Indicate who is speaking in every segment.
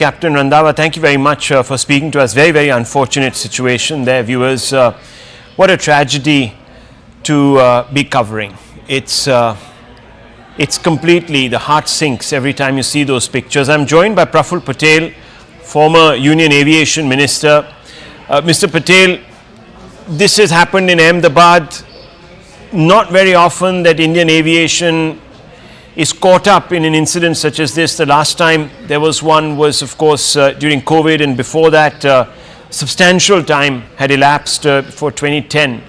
Speaker 1: Captain Randhawa, thank you very much for speaking to us. Very, very unfortunate situation there, viewers. What a tragedy to be covering. It's completely, the heart sinks every time you see those pictures. I'm joined by Praful Patel, former Union Aviation Minister. Mr. Patel, this has happened in Ahmedabad. Not very often that Indian aviation is caught up in an incident such as this. The last time there was one was, of course, during COVID, and before that, substantial time had elapsed before 2010.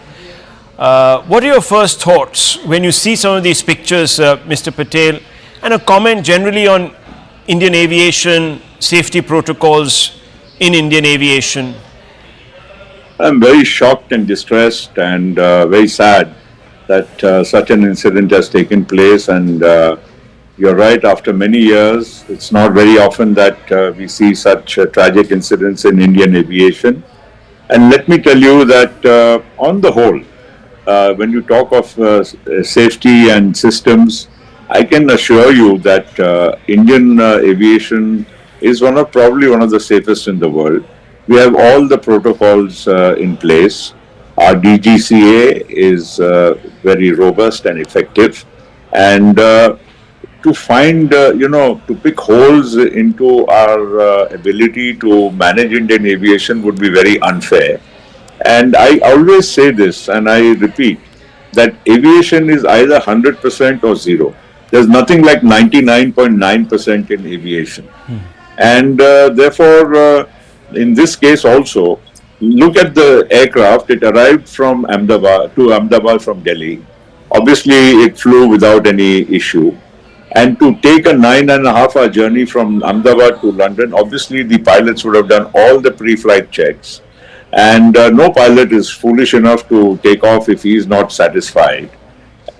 Speaker 1: What are your first thoughts when you see some of these pictures, Mr. Patel, and a comment generally on Indian aviation, safety protocols in Indian aviation?
Speaker 2: I'm very shocked and distressed and very sad that such an incident has taken place, and you're right, after many years, it's not very often that we see such tragic incidents in Indian aviation. And let me tell you that on the whole, when you talk of safety and systems, I can assure you that Indian aviation is probably one of the safest in the world. We have all the protocols in place. Our DGCA is very robust and effective, and to find, to pick holes into our ability to manage Indian aviation would be very unfair. And I always say this, and I repeat, that aviation is either 100% or zero. There's nothing like 99.9% in aviation. And therefore, in this case also, look at the aircraft. It arrived from Ahmedabad from Delhi. Obviously, it flew without any issue. And to take a 9.5-hour journey from Ahmedabad to London, obviously the pilots would have done all the pre-flight checks. And no pilot is foolish enough to take off if he is not satisfied.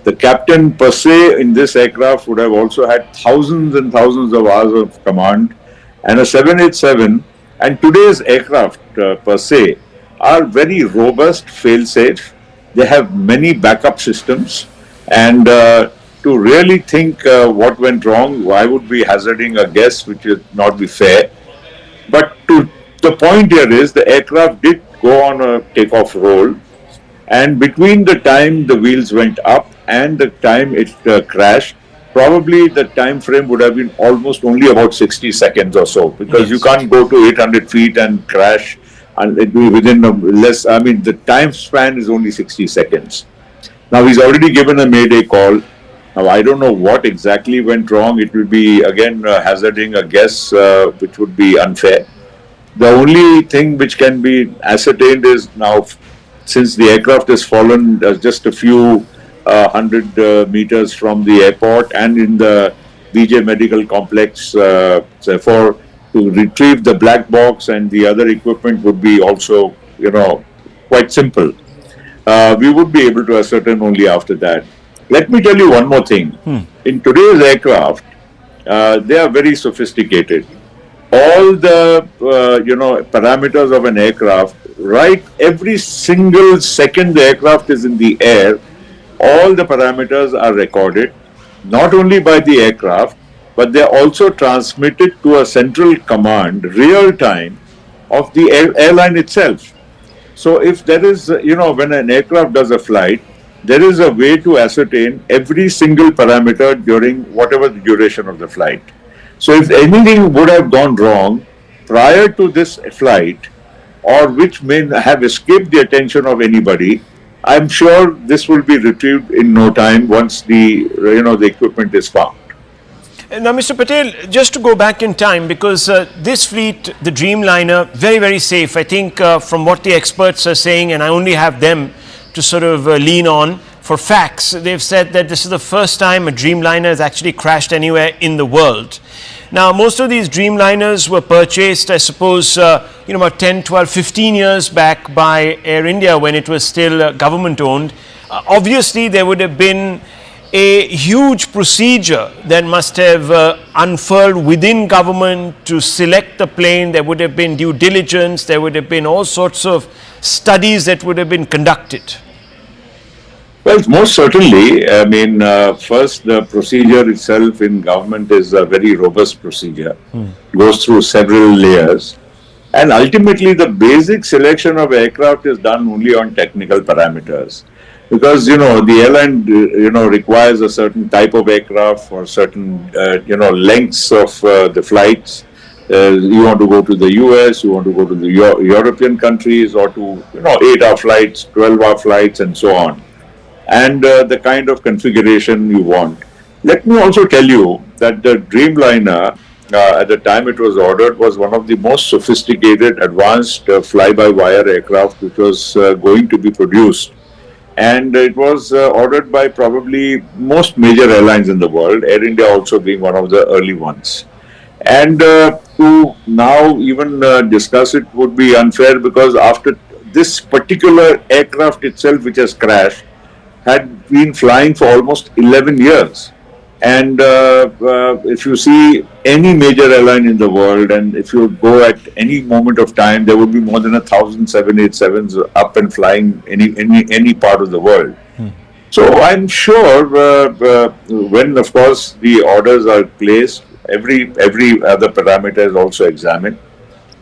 Speaker 2: The captain per se in this aircraft would have also had thousands and thousands of hours of command. And a 787 and today's aircraft per se are very robust, fail-safe. They have many backup systems, and to really think what went wrong, I would be hazarding a guess which would not be fair. But the point here is the aircraft did go on a takeoff roll, and between the time the wheels went up and the time it crashed, probably the time frame would have been almost only about 60 seconds or so, because you can't go to 800 feet and crash and it be within the time span is only 60 seconds. Now he's already given a mayday call. Now I don't know what exactly went wrong. It will be again hazarding a guess which would be unfair. The only thing which can be ascertained is now, since the aircraft has fallen just a few 100 meters from the airport and in the BJ Medical Complex, therefore to retrieve the black box and the other equipment would be also, quite simple. We would be able to ascertain only after that. Let me tell you one more thing. In today's aircraft, they are very sophisticated. All the, parameters of an aircraft, right, every single second the aircraft is in the air, all the parameters are recorded, not only by the aircraft, but they are also transmitted to a central command, real time, of the airline itself. So if there is, when an aircraft does a flight, there is a way to ascertain every single parameter during whatever the duration of the flight. So if anything would have gone wrong prior to this flight, or which may have escaped the attention of anybody, I'm sure this will be retrieved in no time once the equipment is found.
Speaker 1: Now, Mr. Patel, just to go back in time, because this fleet, the Dreamliner, very, very safe. I think from what the experts are saying, and I only have them to sort of lean on for facts, they've said that this is the first time a Dreamliner has actually crashed anywhere in the world. Now, most of these Dreamliners were purchased, I suppose, about 10, 12, 15 years back by Air India when it was still government owned. Obviously, there would have been a huge procedure that must have unfurled within government to select the plane. There would have been due diligence. There would have been all sorts of studies that would have been conducted.
Speaker 2: Well, most certainly. I mean, first, the procedure itself in government is a very robust procedure. Goes through several layers. And ultimately, the basic selection of aircraft is done only on technical parameters. Because, the airline, requires a certain type of aircraft for certain, lengths of the flights. You want to go to the US, you want to go to the European countries, or to, 8-hour flights, 12-hour flights, and so on, and the kind of configuration you want. Let me also tell you that the Dreamliner, at the time it was ordered, was one of the most sophisticated, advanced fly-by-wire aircraft which was going to be produced. And it was ordered by probably most major airlines in the world, Air India also being one of the early ones. And to now even discuss it would be unfair, because after this particular aircraft itself, which has crashed, had been flying for almost 11 years. And if you see any major airline in the world, and if you go at any moment of time, there would be more than 1,000 787s up and flying any part of the world. So I'm sure when, of course, the orders are placed, every other parameter is also examined.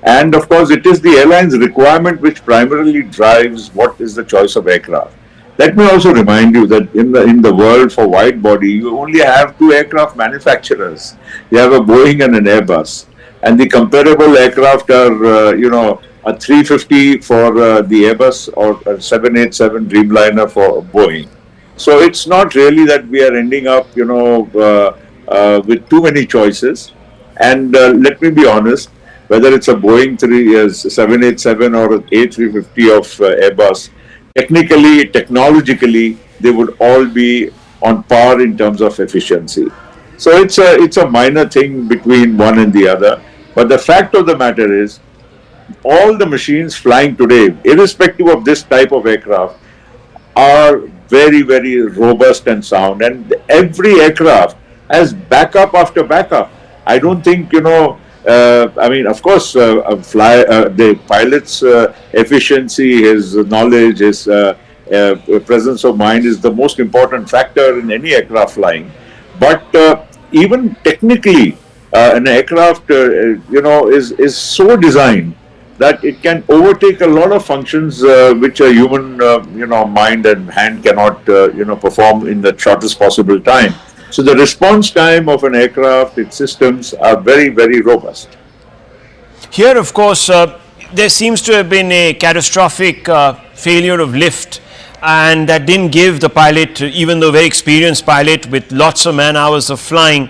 Speaker 2: And of course, it is the airline's requirement which primarily drives what is the choice of aircraft. Let me also remind you that in the world for wide body, you only have two aircraft manufacturers. You have a Boeing and an Airbus, and the comparable aircraft are a 350 for the Airbus, or a 787 Dreamliner for Boeing. So it's not really that we are ending up with too many choices. And let me be honest, whether it's a Boeing 787 or an A350 of Airbus, technically, technologically, they would all be on par in terms of efficiency. So it's a minor thing between one and the other. But the fact of the matter is, all the machines flying today, irrespective of this type of aircraft, are very, very robust and sound. And every aircraft has backup after backup. I don't think, of course, the pilot's efficiency, his knowledge, his presence of mind is the most important factor in any aircraft flying. But even technically, an aircraft, is so designed that it can overtake a lot of functions which a human, mind and hand cannot, perform in the shortest possible time. So the response time of an aircraft, its systems are very, very robust.
Speaker 1: Here, of course, there seems to have been a catastrophic failure of lift, and that didn't give the pilot, even though very experienced pilot with lots of man hours of flying,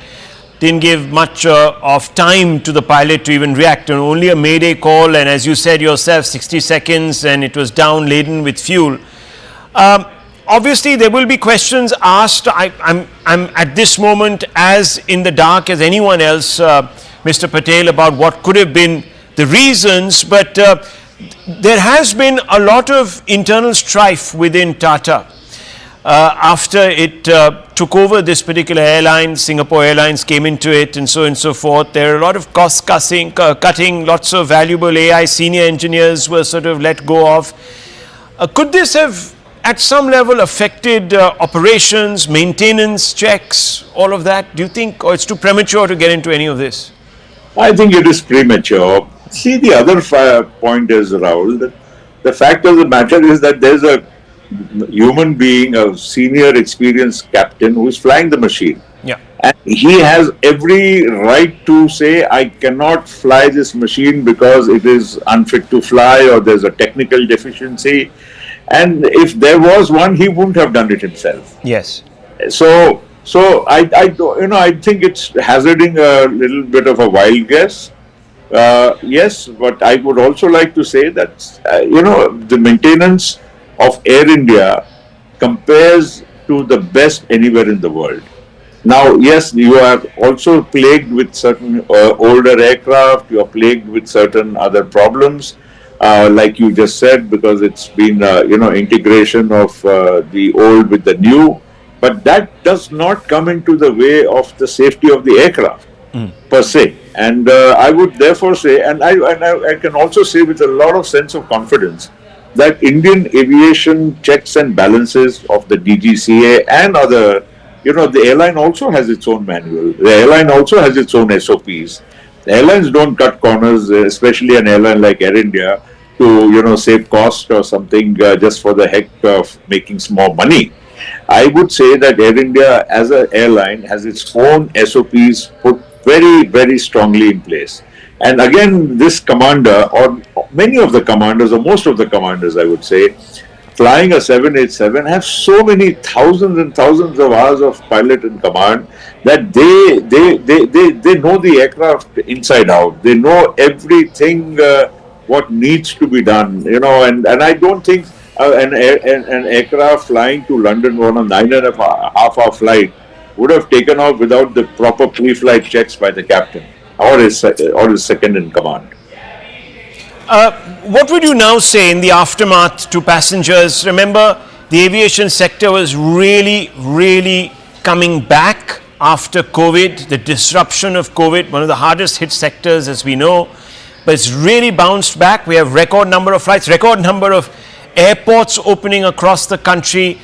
Speaker 1: didn't give much of time to the pilot to even react. And only a mayday call, and as you said yourself, 60 seconds, and it was down laden with fuel. Obviously, there will be questions asked. I'm at this moment as in the dark as anyone else, Mr. Patel, about what could have been the reasons, but there has been a lot of internal strife within Tata. After it took over this particular airline, Singapore Airlines came into it, and so on and so forth. There are a lot of cost cutting, lots of valuable AI senior engineers were sort of let go of. Could this have at some level affected operations, maintenance, checks, all of that? Do you think, or it's too premature to get into any of this?
Speaker 2: I think it is premature. See, the other point is, Rahul, that the fact of the matter is that there's a human being, a senior experienced captain who is flying the machine.
Speaker 1: Yeah.
Speaker 2: And he has every right to say, I cannot fly this machine because it is unfit to fly, or there's a technical deficiency. And if there was one, he wouldn't have done it himself.
Speaker 1: Yes.
Speaker 2: So I think it's hazarding a little bit of a wild guess. Yes, but I would also like to say that the maintenance of Air India compares to the best anywhere in the world. Now, yes, you are also plagued with certain older aircraft. You are plagued with certain other problems. Like you just said, because it's been, integration of the old with the new. But that does not come into the way of the safety of the aircraft per se. And I would therefore say, and I can also say with a lot of sense of confidence, that Indian aviation checks and balances of the DGCA and other, the airline also has its own manual. The airline also has its own SOPs. The airlines don't cut corners, especially an airline like Air India, to, save cost or something just for the heck of making small money. I would say that Air India as an airline has its own SOPs put very, very strongly in place. And again, this commander, or many of the commanders, or most of the commanders, I would say, flying a 787 have so many thousands and thousands of hours of pilot in command that they know the aircraft inside out. They know everything what needs to be done, and I don't think an aircraft flying to London on a 9.5 hour flight would have taken off without the proper pre-flight checks by the captain or his second in command.
Speaker 1: What would you now say in the aftermath to passengers? Remember, the aviation sector was really, really coming back after COVID, the disruption of COVID, one of the hardest hit sectors as we know, but it's really bounced back. We have record number of flights, record number of airports opening across the country.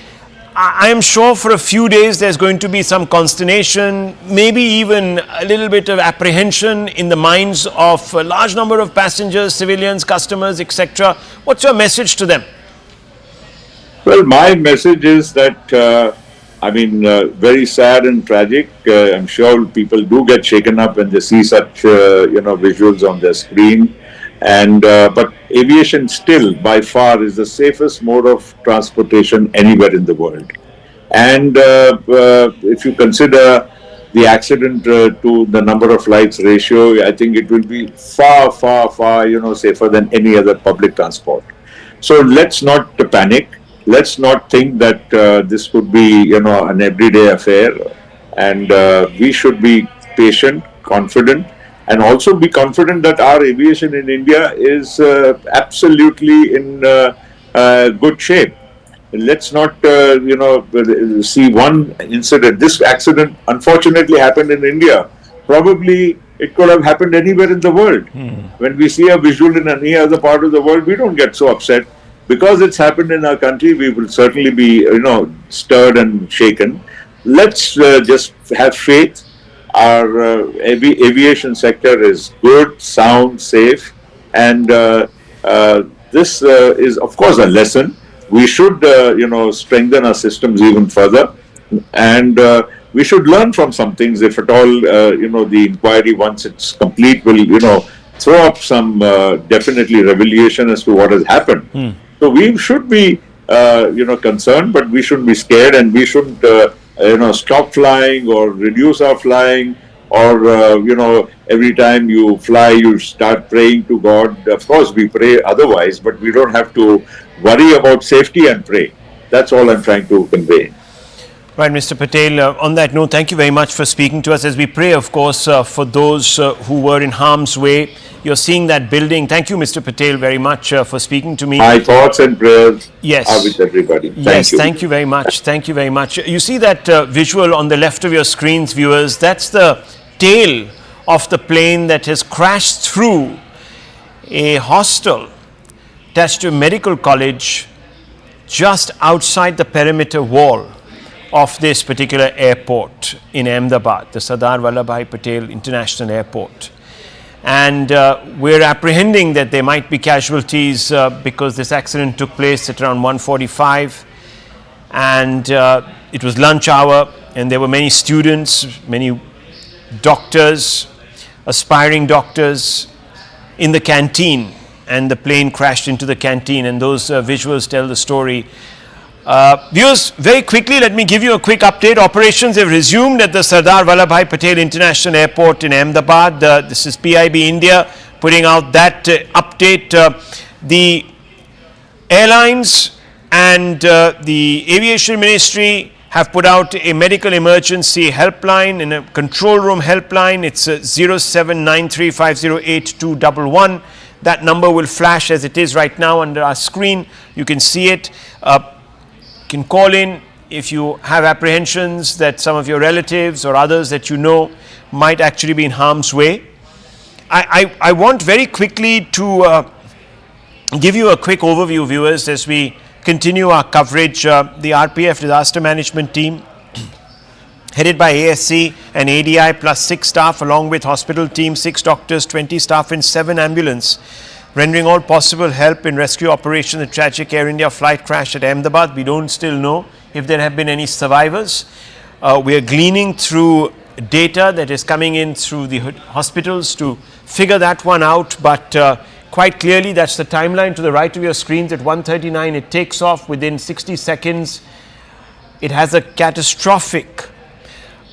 Speaker 1: I am sure for a few days there's going to be some consternation, maybe even a little bit of apprehension in the minds of a large number of passengers, civilians, customers, etc. What's your message to them?
Speaker 2: Well, my message is that, very sad and tragic. I'm sure people do get shaken up when they see such, visuals on their screen. But aviation still, by far, is the safest mode of transportation anywhere in the world. And if you consider the accident to the number of flights ratio, I think it will be far, far, far, safer than any other public transport. So let's not panic. Let's not think that this could be, an everyday affair. And we should be patient, confident, and also be confident that our aviation in India is absolutely in good shape. Let's not, see one incident. This accident unfortunately happened in India. Probably it could have happened anywhere in the world. When we see a visual in any other part of the world, we don't get so upset. Because it's happened in our country, we will certainly be, stirred and shaken. Let's just have faith. Our aviation sector is good, sound, safe, and this is, of course, a lesson. We should, strengthen our systems even further, and we should learn from some things. If at all, the inquiry, once it's complete, will, throw up some definitely revelation as to what has happened. So we should be, concerned, but we shouldn't be scared, and we shouldn't, stop flying or reduce our flying, or, every time you fly, you start praying to God. Of course, we pray otherwise, but we don't have to worry about safety and pray. That's all I'm trying to convey.
Speaker 1: Right, Mr. Patel, on that note, thank you very much for speaking to us as we pray, of course, for those who were in harm's way. You're seeing that building. Thank you, Mr. Patel, very much for speaking to me.
Speaker 2: My thoughts and prayers
Speaker 1: yes.
Speaker 2: are with everybody.
Speaker 1: Thank you. Thank you very much. Thank you very much. You see that visual on the left of your screens, viewers? That's the tail of the plane that has crashed through a hostel attached to a medical college just outside the perimeter wall of this particular airport in Ahmedabad, the Sardar Vallabhbhai Patel International Airport. And we're apprehending that there might be casualties because this accident took place at around 1:45, and it was lunch hour, and there were many students, many doctors, aspiring doctors in the canteen, and the plane crashed into the canteen, and those visuals tell the story. Viewers, very quickly, let me give you a quick update. Operations have resumed at the Sardar Vallabhbhai Patel International Airport in Ahmedabad. This is PIB India putting out that update. The airlines and the aviation ministry have put out a medical emergency helpline and a control room helpline. It's 0793508211. That number will flash as it is right now under our screen. You can see it. Can call in if you have apprehensions that some of your relatives or others that you know might actually be in harm's way. I want very quickly to give you a quick overview, viewers, as we continue our coverage. The RPF disaster management team, headed by ASC and ADI, plus 6 staff, along with hospital team, 6 doctors, 20 staff and 7 ambulance, rendering all possible help in rescue operation. The tragic Air India flight crash at Ahmedabad. We don't still know if there have been any survivors. We are gleaning through data that is coming in through the hospitals to figure that one out, but quite clearly that's the timeline to the right of your screens. At 1:39 it takes off. Within 60 seconds it has a catastrophic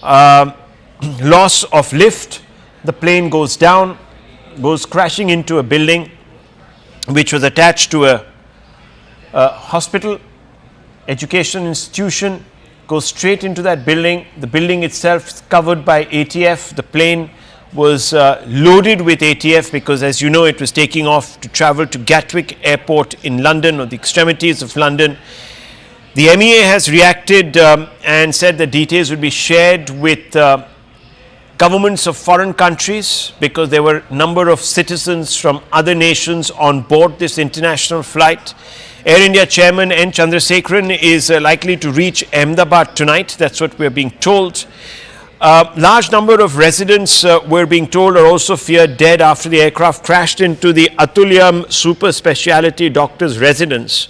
Speaker 1: loss of lift. The plane goes down, goes crashing into a building which was attached to a hospital, education institution, goes straight into that building. The building itself is covered by ATF. The plane was loaded with ATF because, as you know, it was taking off to travel to Gatwick Airport in London, or the extremities of London. The MEA has reacted and said that details will be shared with governments of foreign countries, because there were a number of citizens from other nations on board this international flight. Air India chairman N. Chandrasekaran is likely to reach Ahmedabad tonight. That's what we're being told. Large number of residents, we're being told, are also feared dead after the aircraft crashed into the Atulyam super speciality doctor's residence.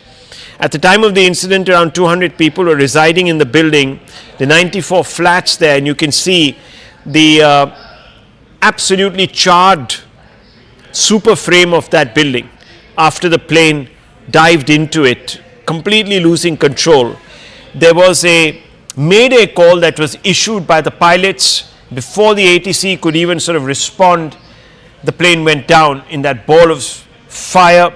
Speaker 1: At the time of the incident, around 200 people were residing in the building, the 94 flats there, and you can see the absolutely charred super frame of that building after the plane dived into it, completely losing control. There was a mayday call that was issued by the pilots before the ATC could even sort of respond. The plane went down in that ball of fire.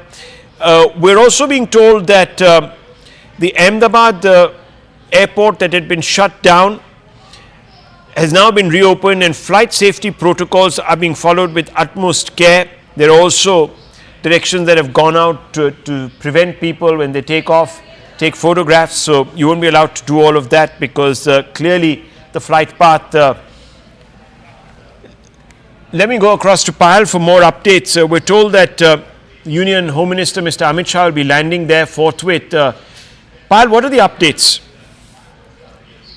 Speaker 1: We're also being told that the Ahmedabad airport that had been shut down has now been reopened, and flight safety protocols are being followed with utmost care. There are also directions that have gone out to prevent people when they take off, take photographs, so you won't be allowed to do all of that, because clearly the flight path. Let me go across to Payal for more updates. We're told that Union Home Minister Mr. Amit Shah will be landing there forthwith. Payal, what are the updates?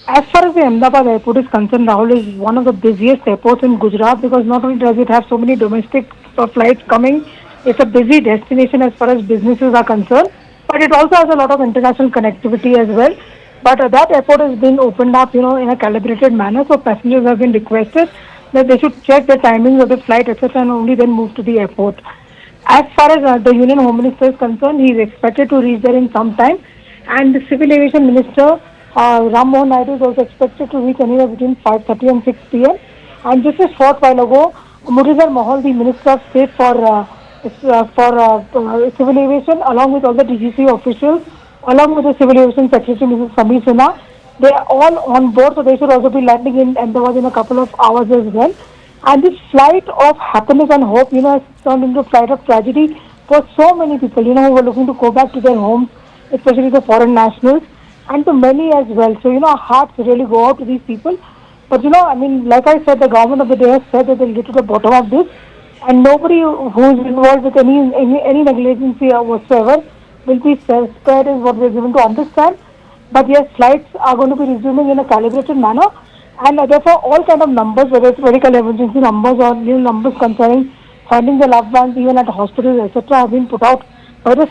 Speaker 3: As far as the Ahmedabad airport is concerned, Rahul, is one of the busiest airports in Gujarat, because not only does it have so many domestic flights coming, it's a busy destination as far as businesses are concerned, but it also has a lot of international connectivity as well. But that airport has been opened up, in a calibrated manner, so passengers have been requested that they should check the timings of the flight, etc., and only then move to the airport. As far as the Union Home Minister is concerned, he is expected to reach there in some time, and the Civil Aviation Minister Ram Mohan Naidu is also expected to reach anywhere between 5:30 and 6 p.m. And just a short while ago, Muralidhar Mohal, the Minister of State for Civil Aviation, along with all the DGC officials, along with the Civil Aviation Secretary Mrs. Samir Sinha, they are all on board, so they should also be landing in Ahmedabad in a couple of hours as well. And this flight of happiness and hope, has turned into a flight of tragedy for so many people, who were looking to go back to their homes, especially the foreign nationals, and to many as well. So, our hearts really go out to these people. But, like I said, the government of the day has said that they'll get to the bottom of this, and nobody who is involved with any negligence whatsoever will be spared, is what we're given to understand. But yes, flights are going to be resuming in a calibrated manner, and therefore all kind of numbers, whether it's medical emergency numbers or numbers concerning finding the loved ones even at hospitals, etc., have been put out by the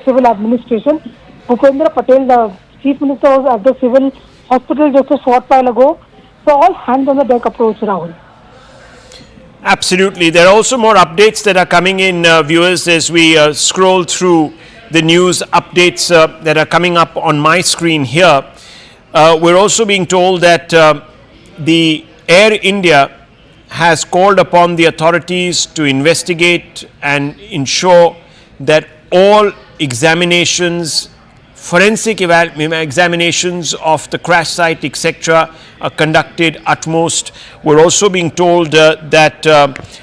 Speaker 3: civil administration. Bhupendra Patel, the Chief Minister, was at the civil hospital just a short while ago. So all hands on the deck approach, Rahul.
Speaker 1: Absolutely. There are also more updates that are coming in, viewers, as we scroll through the news updates that are coming up on my screen here. We're also being told that the Air India has called upon the authorities to investigate and ensure that all examinations, forensic examinations of the crash site, etc., are conducted utmost. We're also being told that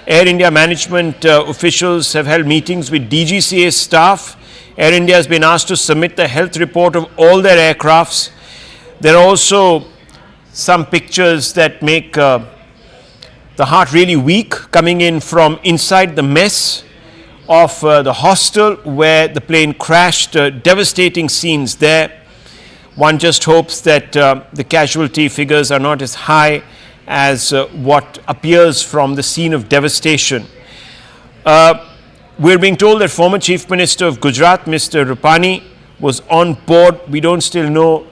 Speaker 1: Air India management officials have held meetings with DGCA staff. Air India has been asked to submit the health report of all their aircrafts. There are also some pictures that make the heart really weak, coming in from inside the mess of the hostel where the plane crashed. Devastating scenes there. One just hopes that the casualty figures are not as high as what appears from the scene of devastation. We're being told that former Chief Minister of Gujarat, Mr. Rupani, was on board. We don't still know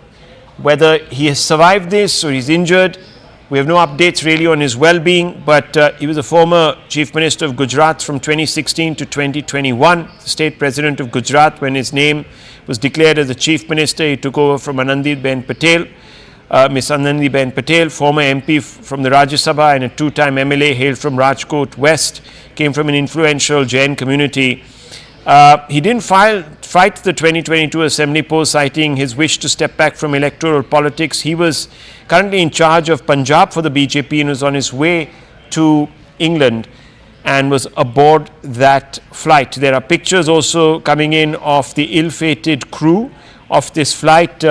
Speaker 1: whether he has survived this or he's injured. We have no updates really on his well-being, but he was a former Chief Minister of Gujarat from 2016 to 2021, the state president of Gujarat. When his name was declared as the Chief Minister, he took over from Anandiben Patel. Ms. Anandiben Patel, former MP from the Rajya Sabha and a two-time MLA, hailed from Rajkot West, came from an influential Jain community. He didn't fight the 2022 assembly poll, citing his wish to step back from electoral politics. He was currently in charge of Punjab for the BJP and was on his way to England and was aboard that flight. There are pictures also coming in of the ill-fated crew of this flight,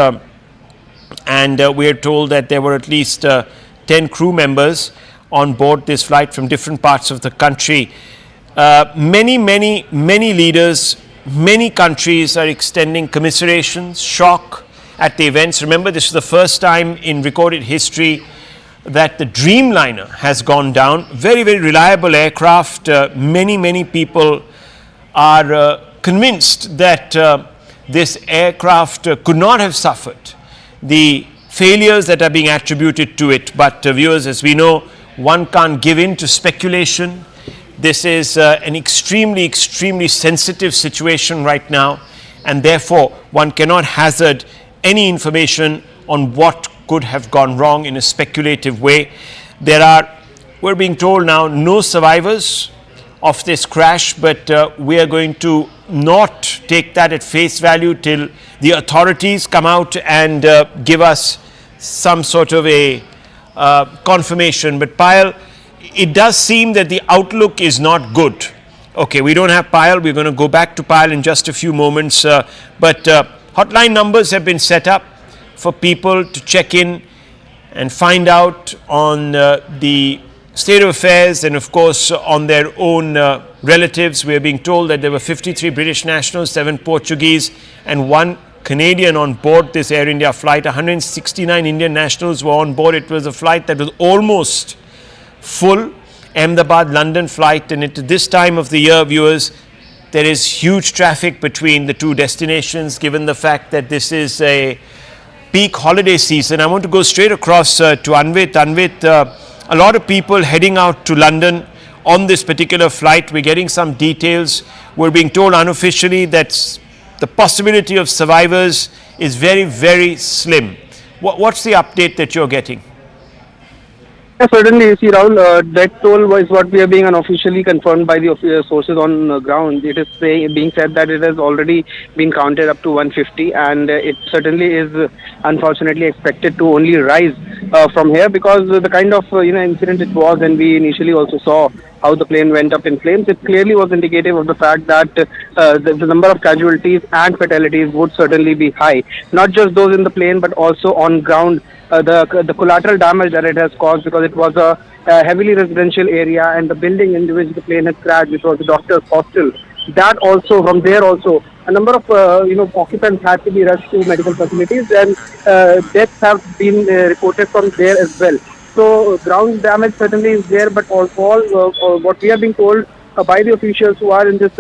Speaker 1: and we are told that there were at least 10 crew members on board this flight from different parts of the country. Many leaders, many countries are extending commiserations, shock at the events. Remember, this is the first time in recorded history that the Dreamliner has gone down. Very reliable aircraft. Many people are convinced that this aircraft could not have suffered the failures that are being attributed to it. But viewers, as we know, one can't give in to speculation. This is an extremely sensitive situation right now, and therefore one cannot hazard any information on what could have gone wrong in a speculative way. We're being told now, no survivors of this crash, but we are going to not take that at face value till the authorities come out and give us some sort of a confirmation. But Payal, it does seem that the outlook is not good. Okay, we don't have Payal. We're going to go back to Payal in just a few moments. But hotline numbers have been set up for people to check in and find out on the state of affairs and, of course, on their own relatives. We are being told that there were 53 British nationals, 7 Portuguese, and 1 Canadian on board this Air India flight. 169 Indian nationals were on board. It was a flight that was almost full, Ahmedabad London flight, and at this time of the year, viewers, there is huge traffic between the two destinations given the fact that this is a peak holiday season. I want to go straight across to Anvit. Anvit, a lot of people heading out to London on this particular flight. We're getting some details. We're being told unofficially that the possibility of survivors is very slim. What's the update that you're getting?
Speaker 4: Yeah, certainly, you see, Rahul, death toll is what we are being unofficially confirmed by the sources on ground. It is being said that it has already been counted up to 150, and it certainly is unfortunately expected to only rise from here, because the kind of incident it was, and we initially also saw how the plane went up in flames. It clearly was indicative of the fact that the number of casualties and fatalities would certainly be high. Not just those in the plane, but also on ground. The collateral damage that it has caused, because it was a heavily residential area, and the building in which the plane had crashed, which was the doctor's hostel, that also, from there also, a number of occupants had to be rushed to medical facilities, and deaths have been reported from there as well. So ground damage certainly is there, but all what we are being told by the officials who are in this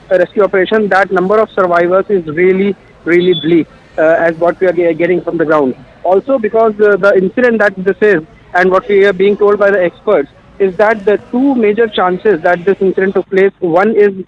Speaker 4: rescue operation, that number of survivors is really bleak, as what we are getting from the ground. Also, because the incident that this is, and what we are being told by the experts, is that the two major chances that this incident took place, one is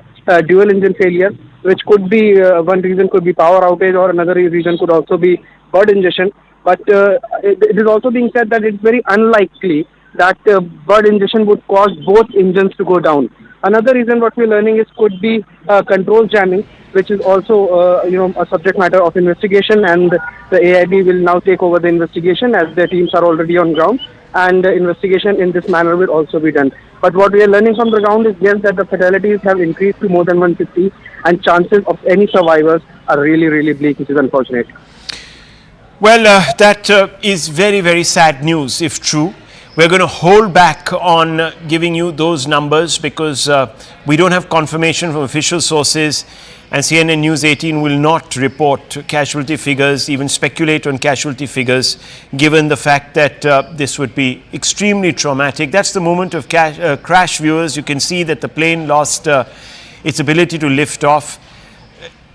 Speaker 4: dual engine failure, which could be, one reason could be power outage, or another reason could also be bird ingestion. But it is also being said that it's very unlikely that bird ingestion would cause both engines to go down. Another reason what we're learning is could be control jamming, which is also a subject matter of investigation, and the AIB will now take over the investigation, as their teams are already on ground, and investigation in this manner will also be done. But what we are learning from the ground is, yes, that the fatalities have increased to more than 150, and chances of any survivors are really bleak, which is unfortunate.
Speaker 1: Well, that is very sad news if true. We're going to hold back on giving you those numbers because we don't have confirmation from official sources, and CNN News 18 will not report casualty figures, even speculate on casualty figures, given the fact that this would be extremely traumatic. That's the moment of crash, viewers. You can see that the plane lost its ability to lift off.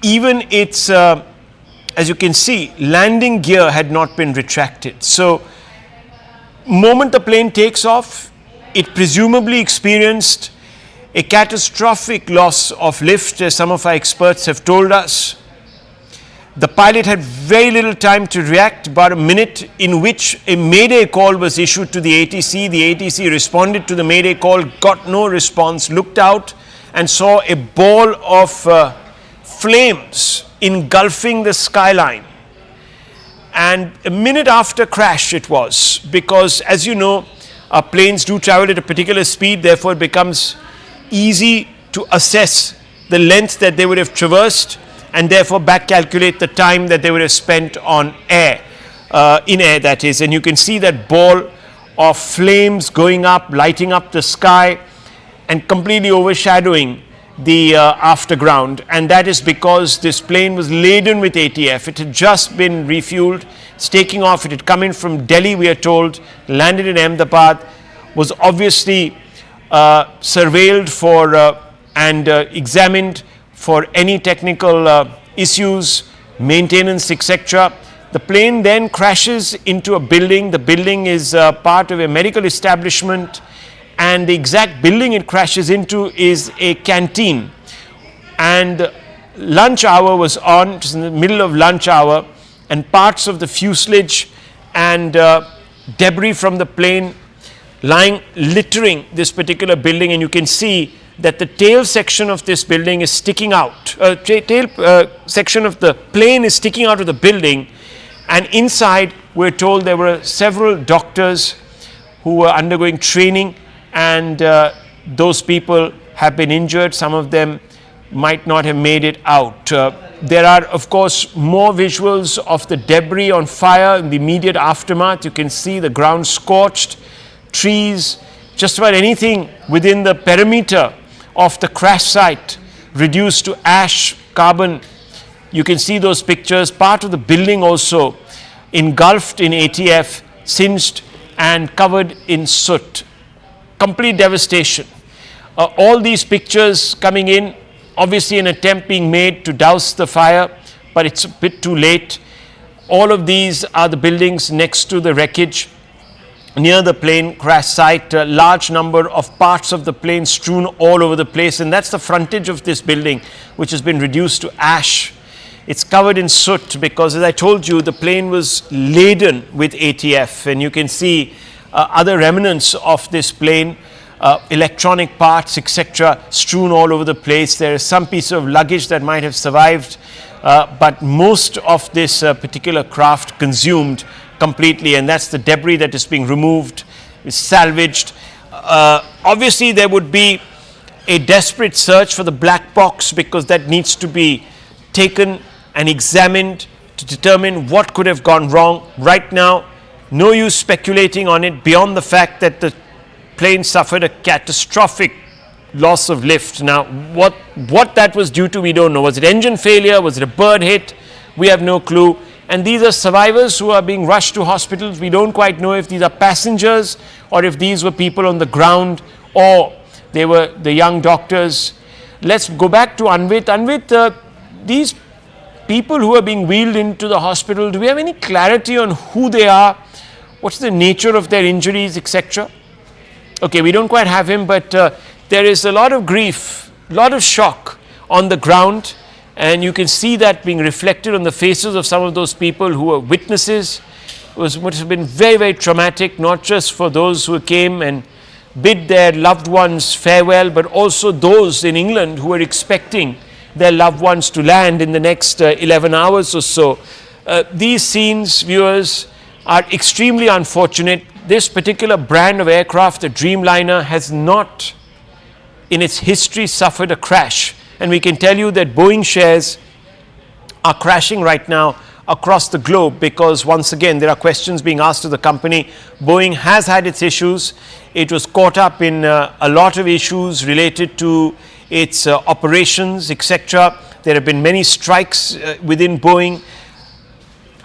Speaker 1: Even its, as you can see, landing gear had not been retracted. So, moment the plane takes off, it presumably experienced a catastrophic loss of lift, as some of our experts have told us. The pilot had very little time to react, about a minute, in which a mayday call was issued to the ATC. The ATC responded to the mayday call, got no response, looked out and saw a ball of flames engulfing the skyline. And a minute after crash it was, because as you know, planes do travel at a particular speed, therefore it becomes easy to assess the length that they would have traversed and therefore back calculate the time that they would have spent on air, in air that is. And you can see that ball of flames going up, lighting up the sky and completely overshadowing the afterground, and that is because this plane was laden with ATF. It had just been refueled, it's taking off. It had come in from Delhi, we are told, landed in Ahmedabad, was obviously surveilled for and examined for any technical issues, maintenance, etc. The plane then crashes into a building. The building is part of a medical establishment, and the exact building it crashes into is a canteen. And lunch hour was on, it was in the middle of lunch hour, and parts of the fuselage and debris from the plane lying, littering this particular building. And you can see that the tail section of this building is sticking out. Tail section of the plane is sticking out of the building, and inside we're told there were several doctors who were undergoing training, and those people have been injured. Some of them might not have made it out. There are, of course, more visuals of the debris on fire in the immediate aftermath. You can see the ground scorched, trees, just about anything within the perimeter of the crash site reduced to ash, carbon. You can see those pictures. Part of the building also engulfed in ATF, singed and covered in soot. Complete devastation. All these pictures coming in, obviously an attempt being made to douse the fire, but it's a bit too late. All of these are the buildings next to the wreckage near the plane crash site. A large number of parts of the plane strewn all over the place, and that's the frontage of this building, which has been reduced to ash. It's covered in soot because, as I told you, the plane was laden with ATF, and you can see other remnants of this plane, electronic parts, etc., strewn all over the place. There is some piece of luggage that might have survived, but most of this particular craft consumed completely, and that's the debris that is being removed, is salvaged. Obviously, there would be a desperate search for the black box, because that needs to be taken and examined to determine what could have gone wrong. Right now, no use speculating on it beyond the fact that the plane suffered a catastrophic loss of lift. Now, what that was due to, we don't know. Was it engine failure? Was it a bird hit? We have no clue. And these are survivors who are being rushed to hospitals. We don't quite know if these are passengers or if these were people on the ground or they were the young doctors. Let's go back to Anvit. Anvit, these people who are being wheeled into the hospital, do we have any clarity on who they are? What's the nature of their injuries, etc.? Okay, we don't quite have him, but there is a lot of grief, a lot of shock on the ground, and you can see that being reflected on the faces of some of those people who were witnesses. It must have been very, very traumatic, not just for those who came and bid their loved ones farewell, but also those in England who were expecting their loved ones to land in the next 11 hours or so. These scenes, viewers, are extremely unfortunate. This particular brand of aircraft, the Dreamliner, has not in its history suffered a crash. And we can tell you that Boeing shares are crashing right now across the globe, because once again there are questions being asked of the company. Boeing has had its issues. It was caught up in a lot of issues related to its operations, etc. There have been many strikes within Boeing,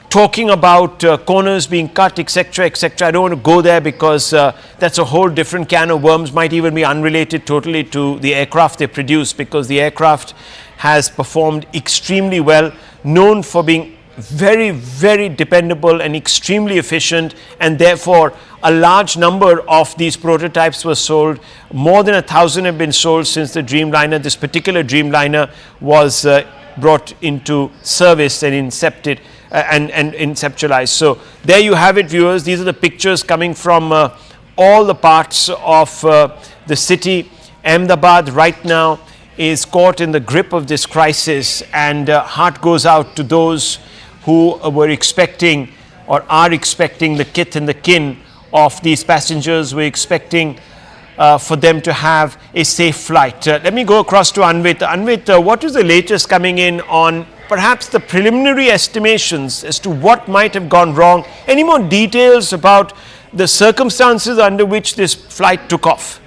Speaker 1: talking about corners being cut, etc., etc. I don't want to go there because that's a whole different can of worms, might even be unrelated totally to the aircraft they produce, because the aircraft has performed extremely well, known for being very, very dependable and extremely efficient, and therefore a large number of these prototypes were sold. More than 1,000 have been sold since the Dreamliner, this particular Dreamliner, was brought into service and incepted and inceptualized. So there you have it, viewers. These are the pictures coming from all the parts of the city. Ahmedabad right now is caught in the grip of this crisis, and heart goes out to those who were expecting or are expecting the kith and the kin of these passengers. We're expecting for them to have a safe flight. Let me go across to Anvit. Anvit, what is the latest coming in on perhaps the preliminary estimations as to what might have gone wrong? Any more details about the circumstances under which this flight took off?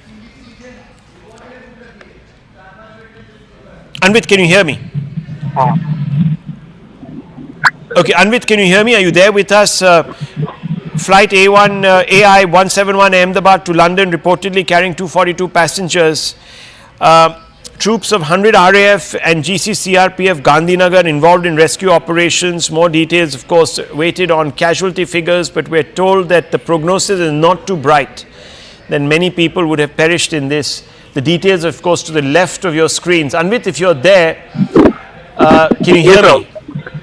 Speaker 1: Anvit, can you hear me? Okay, Anvit, can you hear me? Are you there with us? Flight A1 AI 171 Ahmedabad to London, reportedly carrying 242 passengers. Troops of 100 RAF and GCCRPF Gandhinagar involved in rescue operations. More details, of course, waited on casualty figures, but we're told that the prognosis is not too bright, that many people would have perished in this. The details, of course, to the left of your screens. Anvit, if you're there, can you hear me?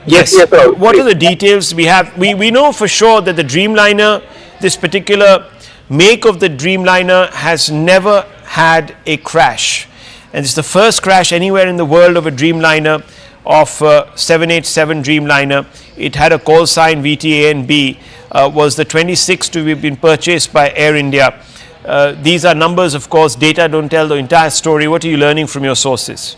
Speaker 1: Yes.
Speaker 4: Yes, sir.
Speaker 1: What are the details we have? We know for sure that the Dreamliner, this particular make of the Dreamliner, has never had a crash. And it's the first crash anywhere in the world of a Dreamliner, of 787 Dreamliner. It had a call sign VTA and B, was the 26th to have been purchased by Air India. These are numbers, of course. Data don't tell the entire story. What are you learning from your sources?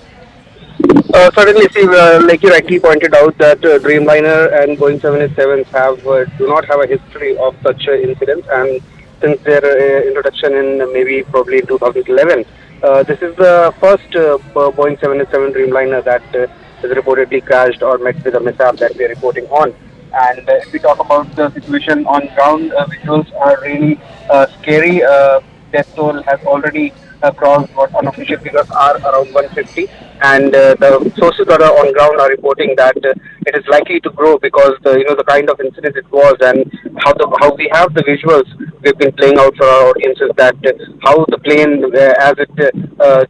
Speaker 4: Certainly, see, like you rightly pointed out, that Dreamliner and Boeing 787s do not have a history of such incidents, and since their introduction in maybe probably 2011, this is the first Boeing 787 Dreamliner that is reportedly crashed or met with a mishap that we are reporting on. And if we talk about the situation on ground, visuals are really scary. Death toll has already crossed what unofficial figures are, around 150, and the sources that are on ground are reporting that it is likely to grow because the kind of incident it was, and how we have the visuals we've been playing out for our audiences, that how the plane as it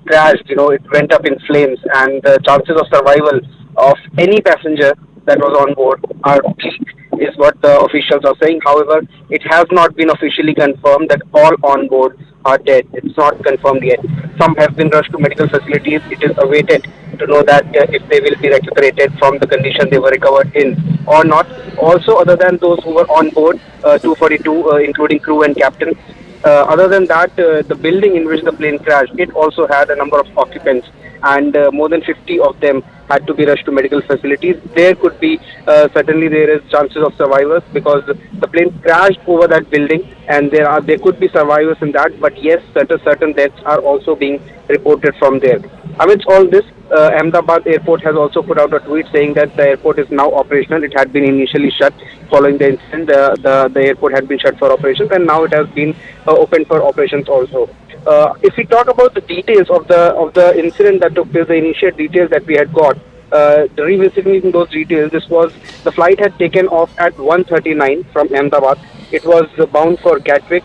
Speaker 4: crashed, it went up in flames, and the chances of survival of any passenger that was on board are bleak, is what the officials are saying. However, it has not been officially confirmed that all on board are dead. It's not confirmed yet. Some have been rushed to medical facilities. It is awaited to know that if they will be recuperated from the condition they were recovered in or not. Also, other than those who were on board, 242, including crew and captain, other than that, the building in which the plane crashed, it also had a number of occupants, and more than 50 of them had to be rushed to medical facilities. There could be, certainly there is chances of survivors because the plane crashed over that building, and there could be survivors in that, but yes, certain deaths are also being reported from there. Amidst all this, Ahmedabad airport has also put out a tweet saying that the airport is now operational. It had been initially shut following the incident. The airport had been shut for operations, and now it has been opened for operations also. If we talk about the details of the incident that took place, the initial details that we had got, revisiting those details, the flight had taken off at 1:39 from Ahmedabad. It was bound for Gatwick,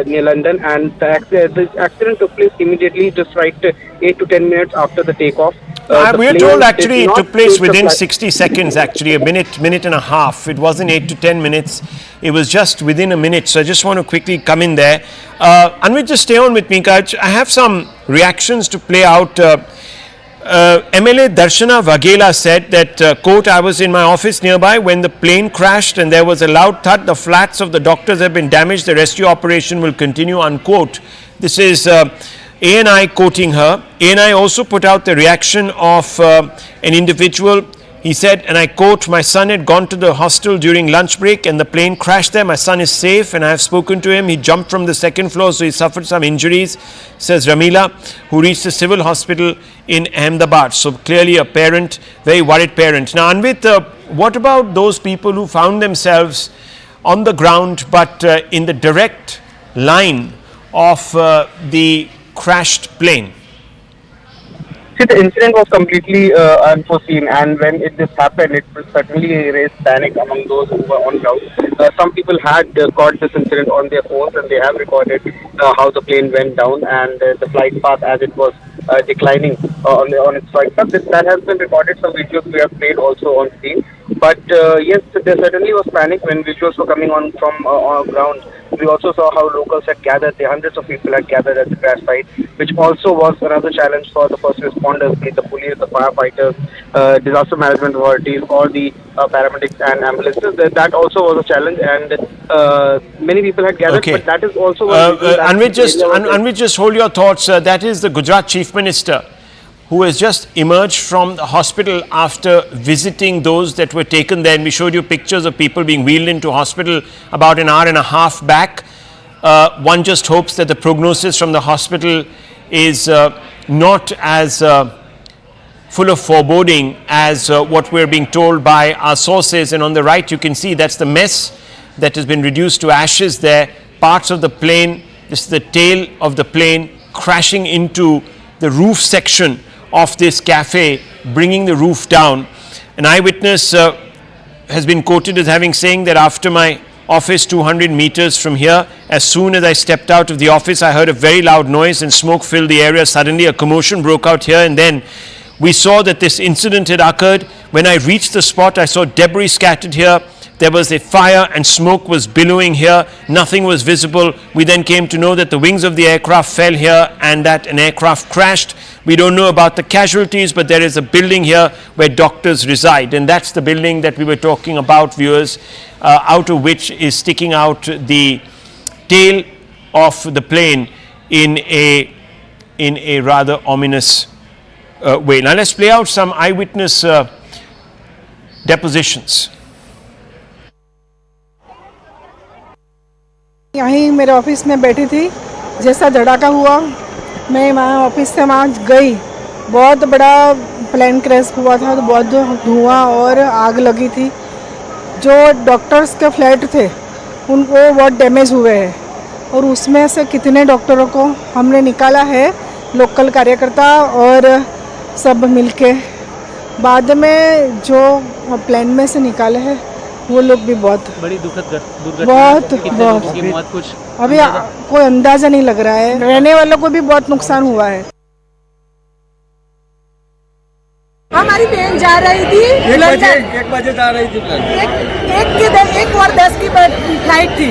Speaker 4: near London, and the accident took place immediately, just right 8 to 10 minutes after the takeoff.
Speaker 1: We are told actually it took place within 60 seconds, actually a minute and a half. It wasn't 8 to 10 minutes. It was just within a minute. So I just want to quickly come in there. Anvit, just stay on with me, Kaj. I have some reactions to play out. MLA Darshana Vaghela said that, quote, I was in my office nearby when the plane crashed and there was a loud thud. The flats of the doctors have been damaged. The rescue operation will continue, unquote. This is ANI quoting her. ANI also put out the reaction of an individual He said, and I quote, "My son had gone to the hostel during lunch break and the plane crashed there. My son is safe and I have spoken to him. He jumped from the second floor, so he suffered some injuries," says Ramila, who reached the civil hospital in Ahmedabad. So clearly a parent, very worried parent. Now, Anvit, what about those people who found themselves on the ground but in the direct line of the crashed plane?
Speaker 4: See, the incident was completely unforeseen, and when this happened, it certainly raised panic among those who were on ground. Some people had caught this incident on their phones, and they have recorded how the plane went down and the flight path as it was declining on its flight path. That has been recorded. Some videos we have played also on scene. But yes, there certainly was panic when visuals were coming on from on ground. We also saw how locals had gathered, the hundreds of people had gathered at the crash site, which also was another challenge for the first responders, be it the police, the firefighters, disaster management authorities, or the paramedics and ambulances. That also was a challenge, and many people had gathered,
Speaker 1: Okay.
Speaker 4: but that is also...
Speaker 1: Anvit, just hold your thoughts. That is the Gujarat Chief Minister, who has just emerged from the hospital after visiting those that were taken there. And we showed you pictures of people being wheeled into hospital about an hour and a half back. One just hopes that the prognosis from the hospital is not as full of foreboding as what we're being told by our sources. And on the right, you can see that's the mess that has been reduced to ashes there. Parts of the plane, this is the tail of the plane crashing into the roof section of this cafe, bringing the roof down. An eyewitness has been quoted as having saying that after my office 200 meters from here, as soon as I stepped out of the office, I heard a very loud noise and smoke filled the area. Suddenly a commotion broke out here, and then we saw that this incident had occurred. When I reached the spot, I saw debris scattered here. There was a fire and smoke was billowing here. Nothing was visible. We then came to know that the wings of the aircraft fell here and that an aircraft crashed. We don't know about the casualties, but there is a building here where doctors reside. And that's the building that we were talking about, viewers, out of which is sticking out the tail of the plane in a rather ominous way. Now let's play out some eyewitness depositions.
Speaker 5: यहीं मेरे office में बैठी थी, जैसा धड़ाका हुआ मैं वहाँ office से वहाँ गई। बहुत बड़ा प्लेन क्रैश हुआ था, तो बहुत धुआं और आग लगी थी। जो डॉक्टर्स के फ्लैट थे उनको बहुत डैमेज हुए हैं, और उसमें से कितने डॉक्टरों को हमने निकाला है, लोकल कार्यकर्ता और सब मिलके। बाद में जो प्लेन में से निकाले हैं वो लोग भी बहुत
Speaker 6: बड़ी दुखद दुर्घटना,
Speaker 5: बहुत
Speaker 6: की मौत कुछ
Speaker 5: अभी कोई अंदाजा नहीं लग रहा है। रहने वालों को भी बहुत नुकसान हुआ है। हमारी बहन जा रही थी,
Speaker 7: एक बजे जा रही थी प्लेन,
Speaker 5: 1:10 की फ्लाइट थी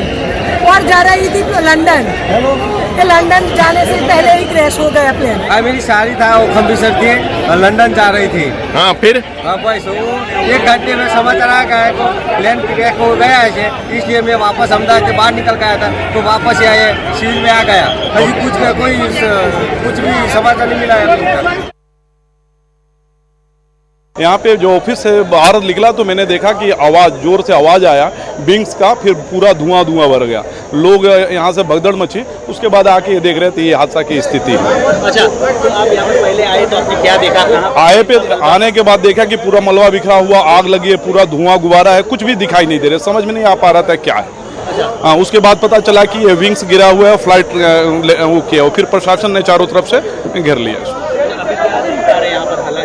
Speaker 5: और जा रही थी लंदन। लंदन जाने से पहले ही क्रैश हो गया प्लेन।
Speaker 7: मेरी सारी था वो खम्बीसर थी, लंदन जा रही थी।
Speaker 1: हाँ, फिर
Speaker 7: बस वो 1 घंटे में समाचार आ गया तो प्लेन क्रैश हो गया है, इसलिए मैं वापस अहमदाबाद से बाहर निकल गया था, तो वापस आए सील में आ गया। अभी कुछ भी समाचार नहीं मिला है।
Speaker 8: यहाँ पे जो ऑफिस से बाहर निकला तो मैंने देखा कि आवाज़, जोर से आवाज़ आया विंग्स का, फिर पूरा धुआं भर गया। लोग यहाँ से भगदड़ मची, उसके बाद आके ये देख रहे थे ये हादसा की स्थिति है।
Speaker 6: अच्छा, तो आप यहाँ पर पहले आए तो आपने क्या देखा?
Speaker 8: आने के बाद देखा कि पूरा मलबा बिखरा हुआ, आग लगी है, पूरा धुआं गुब्बारा है, कुछ भी दिखाई नहीं दे रहा, समझ में नहीं आ पा रहा था क्या है। हाँ, उसके बाद पता चला कि ये विंग्स गिरा हुआ है, फ्लाइट वो किया, और फिर प्रशासन ने चारों तरफ से घेर लिया।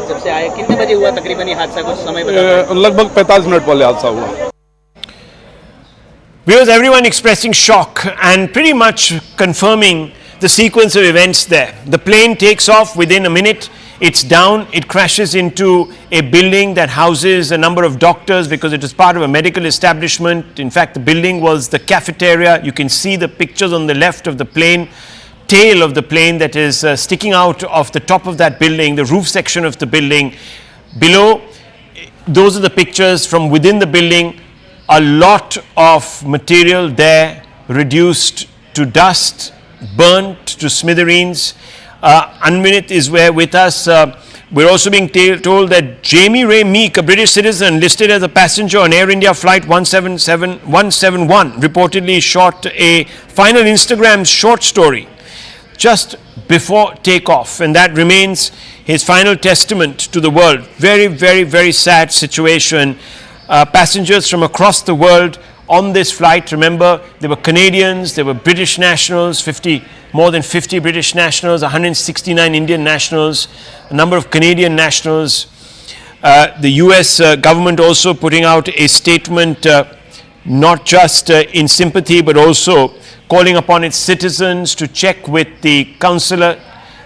Speaker 6: जब से आए कितने बजे हुआ तकरीबन ये हादसा, कुछ समय
Speaker 8: लगभग 45 मिनट पहले हादसा हुआ।
Speaker 1: Viewers, everyone expressing shock and pretty much confirming the sequence of events there. The plane takes off within a minute. It's down. It crashes into a building that houses a number of doctors because it is part of a medical establishment. In fact, the building was the cafeteria. You can see the pictures on the left of the plane. Tail of the plane that is sticking out of the top of that building, the roof section of the building. Below, those are the pictures from within the building. A lot of material there reduced to dust, burnt to smithereens. Anvinit is with us. We're also being told that Jamie Ray Meek, a British citizen listed as a passenger on Air India flight 171, reportedly shot a final Instagram short story just before takeoff, and that remains his final testament to the world. Very, very, very sad situation. Passengers from across the world on this flight. Remember, there were Canadians, there were British nationals, more than 50 British nationals, 169 Indian nationals, a number of Canadian nationals. The US government also putting out a statement, not just in sympathy, but also calling upon its citizens to check with the consulate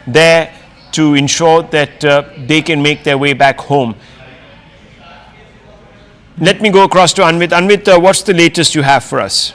Speaker 1: there to ensure that they can make their way back home. Let me go across to Anvit. Anvit, what's the latest you have for us?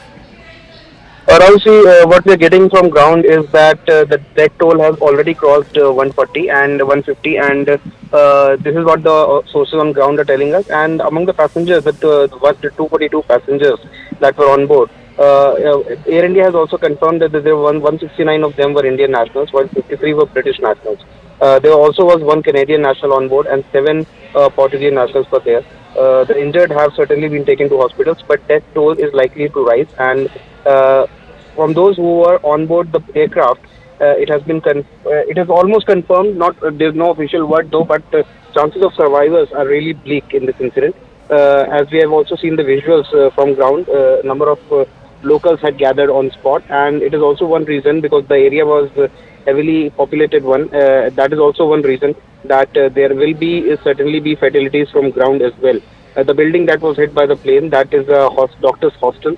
Speaker 4: Rahul, what we are getting from ground is that the death toll has already crossed 140 and 150, and this is what the sources on ground are telling us. And among the passengers, the 242 passengers that were on board, Air India has also confirmed that there were 169 of them were Indian nationals, while 53 were British nationals. There also was one Canadian national on board, and 7 Portuguese nationals were there. The injured have certainly been taken to hospitals, but death toll is likely to rise. And from those who were on board the aircraft, it has almost confirmed. There's no official word though, but chances of survivors are really bleak in this incident. As we have also seen the visuals from ground, a number of locals had gathered on spot, and it is also one reason, because the area was heavily populated one. That is also one reason that there will be certainly be fatalities from ground as well. The building that was hit by the plane, that is a doctor's hostel.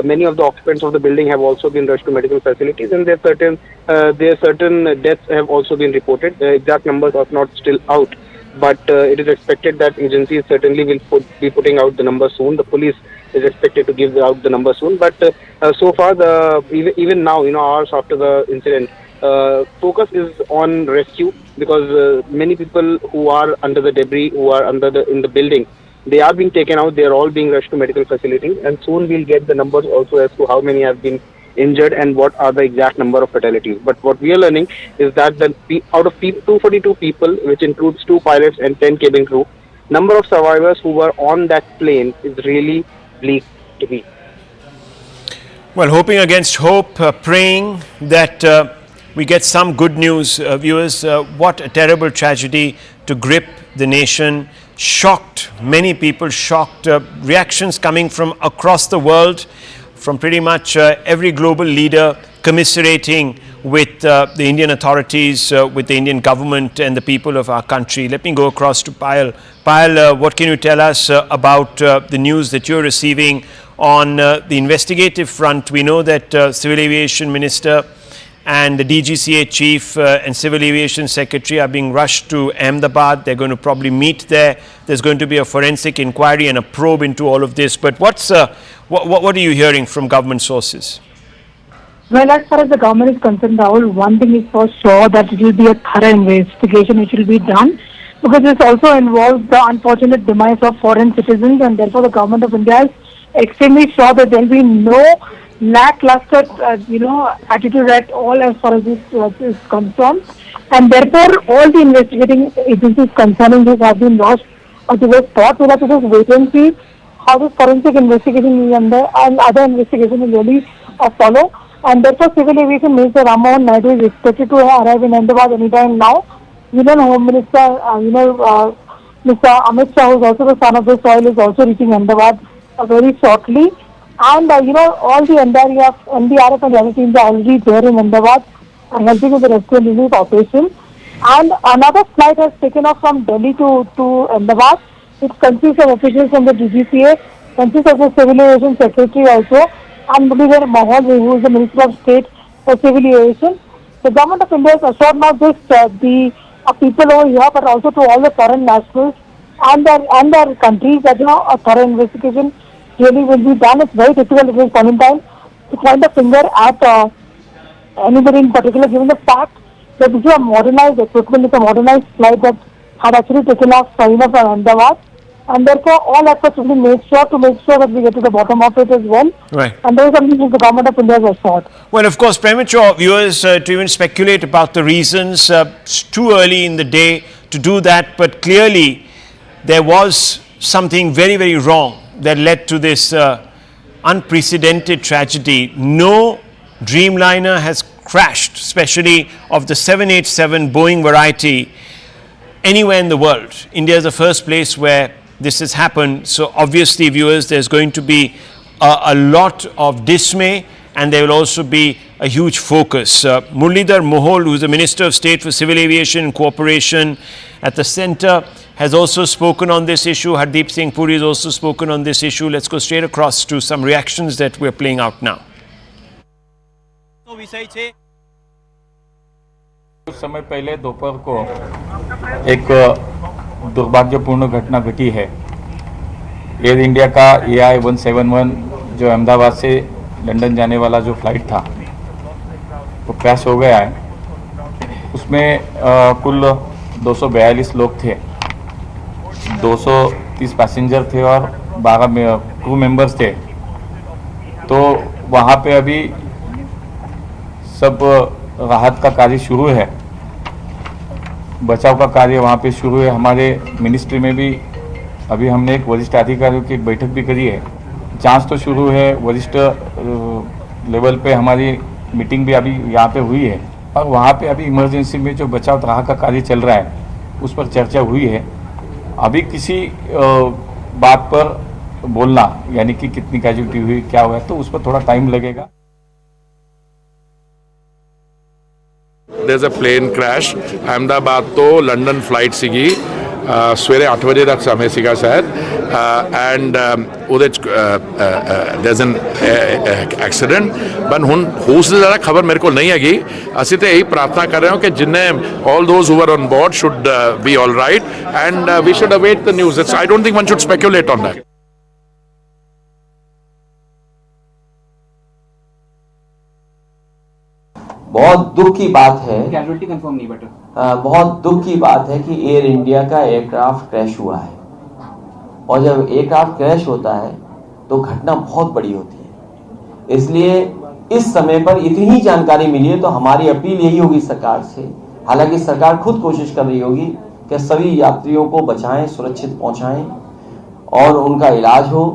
Speaker 4: Many of the occupants of the building have also been rushed to medical facilities, and there are certain deaths have also been reported. The exact numbers are not still out, but it is expected that agencies certainly will be putting out the numbers soon. The police is expected to give out the numbers soon, but so far, even now, hours after the incident, focus is on rescue, because many people who are under the debris, who are in the building, they are being taken out. They are all being rushed to medical facilities, and soon we'll get the numbers also as to how many have been injured and what are the exact number of fatalities. But what we are learning is that out of 242 people, which includes 2 pilots and 10 cabin crew, number of survivors who were on that plane is really bleak to me.
Speaker 1: Well, hoping against hope, praying that we get some good news, viewers. What a terrible tragedy to grip the nation. Shocked, many people shocked. Reactions coming from across the world, from pretty much every global leader commiserating with the Indian authorities, with the Indian government and the people of our country. Let me go across to Payal. Payal, what can you tell us about the news that you're receiving on the investigative front? We know that Civil Aviation Minister and the DGCA chief and Civil Aviation Secretary are being rushed to Ahmedabad. They're going to probably meet there. There's going to be a forensic inquiry and a probe into all of this. But what are you hearing from government sources?
Speaker 3: Well, as far as the government is concerned, Rahul, one thing is for sure, that it will be a thorough investigation which will be done, because this also involves the unfortunate demise of foreign citizens, and therefore the government of India is extremely sure that there will be no lackluster, attitude at all as far as this is concerned, and therefore all the investigating agencies concerning this have been lost to the spot. We'll have to just wait and see how this forensic investigation and other investigation will really follow, and therefore Civil Aviation Minister Rammohan Naidu is expected to arrive in Ahmedabad anytime now. Union Home Minister, Mr. Amit Shah, who is also the son of the soil, is also reaching Ahmedabad very shortly. And, all the NDRF and other teams are already there in Ahmedabad and helping with the rescue and relief operation. And another flight has taken off from Delhi to Ahmedabad. It consists of officials from the DGCA, consists of the Civil Aviation Secretary also, and Mr. Mahal, who is the Minister of State for Civil Aviation. The government of India has assured not just the people over here, but also to all the foreign nationals and their countries that, a thorough investigation really will be done. It's very difficult at this point in time to point a finger at anybody in particular, given the fact that this is a modernized equipment, it's a modernized flight that had actually taken off from Ahmedabad, and therefore all efforts will be made sure that we get to the bottom of it as well.
Speaker 1: Right.
Speaker 3: And there is something which the government of India has assured.
Speaker 1: Well, of course, premature, viewers, to even speculate about the reasons. It's too early in the day to do that, but clearly there was something very, very wrong that led to this unprecedented tragedy. No Dreamliner has crashed, especially of the 787 Boeing variety, anywhere in the world. India is the first place where this has happened. So obviously, viewers, there's going to be a lot of dismay, and there will also be a huge focus. Muralidhar Mohol, who is the Minister of State for Civil Aviation and Cooperation at the centre, has also spoken on this issue. Hardeep Singh Puri has also spoken on this issue. Let's go straight across to some reactions that we're playing out now.
Speaker 9: कुछ समय पहले दोपहर को एक दुर्भाग्यपूर्ण घटना घटी है। एयर इंडिया का AI-171 जो अहमदाबाद से लंदन जाने वाला जो फ्लाइट था वो क्रैश हो गया है। उसमें कुल 242 लोग थे, 230 पैसेंजर थे और 12 क्रू मेंबर्स थे। तो वहाँ पे अभी सब राहत का कार्य शुरू है, बचाव का कार्य वहाँ पे शुरू है। हमारे मिनिस्ट्री में भी अभी हमने एक वरिष्ठ अधिकारियों की एक बैठक भी करी है। जांच तो शुरू है, वरिष्ठ लेवल पे हमारी मीटिंग भी अभी यहाँ पे हुई है और वहाँ पे अभी इमरजेंसी में जो बचाव राहत का कार्य चल रहा है उस पर चर्चा हुई है। अभी किसी बात पर बोलना यानी कि कितनी कैजुअल्टी हुई, क्या हुआ, तो उस पर थोड़ा टाइम लगेगा।
Speaker 10: There's a plane crash. Ahmedabad तो लंदन फ्लाइट सीगी सवेरे 8 बजे तक समय सीगा शायद एंड ਉਹਦੇ there's an accident but ਹੁਣ ਉਸ ਦੀ ਜ਼ਿਆਦਾ ਖਬਰ ਮੇਰੇ ਕੋਲ ਨਹੀਂ ਹੈਗੀ। ਅਸੀਂ ਤੇ ਇਹੀ ਪ੍ਰਾਰਥਨਾ ਕਰ ਰਹੇ ਹਾਂ ਕਿ ਜਿੰਨੇ all those who were on board should be all right and we should await the news. I don't think one should speculate on that.
Speaker 11: बहुत दुख की बात है,
Speaker 6: कैजुअल्टी कंफर्म नहीं बटा,
Speaker 11: बहुत दुख की बात है कि एयर इंडिया का एयरक्राफ्ट क्रैश हुआ है और जब एयरक्राफ्ट क्रैश होता है तो घटना बहुत बड़ी होती है। इसलिए इस समय पर इतनी जानकारी मिली है तो हमारी अपील यही होगी सरकार से, हालांकि सरकार खुद कोशिश कर रही होगी कि सभी यात्रियों को बचाएं, सुरक्षित पहुंचाएं और उनका इलाज हो।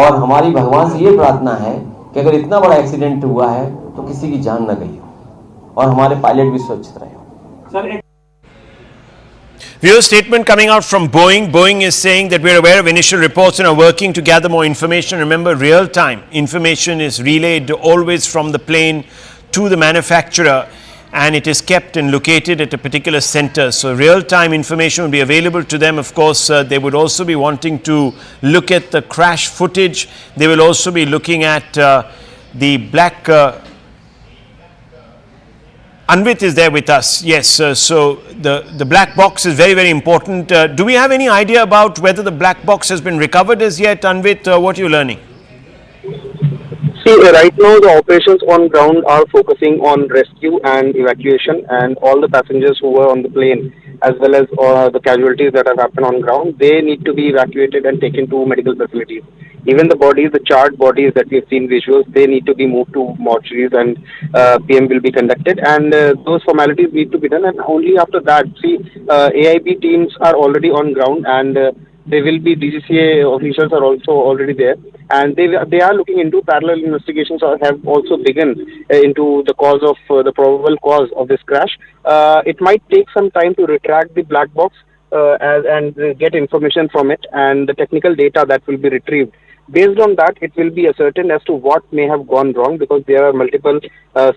Speaker 11: और हमारी भगवान से ये प्रार्थना है कि अगर इतना बड़ा एक्सीडेंट हुआ है तो किसी की जान न गई हो और हमारे पायलट भी सुरक्षित रहे हो।
Speaker 1: Viewer statement coming out from Boeing. Boeing is saying that we're aware of initial reports and are working to gather more information. Remember, real-time information is relayed always from the plane to the manufacturer and it is kept and located at a particular center. So real-time information will be available to them. Of course, they would also be wanting to look at the crash footage. They will also be looking at the black... Anvit is there with us. Yes, so the black box is very, very important. Do we have any idea about whether the black box has been recovered as yet, Anvit? What are you learning?
Speaker 4: See, right now the operations on ground are focusing on rescue and evacuation, and all the passengers who were on the plane as well as the casualties that have happened on ground, they need to be evacuated and taken to medical facilities. Even the bodies, the charred bodies that we've seen visuals, they need to be moved to mortuaries and PM will be conducted, and those formalities need to be done, and only after that, see, AIB teams are already on ground, and there will be DGCA officials are also already there, and they are looking into parallel investigations or have also begun into the cause of the probable cause of this crash. It might take some time to retract the black box and get information from it and the technical data that will be retrieved. Based on that, it will be ascertained as to what may have gone wrong, because there are multiple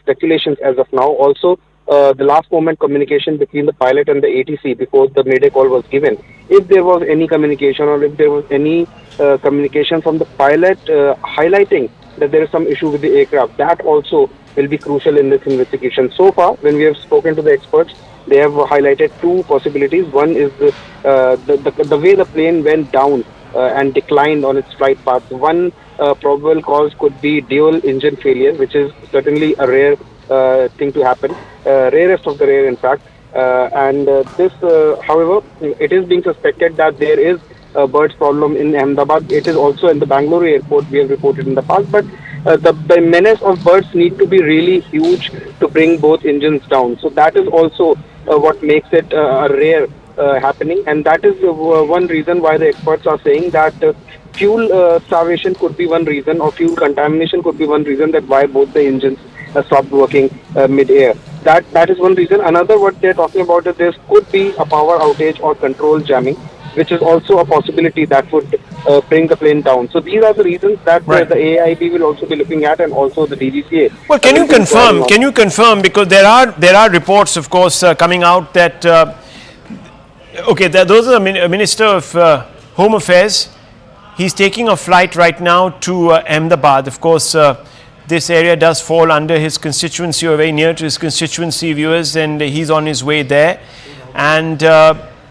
Speaker 4: speculations as of now. Also, the last moment communication between the pilot and the ATC before the mayday call was given. If there was any communication or if there was any communication from the pilot highlighting that there is some issue with the aircraft, that also will be crucial in this investigation. So far, when we have spoken to the experts, they have highlighted two possibilities. One is the way the plane went down and declined on its flight path. One probable cause could be dual engine failure, which is certainly a rare thing to happen, rarest of the rare in fact. This, however, it is being suspected that there is a birds problem in Ahmedabad. It is also in the Bangalore airport, we have reported in the past, but the menace of birds need to be really huge to bring both engines down. So that is also what makes it a rare happening, and that is one reason why the experts are saying that fuel starvation could be one reason, or fuel contamination could be one reason that why both the engines stopped working mid-air. That is one reason. Another, what they're talking about is there could be a power outage or control jamming, which is also a possibility that would bring the plane down. So these are the reasons that the AIB will also be looking at, and also the DGCA.
Speaker 1: Well, can you confirm? Can you confirm, because there are reports, of course, coming out that those are the Minister of Home Affairs. He's taking a flight right now to Ahmedabad. Of course, this area does fall under his constituency, or very near to his constituency, viewers, and he's on his way there. And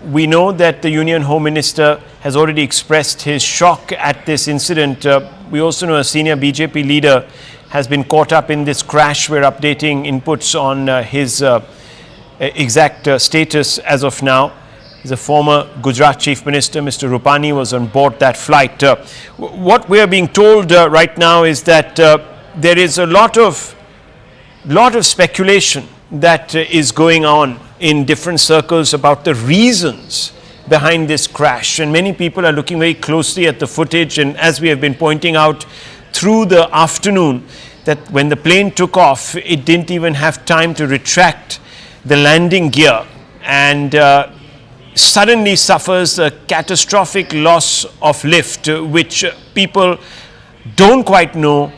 Speaker 1: we know that the Union Home Minister has already expressed his shock at this incident. We also know a senior BJP leader has been caught up in this crash. We're updating inputs on his exact status as of now. He's a former Gujarat Chief Minister. Mr. Rupani was on board that flight. What we are being told right now is that there is a lot of speculation that is going on in different circles about the reasons behind this crash, and many people are looking very closely at the footage. And as we have been pointing out through the afternoon, that when the plane took off, it didn't even have time to retract the landing gear, and suddenly suffers a catastrophic loss of lift, which people don't quite know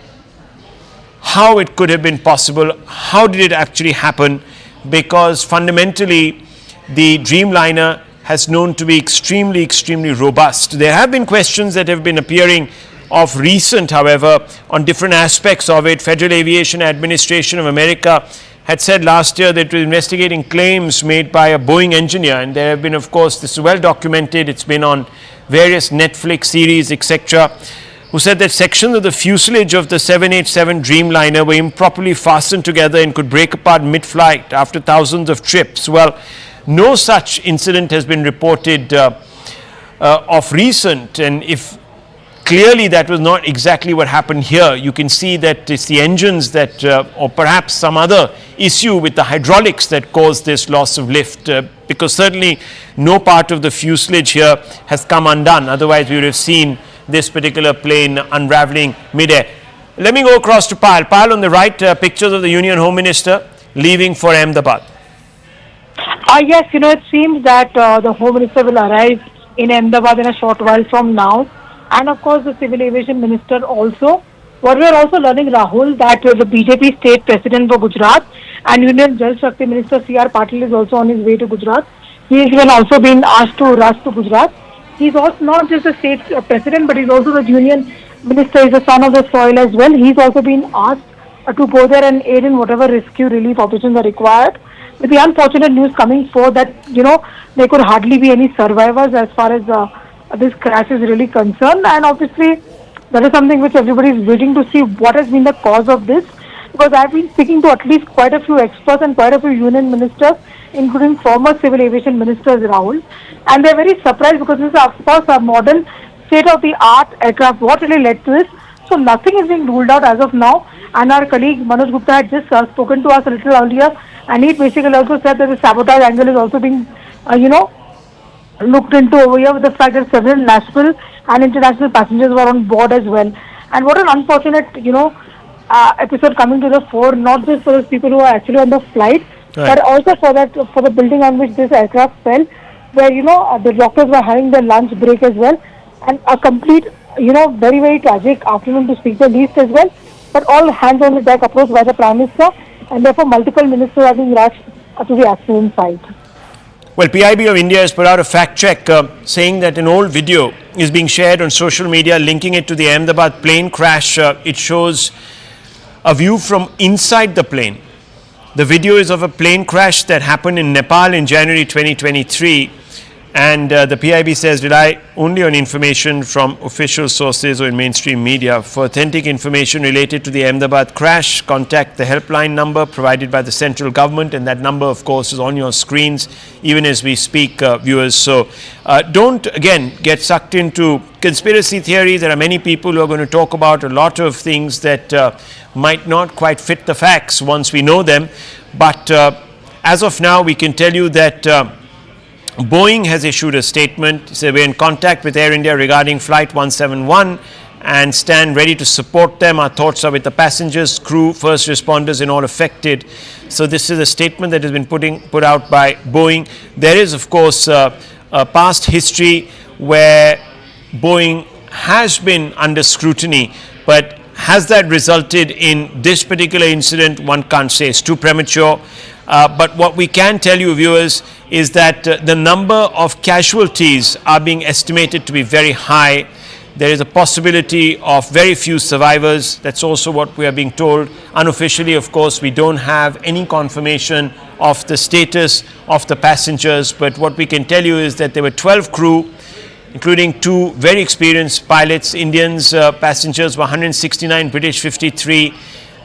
Speaker 1: how it could have been possible. How did it actually happen? Because fundamentally the Dreamliner has known to be extremely robust. There have been questions that have been appearing of recent, however, on different aspects of it. Federal Aviation Administration of America had said last year that it was investigating claims made by a Boeing engineer, and there have been, of course, this is well documented, it's been on various Netflix series, etc., who said that sections of the fuselage of the 787 Dreamliner were improperly fastened together and could break apart mid-flight after thousands of trips. Well, no such incident has been reported of recent, and if clearly that was not exactly what happened here, you can see that it's the engines that, or perhaps some other issue with the hydraulics that caused this loss of lift, because certainly no part of the fuselage here has come undone. Otherwise, we would have seen this particular plane unraveling mid-air. Let me go across to Payal. Payal, on the right, pictures of the Union Home Minister leaving for Ahmedabad.
Speaker 3: Yes, it seems that the Home Minister will arrive in Ahmedabad in a short while from now. And of course, the Civil Aviation Minister also. What we are also learning, Rahul, that the BJP State President for Gujarat and Union Jal Shakti Minister C.R. Patil is also on his way to Gujarat. He has even also been asked to rush to Gujarat. He's also not just the state president, but he's also the union minister. He's a son of the soil as well. He's also been asked to go there and aid in whatever rescue relief operations are required. With the unfortunate news coming forth that, there could hardly be any survivors as far as this crash is really concerned. And obviously, that is something which everybody is waiting to see what has been the cause of this. Because I've been speaking to at least quite a few experts and quite a few union ministers, including former civil aviation ministers, Rahul. And they're very surprised because this is, of course, a modern state-of-the-art aircraft. What really led to this? So nothing is being ruled out as of now. And our colleague Manoj Gupta had just spoken to us a little earlier, and he basically also said that the sabotage angle is also being, looked into over here, with the fact that several national and international passengers were on board as well. And what an unfortunate, episode coming to the fore, not just for those people who are actually on the flight, but also for the building on which this aircraft fell, where, the doctors were having their lunch break as well, and a complete, very, very tragic afternoon to speak the least as well. But all hands on the deck approached by the Prime Minister, and therefore multiple ministers are being rushed to the accident site.
Speaker 1: Well, PIB of India has put out a fact check saying that an old video is being shared on social media linking it to the Ahmedabad plane crash. It shows a view from inside the plane. The video is of a plane crash that happened in Nepal in January 2023. And the PIB says rely only on information from official sources or in mainstream media. For authentic information related to the Ahmedabad crash, contact the helpline number provided by the central government, and that number, of course, is on your screens even as we speak, viewers. So don't, again, get sucked into conspiracy theories. There are many people who are going to talk about a lot of things that might not quite fit the facts once we know them. But as of now, we can tell you that Boeing has issued a statement. So we're in contact with Air India regarding Flight 171 and stand ready to support them. Our thoughts are with the passengers, crew, first responders and all affected. So this is a statement that has been put out by Boeing. There is, of course, a past history where Boeing has been under scrutiny, but has that resulted in this particular incident? One can't say. It's too premature. But what we can tell you, viewers, is that the number of casualties are being estimated to be very high. There is a possibility of very few survivors. That's also what we are being told. Unofficially, of course, we don't have any confirmation of the status of the passengers. But what we can tell you is that there were 12 crew, including 2 very experienced pilots. Indians, passengers were 169, British 53,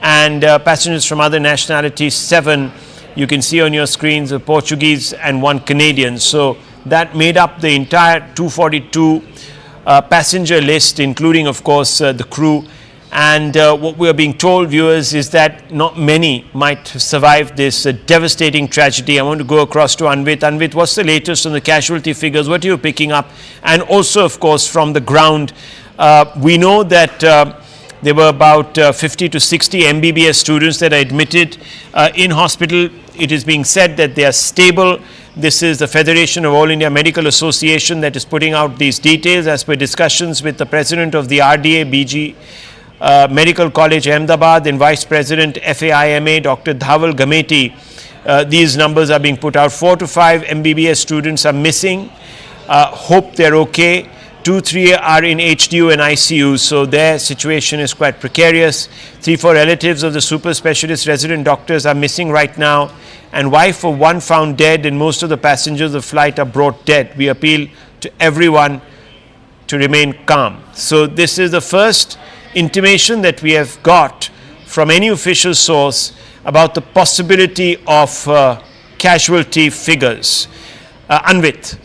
Speaker 1: and passengers from other nationalities 7. You can see on your screens a Portuguese and 1 Canadian. So that made up the entire 242 passenger list, including, of course, the crew. And what we are being told, viewers, is that not many might have survived this devastating tragedy. I want to go across to Anvit. Anvit, what's the latest on the casualty figures? What are you picking up? And also, of course, from the ground, we know that there were about 50 to 60 MBBS students that are admitted in hospital. It is being said that they are stable. This is the Federation of All India Medical Association that is putting out these details as per discussions with the president of the RDA BG Medical College Ahmedabad and Vice President FAIMA Dr. Dhaval Gameti. These numbers are being put out. 4 to 5 MBBS students are missing. Hope they're okay. 2-3 are in HDU and ICU, so their situation is quite precarious. 3-4 relatives of the super specialist resident doctors are missing right now, and wife of 1 found dead, and most of the passengers of the flight are brought dead. We appeal to everyone to remain calm. So this is the first intimation that we have got from any official source about the possibility of casualty figures. Anvit.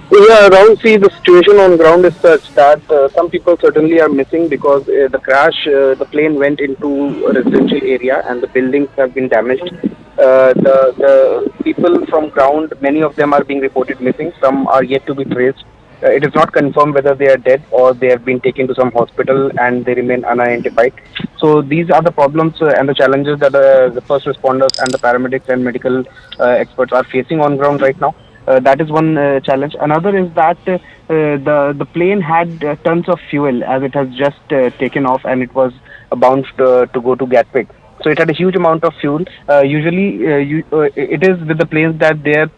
Speaker 4: Yeah, Rahul, see, the situation on ground is such that some people certainly are missing because the crash, the plane went into a residential area and the buildings have been damaged. The people from ground, many of them are being reported missing. Some are yet to be traced. It is not confirmed whether they are dead or they have been taken to some hospital and they remain unidentified. So these are the problems and the challenges that the first responders and the paramedics and medical experts are facing on ground right now. That is one challenge. Another is that the plane had tons of fuel as it has just taken off and it was bound to go to Gatwick. So it had a huge amount of fuel. Usually it is with the planes that their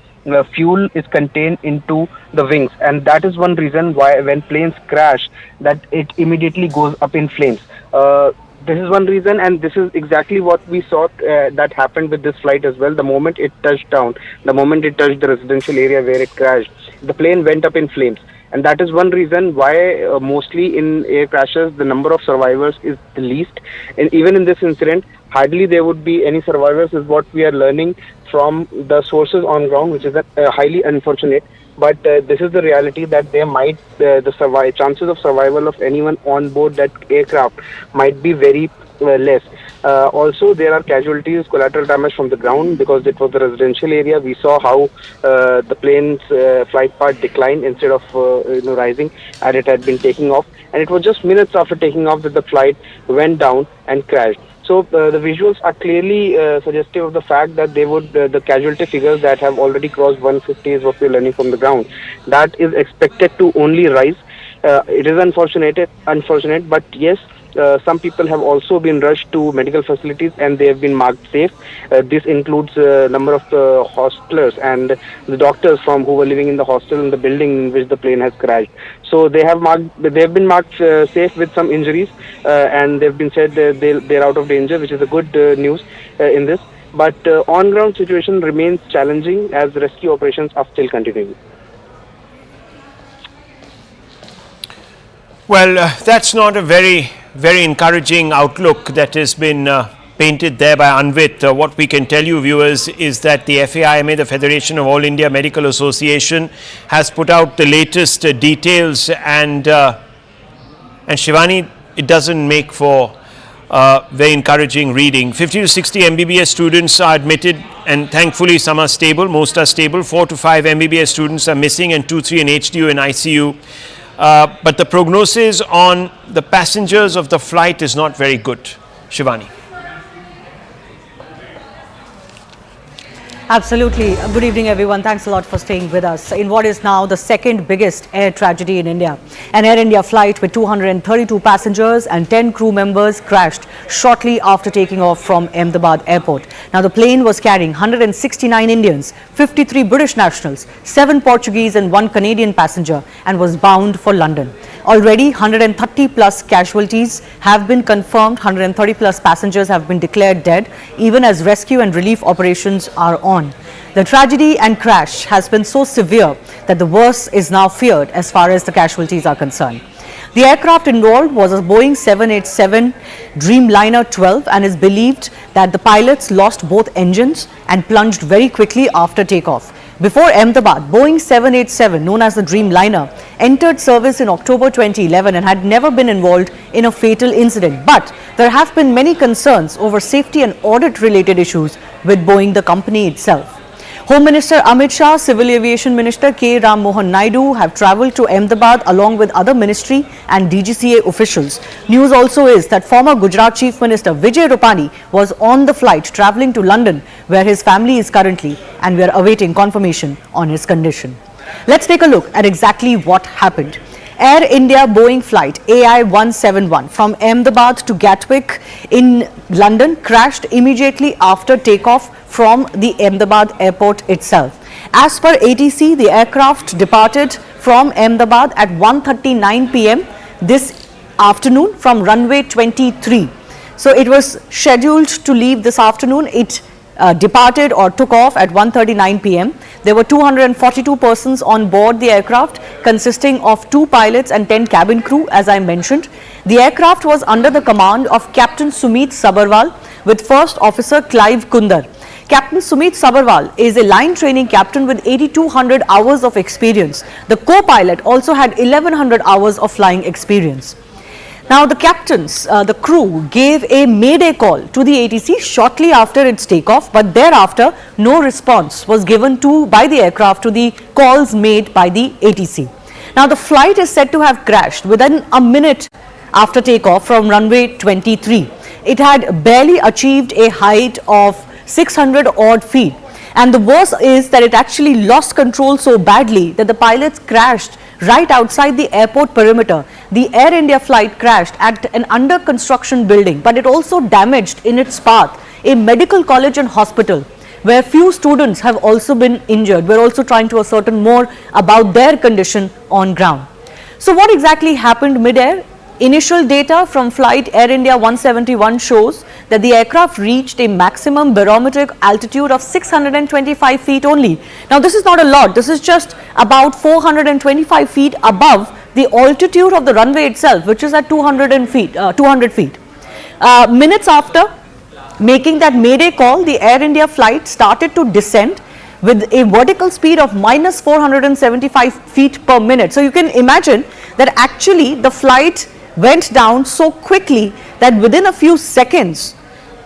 Speaker 4: fuel is contained into the wings, and that is one reason why when planes crash that it immediately goes up in flames. This is one reason, and this is exactly what we saw that happened with this flight as well. The moment it touched down, the moment it touched the residential area where it crashed, the plane went up in flames. And that is one reason why mostly in air crashes, the number of survivors is the least. And even in this incident, hardly there would be any survivors is what we are learning from the sources on ground, which is highly unfortunate. But this is the reality that there might, the chances of survival of anyone on board that aircraft might be very less. Also, there are casualties, collateral damage from the ground because it was the residential area. We saw how the plane's flight path declined instead of rising, and it had been taking off. And it was just minutes after taking off that the flight went down and crashed. So the visuals are clearly suggestive of the fact that they would the casualty figures that have already crossed 150 is what we're learning from the ground. That is expected to only rise. It is unfortunate, but yes. Some people have also been rushed to medical facilities and they have been marked safe. This includes a number of hostelers and the doctors who were living in the hostel in the building in which the plane has crashed. So they have been marked safe with some injuries and they've been said they're out of danger, which is a good news in this. But on-ground situation remains challenging as rescue operations are still continuing.
Speaker 1: Well, that's not a very encouraging outlook that has been painted there by Anvit. What we can tell you, viewers, is that the FAIMA, the Federation of All India Medical Association, has put out the latest details, and Shivani, it doesn't make for very encouraging reading. 50 to 60 MBBS students are admitted, and thankfully some are stable, most are stable. 4 to 5 MBBS students are missing, and 2-3 in HDU and ICU. But the prognosis on the passengers of the flight is not very good. Shivani.
Speaker 12: Absolutely. Good evening, everyone. Thanks a lot for staying with us in what is now the second biggest air tragedy in India. An Air India flight with 232 passengers and 10 crew members crashed shortly after taking off from Ahmedabad airport. Now, the plane was carrying 169 Indians, 53 British nationals, 7 Portuguese and 1 Canadian passenger, and was bound for London. Already 130 plus casualties have been confirmed, 130 plus passengers have been declared dead, even as rescue and relief operations are on. The tragedy and crash has been so severe that the worst is now feared as far as the casualties are concerned. The aircraft involved was a Boeing 787 Dreamliner 12 and is believed that the pilots lost both engines and plunged very quickly after takeoff. Before Ahmedabad, Boeing 787, known as the Dreamliner, entered service in October 2011 and had never been involved in a fatal incident. But there have been many concerns over safety and audit-related issues with Boeing, the company itself. Home Minister Amit Shah, Civil Aviation Minister K. Ram Mohan Naidu have travelled to Ahmedabad along with other ministry and DGCA officials. News also is that former Gujarat Chief Minister Vijay Rupani was on the flight travelling to London, where his family is currently, and we are awaiting confirmation on his condition. Let's take a look at exactly what happened. Air India Boeing flight AI-171 from Ahmedabad to Gatwick in London crashed immediately after takeoff from the Ahmedabad airport itself. As per ATC, the aircraft departed from Ahmedabad at 1:39 p.m. this afternoon from runway 23. So it was scheduled to leave this afternoon. It departed or took off at 1:39 p.m. There were 242 persons on board the aircraft, consisting of 2 pilots and 10 cabin crew, as I mentioned. The aircraft was under the command of Captain Sumit Sabharwal with First Officer Clive Kundar. Captain Sumit Sabharwal is a line training captain with 8,200 hours of experience. The co-pilot also had 1,100 hours of flying experience. Now, the captains, the crew gave a mayday call to the ATC shortly after its takeoff, but thereafter no response was given by the aircraft to the calls made by the ATC. Now, the flight is said to have crashed within a minute after takeoff from runway 23. It had barely achieved a height of 600 odd feet. And the worst is that it actually lost control so badly that the pilots crashed right outside the airport perimeter. The Air India flight crashed at an under construction building, but it also damaged in its path a medical college and hospital where few students have also been injured. We're also trying to ascertain more about their condition on ground. So what exactly happened mid-air? Initial data from flight Air India 171 shows that the aircraft reached a maximum barometric altitude of 625 feet only. Now, this is not a lot. This is just about 425 feet above the altitude of the runway itself, which is at 200 feet. Minutes after making that mayday call, the Air India flight started to descend with a vertical speed of minus 475 feet per minute. So you can imagine that actually the flight went down so quickly that within a few seconds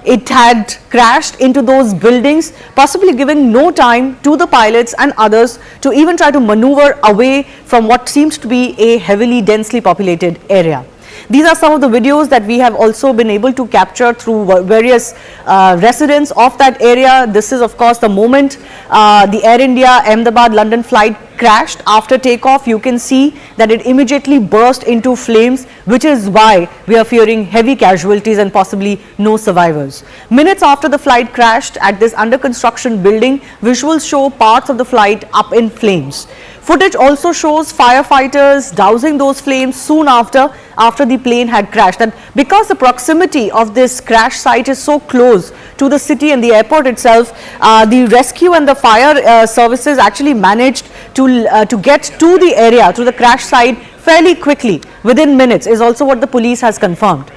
Speaker 12: it had crashed into those buildings, possibly giving no time to the pilots and others to even try to maneuver away from what seems to be a heavily densely populated area. These are some of the videos that we have also been able to capture through various residents of that area. This is of course the moment the Air India Ahmedabad London flight crashed. After takeoff, you can see that it immediately burst into flames, which is why we are fearing heavy casualties and possibly no survivors. Minutes after the flight crashed at this under construction building, visuals show parts of the flight up in flames. Footage also shows firefighters dousing those flames soon after the plane had crashed. And because the proximity of this crash site is so close to the city and the airport itself, the rescue and the fire services actually managed to get to the area, to the crash site fairly quickly, within minutes, is also what the police has confirmed.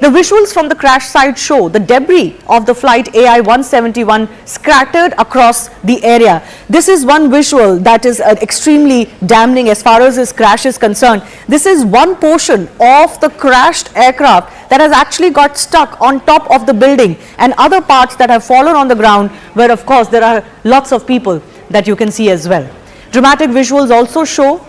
Speaker 12: The visuals from the crash site show the debris of the flight AI-171 scattered across the area. This is one visual that is extremely damning as far as this crash is concerned. This is one portion of the crashed aircraft that has actually got stuck on top of the building, and other parts that have fallen on the ground, where of course there are lots of people that you can see as well. Dramatic visuals also show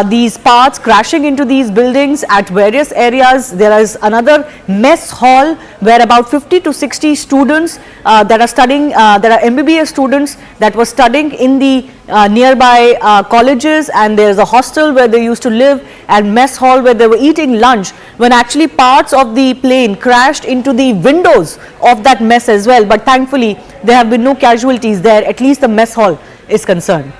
Speaker 12: these parts crashing into these buildings at various areas. There is another mess hall where about 50 to 60 students that are studying, there are MBBS students that were studying in the nearby colleges, and there is a hostel where they used to live, and mess hall where they were eating lunch, when actually parts of the plane crashed into the windows of that mess as well. But thankfully there have been no casualties there, at least the mess hall is concerned.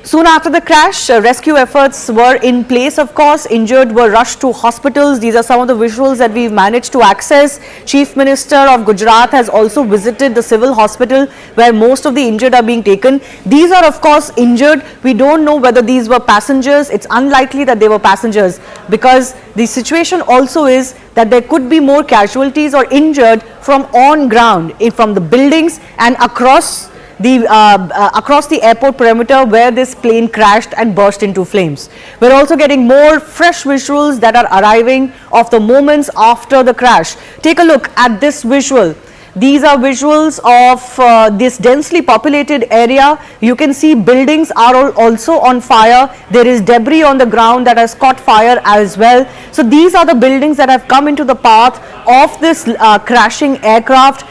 Speaker 12: Soon after the crash, rescue efforts were in place, of course. Injured were rushed to hospitals. These are some of the visuals that we've managed to access. Chief Minister of Gujarat has also visited the civil hospital where most of the injured are being taken. These are, of course, injured. We don't know whether these were passengers. It's unlikely that they were passengers, because the situation also is that there could be more casualties or injured from on ground, from the buildings and across the airport perimeter where this plane crashed and burst into flames. We're also getting more fresh visuals that are arriving of the moments after the crash. Take a look at this visual. These are visuals of this densely populated area. You can see buildings are also on fire. There is debris on the ground that has caught fire as well. So these are the buildings that have come into the path of this crashing aircraft.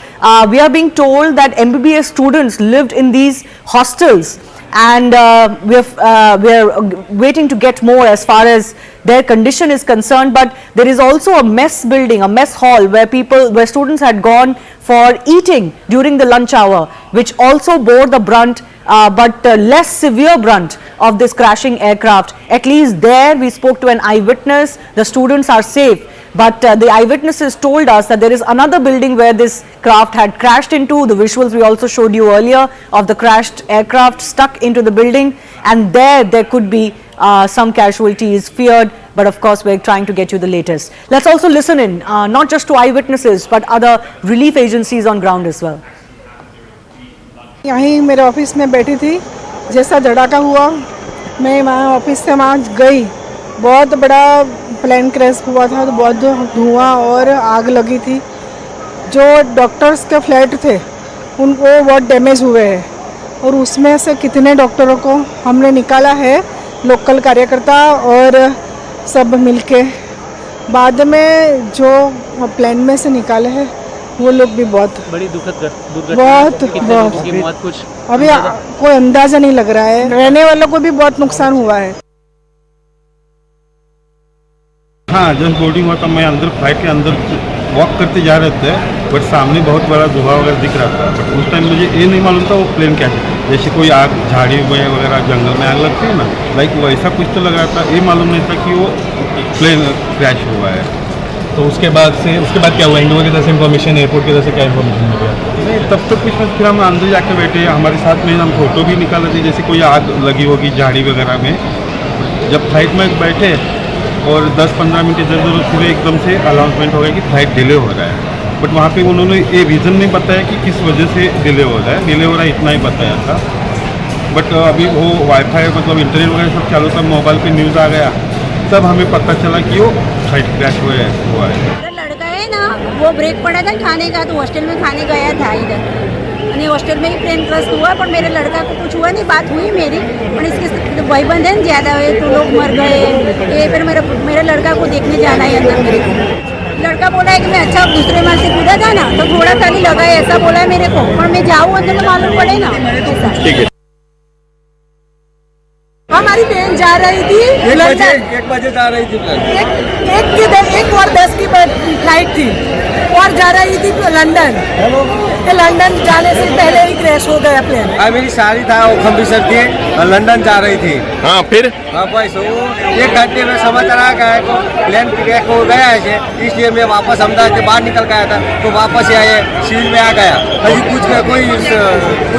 Speaker 12: We are being told that MBBS students lived in these hostels, and we are waiting to get more as far as their condition is concerned. But there is also a mess building, a mess hall where students had gone for eating during the lunch hour, which also bore the brunt, but less severe brunt of this crashing aircraft. At least there we spoke to an eyewitness. The students are safe. But the eyewitnesses told us that there is another building where this craft had crashed into. The visuals we also showed you earlier of the crashed aircraft stuck into the building, and there could be some casualties feared. But of course we're trying to get you the latest. Let's also listen in, not just to eyewitnesses but other relief agencies on ground as well.
Speaker 5: यहीं मेरे office में बैठी थी, जैसा धड़ाका हुआ मैं वहाँ office से वहाँ गई। बहुत बड़ा प्लेन क्रैश हुआ था, तो बहुत धुआं और आग लगी थी। जो डॉक्टर्स के फ्लैट थे उनको बहुत डैमेज हुए हैं, और उसमें से कितने डॉक्टरों को हमने निकाला है, लोकल कार्यकर्ता और सब मिलके। बाद में जो प्लेन में से निकाले हैं वो लोग भी बहुत
Speaker 6: बड़ी दुखद दुर्घटना,
Speaker 5: बहुत
Speaker 6: मौत कुछ
Speaker 5: अभी कोई अंदाजा नहीं लग रहा है। रहने वालों को भी बहुत नुकसान हुआ है।
Speaker 13: हाँ, जस्ट बोर्डिंग हुआ था, मैं अंदर फ्लाइट के अंदर वॉक करते जा रहे थे, बट सामने बहुत बड़ा धुआं वगैरह दिख रहा था। बट उस टाइम मुझे ये नहीं मालूम था वो प्लेन क्या है। जैसे कोई आग, झाड़ी वगैरह जंगल में आग लगती है ना, लाइक वैसा कुछ तो लग रहा था। ये मालूम नहीं था कि वो प्लेन क्रैश हुआ है।
Speaker 14: तो उसके बाद क्या हुआ? इंडिगो की तरफ से इन्फॉर्मेशन, एयरपोर्ट की तरफ से क्या इन्फॉर्मेशन मिल गया?
Speaker 13: नहीं, तब तक कुछ फिर हम अंदर जाके बैठे, हमारे साथ में हम फोटो भी निकाले थे, जैसे कोई आग लगी होगी झाड़ी वगैरह में। जब फ्लाइट में बैठे और 10-15 मिनट इधर उधर फिर एकदम से अनाउंसमेंट हो गया कि फ्लाइट डिले हो रहा है। बट वहाँ पे उन्होंने ये रीज़न नहीं बताया कि किस वजह से डिले हो रहा है, इतना ही बताया था। बट अभी वो वाईफाई मतलब इंटरनेट वगैरह सब चालू था, मोबाइल पे न्यूज़ आ गया, तब हमें पता चला कि वो फ्लाइट क्रैश हुआ है।
Speaker 15: मेरा लड़का है ना, वो ब्रेक पड़ा था खाने का, तो हॉस्टल में खाने गया था इधर, हॉस्टल में ही प्लेन क्रैश हुआ। पर मेरे लड़का को कुछ हुआ नहीं, बात हुई मेरी, पर इसके भाईबंद है ज़्यादा हुए तो लोग मर गए। ये फिर मेरे लड़का को देखने जाना है अंदर। मेरे को लड़का बोला है कि मैं अच्छा दूसरे माल से कूदा था ना, तो थोड़ा खाली लगा है, ऐसा बोला है मेरे को। पर मैं जाऊँ अंदर तो मालूम पड़े ना। ठीक है,
Speaker 5: हमारी ट्रेन जा रही थी
Speaker 7: 1 बजे जा रही थी।
Speaker 5: 1:10 की फ्लाइट थी और जा रही थी लंदन। लंदन जाने से पहले ही क्रैश हो गया प्लेन।
Speaker 7: मेरी सारी था वो खम्बिसर थी, लंदन जा रही थी।
Speaker 10: हाँ, फिर
Speaker 7: बस वो 1 घंटे में समाचार आ गया को प्लेन क्रैश हो गया है, इसलिए मैं वापस अहमदाबाद से बाहर निकल गया था, तो वापस आए सिविल में आ गया। अभी कुछ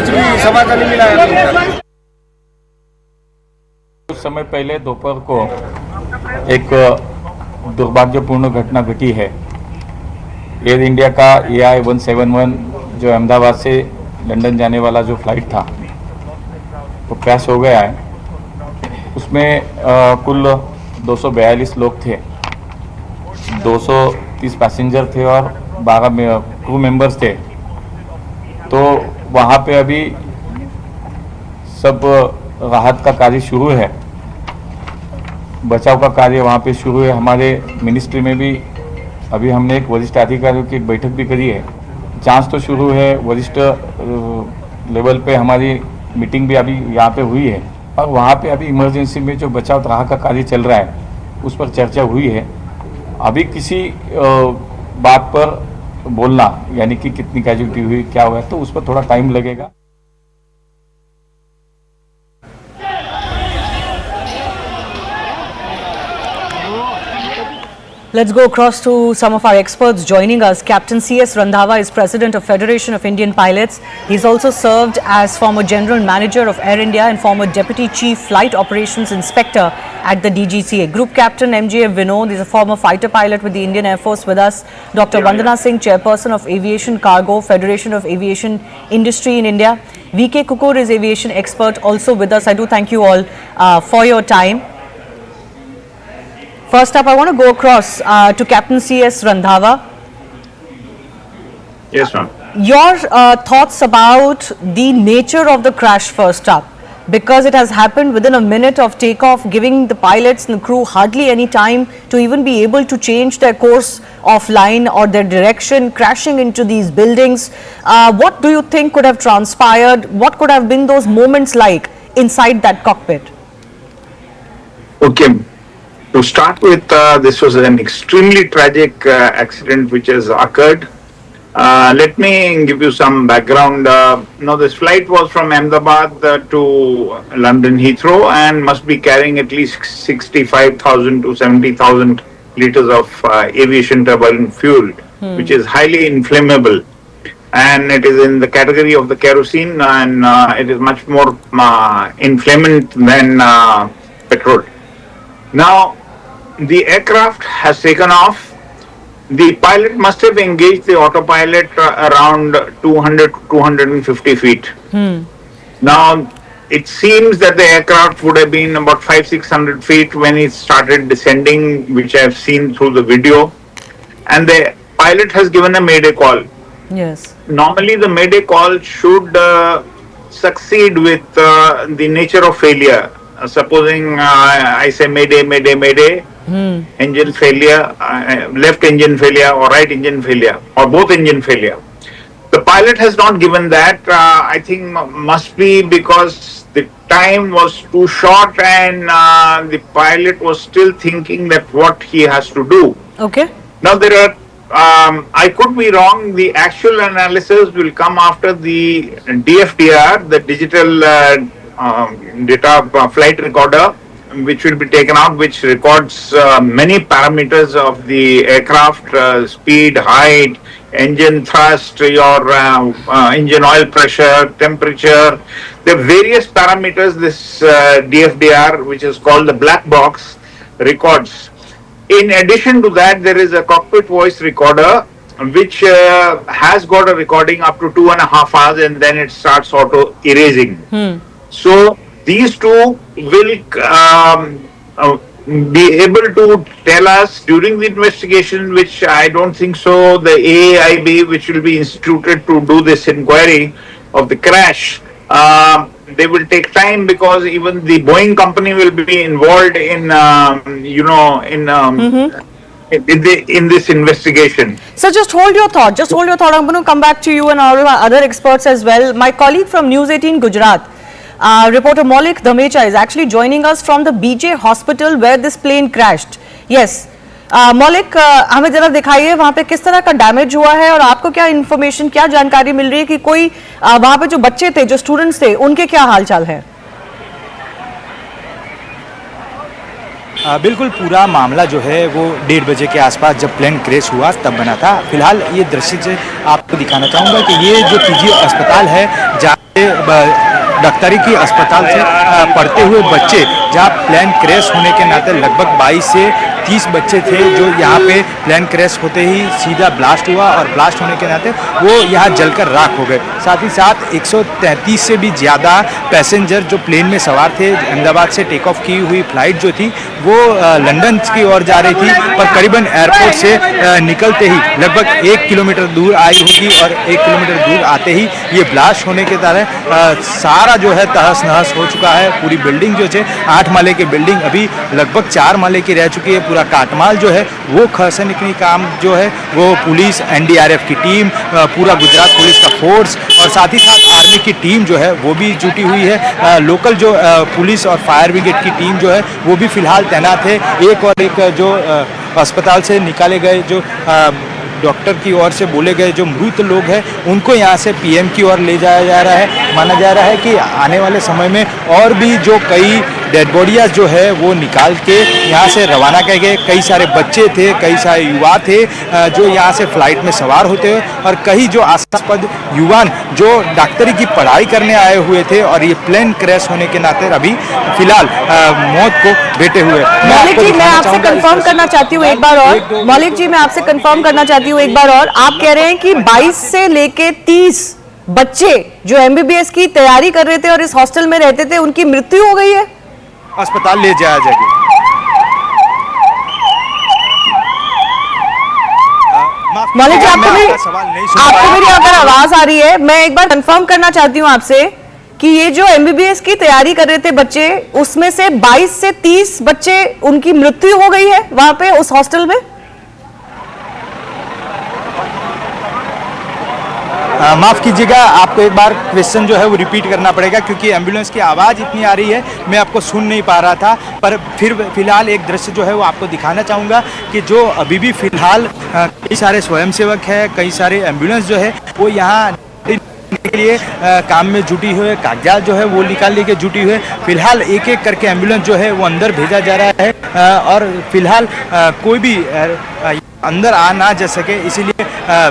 Speaker 7: भी समाचार नहीं मिला है।
Speaker 9: कुछ समय पहले दोपहर को एक दुर्भाग्यपूर्ण घटना घटी है। एयर इंडिया का AI-171 जो अहमदाबाद से लंदन जाने वाला जो फ्लाइट था वो क्रैश हो गया है। उसमें कुल 242 लोग थे, 230 पैसेंजर थे और 12 क्रू मेंबर्स थे। तो वहाँ पे अभी सब राहत का कार्य शुरू है, बचाव का कार्य वहाँ पे शुरू है। हमारे मिनिस्ट्री में भी अभी हमने एक वरिष्ठ अधिकारियों की बैठक भी करी है। जांच तो शुरू है, वरिष्ठ लेवल पे हमारी मीटिंग भी अभी यहाँ पे हुई है और वहाँ पे अभी इमरजेंसी में जो बचाव राहत का कार्य चल रहा है उस पर चर्चा हुई है। अभी किसी बात पर बोलना यानी कि कितनी कैजुअल्टी हुई, क्या हुआ, तो उस पर थोड़ा टाइम लगेगा।
Speaker 12: Let's go across to some of our experts joining us. Captain C.S. Randhawa is President of Federation of Indian Pilots. He's also served as former General Manager of Air India and former Deputy Chief Flight Operations Inspector at the DGCA. Group Captain M.J.F. Vinod is a former fighter pilot with the Indian Air Force with us. Dr. Vandana Singh, Chairperson of Aviation Cargo, Federation of Aviation Industry in India. V.K. Kukur is aviation expert also with us. I do thank you all for your time. First up, I want to go across to Captain C.S. Randhawa.
Speaker 2: Yes, ma'am.
Speaker 12: Your thoughts about the nature of the crash first up, because it has happened within a minute of takeoff, giving the pilots and the crew hardly any time to even be able to change their course of line or their direction, crashing into these buildings. What do you think could have transpired? What could have been those moments like inside that cockpit?
Speaker 16: Okay. To start with, this was an extremely tragic accident which has occurred. Let me give you some background. This flight was from Ahmedabad to London Heathrow and must be carrying at least 65,000 to 70,000 liters of aviation turbulent fuel, which is highly inflammable. And it is in the category of the kerosene, and it is much more inflammant than petrol. Now, the aircraft has taken off. The pilot must have engaged the autopilot around 200 to 250 feet. Now, it seems that the aircraft would have been about 500-600 feet when it started descending, which I have seen through the video. And the pilot has given a mayday call.
Speaker 12: Yes.
Speaker 16: Normally, the mayday call should succeed with the nature of failure. Supposing I say mayday, mayday, mayday, engine failure, left engine failure or right engine failure or both engine failure. The pilot has not given that. I think must be because the time was too short and the pilot was still thinking that what he has to do.
Speaker 12: Okay.
Speaker 16: Now there are, I could be wrong, the actual analysis will come after the DFDR, the digital data flight recorder, which will be taken out, which records many parameters of the aircraft, speed, height, engine thrust, your engine oil pressure, temperature. The various parameters this DFDR, which is called the black box, records. In addition to that, there is a cockpit voice recorder, which has got a recording up to 2.5 hours, and then it starts auto erasing. So these two will be able to tell us during the investigation, which I don't think so, the AAIB, which will be instituted to do this inquiry of the crash, they will take time because even the Boeing company will be involved in, in this investigation.
Speaker 12: So just hold your thought. Just hold your thought. I'm going to come back to you and all of our other experts as well. My colleague from News 18 Gujarat, reporter Maulik Dhamecha, is actually joining us from the BJ hospital where this plane crashed. Yes. मौलिक, हमें जरा दिखाइए वहाँ पे किस तरह का damage हुआ है और आपको क्या इन्फॉर्मेशन, क्या जानकारी मिल रही है कि कोई वहाँ पे जो बच्चे थे, जो स्टूडेंट्स थे, उनके क्या हालचाल है?
Speaker 17: बिल्कुल पूरा मामला जो है वो 1:30 बजे के आसपास जब प्लेन क्रैश हुआ तब बना था। फिलहाल ये दृश्य आपको दिखाना चाहूँगा कि ये जो पीजी अस्पताल है जहाँ डॉक्टरी की अस्पताल से पढ़ते हुए बच्चे, जहाँ प्लेन क्रैश होने के नाते लगभग 22 से 30 बच्चे थे जो यहाँ पे प्लेन क्रैश होते ही सीधा ब्लास्ट हुआ और ब्लास्ट होने के नाते वो यहाँ जलकर राख हो गए। साथ ही साथ 133 से भी ज़्यादा पैसेंजर जो प्लेन में सवार थे, अहमदाबाद से टेक ऑफ की हुई फ्लाइट जो थी वो लंदन की ओर जा रही थी, पर करीबन एयरपोर्ट से निकलते ही लगभग 1 किलोमीटर दूर आई होगी और 1 किलोमीटर दूर आते ही ये ब्लास्ट होने के कारण सारा जो है तहस नहस हो चुका है। पूरी बिल्डिंग जो है 8 माले की बिल्डिंग अभी लगभग 4 माले की रह चुकी है। पूरा काटमाल जो है वो खसने की काम जो है वो पुलिस, NDRF की टीम, पूरा गुजरात पुलिस का फोर्स और साथ ही साथ आर्मी की टीम जो है वो भी जुटी हुई है। लोकल जो पुलिस और फायर ब्रिगेड की टीम जो है वो भी फिलहाल तैनात है। एक जो अस्पताल से निकाले गए जो डॉक्टर की ओर से बोले गए जो मृत लोग हैं उनको यहाँ से PM की ओर ले जाया जा रहा है। माना जा रहा है कि आने वाले समय में और भी जो कई डेड बॉडियाँ जो है वो निकाल के यहाँ से रवाना किए गए। कई सारे बच्चे थे, कई सारे युवा थे जो यहाँ से फ्लाइट में सवार होते हैं और कई जो आशास्पद युवान जो डॉक्टरी की पढ़ाई करने आए हुए थे और ये प्लेन क्रैश होने के नाते अभी फिलहाल मौत को भेटे हुए।
Speaker 12: मौलिक जी, मैं आपसे कंफर्म करना चाहती हूँ एक बार और। मौलिक जी, मैं आपसे कंफर्म करना चाहती हूँ एक बार और। आप कह रहे हैं कि 22 से लेके 30 बच्चे जो MBBS की तैयारी कर रहे थे और इस हॉस्टल में रहते थे उनकी मृत्यु हो गई है,
Speaker 17: अस्पताल ले जाया जाएगा।
Speaker 12: मौलिक जी, आपको मेरी अगर आवाज आ रही है, मैं एक बार कंफर्म करना चाहती हूँ आपसे कि ये जो MBBS की तैयारी कर रहे थे बच्चे, उसमें से 22 से 30 बच्चे उनकी मृत्यु हो गई है वहां पे उस हॉस्टल में।
Speaker 17: माफ़ कीजिएगा, आपको एक बार क्वेश्चन जो है वो रिपीट करना पड़ेगा क्योंकि एम्बुलेंस की आवाज़ इतनी आ रही है, मैं आपको सुन नहीं पा रहा था। पर फिलहाल एक दृश्य जो है वो आपको दिखाना चाहूँगा कि जो अभी भी फिलहाल कई सारे स्वयंसेवक हैं, कई सारे एम्बुलेंस जो है वो यहाँ के लिए काम में जुटी हुई है, कागजात जो है वो निकालने के जुटी हुई है। फिलहाल एक एक करके एम्बुलेंस जो है वो अंदर भेजा जा रहा है और फिलहाल कोई भी अंदर आ ना जा सके, इसीलिए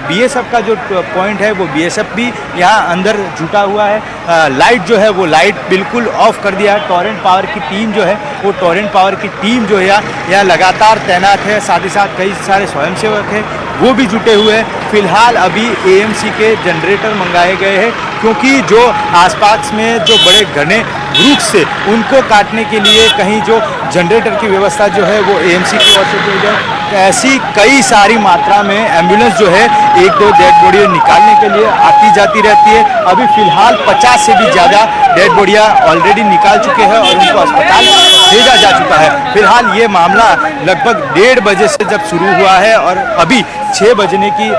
Speaker 17: BSF का जो पॉइंट है वो BSF भी यहाँ अंदर जुटा हुआ है। लाइट जो है वो लाइट बिल्कुल ऑफ कर दिया है। टॉरेंट पावर की टीम जो है वो टॉरेंट पावर की टीम जो है यहाँ लगातार तैनात है। साथ ही साथ कई सारे स्वयंसेवक हैं वो भी जुटे हुए हैं। फिलहाल अभी AMC के जनरेटर मंगाए गए हैं क्योंकि जो आसपास में जो बड़े घने वृक्ष से उनको काटने के लिए कहीं जो जनरेटर की व्यवस्था जो है वो AMC की ओर से की जाए। ऐसी कई सारी मात्रा में एम्बुलेंस जो है 1-2 डेड बॉडी निकालने के लिए आती जाती रहती है। अभी फिलहाल 50 से भी ज़्यादा डेड बॉडियाँ ऑलरेडी निकाल चुके हैं और उनको अस्पताल भेजा जा चुका है। फिलहाल ये मामला लगभग 1:30 बजे से जब शुरू हुआ है और अभी 6 बजने की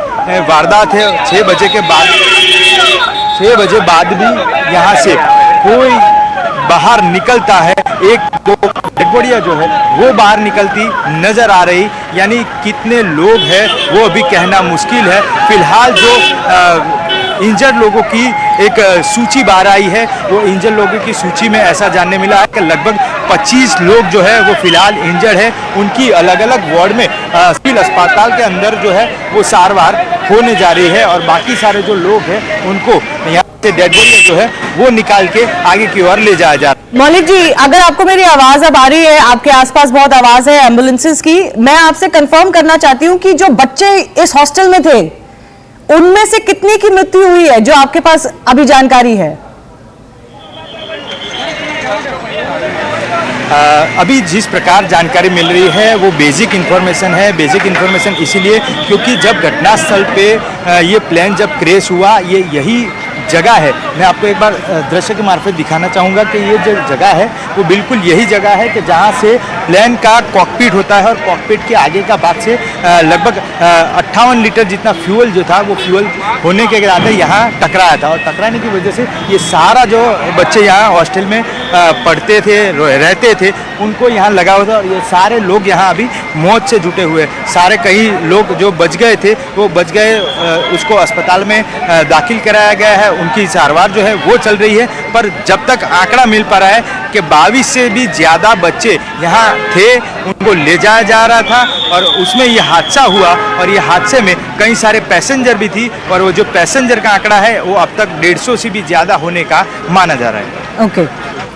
Speaker 17: वारदात है। 6 बजे के बाद 6 बजे बाद भी यहाँ से कोई बाहर निकलता है, 1-2 डेडबॉडियाँ जो है वो बाहर निकलती नज़र आ रही। यानी कितने लोग हैं वो अभी कहना मुश्किल है। फिलहाल जो इंजर्ड लोगों की एक सूची बाहर आई है, वो इंजर्ड लोगों की सूची में ऐसा जानने मिला है कि लगभग 25 लोग जो है वो फिलहाल इंजर्ड है। उनकी अलग अलग वार्ड में सिविल अस्पताल के अंदर जो है वो सारवार होने जा रही है और बाकी सारे जो लोग हैं उनको यहाँ से डेड बॉडी जो है वो निकाल के आगे की ओर ले जाया जा रहा है।
Speaker 12: मौलिक जी, अगर आपको मेरी आवाज अब आ रही है, आपके आसपास बहुत आवाज है एम्बुलेंसेस की, मैं आपसे कंफर्म करना चाहती हूँ कि जो बच्चे इस हॉस्टल में थे उनमें से कितनी की मृत्यु हुई है जो आपके पास अभी जानकारी है?
Speaker 17: अभी जिस प्रकार जानकारी मिल रही है वो बेसिक इन्फॉर्मेशन है। बेसिक इन्फॉर्मेशन इसीलिए क्योंकि जब घटनास्थल पे ये प्लेन जब क्रैश हुआ, ये यही जगह है। मैं आपको एक बार दृश्य के मार्फत दिखाना चाहूँगा कि ये जो जगह है वो बिल्कुल यही जगह है कि जहाँ से प्लेन का कॉकपिट होता है और कॉकपिट के आगे का भाग से लगभग 58 लीटर जितना फ्यूल जो था वो फ्यूल होने के नाते यहाँ टकराया था और टकराने की वजह से ये सारा जो बच्चे यहाँ हॉस्टल में पढ़ते थे, रहते थे, उनको यहाँ लगा हुआ था और ये सारे लोग यहाँ अभी मौत से जुटे हुए। सारे कई लोग जो बच गए थे वो बच गए, उसको अस्पताल में दाखिल कराया गया है, उनकी सारवार जो है वो चल रही है। पर जब तक आंकड़ा मिल पा रहा है कि 22 से भी ज़्यादा बच्चे यहाँ थे, उनको ले जाया जा रहा था और उसमें ये हादसा हुआ और ये हादसे में कई सारे पैसेंजर भी थी और वो जो पैसेंजर का आंकड़ा है वो अब तक 150 से भी ज़्यादा होने का माना जा रहा है।
Speaker 12: Okay.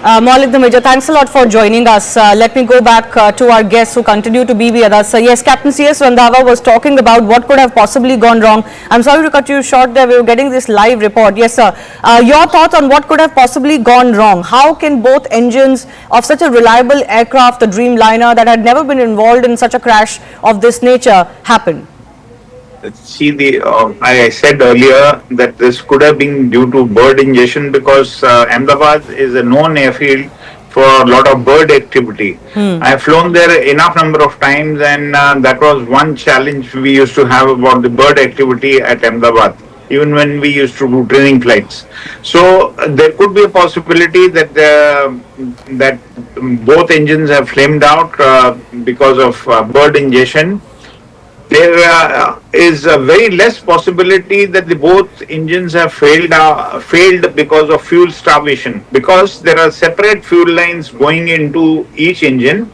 Speaker 12: Maulik the Major, thanks a lot for joining us. Let me go back to our guests who continue to be with us. Yes, Captain C.S. Randhawa was talking about what could have possibly gone wrong. I'm sorry to cut you short there. We were getting this live report. Yes, sir. Your thoughts on what could have possibly gone wrong? How can both engines of such a reliable aircraft, the Dreamliner, that had never been involved in such a crash of this nature, happen?
Speaker 16: See, I said earlier that this could have been due to bird ingestion because Ahmedabad is a known airfield for a lot of bird activity. I have flown there enough number of times, and that was one challenge we used to have about the bird activity at Ahmedabad, even when we used to do training flights. So there could be a possibility that that both engines have flamed out because of bird ingestion. There is a very less possibility that the both engines have failed because of fuel starvation, because there are separate fuel lines going into each engine,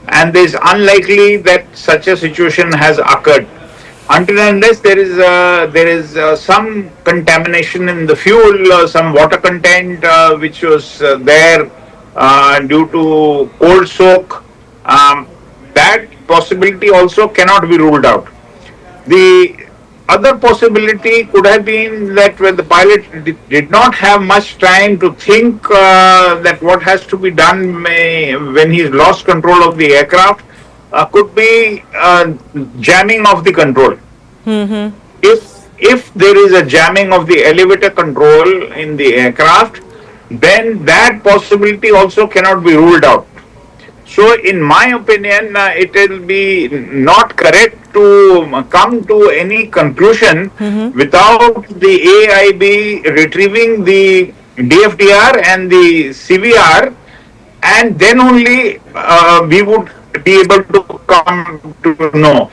Speaker 16: and it is unlikely that such a situation has occurred until and unless there is some contamination in the fuel, some water content which was there due to cold soak. That possibility also cannot be ruled out. The other possibility could have been that when the pilot did not have much time to think that what has to be done when he's lost control of the aircraft, could be jamming of the control. If there is a jamming of the elevator control in the aircraft, then that possibility also cannot be ruled out. So, in my opinion, it will be not correct to come to any conclusion without the AIB retrieving the DFDR and the CVR, and then only we would be able to come to know.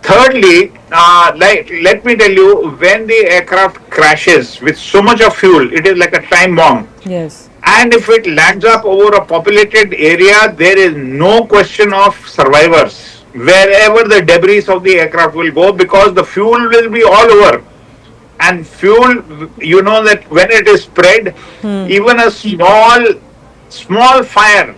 Speaker 16: Thirdly, let me tell you, when the aircraft crashes with so much of fuel, it is like a time bomb.
Speaker 12: Yes.
Speaker 16: And if it lands up over a populated area, there is no question of survivors wherever the debris of the aircraft will go, because the fuel will be all over. And fuel, you know that when it is spread, even a small fire,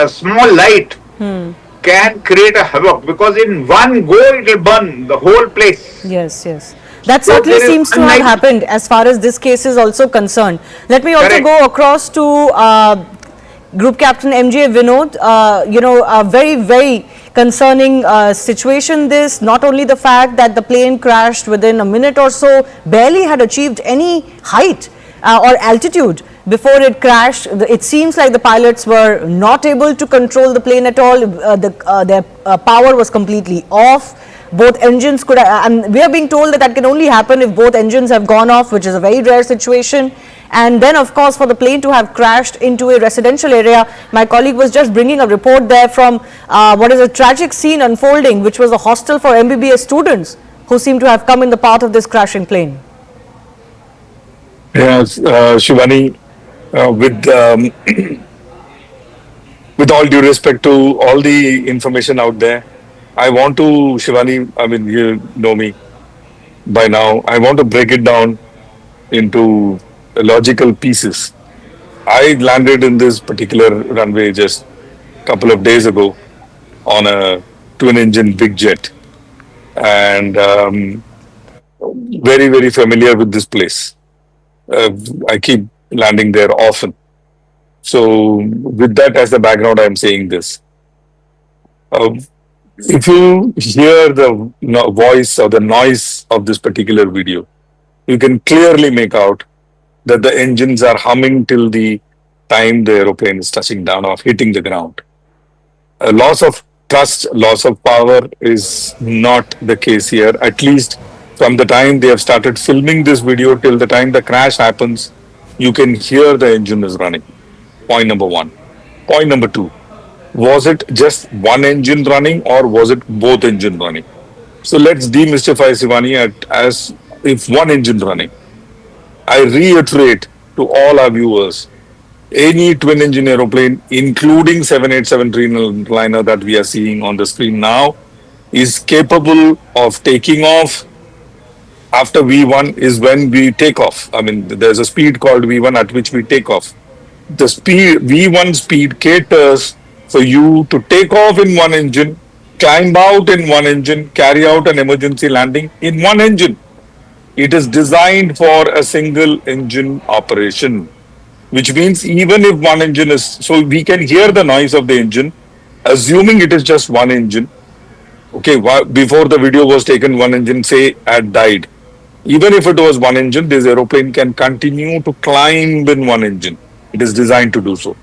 Speaker 16: small light can create a havoc, because in one go it will burn the whole place.
Speaker 12: Yes, yes. That certainly seems to have happened as far as this case is also concerned. Let me also go across to Group Captain MJ Vinod. A very, very concerning situation this. Not only the fact that the plane crashed within a minute or so, barely had achieved any height or altitude before it crashed. It seems like the pilots were not able to control the plane at all. Their power was completely off. Both engines could have, and we are being told that that can only happen if both engines have gone off, which is a very rare situation. And then, of course, for the plane to have crashed into a residential area, my colleague was just bringing a report there from what is a tragic scene unfolding, which was a hostel for MBBS students who seem to have come in the path of this crashing plane.
Speaker 18: Yes, Shivani, with all due respect to all the information out there, I want to, Shivani, I mean, you know me by now, I want to break it down into logical pieces. I landed in this particular runway just a couple of days ago on a twin-engine big jet, and very, very familiar with this place. I keep landing there often. So, with that as the background, I'm saying this. If you hear the voice or the noise of this particular video, you can clearly make out that the engines are humming till the time the aeroplane is touching down or hitting the ground. A loss of thrust, loss of power is not the case here. At least from the time they have started filming this video till the time the crash happens, you can hear the engine is running. Point number one. Point number two. Was it just one engine running or was it both engine running? So let's demystify, Shivani, as if one engine running. I reiterate to all our viewers, any twin engine aeroplane, including 787 Dreamliner that we are seeing on the screen now, is capable of taking off. After V1 is when we take off. I mean, there's a speed called V1 at which we take off. the speed V1 speed caters for you to take off in one engine, climb out in one engine, carry out an emergency landing in one engine. It is designed for a single engine operation, which means even if one engine is, so we can hear the noise of the engine, assuming it is just one engine. Okay, before the video was taken, one engine, say, had died. Even if it was one engine, this aeroplane can continue to climb in one engine. It is designed to do so.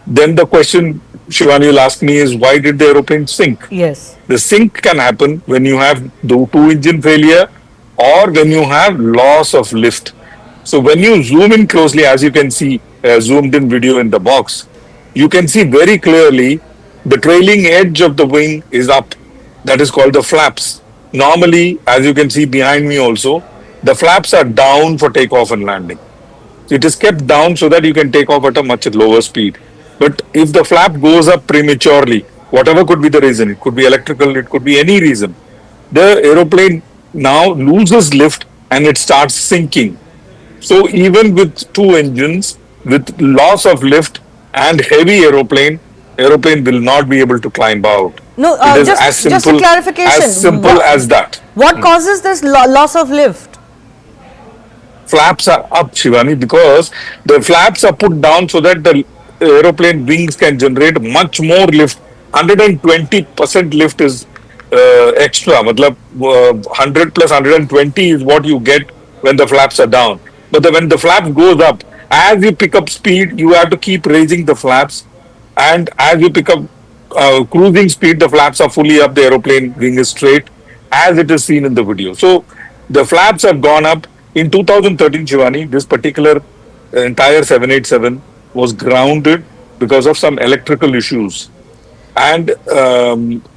Speaker 18: Then the question, Shivani will ask me is, why did the aeroplane sink?
Speaker 12: Yes.
Speaker 18: The sink can happen when you have the two engine failure or when you have loss of lift. So when you zoom in closely, as you can see, zoomed in video in the box, you can see very clearly the trailing edge of the wing is up. That is called the flaps. Normally, as you can see behind me also, the flaps are down for takeoff and landing. It is kept down so that you can take off at a much lower speed. But if the flap goes up prematurely, whatever could be the reason, it could be electrical, it could be any reason, the aeroplane now loses lift and it starts sinking. So even with two engines, with loss of lift and heavy aeroplane will not be able to climb out.
Speaker 12: No,
Speaker 18: it is
Speaker 12: just a clarification.
Speaker 18: As simple as that.
Speaker 12: What causes this loss of lift?
Speaker 18: Flaps are up, Shivani, because the flaps are put down so that the aeroplane wings can generate much more lift. 120% lift is extra. Matlab, 100 plus 120 is what you get when the flaps are down. But when the flap goes up, as you pick up speed, you have to keep raising the flaps. And as you pick up cruising speed, the flaps are fully up, the aeroplane wing is straight, as it is seen in the video. So the flaps have gone up. In 2013, Shivani, this particular entire 787 was grounded because of some electrical issues. And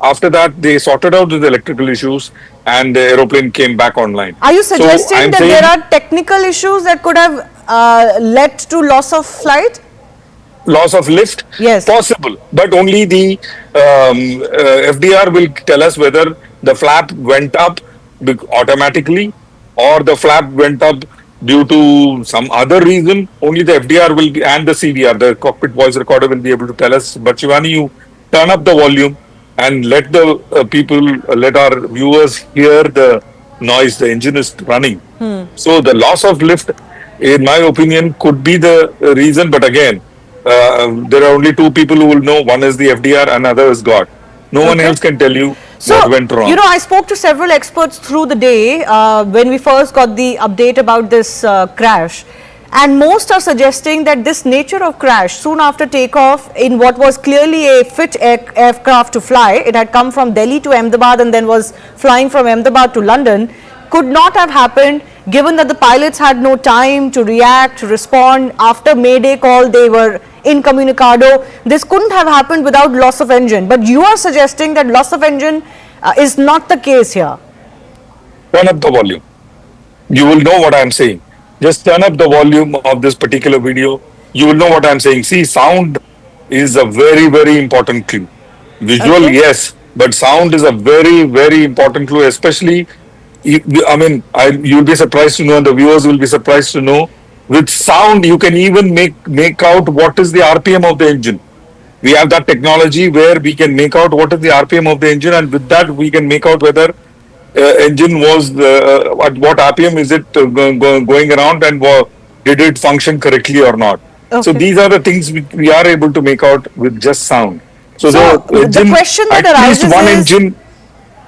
Speaker 18: after that, they sorted out the electrical issues and the aeroplane came back online.
Speaker 12: Are you suggesting that there are technical issues that could have led to loss of flight?
Speaker 18: Loss of lift?
Speaker 12: Yes.
Speaker 18: Possible. But only the FDR will tell us whether the flap went up automatically or the flap went up due to some other reason. Only the FDR will be, and the CVR, the cockpit voice recorder, will be able to tell us. But Shivani, you turn up the volume and let the let our viewers hear the noise. The engine is running. So the loss of lift, in my opinion, could be the reason. But again, there are only two people who will know. One is the FDR, another is God. No one else can tell you what went wrong.
Speaker 12: You know, I spoke to several experts through the day when we first got the update about this crash. And most are suggesting that this nature of crash soon after takeoff in what was clearly a fit aircraft to fly, it had come from Delhi to Ahmedabad and then was flying from Ahmedabad to London, could not have happened given that the pilots had no time to react, to respond. After Mayday call, they were incommunicado. This couldn't have happened without loss of engine. But you are suggesting that loss of engine is not the case here.
Speaker 18: Turn up the volume. You will know what I am saying. Just turn up the volume of this particular video. You will know what I am saying. See, sound is a very, very important clue. Visual, yes, but sound is a very, very important clue, especially, I mean, you'll be surprised to know, and the viewers will be surprised to know, with sound, you can even make out what is the RPM of the engine. We have that technology where we can make out what is the RPM of the engine, and with that, we can make out whether engine was at what RPM is it going around, and did it function correctly or not. So these are the things we are able to make out with just sound. So the engine,
Speaker 12: question that
Speaker 18: at
Speaker 12: arises
Speaker 18: least one
Speaker 12: is,
Speaker 18: engine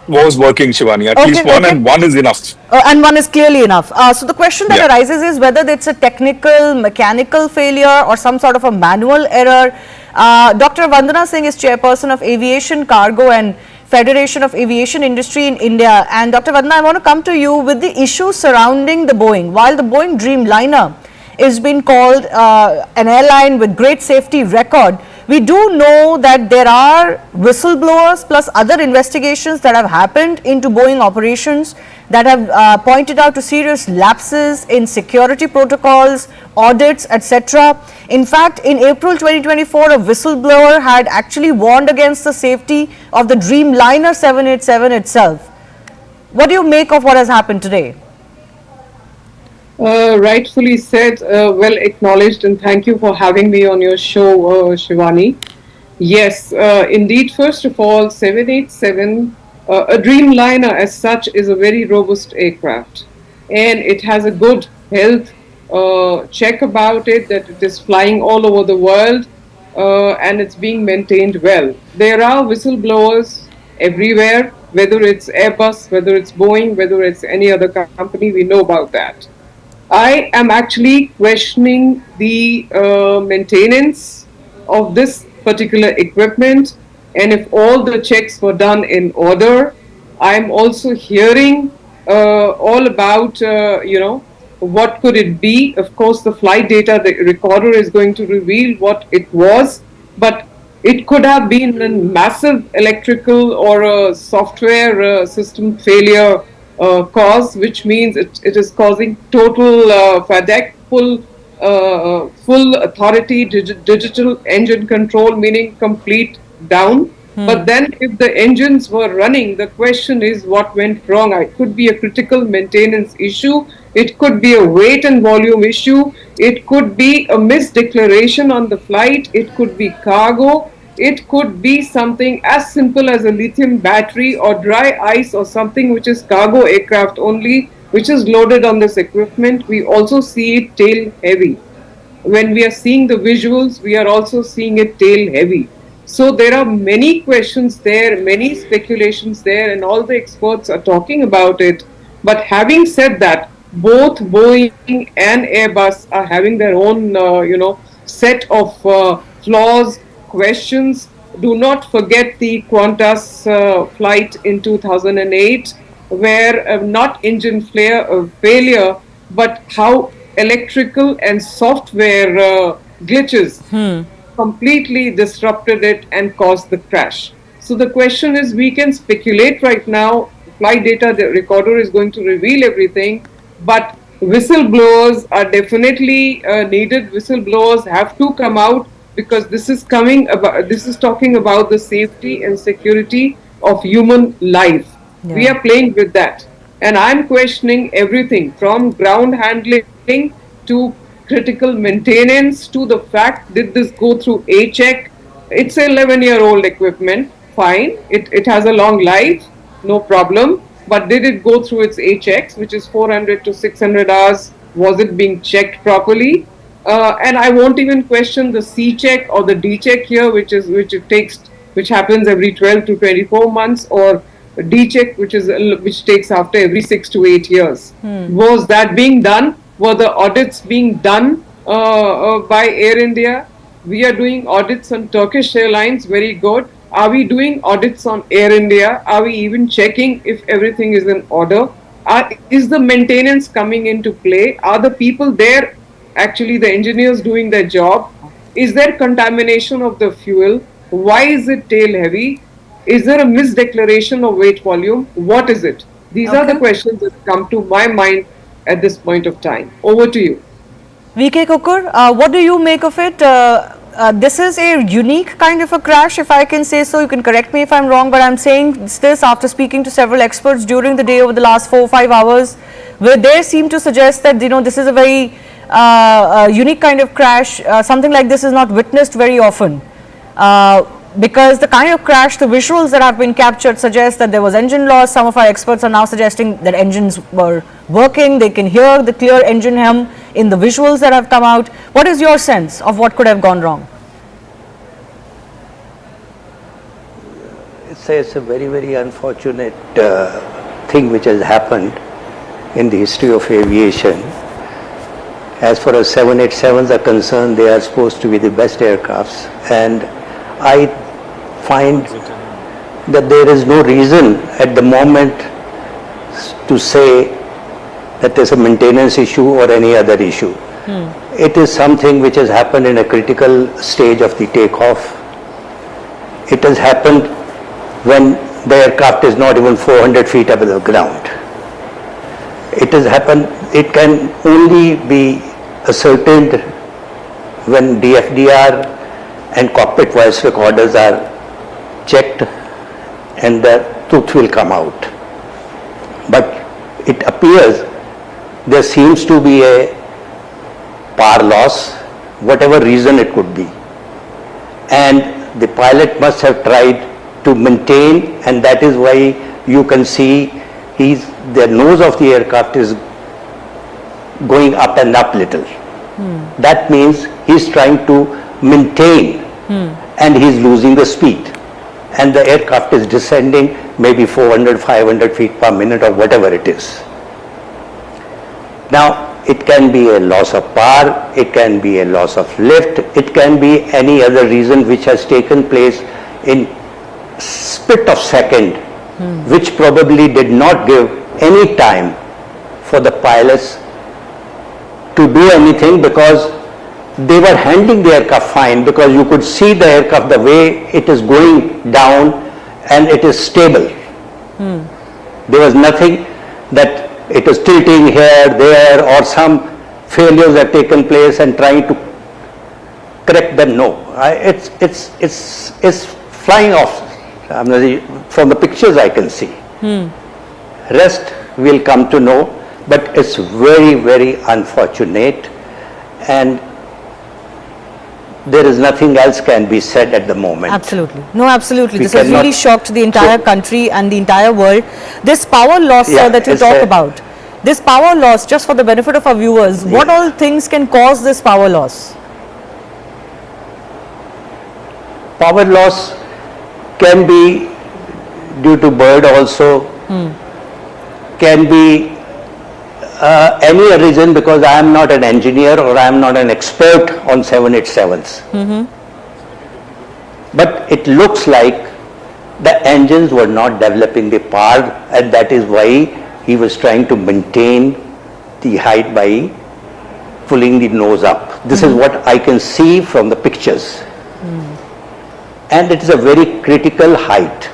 Speaker 18: was working, Shivani. At least one, and one is enough.
Speaker 12: And one is clearly enough. So the question that arises is whether it's a technical, mechanical failure or some sort of a manual error. Dr. Vandana Singh is chairperson of Aviation Cargo and Federation of Aviation Industry in India. And Dr. Vandana, I want to come to you with the issues surrounding the Boeing. While the Boeing Dreamliner is being called an airline with great safety record, we do know that there are whistleblowers plus other investigations that have happened into Boeing operations that have pointed out to serious lapses in security protocols, audits, etc. In fact, in April 2024, a whistleblower had actually warned against the safety of the Dreamliner 787 itself. What do you make of what has happened today?
Speaker 19: Rightfully said, well acknowledged, and thank you for having me on your show, Shivani. Yes, indeed. First of all, 787, a Dreamliner as such, is a very robust aircraft, and it has a good health check about it, that it is flying all over the world, and it's being maintained well. There are whistleblowers everywhere, whether it's Airbus, whether it's Boeing, whether it's any other company, we know about that. I am actually questioning the maintenance of this particular equipment, and if all the checks were done in order. I'm also hearing all about, what could it be. Of course, the flight data, the recorder is going to reveal what it was, but it could have been a massive electrical or a software system failure cause, which means it is causing total FADEC, full authority, digital engine control, meaning complete down. But then if the engines were running, the question is what went wrong. It could be a critical maintenance issue. It could be a weight and volume issue. It could be a misdeclaration on the flight. It could be cargo. It could be something as simple as a lithium battery or dry ice or something which is cargo aircraft only, which is loaded on this equipment. We also see it tail heavy. When we are seeing the visuals, we are also seeing it tail heavy. So there are many questions there, many speculations there, and all the experts are talking about it. But having said that, both Boeing and Airbus are having their own, set of flaws, questions. Do not forget the Qantas flight in 2008, where not engine failure, but how electrical and software glitches completely disrupted it and caused the crash. So the question is, we can speculate right now. Flight data, the recorder is going to reveal everything, but whistleblowers are definitely needed. Whistleblowers have to come out, because this is talking about the safety and security of human life.
Speaker 12: Yeah.
Speaker 19: We are playing with that. And I'm questioning everything from ground handling to critical maintenance to the fact, did this go through A check? It's an 11-year-old equipment, fine. It has a long life, no problem. But did it go through its A checks, which is 400 to 600 hours? Was it being checked properly? And I won't even question the C check or the D check here, which happens every 12 to 24 months, or D check, which takes after every 6 to 8 years. Was that being done? Were the audits being done by Air India? We are doing audits on Turkish Airlines, very good. Are we doing audits on Air India? Are we even checking if everything is in order? Is the maintenance coming into play? Are the people there, actually the engineers, doing their job? Is there contamination of the fuel? Why is it tail heavy? Is there a misdeclaration of weight volume? What is it? These are the questions that come to my mind at this point of time. Over to you.
Speaker 12: VK Kukur, what do you make of it? This is a unique kind of a crash, if I can say so. You can correct me if I'm wrong, but I'm saying this after speaking to several experts during the day over the last 4 or 5 hours, where they seem to suggest that this is a very unique kind of crash. Something like this is not witnessed very often. Because the kind of crash, the visuals that have been captured suggest that there was engine loss. Some of our experts are now suggesting that engines were working. They can hear the clear engine hum in the visuals that have come out. What is your sense of what could have gone wrong?
Speaker 20: It's a very, very unfortunate thing which has happened in the history of aviation. As far as 787s are concerned, they are supposed to be the best aircrafts, and I find that there is no reason at the moment to say that there's a maintenance issue or any other issue. It is something which has happened in a critical stage of the takeoff. It has happened when the aircraft is not even 400 feet above the ground. It has happened, it can only be ascertained when DFDR and cockpit voice recorders are checked and the truth will come out. But it appears there seems to be a power loss, whatever reason it could be. And the pilot must have tried to maintain, and that is why you can see the nose of the aircraft is going up and up little. That means he's trying to maintain and he's losing the speed. And the aircraft is descending maybe 400, 500 feet per minute or whatever it is. Now, it can be a loss of power, it can be a loss of lift, it can be any other reason which has taken place in split of second, which probably did not give any time for the pilots to do anything, because they were handling the aircraft fine, because you could see the aircraft the way it is going down and it is stable. There was nothing that it was tilting here, there, or some failures have taken place and trying to correct them. No, it's flying off. From the pictures I can see. Rest we'll come to know, but it's very, very unfortunate, and there is nothing else can be said at the moment.
Speaker 12: Absolutely. No, absolutely.
Speaker 20: We
Speaker 12: This has really shocked the entire country and the entire world. This power loss that you talk about, this power loss, just for the benefit of our viewers, what all things can cause this power loss?
Speaker 20: Power loss can be due to bird also, can be any reason, because I am not an engineer or I am not an expert on 787s. But it looks like the engines were not developing the power, and that is why he was trying to maintain the height by pulling the nose up. This is what I can see from the pictures. And it is a very critical height.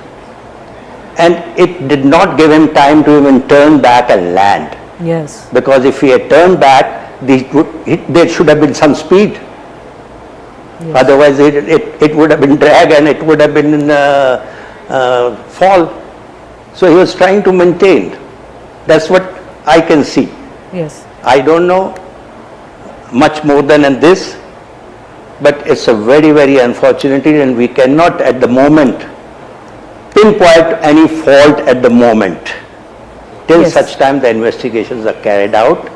Speaker 20: And it did not give him time to even turn back and land.
Speaker 12: Yes.
Speaker 20: Because if he had turned back, there should have been some speed. Yes. Otherwise, it would have been drag and it would have been fall. So he was trying to maintain. That's what I can see.
Speaker 12: Yes.
Speaker 20: I don't know much more than this, but it's a very, very unfortunate, and we cannot at the moment pinpoint any fault at the moment. Till such time the investigations are carried out,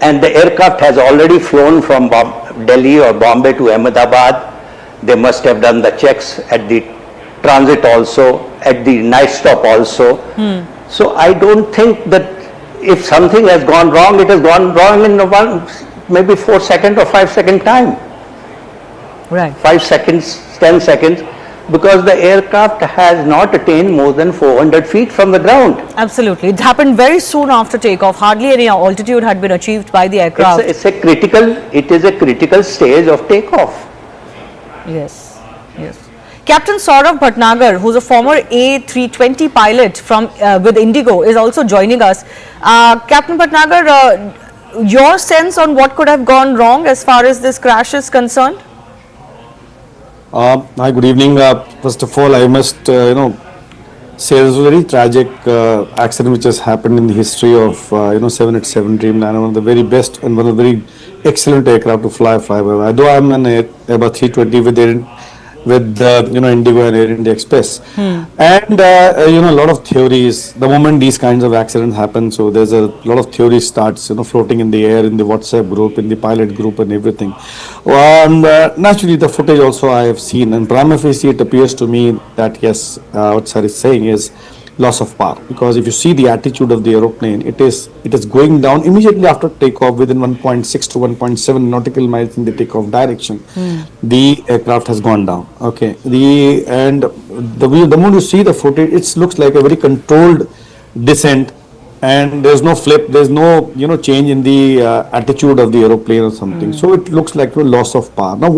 Speaker 20: and the aircraft has already flown from Delhi or Bombay to Ahmedabad. They must have done the checks at the transit also, at the night stop also. So I don't think that if something has gone wrong, it has gone wrong in maybe 4 second or 5 second time.
Speaker 12: Right.
Speaker 20: 5 seconds, 10 seconds. Because the aircraft has not attained more than 400 feet from the ground.
Speaker 12: Absolutely. It happened very soon after takeoff. Hardly any altitude had been achieved by the aircraft.
Speaker 20: It is a critical stage of takeoff.
Speaker 12: Yes, yes. Captain Saurabh Bhatnagar, who's a former A320 pilot from with Indigo, is also joining us. Captain Bhatnagar, your sense on what could have gone wrong as far as this crash is concerned?
Speaker 21: Hi, good evening. First of all, I must, say this was a very tragic accident which has happened in the history of, 787 Dreamliner, one of the very best and one of the very excellent aircraft to fly by. Though I'm an Airbus 320 with Indigo and Air India Express. And, a lot of theories, the moment these kinds of accidents happen, so there's a lot of theories starts, floating in the air, in the WhatsApp group, in the pilot group and everything. And naturally, the footage also I have seen, and prima facie it appears to me that yes, what sir is saying is loss of power, because if you see the attitude of the aeroplane, it is going down immediately after takeoff within 1.6 to 1.7 nautical miles in the takeoff direction. The aircraft has gone down. Okay, the moment you see the footage, it looks like a very controlled descent, and there's no flip, there's no change in the attitude of the aeroplane or something. So it looks like a loss of power. Now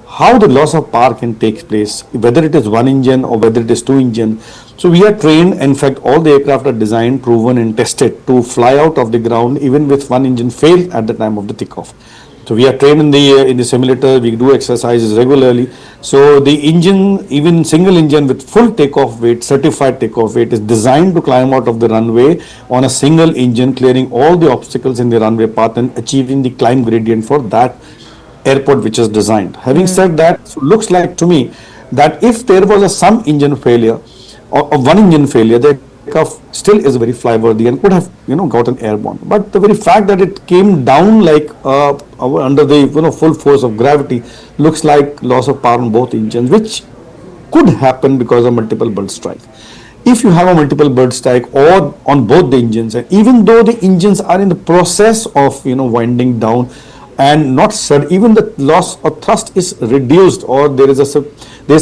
Speaker 21: how the loss of power can take place, whether it is one engine or whether it is two engine. So we are trained, in fact all the aircraft are designed, proven and tested to fly out of the ground even with one engine failed at the time of the takeoff. So we are trained in the simulator. We do exercises regularly. So the engine, even single engine with full takeoff weight, certified takeoff weight, is designed to climb out of the runway on a single engine, clearing all the obstacles in the runway path and achieving the climb gradient for that airport which is designed. Having said that, so looks like to me that if there was some engine failure or one engine failure, the aircraft still is very flyworthy and could have gotten airborne. But the very fact that it came down like under the full force of gravity looks like loss of power on both engines, which could happen because of multiple bird strike. If you have a multiple bird strike or on both the engines, and even though the engines are in the process of winding down and not even the loss of thrust is reduced, or there is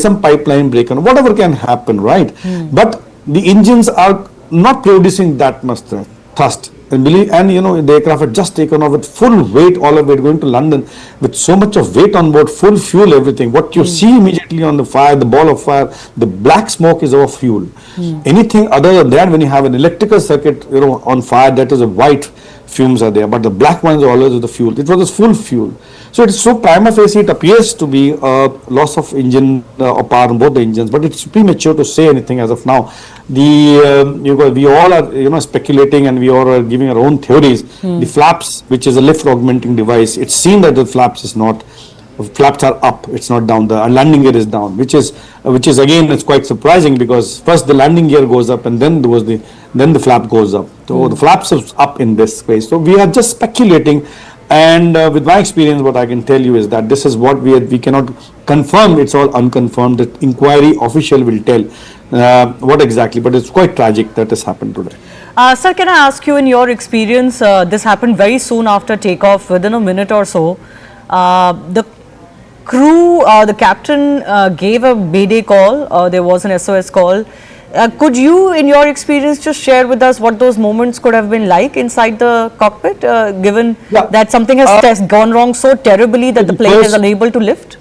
Speaker 21: some pipeline break or whatever can happen, right? But the engines are not producing that much thrust. And the aircraft had just taken off with full weight, all of it going to London with so much of weight on board, full fuel, everything. What you see immediately on the fire, the ball of fire, the black smoke is our fuel. Anything other than that, when you have an electrical circuit, on fire, that is a white fumes are there, but the black ones are always with the fuel. It was a full fuel. So it's so prima facie, it appears to be a loss of engine or power on both the engines, but it's premature to say anything as of now. We all are speculating, and we all are giving our own theories. The flaps, which is a lift augmenting device, it's seen that the flaps are up, it's not down. The landing gear is down, which is again, it's quite surprising, because first the landing gear goes up and then the flap goes up. So the flaps is up in this case. So we are just speculating, and with my experience, what I can tell you is that this is what we cannot confirm. It's all unconfirmed. The inquiry official will tell what exactly, but it's quite tragic that has happened today.
Speaker 12: Sir, can I ask you, in your experience, this happened very soon after takeoff, within a minute or so. The crew, the captain gave a mayday call, there was an SOS call. Could you, in your experience, just share with us what those moments could have been like inside the cockpit, given that something has gone wrong so terribly that the plane is unable to lift?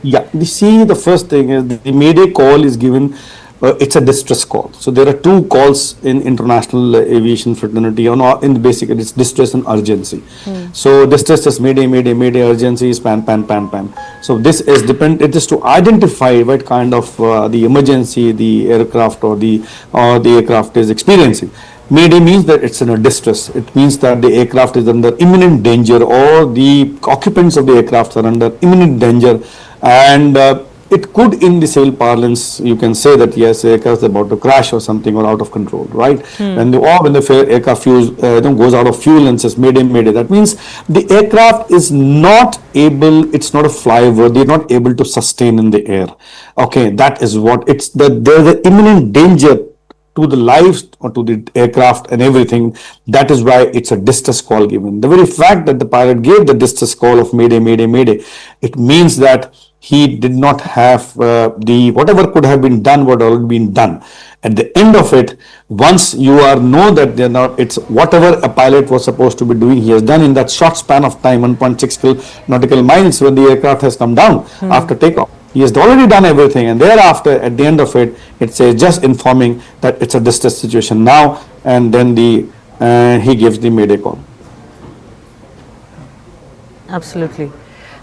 Speaker 21: Yeah, the first thing is the mayday call is given. It's a distress call. So there are two calls in international aviation fraternity. In basically, it's distress and urgency. So distress is mayday, mayday, mayday. Urgency is pan, pan, pan, pan. So this is it is to identify what kind of the emergency the aircraft or the aircraft is experiencing. Mayday means that it's in a distress. It means that the aircraft is under imminent danger, or the occupants of the aircraft are under imminent danger, and it could, in the sail parlance, you can say that yes, the aircraft is about to crash or something, or out of control, right? When the aircraft goes out of fuel and says mayday, mayday, that means the aircraft is not able, it's not a flyover, they're not able to sustain in the air. Okay, that is what there's an imminent danger to the lives or to the aircraft and everything. That is why it's a distress call given. The very fact that the pilot gave the distress call of mayday, mayday, mayday, it means that he did not have whatever could have been done, what already been done. At the end of it, once you know that it's whatever a pilot was supposed to be doing, he has done in that short span of time, 1.6 nautical miles, when the aircraft has come down after takeoff. He has already done everything, and thereafter, at the end of it, it says just informing that it's a distress situation now, and then he gives the mayday call.
Speaker 12: Absolutely.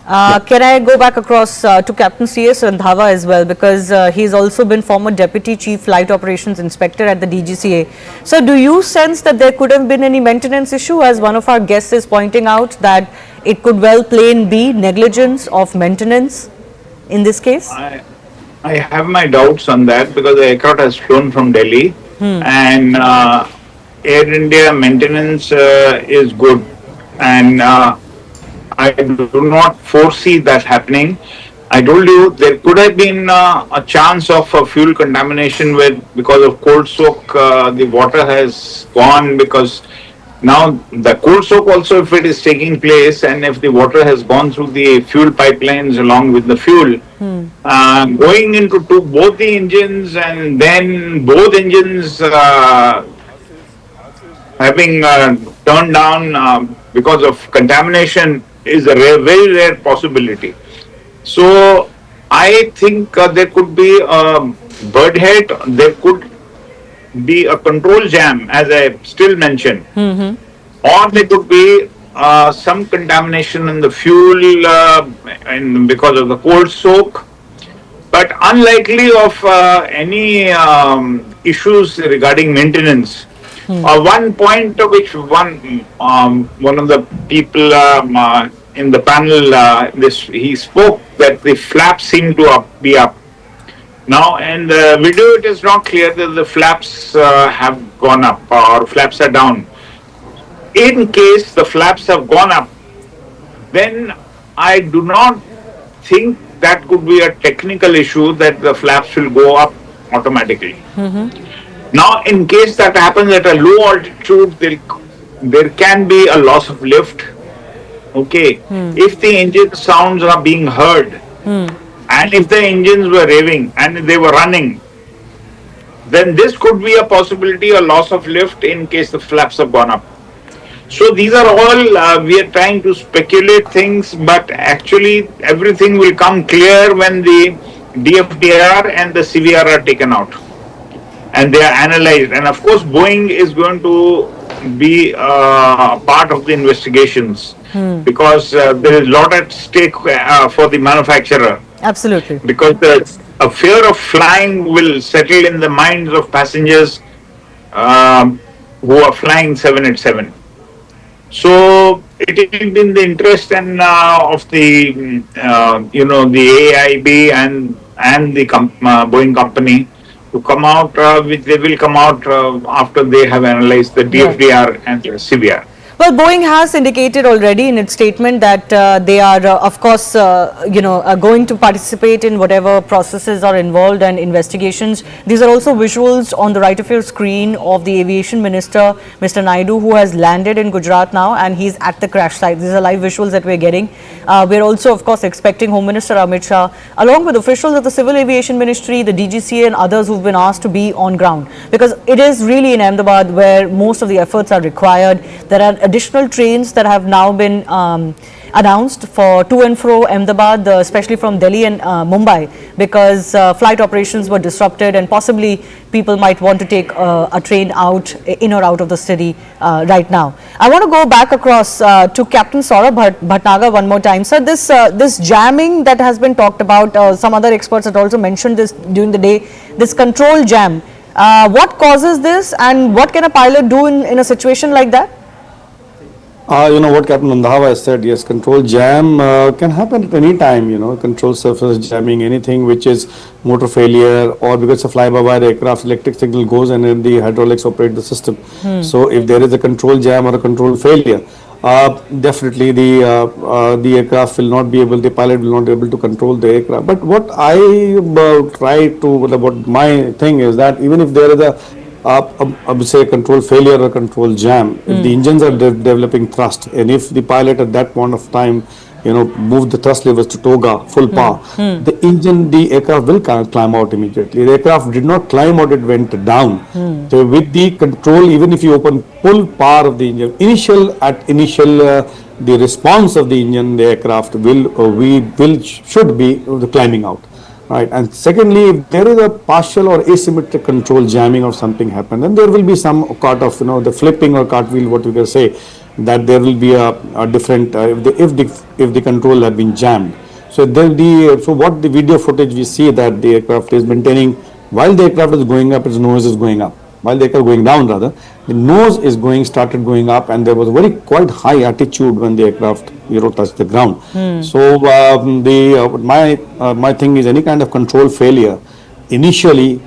Speaker 12: Can I go back across to Captain C.S. Randhawa as well, because he's also been former Deputy Chief Flight Operations Inspector at the DGCA. So do you sense that there could have been any maintenance issue, as one of our guests is pointing out, that it could well plain be negligence of maintenance in this case?
Speaker 16: I have my doubts on that, because the aircraft has flown from Delhi, and Air India maintenance is good, and I do not foresee that happening. I told you there could have been a chance of fuel contamination because of cold soak. The water has gone, because now the cold soak also, if it is taking place, and if the water has gone through the fuel pipelines along with the fuel, going into both the engines, and then both engines having turned down because of contamination, is a very rare possibility. So I think there could be a bird head, there could be a control jam, as I still mentioned, or there could be some contamination in the fuel because of the cold soak, but unlikely of any issues regarding maintenance. One point which one of the people in the panel he spoke that the flaps seem to be up. Now in the video it is not clear that the flaps have gone up or flaps are down. In case the flaps have gone up, then I do not think that could be a technical issue that the flaps will go up automatically. Now, in case that happens at a low altitude, there can be a loss of lift. Okay, if the engine sounds are being heard, and if the engines were revving and they were running, then this could be a possibility, a loss of lift in case the flaps have gone up. So these are all, we are trying to speculate things, but actually everything will come clear when the DFDR and the CVR are taken out and they are analyzed. And of course, Boeing is going to be a part of the investigations because there is a lot at stake for the manufacturer.
Speaker 12: Absolutely.
Speaker 16: Because a fear of flying will settle in the minds of passengers who are flying 787. So it will be in the interest and of the the AIB and the Boeing company to come out. They will come out after they have analyzed the DFDR and the CVR.
Speaker 12: Well, Boeing has indicated already in its statement that they are, of course, going to participate in whatever processes are involved and investigations. These are also visuals on the right of your screen of the aviation minister, Mr. Naidu, who has landed in Gujarat now, and he's at the crash site. These are live visuals that we're getting. We're also, of course, expecting Home Minister Amit Shah, along with officials of the Civil Aviation Ministry, the DGCA, and others who've been asked to be on ground, because it is really in Ahmedabad where most of the efforts are required. There are additional trains that have now been announced for to and fro Ahmedabad, especially from Delhi and Mumbai, because flight operations were disrupted and possibly people might want to take a train out, in or out of the city right now. I want to go back across to Captain Saurabh Bhatnagar one more time. Sir, this jamming that has been talked about, some other experts had also mentioned this during the day, this control jam. What causes this and what can a pilot do in a situation like that?
Speaker 21: What Captain Randhawa has said, yes, control jam can happen at any time, control surface jamming, anything which is motor failure or because a fly-by-wire aircraft electric signal goes and then the hydraulics operate the system. So if there is a control jam or a control failure, definitely the aircraft will not be able, the pilot will not be able to control the aircraft. But what I try to, what my thing is that even if there is I would say control failure or control jam, if the engines are developing thrust and if the pilot at that point of time move the thrust levers to toga full power, the aircraft will climb out immediately. The aircraft did not climb out, it went down. So with the control, even if you open full power of the engine, the response of the engine, the aircraft should be climbing out. Right, and secondly, if there is a partial or asymmetric control jamming or something happen, then there will be some part of the flipping or cartwheel, what you can say, that there will be a different if the control have been jammed. So what the video footage we see that the aircraft is maintaining while the aircraft is going up, its nose is going up. While the aircraft going down, rather, the nose is started going up, and there was quite high altitude when the aircraft touched the ground. So my thing is any kind of control failure, initially,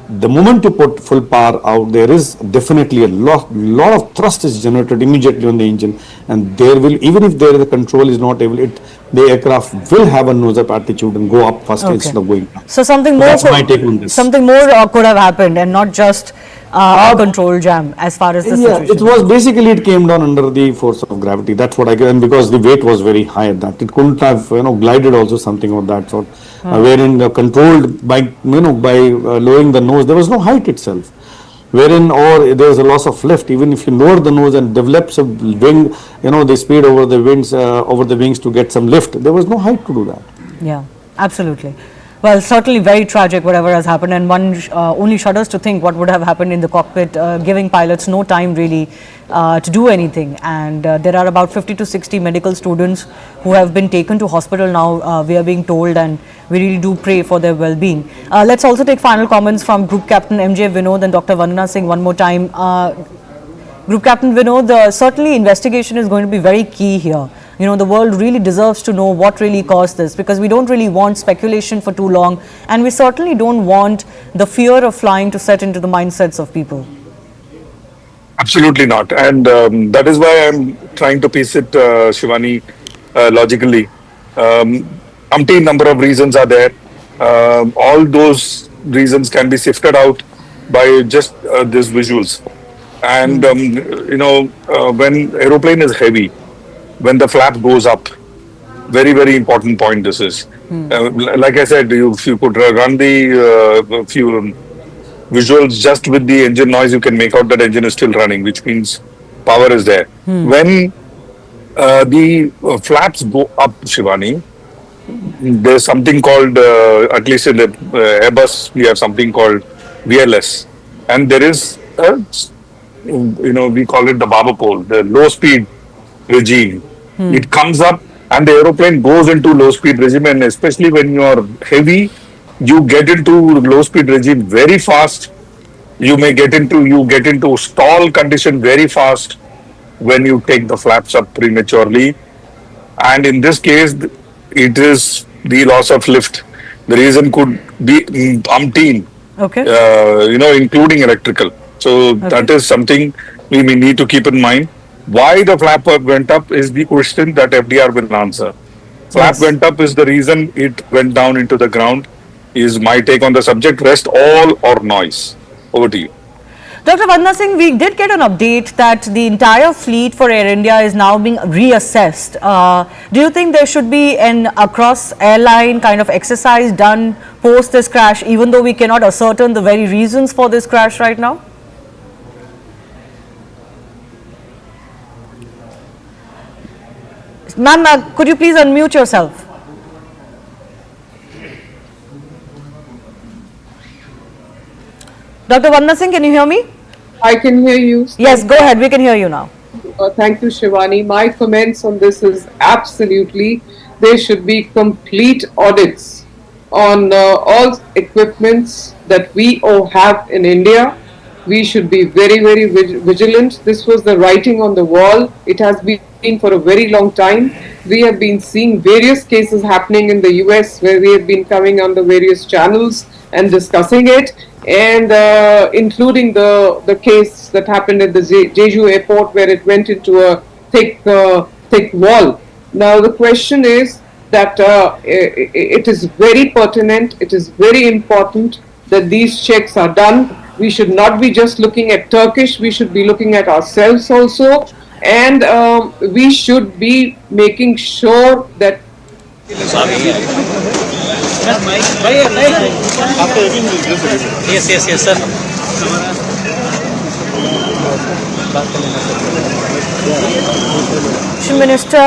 Speaker 21: the moment you put full power out, there is definitely a lot of thrust is generated immediately on the engine, and there will, even if there is a control is not able, the aircraft will have a nose up altitude and go up first instead of going down.
Speaker 12: So something more.
Speaker 21: That's my take on this.
Speaker 12: Something more could have happened, and not just a control jam as far as the situation.
Speaker 21: It was basically it came down under the force of gravity. That's what I get, and because the weight was very high at that, it couldn't have glided also something of that sort. Wherein controlled by lowering the nose, there was no height itself. Wherein or there is a loss of lift, even if you lower the nose and develops a wing, the speed over the wings to get some lift, there was no height to do that.
Speaker 12: Yeah, absolutely. Well, certainly very tragic whatever has happened, and one only shudders to think what would have happened in the cockpit, giving pilots no time really to do anything, and there are about 50 to 60 medical students who have been taken to hospital now, we are being told, and we really do pray for their well-being. Let's also take final comments from Group Captain MJ Vinod and Dr. Vandana Singh one more time. Group Captain Vinod, certainly investigation is going to be very key here. You know, the world really deserves to know what really caused this, because we don't really want speculation for too long, and we certainly don't want the fear of flying to set into the mindsets of people.
Speaker 18: Absolutely not. And that is why I'm trying to piece it, Shivani, logically. Umpteen number of reasons are there. All those reasons can be sifted out by just these visuals. And, when aeroplane is heavy, when the flap goes up, very, very important point this is. Like I said, if you could run the few visuals just with the engine noise, you can make out that engine is still running, which means power is there. When the flaps go up, Shivani, there's something called, at least in the Airbus, we have something called VLS. And there is, we call it the barber pole, the low speed regime. It comes up and the aeroplane goes into low speed regime, and especially when you are heavy, you get into low speed regime very fast. You get into stall condition very fast when you take the flaps up prematurely. And in this case, it is the loss of lift. The reason could be umpteen, including electrical. So that is something we may need to keep in mind. Why the flap went up is the question that FDR will answer. Flap went up is the reason it went down into the ground, is my take on the subject. Rest all or noise. Over to you.
Speaker 12: Dr. Vandana Singh, we did get an update that the entire fleet for Air India is now being reassessed. Do you think there should be an across airline kind of exercise done post this crash, even though we cannot ascertain the very reasons for this crash right now? Ma'am, could you please unmute yourself? Dr. Vandana Singh, can you hear me?
Speaker 19: I can hear you.
Speaker 12: Yes, go ahead. We can hear you now.
Speaker 19: Thank you, Shivani. My comments on this is absolutely there should be complete audits on all equipments that we all have in India. We should be very, very vigilant. This was the writing on the wall. It has been for a very long time. We have been seeing various cases happening in the US where we have been coming on the various channels and discussing it, and including the case that happened at the Jeju airport where it went into a thick wall. Now the question is that it is very pertinent, it is very important that these checks are done. We should not be just looking at Turkish, we should be looking at ourselves also, and we should be making sure that
Speaker 6: Yes, sir.
Speaker 12: Minister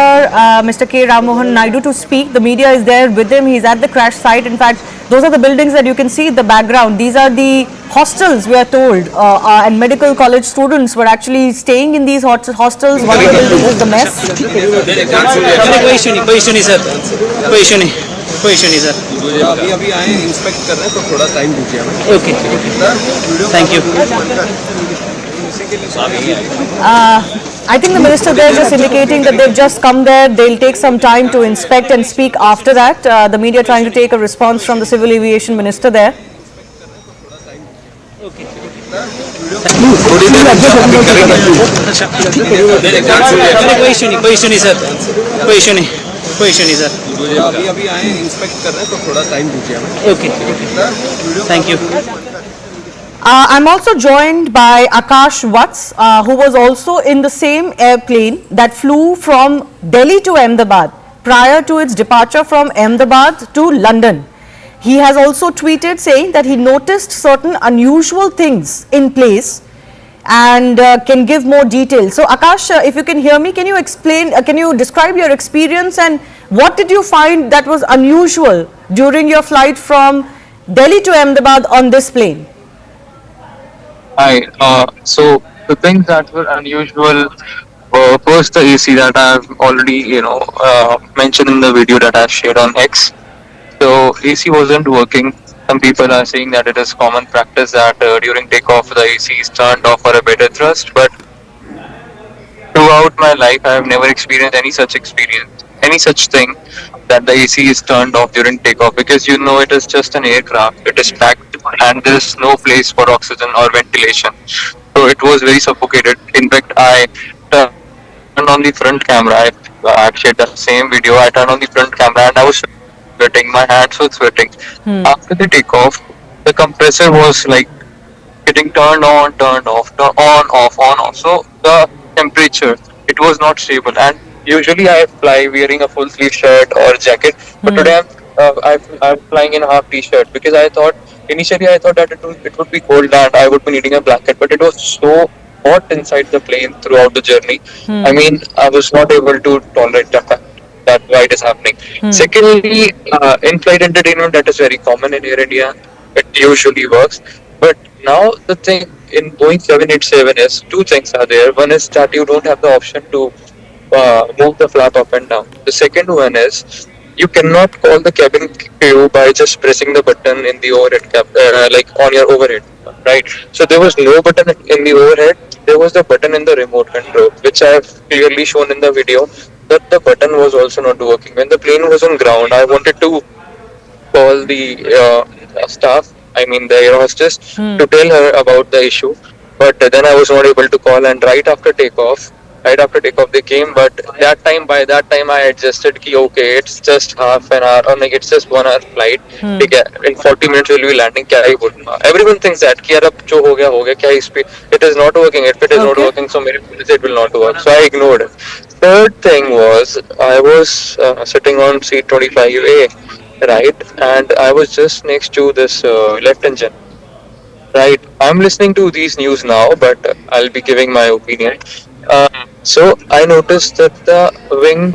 Speaker 12: Mr. K. Ramohan Naidu to speak. The media is there with him. He's at the crash site. In fact, those are the buildings that you can see in the background. These are the hostels, we are told, and medical college students were actually staying in these hostels. One of the buildings is the mess.
Speaker 6: कोई issue नहीं sir. अभी आए inspect कर रहे हैं, तो थोड़ा time दीजिए हमें. Okay, thank you.
Speaker 12: I think the minister there just indicating that they've just come there. They'll take some time to inspect and speak after that. The media trying to take a response from the civil aviation minister there.
Speaker 6: कोई issue नहीं sir, कोई issue नहीं sir. अभी आए inspect कर रहे हैं, तो थोड़ा टाइम दीजिए हमें. Okay, thank you.
Speaker 12: I'm also joined by Akash Watts, who was also in the same airplane that flew from Delhi to Ahmedabad prior to its departure from Ahmedabad to London. He has also tweeted saying that he noticed certain unusual things in place and can give more details. So Akash, if you can hear me, can you explain, can you describe your experience and what did you find that was unusual during your flight from Delhi to Ahmedabad on this plane?
Speaker 8: Hi. So The things that were unusual were first the AC that I've already, mentioned in the video that I've shared on X. So AC wasn't working. Some people are saying that it is common practice that during takeoff the AC is turned off for a better thrust, but throughout my life I have never experienced any such thing that the AC is turned off during takeoff because it is just an aircraft. It is packed and there is no place for oxygen or ventilation. So it was very suffocated. In fact, I turned on the front camera. I've shared that same video. I turned on the front camera and I was sweating. My hands were sweating.
Speaker 12: Hmm.
Speaker 8: After the takeoff, the compressor was like getting turned on, turned off, on, off, on, off. So the temperature, it was not stable. And usually I fly wearing a full sleeve shirt or jacket, but today I'm flying in a half t-shirt because initially I thought that it would be cold and I would be needing a blanket, but it was so hot inside the plane throughout the journey. I mean, I was not able to tolerate the fact that why it is happening. Secondly, in-flight entertainment, that is very common in Air India. It usually works. But now the thing in Boeing 787 is two things are there. One is that you don't have the option to move the flap up and down. The second one is you cannot call the cabin crew by just pressing the button in the overhead like on your overhead, right? So there was no button in the overhead. There was the button in the remote control, which I have clearly shown in the video. That the button was also not working. When the plane was on ground, I wanted to call the staff, I mean the air hostess, to tell her about the issue. But then I was not able to call, and right after takeoff they came. But by that time I adjusted ki okay, it's just half an hour or like it's just 1 hour flight. ठीक है, in 40 minutes we'll be landing. क्या ही बोलूँगा? Everyone thinks that कि यार अब जो हो गया क्या इस पे it is not working. If it is not working, so मेरे it will not work. So I ignored it. Third thing was I was sitting on seat 25A, right, and I was just next to this left engine. Right, I'm listening to these news now, but I'll be giving my opinion. So I noticed that the wing,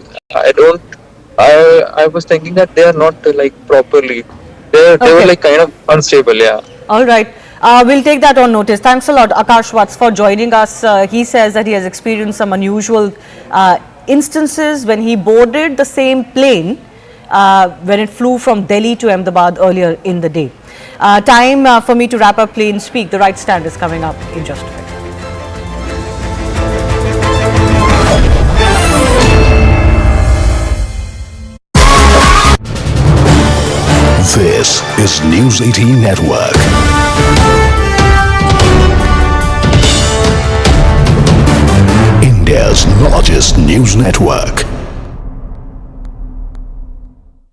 Speaker 8: I was thinking that they are not like properly. They were like kind of unstable, yeah.
Speaker 12: All right. We'll take that on notice. Thanks a lot, Akash Watts, for joining us. He says that he has experienced some unusual instances when he boarded the same plane when it flew from Delhi to Ahmedabad earlier in the day. Time for me to wrap up Plane Speak. The right stand is coming up in just a bit.
Speaker 22: This is News 18 Network. India's largest news network.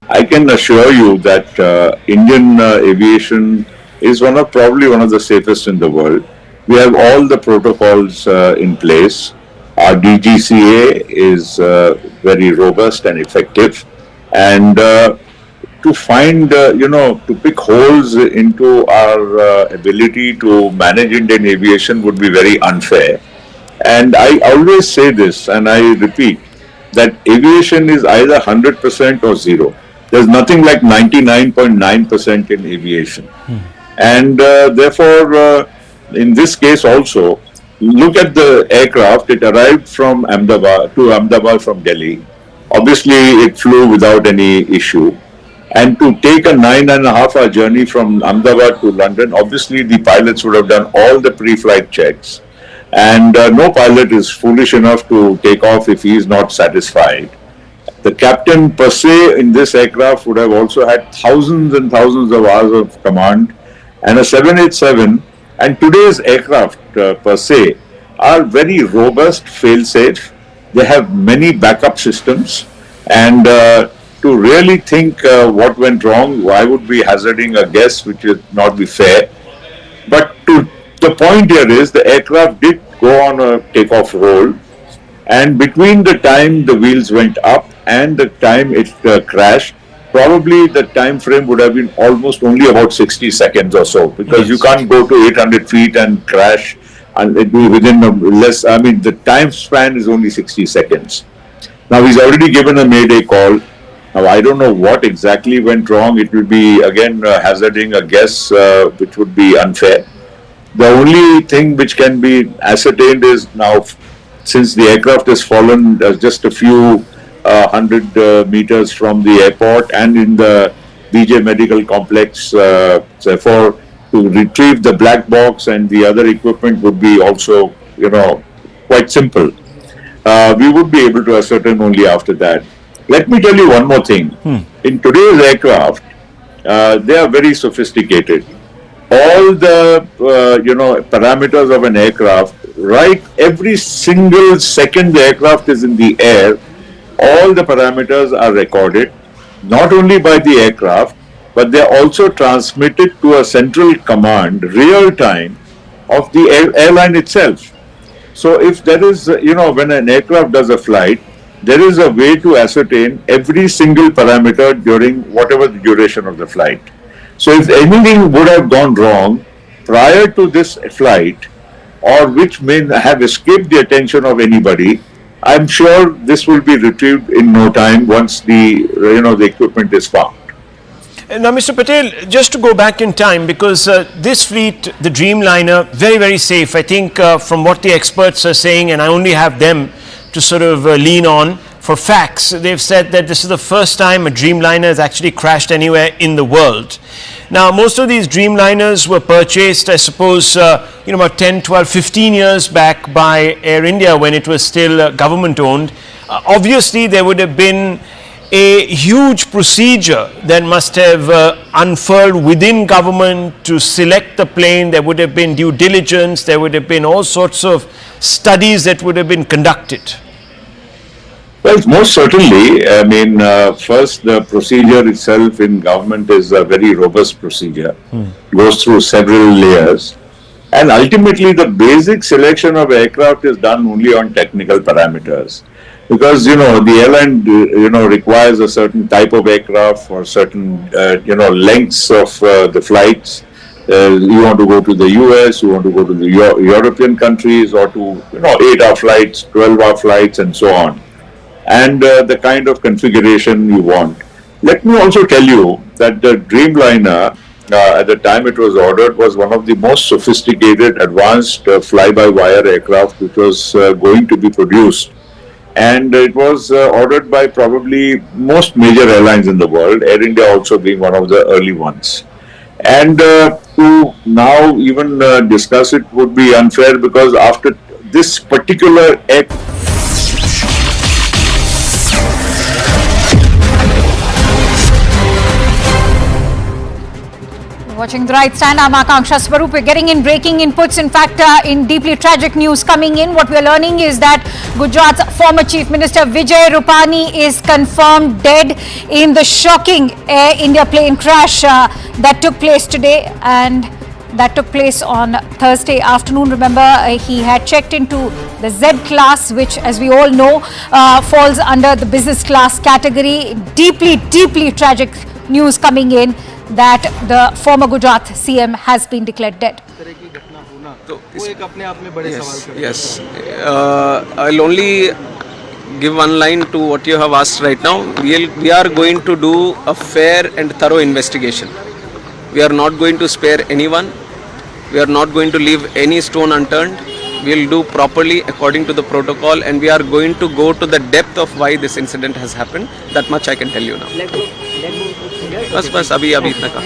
Speaker 2: I can assure you that Indian aviation is probably one of the safest in the world. We have all the protocols in place. Our DGCA is very robust and effective, and to find, to pick holes into our ability to manage Indian aviation would be very unfair. And I always say this, and I repeat, that aviation is either 100% or zero. There's nothing like 99.9% in aviation. And therefore, in this case also, look at the aircraft. It arrived from Ahmedabad from Delhi. Obviously, it flew without any issue. And to take a 9.5-hour journey from Ahmedabad to London, obviously the pilots would have done all the pre-flight checks. And no pilot is foolish enough to take off if he is not satisfied. The captain per se in this aircraft would have also had thousands and thousands of hours of command. And a 787 and today's aircraft per se are very robust, fail-safe. They have many backup systems. And to really think what went wrong, I would be hazarding a guess which would not be fair. But the point here is the aircraft did go on a takeoff roll, and between the time the wheels went up and the time it crashed, probably the time frame would have been almost only about 60 seconds or so, because you can't go to 800 feet and crash and it be within the time span is only 60 seconds. Now he's already given a mayday call. Now I don't know what exactly went wrong. It will be again hazarding a guess which would be unfair. The only thing which can be ascertained is now, since the aircraft has fallen just a few hundred meters from the airport and in the BJ Medical Complex, therefore to retrieve the black box and the other equipment would be also, quite simple. We would be able to ascertain only after that. Let me tell you one more thing. In today's aircraft, they are very sophisticated. All the parameters of an aircraft, right? Every single second the aircraft is in the air, all the parameters are recorded, not only by the aircraft, but they are also transmitted to a central command, real time, of the airline itself. So if there is, when an aircraft does a flight, there is a way to ascertain every single parameter during whatever the duration of the flight. So if anything would have gone wrong prior to this flight, or which may have escaped the attention of anybody, I'm sure this will be retrieved in no time once the equipment is found.
Speaker 1: Now, Mr. Patel, just to go back in time, because this fleet, the Dreamliner, very, very safe. I think from what the experts are saying, and I only have them to sort of lean on for facts, they've said that this is the first time a Dreamliner has actually crashed anywhere in the world. Now, most of these Dreamliners were purchased, I suppose, about 10, 12, 15 years back by Air India when it was still government owned. Obviously, there would have been a huge procedure that must have unfurled within government to select the plane. There would have been due diligence, there would have been all sorts of studies that would have been conducted.
Speaker 2: Well, most certainly. I mean, first, the procedure itself in government is a very robust procedure. Goes through several layers. And ultimately, the basic selection of aircraft is done only on technical parameters. Because, the airline, requires a certain type of aircraft for certain, lengths of the flights. You want to go to the US, you want to go to the European countries, or to, 8-hour flights, 12-hour flights, and so on. And the kind of configuration you want. Let me also tell you that the Dreamliner, at the time it was ordered, was one of the most sophisticated, advanced fly-by-wire aircraft which was going to be produced. And it was ordered by probably most major airlines in the world, Air India also being one of the early ones. And to now even discuss it would be unfair, because after this particular aircraft,
Speaker 3: Watching the right stand, I'm Akanksha Swaroop. We're getting in breaking inputs. In fact, in deeply tragic news coming in, what we're learning is that Gujarat's former Chief Minister Vijay Rupani is confirmed dead in the shocking Air India plane crash that took place today, and that took place on Thursday afternoon. Remember, he had checked into the Z class, which, as we all know, falls under the business class category. Deeply tragic news coming in that the former Gujarat CM has been declared dead.
Speaker 6: Yes. I'll only give one line to what you have asked right now. We are going to do a fair and thorough investigation. We are not going to spare anyone. We are not going to leave any stone unturned. We will do properly according to the protocol, and we are going to go to the depth of why this incident has happened. That much I can tell you now. बस अभी इतना का.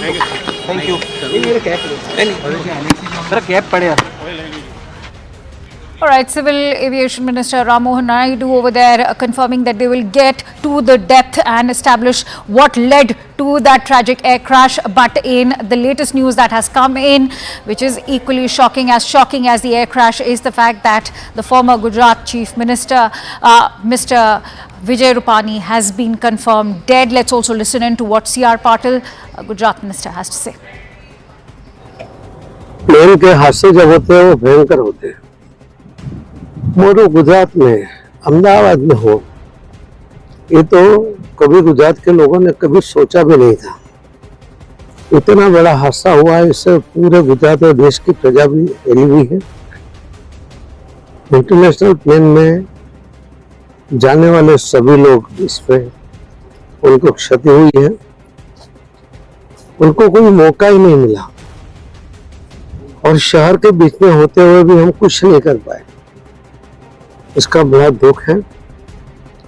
Speaker 3: Thank you. All right, Civil Aviation Minister Ram Mohan Naidu over there confirming that they will get to the depth and establish what led to that tragic air crash. But in the latest news that has come in, which is equally shocking as the air crash, is the fact that the former Gujarat Chief Minister, Mr. Vijay Rupani, has been confirmed dead. Let's also listen in to what C.R. Patil, Gujarat Minister, has to say.
Speaker 11: Plane के हादसे जब होते हैं वो भयंकर होते हैं। मोरू गुजरात में, अहमदाबाद में हो, ये तो कभी गुजरात के लोगों ने कभी सोचा भी नहीं था। इतना बड़ा हादसा हुआ है, इससे पूरे गुजरात और देश की प्रजा भी हिली हुई है। इंटरनेशनल प्लेन में जाने वाले सभी लोग इसमें उनको क्षति हुई है, उनको कोई मौका ही नहीं मिला। और शहर के बीच में होते हुए भी हम कुछ नहीं कर पाए। इसका बड़ा दुख है।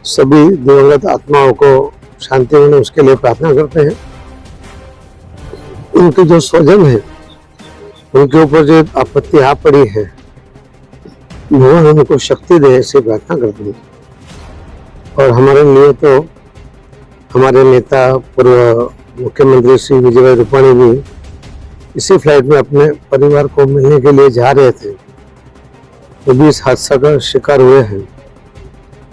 Speaker 11: सभी दिवंगत आत्माओं को शांति मिले उसके लिए प्रार्थना करते हैं। उनके जो स्वजन है, उनके ऊपर जो आपत्ति आ पड़ी है, भगवान उनको शक्ति दे, ऐसी प्रार्थना करते हैं। और हमारे लिए तो हमारे नेता पूर्व मुख्यमंत्री श्री विजय रूपाणी भी इसी फ्लाइट में अपने परिवार को मिलने के लिए जा रहे थे, वो भी इस हादसा का शिकार हुए हैं।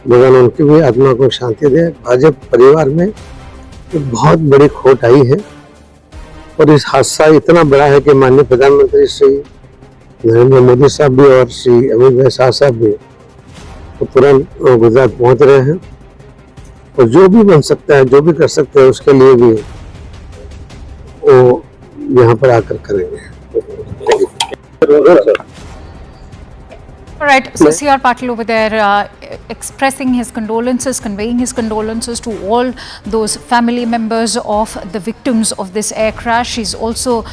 Speaker 11: भगवान उनकी भी आत्मा को शांति दे। भाजपा परिवार में एक बहुत बड़ी खोट आई है और इस हादसा इतना बड़ा है कि माननीय प्रधानमंत्री श्री नरेंद्र मोदी साहब भी और श्री अमित भाई शाह साहब भी तो तुरंत गुजरात पहुंच रहे हैं और जो भी बन सकता है, जो भी कर सकते हैं, उसके लिए भी वो यहाँ पर आकर करेंगे।
Speaker 3: All right, so C.R. Patil over there expressing his condolences, conveying his condolences to all those family members of the victims of this air crash. He's also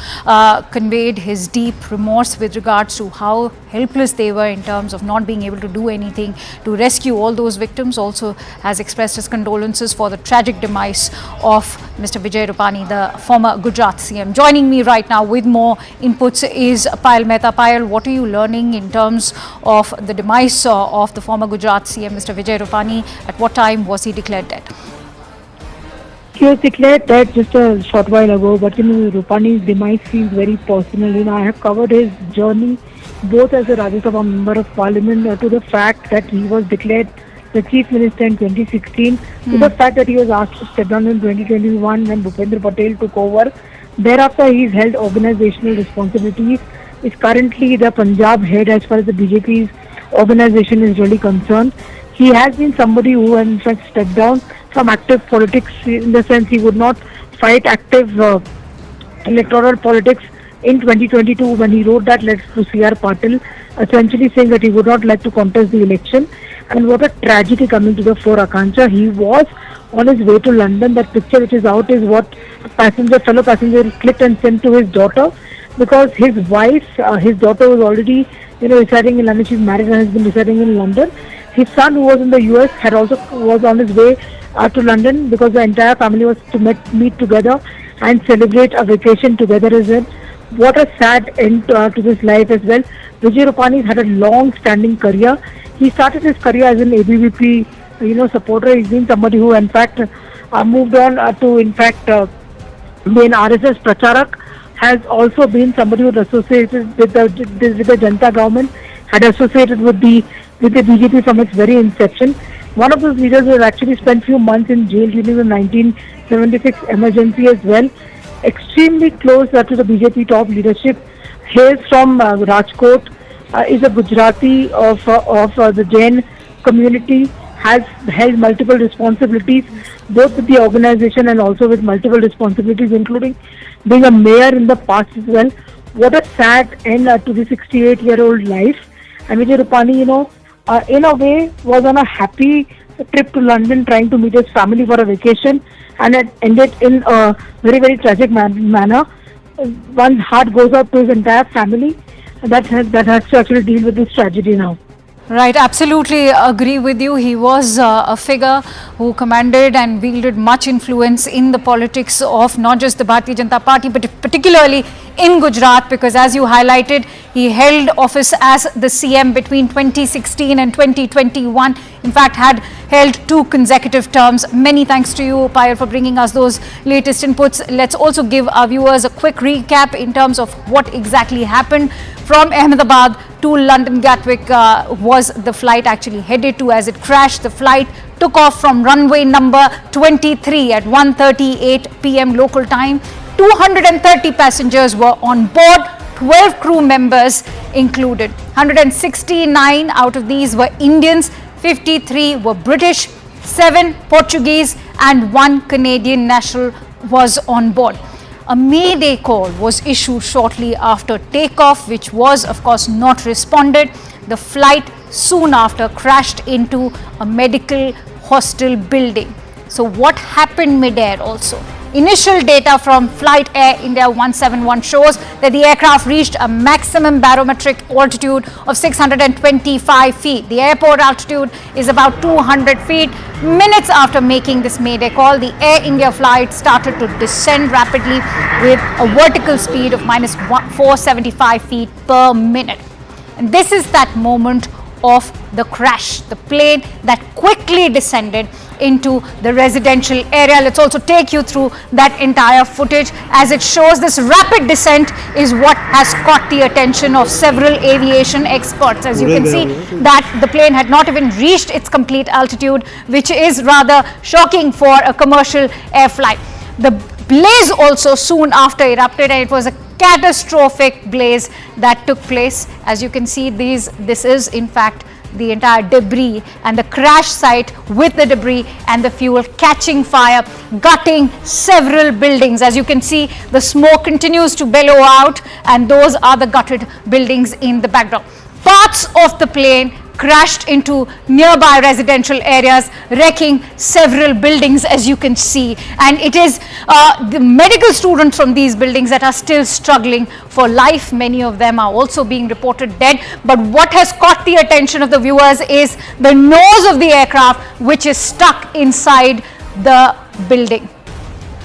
Speaker 3: conveyed his deep remorse with regards to how helpless they were in terms of not being able to do anything to rescue all those victims. Also has expressed his condolences for the tragic demise of Mr. Vijay Rupani, the former Gujarat CM. Joining me right now with more inputs is Payal Mehta. Payal, what are you learning in terms of the demise of the former Gujarat CM, Mr. Vijay Rupani? At what time was he declared dead?
Speaker 4: He was declared dead just a short while ago, but Rupani's demise feels very personal. I have covered his journey both as a Rajya Sabha Member of Parliament to the fact that he was declared the Chief Minister in 2016, to the fact that he was asked to step down in 2021 when Bhupendra Patel took over. Thereafter, he's held organizational responsibilities. Is currently the Punjab head as far as the BJP's organization is really concerned. He has been somebody who has in fact stepped down from active politics, in the sense he would not fight active electoral politics in 2022 when he wrote that letter to C.R. Patil, essentially saying that he would not like to contest the election. And what a tragedy coming to the fore, Akanksha. He was on his way to London. That picture which is out is what fellow passenger clicked and sent to his daughter, because his wife, his daughter was already, residing in London. She's married and has been residing in London. His son, who was in the US, was on his way to London because the entire family was to meet together and celebrate a vacation together as well. What a sad end to this life as well. Vijay Rupani had a long-standing career. He started his career as an ABVP, supporter. He's been somebody who, in fact, moved on to, in fact, be an RSS Pracharak. Has also been somebody who associated with the Janata government, had associated with the BJP from its very inception. One of those leaders who had actually spent few months in jail during the 1976 emergency as well. Extremely close to the BJP top leadership. Hails from Rajkot, is a Gujarati of the Jain community, has held multiple responsibilities, both with the organization and also with multiple responsibilities, including being a mayor in the past as well. What a sad end to the 68-year-old life. And Vijay Rupani, in a way, was on a happy trip to London trying to meet his family for a vacation, and it ended in a very, very tragic manner. One's heart goes out to his entire family that has to actually deal with this tragedy now.
Speaker 3: Right, absolutely agree with you. He was a figure who commanded and wielded much influence in the politics of not just the Bharatiya Janata Party, but particularly in Gujarat, because as you highlighted, he held office as the CM between 2016 and 2021. In fact, had held 2 consecutive terms. Many thanks to you, Payal, for bringing us those latest inputs. Let's also give our viewers a quick recap in terms of what exactly happened. From Ahmedabad to London Gatwick was the flight actually headed to as it crashed. The flight took off from runway number 23 at 1:38 p.m. local time. 230 passengers were on board, 12 crew members included. 169 out of these were Indians, 53 were British, 7 Portuguese and 1 Canadian national was on board. A mayday call was issued shortly after takeoff, which was of course not responded. The flight soon after crashed into a medical hostel building. So what happened mid-air also? Initial data from Flight Air India 171 shows that the aircraft reached a maximum barometric altitude of 625 feet. The airport altitude is about 200 feet. Minutes after making this mayday call, the Air India flight started to descend rapidly with a vertical speed of minus 475 feet per minute. And this is that moment of the crash, the plane that quickly descended into the residential area. Let's also take you through that entire footage as it shows this rapid descent is what has caught the attention of several aviation experts. As you can see that the plane had not even reached its complete altitude, which is rather shocking for a commercial air flight. The blaze also soon after erupted, and it was a catastrophic blaze that took place. As you can see, this is in fact the entire debris and the crash site with the debris and the fuel catching fire, gutting several buildings. As you can see, the smoke continues to bellow out, and those are the gutted buildings in the background. Parts of the plane crashed into nearby residential areas, wrecking several buildings, as you can see. And it is the medical students from these buildings that are still struggling for life. Many of them are also being reported dead. But what has caught the attention of the viewers is the nose of the aircraft, which is stuck inside the building.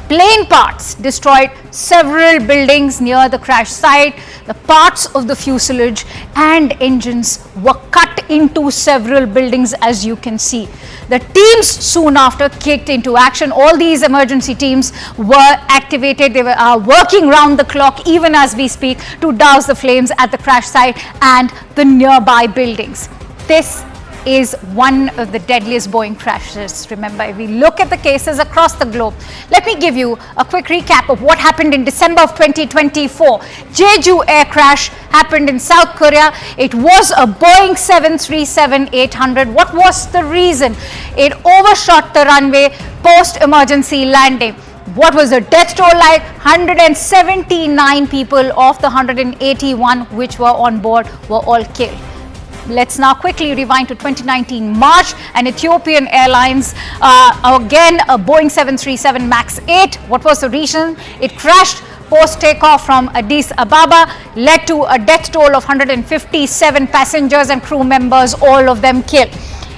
Speaker 3: Plane parts destroyed several buildings near the crash site. The parts of the fuselage and engines were cut into several buildings, as you can see. The teams soon after kicked into action. All these emergency teams were activated. They were working round the clock, even as we speak, to douse the flames at the crash site and the nearby buildings. This is one of the deadliest Boeing crashes. Remember, if we look at the cases across the globe, let me give you a quick recap of what happened in December of 2024. Jeju air crash happened in South Korea. It was a Boeing 737-800. What was the reason? It overshot the runway post-emergency landing. What was the death toll like? 179 people of the 181 which were on board were all killed. Let's now quickly rewind to 2019 March, and Ethiopian Airlines, again a Boeing 737 MAX 8. What was the reason? It crashed post-takeoff from Addis Ababa, led to a death toll of 157 passengers and crew members, all of them killed.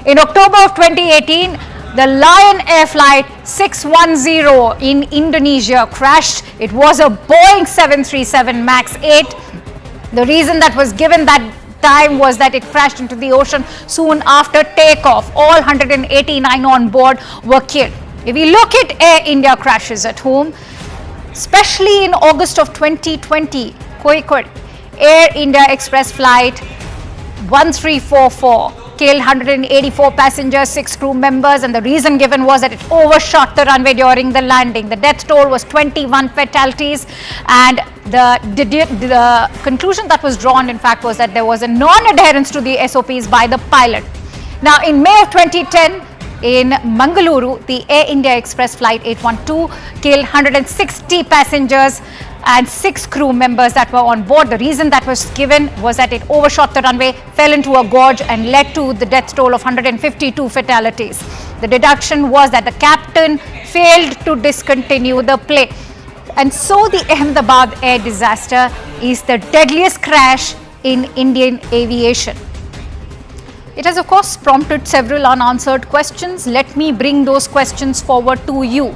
Speaker 3: In October of 2018, the Lion Air Flight 610 in Indonesia crashed. It was a Boeing 737 MAX 8. The reason that was given that time was that it crashed into the ocean soon after takeoff. All 189 on board were killed. If we look at Air India crashes at home, especially in August of 2020, Kozhikode, Air India Express flight 1344 killed 184 passengers, 6 crew members, and the reason given was that it overshot the runway during the landing. The death toll was 21 fatalities, and the conclusion that was drawn, in fact, was that there was a non-adherence to the SOPs by the pilot. Now, in May of 2010, in Mangaluru, the Air India Express flight 812 killed 160 passengers and 6 crew members that were on board. The reason that was given was that it overshot the runway, fell into a gorge, and led to the death toll of 152 fatalities. The deduction was that the captain failed to discontinue the plane. And so the Ahmedabad air disaster is the deadliest crash in Indian aviation. It has, of course, prompted several unanswered questions. Let me bring those questions forward to you.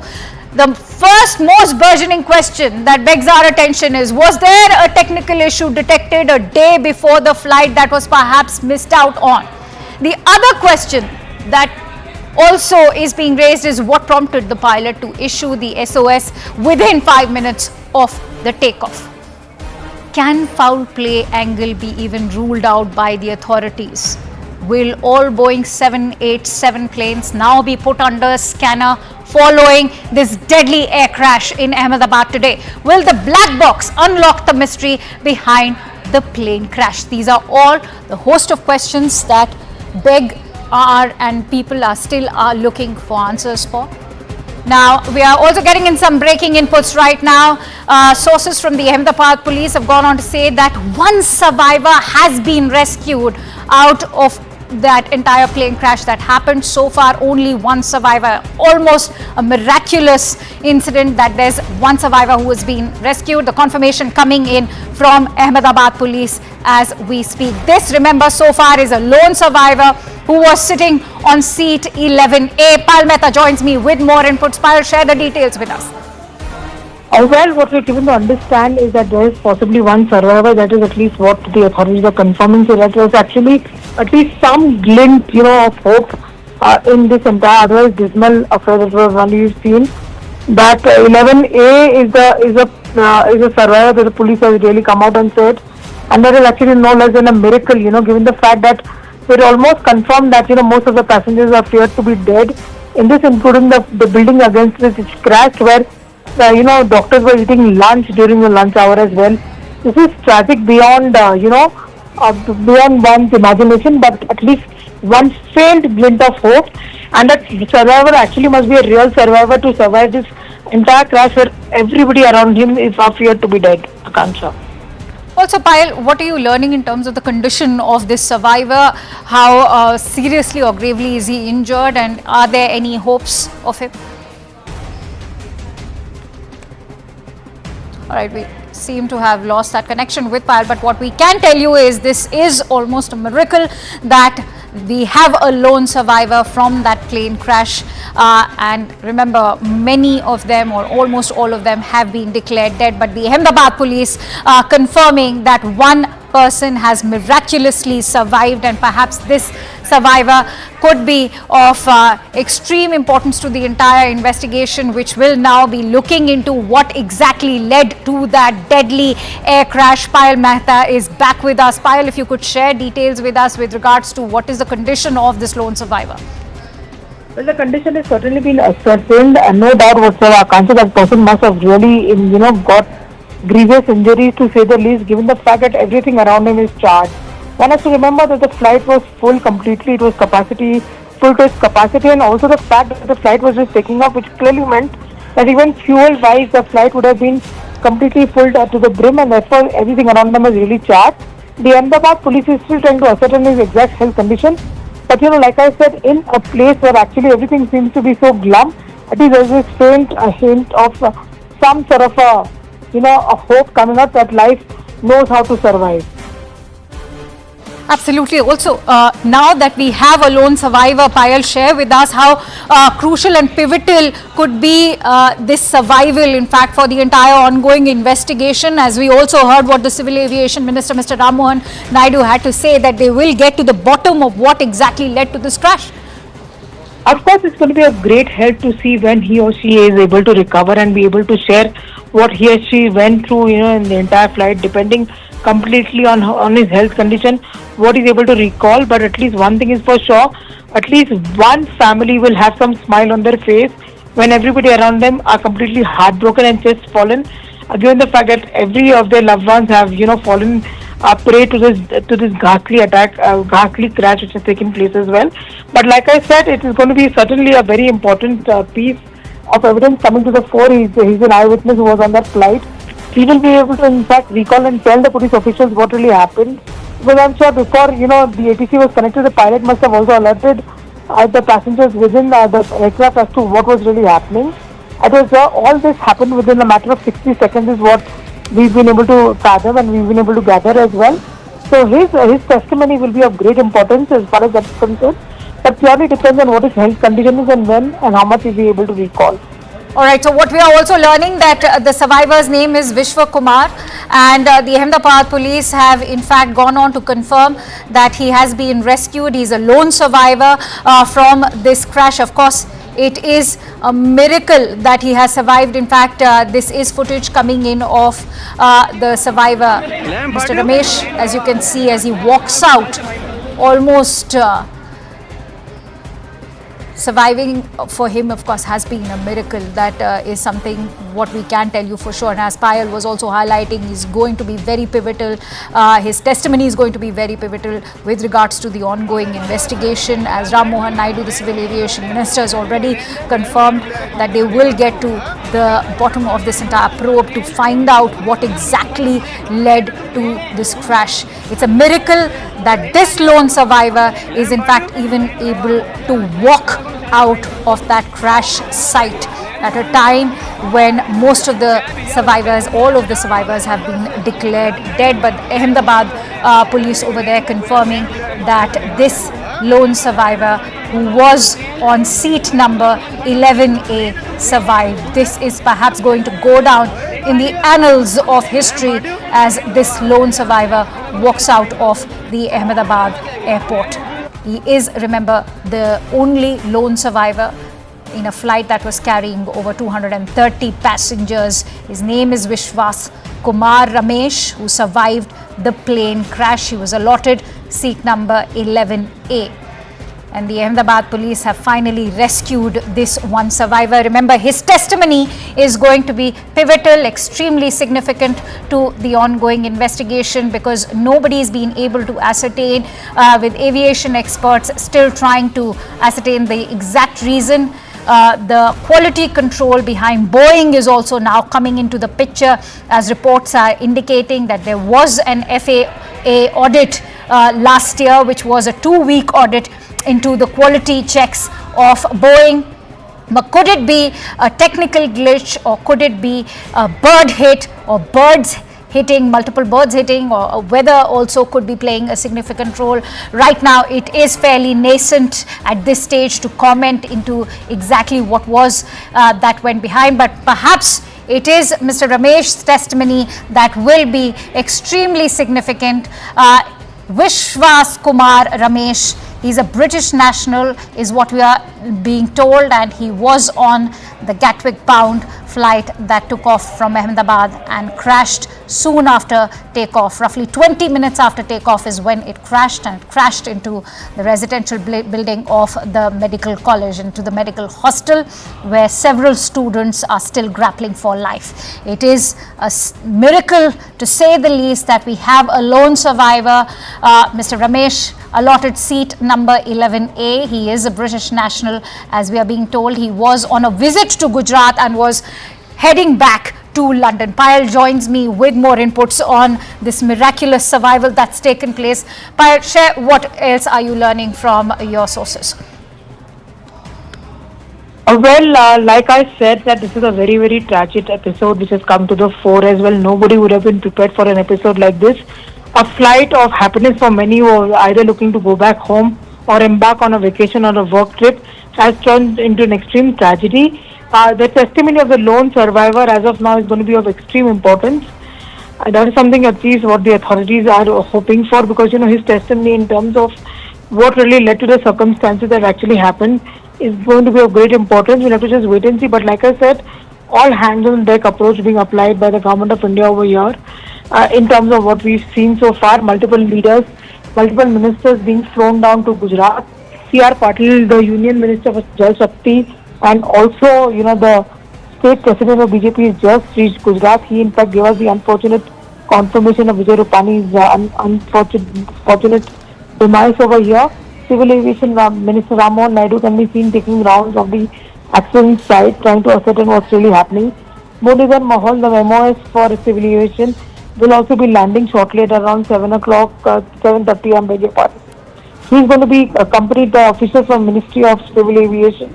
Speaker 3: The first most burgeoning question that begs our attention is, was there a technical issue detected a day before the flight that was perhaps missed out on? The other question that also is being raised is what prompted the pilot to issue the SOS within 5 minutes of the takeoff. Can foul play angle be even ruled out by the authorities? Will all Boeing 787 planes now be put under scanner following this deadly air crash in Ahmedabad today? Will the black box unlock the mystery behind the plane crash? These are all the host of questions that people are still looking for answers for. Now, we are also getting in some breaking inputs right now. Sources from the Ahmedabad police have gone on to say that one survivor has been rescued out of that entire plane crash that happened. So far, only one survivor. Almost a miraculous incident that there's one survivor who has been rescued. The confirmation coming in from Ahmedabad police as we speak. This, remember, so far is a lone survivor who was sitting on seat 11A. Payal Mehta joins me with more inputs. Payal, share the details with us.
Speaker 4: Well, what we're given to understand is that there is possibly one survivor. That is at least what the authorities are confirming. So that was actually at least some glint, of hope in this entire otherwise dismal affair that was only seen. That 11A is a survivor that the police has really come out and said, and that is actually no less than a miracle. Given the fact that it almost confirmed that most of the passengers are feared to be dead. In this, including the building against which it crashed, where doctors were eating lunch during the lunch hour as well. This is tragic beyond, beyond one's imagination, but at least one faint glint of hope. And that survivor actually must be a real survivor to survive this entire crash where everybody around him is feared to be dead. Akansha.
Speaker 3: Also, Payal, what are you learning in terms of the condition of this survivor? How seriously or gravely is he injured, and are there any hopes of him? All right, we seem to have lost that connection with Payal, but what we can tell you is this is almost a miracle that we have a lone survivor from that plane crash. And remember, many of them or almost all of them have been declared dead, but the Ahmedabad police are confirming that one person has miraculously survived, and perhaps this survivor could be of extreme importance to the entire investigation, which will now be looking into what exactly led to that deadly air crash. Payal Mehta is back with us. Payal, if you could share details with us with regards to what is the condition of this lone survivor.
Speaker 4: Well, the condition has certainly been ascertained, and no doubt whatsoever, Akansha, that person must have really, got grievous injuries to say the least, given the fact that everything around him is charged. One has to remember that the flight was full completely. It was full to its capacity, and also the fact that the flight was just taking off, which clearly meant that even fuel-wise, the flight would have been completely full to the brim, and therefore everything around them was really charged. The Ahmedabad police is still trying to ascertain his exact health condition. But like I said, in a place where actually everything seems to be so glum, at least there's this faint hint of some sort of a hope coming up that life knows how to survive.
Speaker 3: Absolutely. Also, now that we have a lone survivor, Payal, share with us how crucial and pivotal could be this survival, in fact, for the entire ongoing investigation. As we also heard what the Civil Aviation Minister, Mr. Ram Mohan Naidu, had to say, that they will get to the bottom of what exactly led to this crash.
Speaker 4: Of course, it's going to be a great help to see when he or she is able to recover and be able to share what he or she went through, in the entire flight, depending completely on his health condition, what he's able to recall. But at least one thing is for sure, at least one family will have some smile on their face when everybody around them are completely heartbroken and just fallen, given the fact that every of their loved ones have, fallen prey to this ghastly attack, ghastly crash which has taken place as well. But like I said, it is going to be certainly a very important piece of evidence coming to the fore. He's an eyewitness who was on that flight. He will be able to, in fact, recall and tell the police officials what really happened. Because I'm sure before, the ATC was connected, the pilot must have also alerted the passengers within the aircraft as to what was really happening. All this happened within a matter of 60 seconds is what we've been able to fathom and we've been able to gather as well. So his testimony will be of great importance as far as that is concerned. But purely depends on what his health condition is and when and how much he'll be able to recall.
Speaker 3: All right, so what we are also learning that the survivor's name is Vishwa Kumar, and the Ahmedabad police have in fact gone on to confirm that he has been rescued. He's a lone survivor from this crash. Of course, it is a miracle that he has survived. In fact, this is footage coming in of the survivor, Mr. Ramesh, as you can see, as he walks out, almost surviving for him, of course, has been a miracle. That is something what we can tell you for sure. And as Payal was also highlighting, he's going to be very pivotal. His testimony is going to be very pivotal with regards to the ongoing investigation. As Ram Mohan Naidu, the Civil Aviation Minister, has already confirmed that they will get to the bottom of this entire probe to find out what exactly led to this crash. It's a miracle that this lone survivor is in fact even able to walk out of that crash site at a time when most of the survivors, all of the survivors have been declared dead. But Ahmedabad police over there confirming that this lone survivor who was on seat number 11A survived. This is perhaps going to go down in the annals of history as this lone survivor walks out of the Ahmedabad airport. He is, remember, the only lone survivor in a flight that was carrying over 230 passengers. His name is Vishwas Kumar Ramesh, who survived the plane crash. He was allotted seat number 11A. And the Ahmedabad police have finally rescued this one survivor. Remember, his testimony is going to be pivotal, extremely significant to the ongoing investigation, because nobody's been able to ascertain, with aviation experts still trying to ascertain the exact reason. The quality control behind Boeing is also now coming into the picture, as reports are indicating that there was an FAA audit last year, which was a 2-week audit into the quality checks of Boeing. But could it be a technical glitch, or could it be a bird hit, or birds hitting, multiple birds hitting, or weather also could be playing a significant role? Right now it is fairly nascent at this stage to comment into exactly what was that went behind, but perhaps it is Mr. Ramesh's testimony that will be extremely significant. Vishwas Kumar Ramesh, he's a British national is what we are being told, and he was on the Gatwick bound flight that took off from Ahmedabad and crashed soon after takeoff. Roughly 20 minutes after takeoff is when it crashed, and it crashed into the residential building of the medical college, into the medical hostel, where several students are still grappling for life. It is a miracle, to say the least, that we have a lone survivor. Mr. Ramesh allotted seat number 11A. He is a British national, as we are being told. He was on a visit to Gujarat and was heading back to London. Payal joins me with more inputs on this miraculous survival that's taken place. Payal, share what else are you learning from your sources?
Speaker 4: Like I said, that this is a very, very tragic episode which has come to the fore as well. Nobody would have been prepared for an episode like this. A flight of happiness for many who are either looking to go back home or embark on a vacation or a work trip has turned into an extreme tragedy. The testimony of the lone survivor as of now is going to be of extreme importance. That is something at least what the authorities are hoping for, because his testimony in terms of what really led to the circumstances that actually happened is going to be of great importance. We'll have to just wait and see. But like I said, all hands on deck approach being applied by the government of India over here. In terms of what we've seen so far, multiple leaders, multiple ministers being flown down to Gujarat. C.R. Patil, the Union Minister for Jal Shakti, and also, the state president of BJP has just reached Gujarat. He in fact gave us the unfortunate confirmation of Vijay Rupani's unfortunate demise over here. Civil Aviation Minister Rammohan Naidu can be seen taking rounds of the accident site, trying to ascertain what's really happening. Muralidhar Mahal, the MOS for Civil Aviation, will also be landing shortly at around 7 o'clock, 7:30 am beg your pardon. He's going to be accompanied by officials from Ministry of Civil Aviation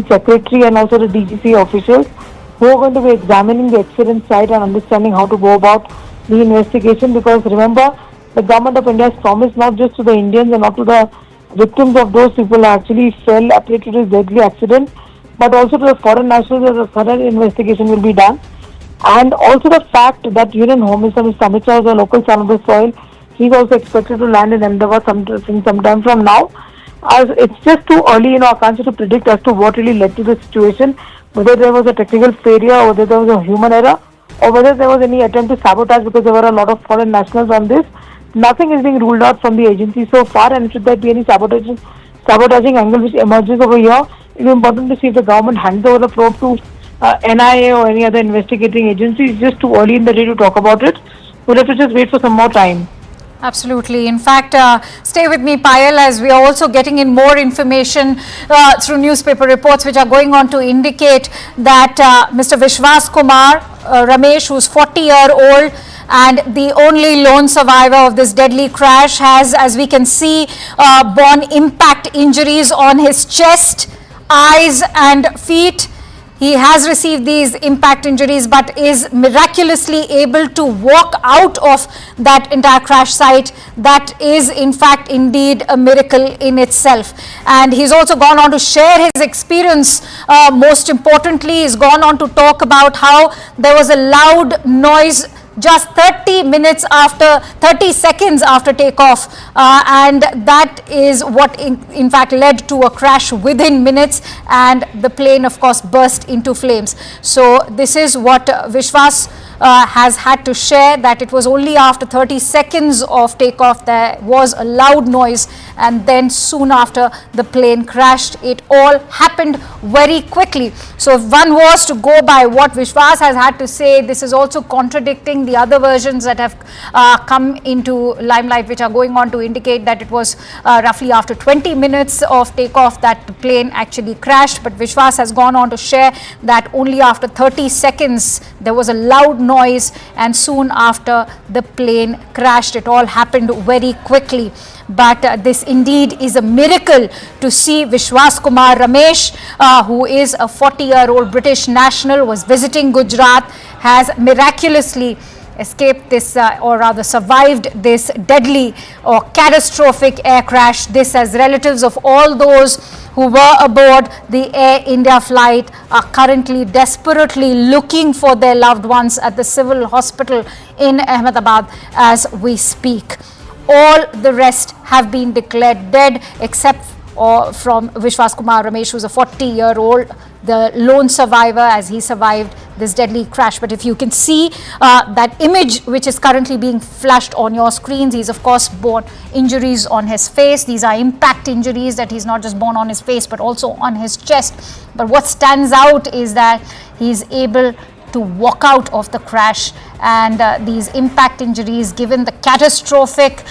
Speaker 4: Secretary, and also the DGC officials, who are going to be examining the accident site and understanding how to go about the investigation. Because remember, the government of India has promised not just to the Indians and not to the victims of those people who actually fell to this deadly accident, but also to the foreign nationals that a thorough investigation will be done. And also the fact that Union Home Minister Mr. Amit Shah is a local son of the soil. He's also expected to land in Ahmedabad sometime from now. As it's just too early, I can't to predict as to what really led to the situation, whether there was a technical failure, or whether there was a human error, or whether there was any attempt to sabotage, because there were a lot of foreign nationals on this. Nothing is being ruled out from the agency so far, and should there be any sabotaging angle which emerges over here, it is important to see if the government hands over the probe to NIA or any other investigating agency. It's just too early in the day to talk about it. We'll have to just wait for some more time.
Speaker 3: Absolutely. In fact, stay with me, Payal, as we are also getting in more information through newspaper reports which are going on to indicate that Mr. Vishwas Kumar Ramesh, who's 40-year-old, and the only lone survivor of this deadly crash has, as we can see, borne impact injuries on his chest, eyes and feet. He has received these impact injuries but is miraculously able to walk out of that entire crash site. That is in fact indeed a miracle in itself. And he's also gone on to share his experience. Most importantly, he's gone on to talk about how there was a loud noise just 30 seconds after takeoff, and that is what in fact led to a crash within minutes, and the plane of course burst into flames. So this is what Vishwas has had to share, that it was only after 30 seconds of takeoff there was a loud noise, and then soon after the plane crashed. It all happened very quickly. So if one was to go by what Vishwas has had to say, this is also contradicting the other versions that have come into limelight, which are going on to indicate that it was roughly after 20 minutes of takeoff that the plane actually crashed. But Vishwas has gone on to share that only after 30 seconds there was a loud noise, and soon after the plane crashed. It all happened very quickly. But this indeed is a miracle to see. Vishwas Kumar Ramesh, who is a 40-year-old British national, was visiting Gujarat, has miraculously escaped this or rather survived this deadly or catastrophic air crash. This, as relatives of all those who were aboard the Air India flight are currently desperately looking for their loved ones at the civil hospital in Ahmedabad as we speak. All the rest have been declared dead except from Vishwas Kumar Ramesh, who is a 40-year-old, the lone survivor, as he survived this deadly crash. But if you can see that image which is currently being flashed on your screens, he's of course borne injuries on his face. These are impact injuries that he's not just borne on his face but also on his chest. But what stands out is that he's able to walk out of the crash, and these impact injuries, given the catastrophic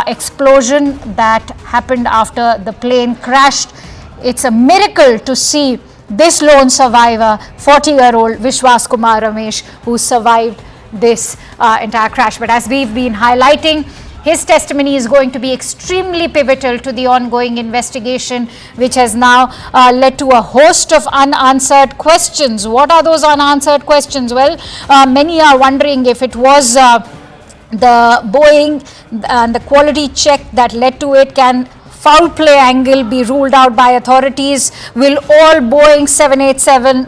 Speaker 3: explosion that happened after the plane crashed, it's a miracle to see this lone survivor, 40-year-old Vishwas Kumar Ramesh, who survived this entire crash. But as we've been highlighting, his testimony is going to be extremely pivotal to the ongoing investigation, which has now led to a host of unanswered questions. What are those unanswered questions? Well, many are wondering if it was the Boeing and the quality check that led to it. Can foul play angle be ruled out by authorities? Will all Boeing 787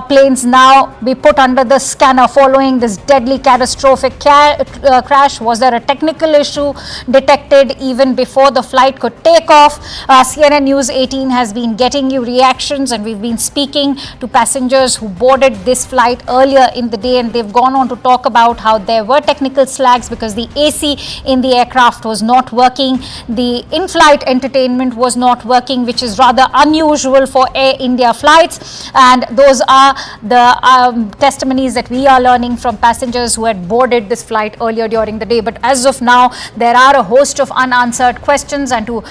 Speaker 3: planes now be put under the scanner following this deadly catastrophic crash? Was there a technical issue detected even before the flight could take off? CNN News 18 has been getting you reactions, and we've been speaking to passengers who boarded this flight earlier in the day, and they've gone on to talk about how there were technical slags because the AC in the aircraft was not working. The in-flight entertainment was not working, which is rather unusual for Air India flights, and those are the testimonies that we are learning from passengers who had boarded this flight earlier during the day. But as of now, there are a host of unanswered questions, and to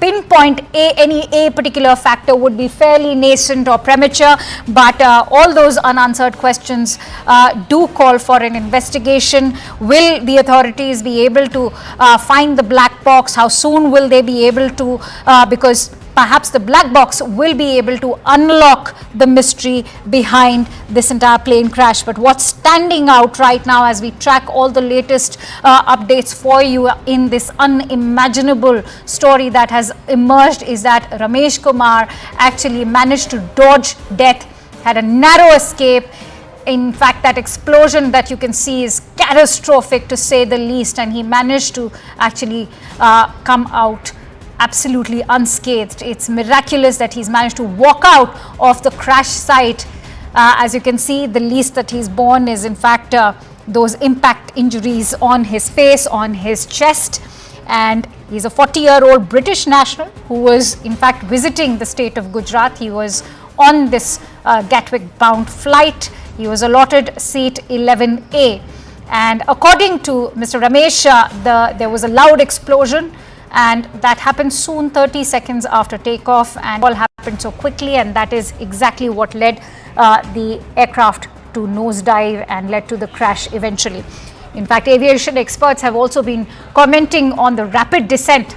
Speaker 3: pinpoint any particular factor would be fairly nascent or premature, but all those unanswered questions do call for an investigation. Will the authorities be able to find the black box? How soon will they be able to, because perhaps the black box will be able to unlock the mystery behind this entire plane crash. But what's standing out right now as we track all the latest updates for you in this unimaginable story that has emerged is that Ramesh Kumar actually managed to dodge death, had a narrow escape. In fact, that explosion that you can see is catastrophic to say the least, and he managed to actually come out absolutely unscathed. It's miraculous that he's managed to walk out of the crash site. As you can see, the least that he's borne is in fact those impact injuries on his face, on his chest. And he's a 40-year-old British national who was in fact visiting the state of Gujarat. He was on this Gatwick-bound flight. He was allotted seat 11A. And according to Mr. Ramesh, there was a loud explosion, and that happened soon, 30 seconds after takeoff, and all happened so quickly, and that is exactly what led the aircraft to nosedive and led to the crash eventually. In fact, aviation experts have also been commenting on the rapid descent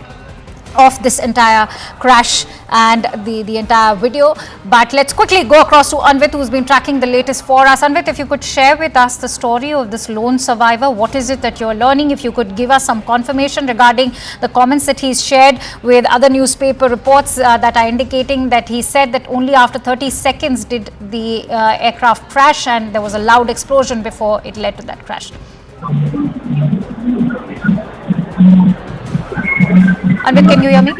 Speaker 3: of this entire crash and the entire video. But let's quickly go across to Anvit, who's been tracking the latest for us. Anvit, if you could share with us the story of this lone survivor, what is it that you're learning? If you could give us some confirmation regarding the comments that he's shared with other newspaper reports that are indicating that he said that only after 30 seconds did the aircraft crash and there was a loud explosion before it led to that crash. Anvit, can you hear me?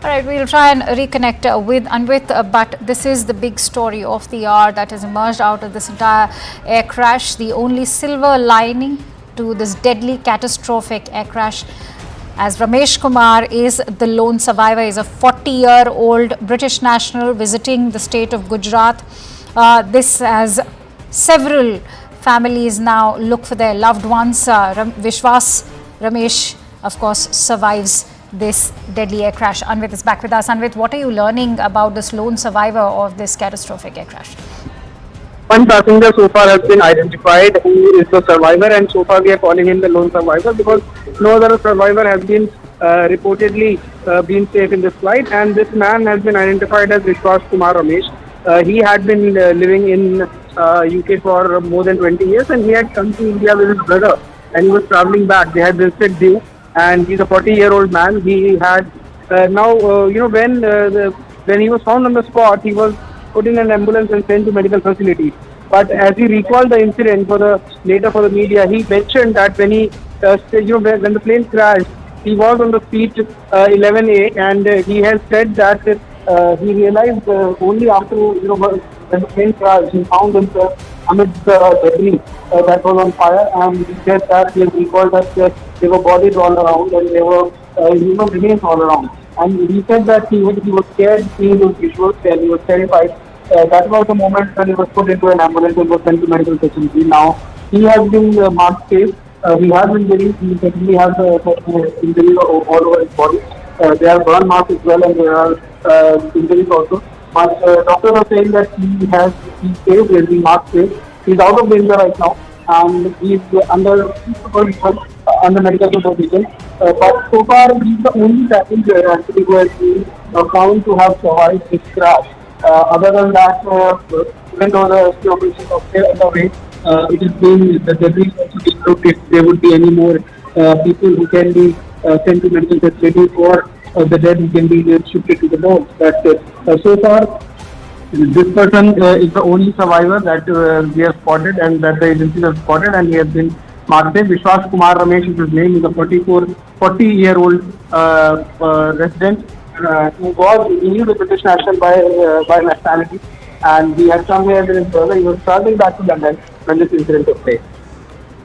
Speaker 3: All right, we'll try and reconnect with Anvit, but this is the big story of the hour that has emerged out of this entire air crash. The only silver lining to this deadly catastrophic air crash, as Ramesh Kumar is the lone survivor, is a 40-year-old British national visiting the state of Gujarat. This has several families now look for their loved ones. Vishwas Ramesh, of course, survives this deadly air crash. Anvit is back with us. Anvit, what are you learning about this lone survivor of this catastrophic air crash?
Speaker 13: One passenger so far has been identified who is the survivor, and so far we are calling him the lone survivor because no other survivor has been reportedly been safe in this flight, and this man has been identified as Vishwas Kumar Ramesh. He had been living in UK for more than 20 years, and he had come to India with his brother, and he was travelling back. They had visited Diu, and he's a 40-year-old man. He had when he was found on the spot, he was put in an ambulance and sent to medical facility. But as he recalled the incident later for the media, he mentioned that when he when the plane crashed, he was on the seat 11A, and he has said that he realized only after when the plane crashed, he found himself amidst the debris that was on fire, and he said that he recalled that there were bodies all around and there were human remains all around. And he said that he was scared seeing those visuals and he was terrified. That was the moment when he was put into an ambulance and was sent to medical facility. Now, he has been marked safe. He has injuries. He certainly has injuries all over his body. There are burn marks as well, and there are injuries also. But doctors are saying that he's safe, he's been marked safe. He's out of danger right now, and he's under medical supervision. But so far, he's the only passenger actually who has been found to have survived this crash. Other than that, even though the operations are still underway, it is being the debris also being looked if there would be any more people who can be sent to medical facilities, or the dead who can be shifted to the morgue. But so far, this person is the only survivor that we have spotted and that the agencies have spotted, and he has been marked. Vishwas Kumar Ramesh is his name. He is a 40-year-old resident who is a British national by nationality, and he had come here with his brother. He was traveling back to London when this incident took place.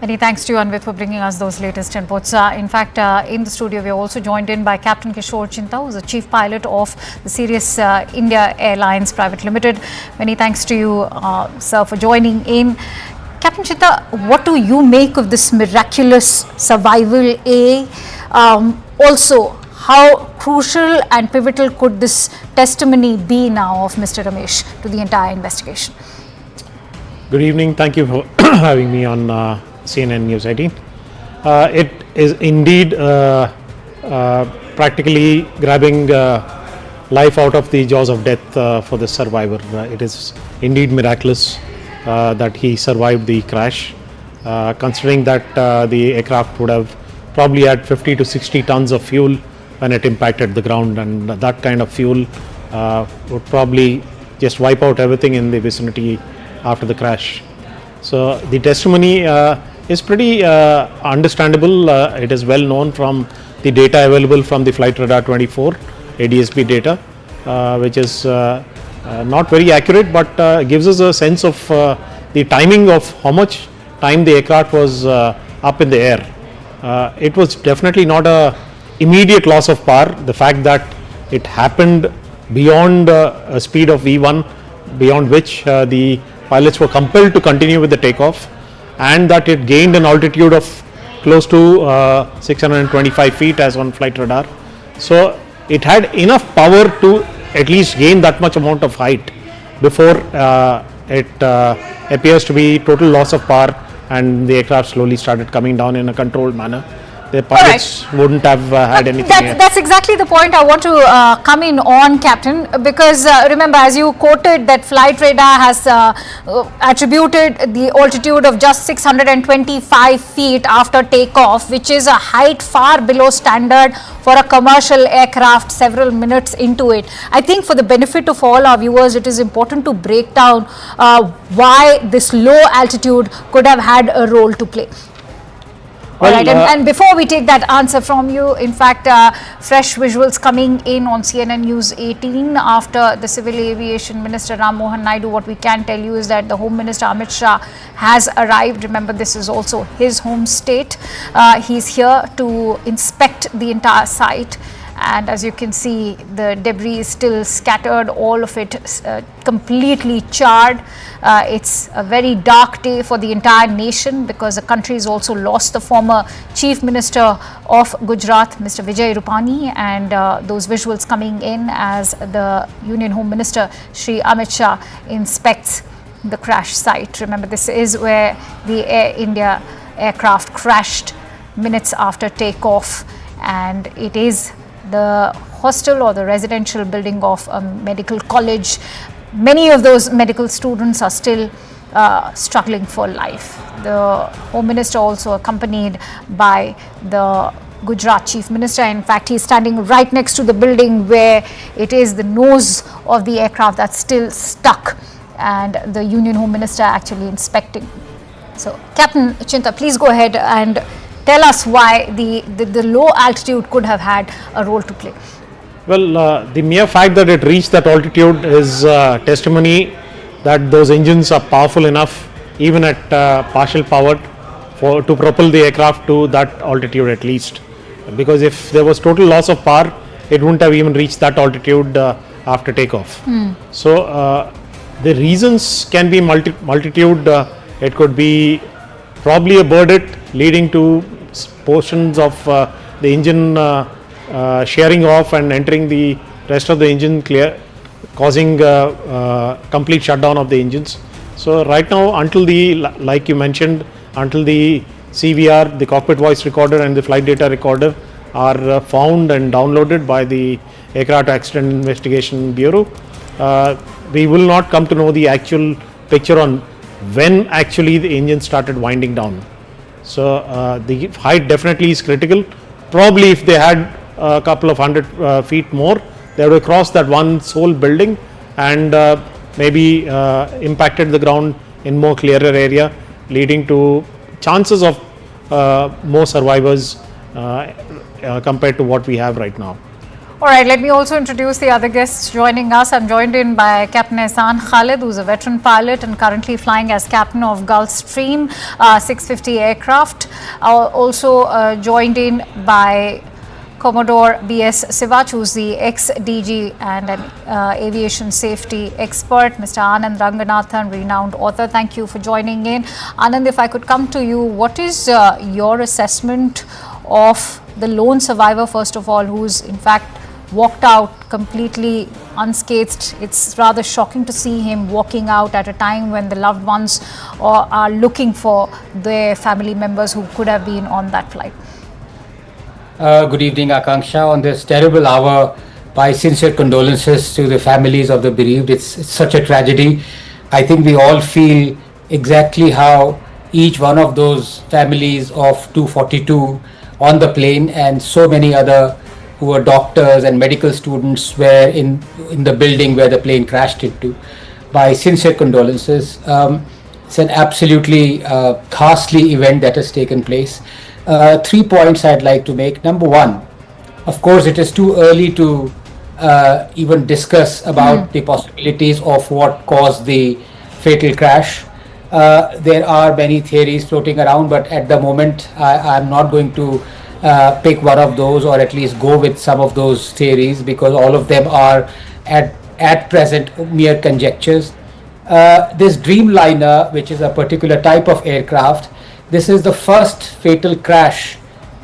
Speaker 3: Many thanks to you, Anvit, for bringing us those latest inputs. In fact, in the studio, we are also joined in by Captain Kishore Chinta, who is the chief pilot of the Sirius India Airlines Private Limited. Many thanks to you, sir, for joining in. Captain Chinta, what do you make of this miraculous survival? Also, how crucial and pivotal could this testimony be now of Mr. Ramesh to the entire investigation?
Speaker 14: Good evening. Thank you for having me on CNN News 18. It is indeed practically grabbing life out of the jaws of death for the survivor. It is indeed miraculous that he survived the crash, considering that the aircraft would have probably had 50 to 60 tons of fuel when it impacted the ground, and that kind of fuel would probably just wipe out everything in the vicinity after the crash. So the testimony is pretty understandable. It is well known from the data available from the Flight Radar 24 ADSB data, which is not very accurate, but gives us a sense of the timing of how much time the aircraft was up in the air. It was definitely not a immediate loss of power. The fact that it happened beyond a speed of V1, beyond which the pilots were compelled to continue with the takeoff, and that it gained an altitude of close to 625 feet as on flight radar. So it had enough power to at least gain that much amount of height before it appears to be total loss of power and the aircraft slowly started coming down in a controlled manner. The pilots wouldn't have had anything.
Speaker 3: That's exactly the point I want to come in on, Captain, because remember, as you quoted, that flight radar has attributed the altitude of just 625 feet after takeoff, which is a height far below standard for a commercial aircraft several minutes into it. I think for the benefit of all our viewers, it is important to break down why this low altitude could have had a role to play. All right, and before we take that answer from you, in fact, fresh visuals coming in on CNN News 18 after the Civil Aviation Minister Ram Mohan Naidu. What we can tell you is that the Home Minister Amit Shah has arrived. Remember, this is also his home state. He's here to inspect the entire site. And as you can see, the debris is still scattered, all of it completely charred. It's a very dark day for the entire nation because the country has also lost the former Chief Minister of Gujarat, Mr. Vijay Rupani, and those visuals coming in as the Union Home Minister, Shri Amit Shah, inspects the crash site. Remember, this is where the Air India aircraft crashed minutes after takeoff, and it is the hostel or the residential building of a medical college. Many of those medical students are still struggling for life. The Home Minister also accompanied by the Gujarat Chief Minister. In fact, he's standing right next to the building where it is the nose of the aircraft that's still stuck, and the Union Home Minister actually inspecting. So, Captain Chinta, please go ahead and tell us why the low altitude could have had a role to play.
Speaker 14: Well, the mere fact that it reached that altitude is testimony that those engines are powerful enough, even at partial power, to propel the aircraft to that altitude at least. Because if there was total loss of power, it wouldn't have even reached that altitude after takeoff. So the reasons can be multitude. It could be probably a burdette leading to portions of the engine shearing off and entering the rest of the engine clear, causing complete shutdown of the engines. So right now, until the, like you mentioned, until the CVR, the cockpit voice recorder and the flight data recorder are found and downloaded by the Aircraft Accident Investigation Bureau, we will not come to know the actual picture on when actually the engine started winding down. So the height definitely is critical. Probably if they had a couple of 100 feet more, they would have crossed that one sole building and maybe impacted the ground in more clearer area, leading to chances of more survivors compared to what we have right now.
Speaker 3: All right, let me also introduce the other guests joining us. I'm joined in by Captain Ehsan Khalid, who's a veteran pilot and currently flying as captain of Gulfstream 650 aircraft. Also joined in by Commodore B.S. Sivach, who's the ex-DG and an aviation safety expert, Mr. Anand Ranganathan, renowned author. Thank you for joining in. Anand, if I could come to you, what is your assessment of the lone survivor, first of all, who's in fact walked out completely unscathed? It's rather shocking to see him walking out at a time when the loved ones are looking for their family members who could have been on that flight.
Speaker 5: Good evening, Akanksha. On this terrible hour, my sincere condolences to the families of the bereaved. It's such a tragedy. I think we all feel exactly how each one of those families of 242 on the plane and so many other who were doctors and medical students were in the building where the plane crashed into. My sincere condolences. It's an absolutely ghastly event that has taken place. 3 points I'd like to make. Number one, of course, it is too early to even discuss about the possibilities of what caused the fatal crash. There are many theories floating around, but at the moment, I'm not going to pick one of those, or at least go with some of those theories, because all of them are at present mere conjectures. This Dreamliner, which is a particular type of aircraft, this is the first fatal crash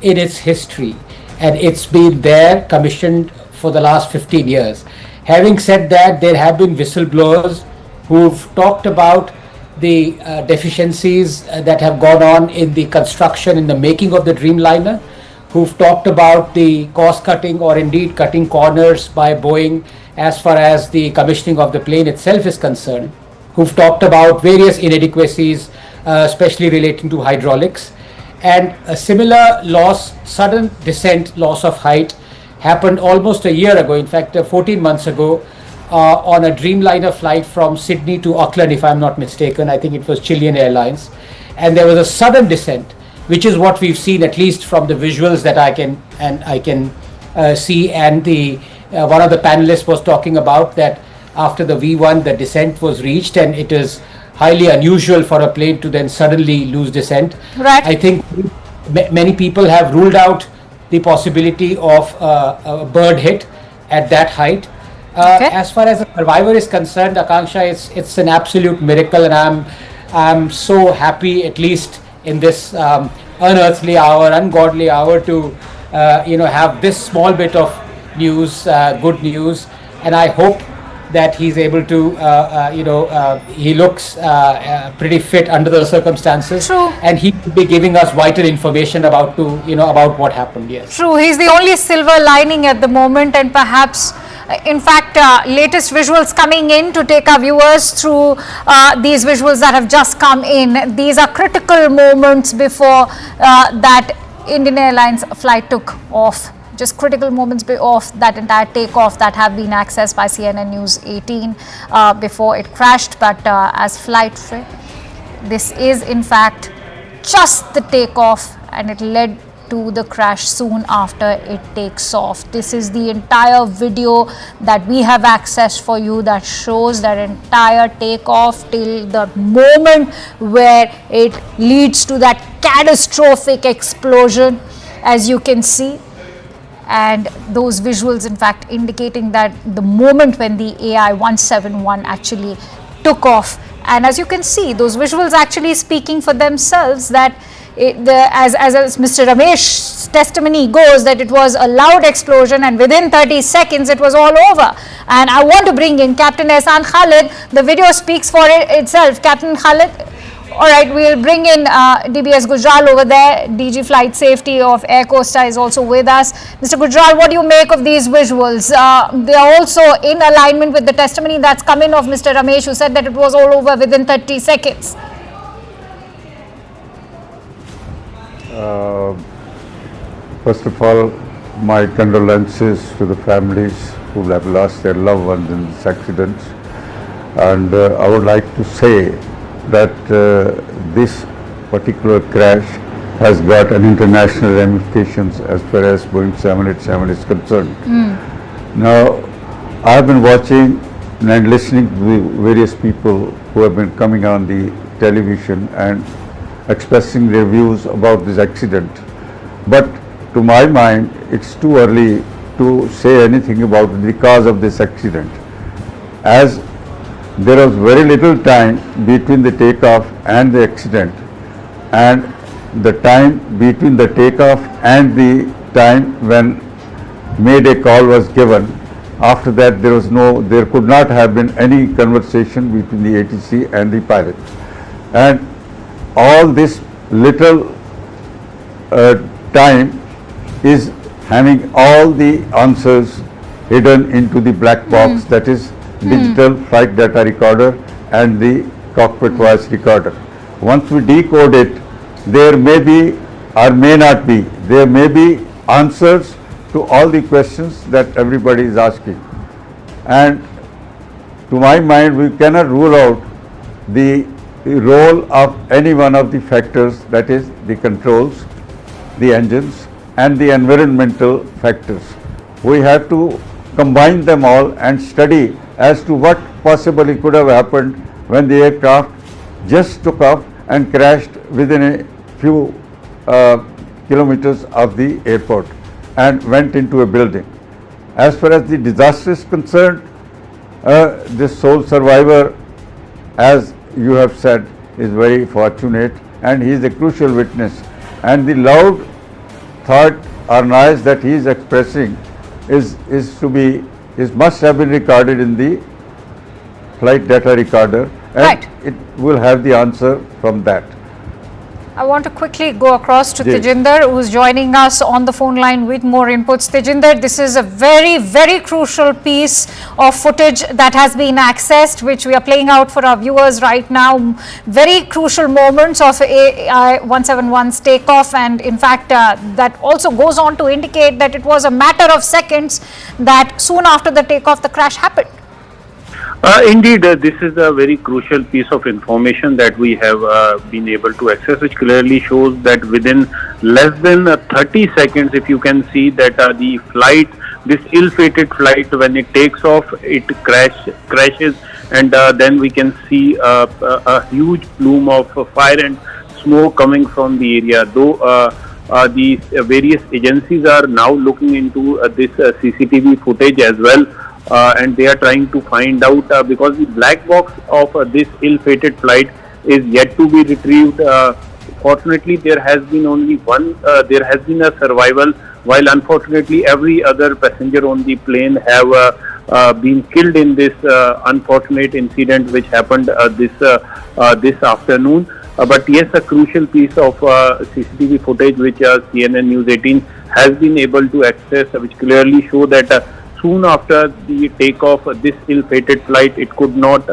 Speaker 5: in its history, and it's been there commissioned for the last 15 years. Having said that, there have been whistleblowers who've talked about the deficiencies that have gone on in the construction, in the making of the Dreamliner, who've talked about the cost cutting or indeed cutting corners by Boeing as far as the commissioning of the plane itself is concerned, who've talked about various inadequacies, especially relating to hydraulics. And a similar loss, sudden descent, loss of height, happened almost a year ago, in fact 14 months ago, on a Dreamliner flight from Sydney to Auckland, if I'm not mistaken. I think it was Chilean Airlines. And there was a sudden descent, which is what we've seen, at least from the visuals that I can see. And the one of the panelists was talking about that after the V1, the descent was reached, and it is highly unusual for a plane to then suddenly lose descent.
Speaker 3: Right.
Speaker 5: I think many people have ruled out the possibility of a bird hit at that height. As far as the survivor is concerned, Akanksha, it's an absolute miracle, and I'm so happy, at least in this unearthly hour, ungodly hour, to have this small bit of news, good news, and I hope that he's able to, he looks pretty fit under the circumstances.
Speaker 3: True.
Speaker 5: And he will be giving us vital information about what happened. Yes.
Speaker 3: True. He's the only silver lining at the moment, and perhaps, in fact, latest visuals coming in to take our viewers through these visuals that have just come in. These are critical moments before that Indian Airlines flight took off. Just critical moments of that entire takeoff that have been accessed by CNN News 18 before it crashed. But as flight, this is in fact just the takeoff, and it led to the crash soon after it takes off. This is the entire video that we have accessed for you that shows that entire takeoff till the moment where it leads to that catastrophic explosion, as you can see. And those visuals, in fact, indicating that the moment when the AI-171 actually took off. And as you can see, those visuals actually speaking for themselves, that as Mr. Ramesh's testimony goes, that it was a loud explosion and within 30 seconds it was all over. And I want to bring in Captain Ehsan Khalid. The video speaks for itself. Captain Khalid, all right, we'll bring in DBS Gujral over there. DG Flight Safety of Air Costa is also with us. Mr. Gujral, what do you make of these visuals? They are also in alignment with the testimony that's come in of Mr. Ramesh, who said that it was all over within 30 seconds.
Speaker 10: First of all, my condolences to the families who have lost their loved ones in this accident. And I would like to say that this particular crash has got an international ramifications as far as Boeing 787 is concerned. Now, I have been watching and listening to the various people who have been coming on the television and expressing their views about this accident. But to my mind, it's too early to say anything about the cause of this accident, as there was very little time between the takeoff and the accident, and the time between the takeoff and the time when Mayday call was given. After that, there could not have been any conversation between the ATC and the pilot, and all this little time is having all the answers hidden into the black box, that is digital flight data recorder and the cockpit voice recorder. Once we decode it, there may be or may not be, there may be answers to all the questions that everybody is asking. And to my mind, we cannot rule out the role of any one of the factors, that is the controls, the engines and the environmental factors. We have to combine them all and study as to what possibly could have happened when the aircraft just took off and crashed within a few kilometers of the airport and went into a building. As far as the disaster is concerned, this sole survivor, as you have said, is very fortunate, and he is a crucial witness. And the loud thought or noise that he is expressing must have been recorded in the flight data recorder, and
Speaker 3: Right.
Speaker 10: it will have the answer from that.
Speaker 3: I want to quickly go across to
Speaker 10: Ji.
Speaker 3: Tejinder, who's joining us on the phone line with more inputs. Tejinder, this is a very, very crucial piece of footage that has been accessed, which we are playing out for our viewers right now. Very crucial moments of AI-171's takeoff, and in fact, that also goes on to indicate that it was a matter of seconds that soon after the takeoff, the crash happened.
Speaker 7: Indeed, this is a very crucial piece of information that we have been able to access, which clearly shows that within less than 30 seconds, if you can see that the flight, this ill-fated flight, when it takes off, it crashes, and then we can see a huge plume of fire and smoke coming from the area. Though the various agencies are now looking into this CCTV footage as well. And they are trying to find out because the black box of this ill-fated flight is yet to be retrieved. Fortunately, there has been only one. There has been a survival, while unfortunately every other passenger on the plane have been killed in this unfortunate incident which happened this afternoon. But yes, a crucial piece of CCTV footage which CNN News 18 has been able to access, which clearly show that. Soon after the takeoff, this ill-fated flight, it could not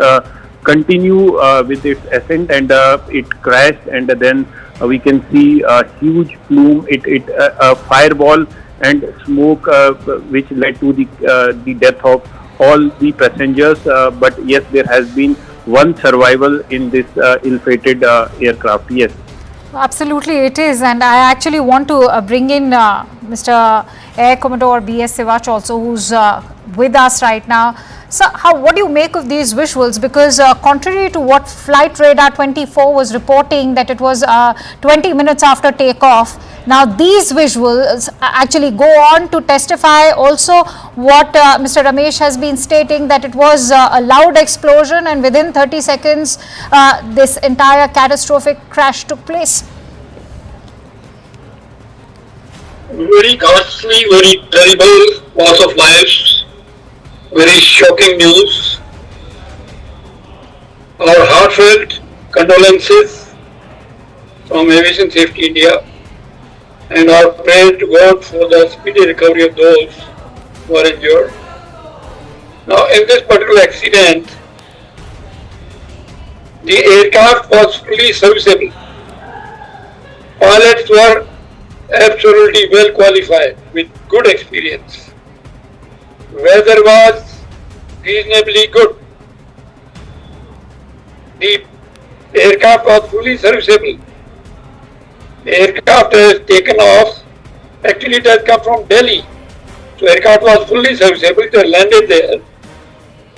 Speaker 7: continue with its ascent, and it crashed. And then we can see a huge plume, a fireball and smoke, which led to the death of all the passengers. But yes, there has been one survival in this ill-fated aircraft. Yes.
Speaker 3: Absolutely, it is, and I actually want to bring in Mr. Air Commodore B.S. Sivach also, who's with us right now. So, what do you make of these visuals? Because contrary to what Flight Radar 24 was reporting, that it was 20 minutes after takeoff, now these visuals actually go on to testify also what Mr. Ramesh has been stating, that it was a loud explosion and within 30 seconds this entire catastrophic crash took place.
Speaker 15: Very ghastly, very terrible loss of lives, very shocking news. Our heartfelt condolences from Aviation Safety India, and our prayer to God for the speedy recovery of those who are injured. Now, in this particular accident, the aircraft was fully serviceable. Pilots were absolutely well qualified with good experience. Weather was reasonably good. The aircraft was fully serviceable. The aircraft has taken off. Actually, it has come from Delhi. So, aircraft was fully serviceable. It had landed there,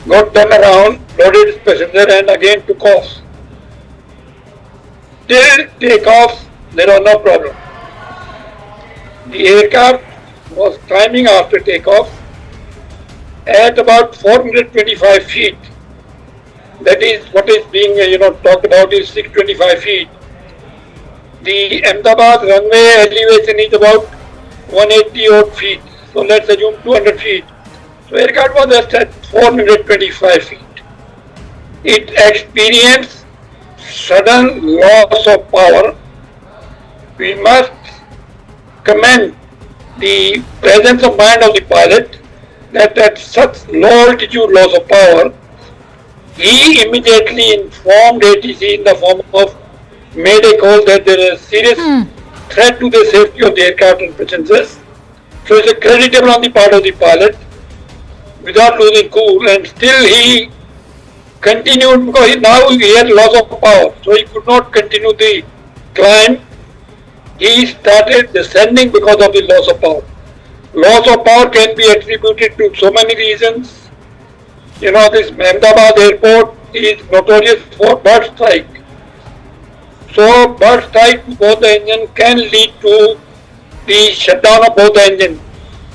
Speaker 15: got turned around, loaded its passenger, and again took off. Till takeoff, there was no problem. The aircraft was climbing after takeoff at about 425 feet. That is what is being talked about is 625 feet. The Ahmedabad runway elevation is about 180 odd feet. So let's assume 200 feet. So aircraft was just at 425 feet. It experienced sudden loss of power. We must commend the presence of mind of the pilot that at such low altitude loss of power, he immediately informed ATC in the form of mayday call that there is serious threat to the safety of the aircraft and passengers. So it's creditable on the part of the pilot without losing cool, and still he continued because now he had loss of power, so he could not continue the climb. He started descending because of the loss of power. Loss of power can be attributed to so many reasons. This Ahmedabad airport is notorious for bird strike. So bird strike to both the engine can lead to the shutdown of both the engine.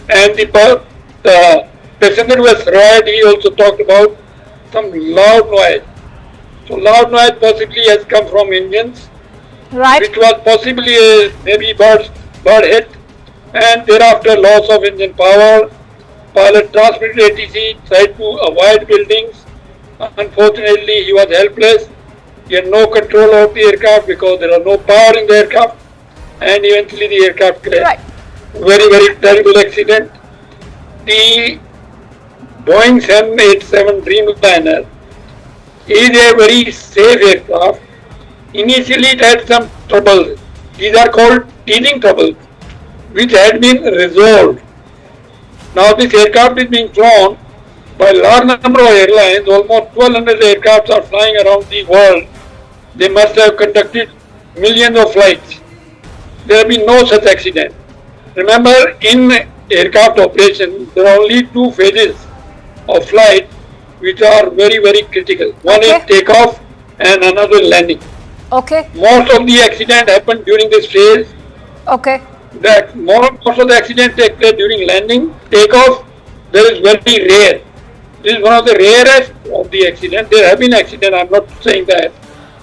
Speaker 15: And the passenger who was survived, he also talked about some loud noise. So loud noise possibly has come from engines, which was possibly maybe bird hit, and thereafter loss of engine power. Pilot transmitted ATC, tried to avoid buildings, Unfortunately, he was helpless. He had no control of the aircraft because there was no power in the aircraft, and eventually the aircraft crashed.
Speaker 3: Right.
Speaker 15: Very, very terrible accident. The Boeing 787 Dreamliner is a very safe aircraft. Initially, it had some trouble. These are called teething troubles, which had been resolved. Now, this aircraft is being flown by a large number of airlines. Almost 1,200 aircrafts are flying around the world. They must have conducted millions of flights. There have been no such accident. Remember, in aircraft operation, there are only two phases of flight which are very, very critical. One is takeoff and another landing.
Speaker 3: Okay.
Speaker 15: Most of the accident happen during this phase.
Speaker 3: Okay.
Speaker 15: That most of the accident take place during landing. Takeoff, there is very rare. This is one of the rarest of the accident. There have been accidents, I'm not saying that,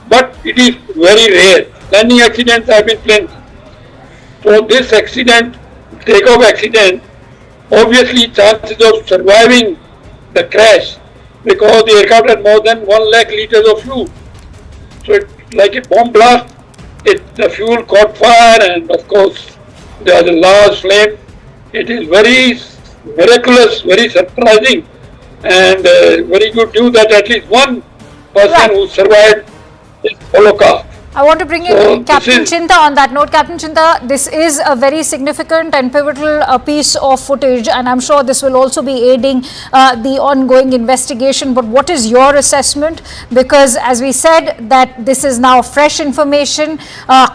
Speaker 15: but it is very rare. Landing accidents have been plenty. So this accident, takeoff accident, obviously chances of surviving the crash because the aircraft had more than 1 lakh liters of fuel. So it's like a bomb blast. The fuel caught fire and of course there was a large flame. It is very miraculous, very surprising and very good news that at least one person who survived this Holocaust.
Speaker 3: I want to bring in Captain Chinta on that note. Captain Chinta, this is a very significant and pivotal piece of footage, and I'm sure this will also be aiding the ongoing investigation. But what is your assessment? Because as we said, that this is now fresh information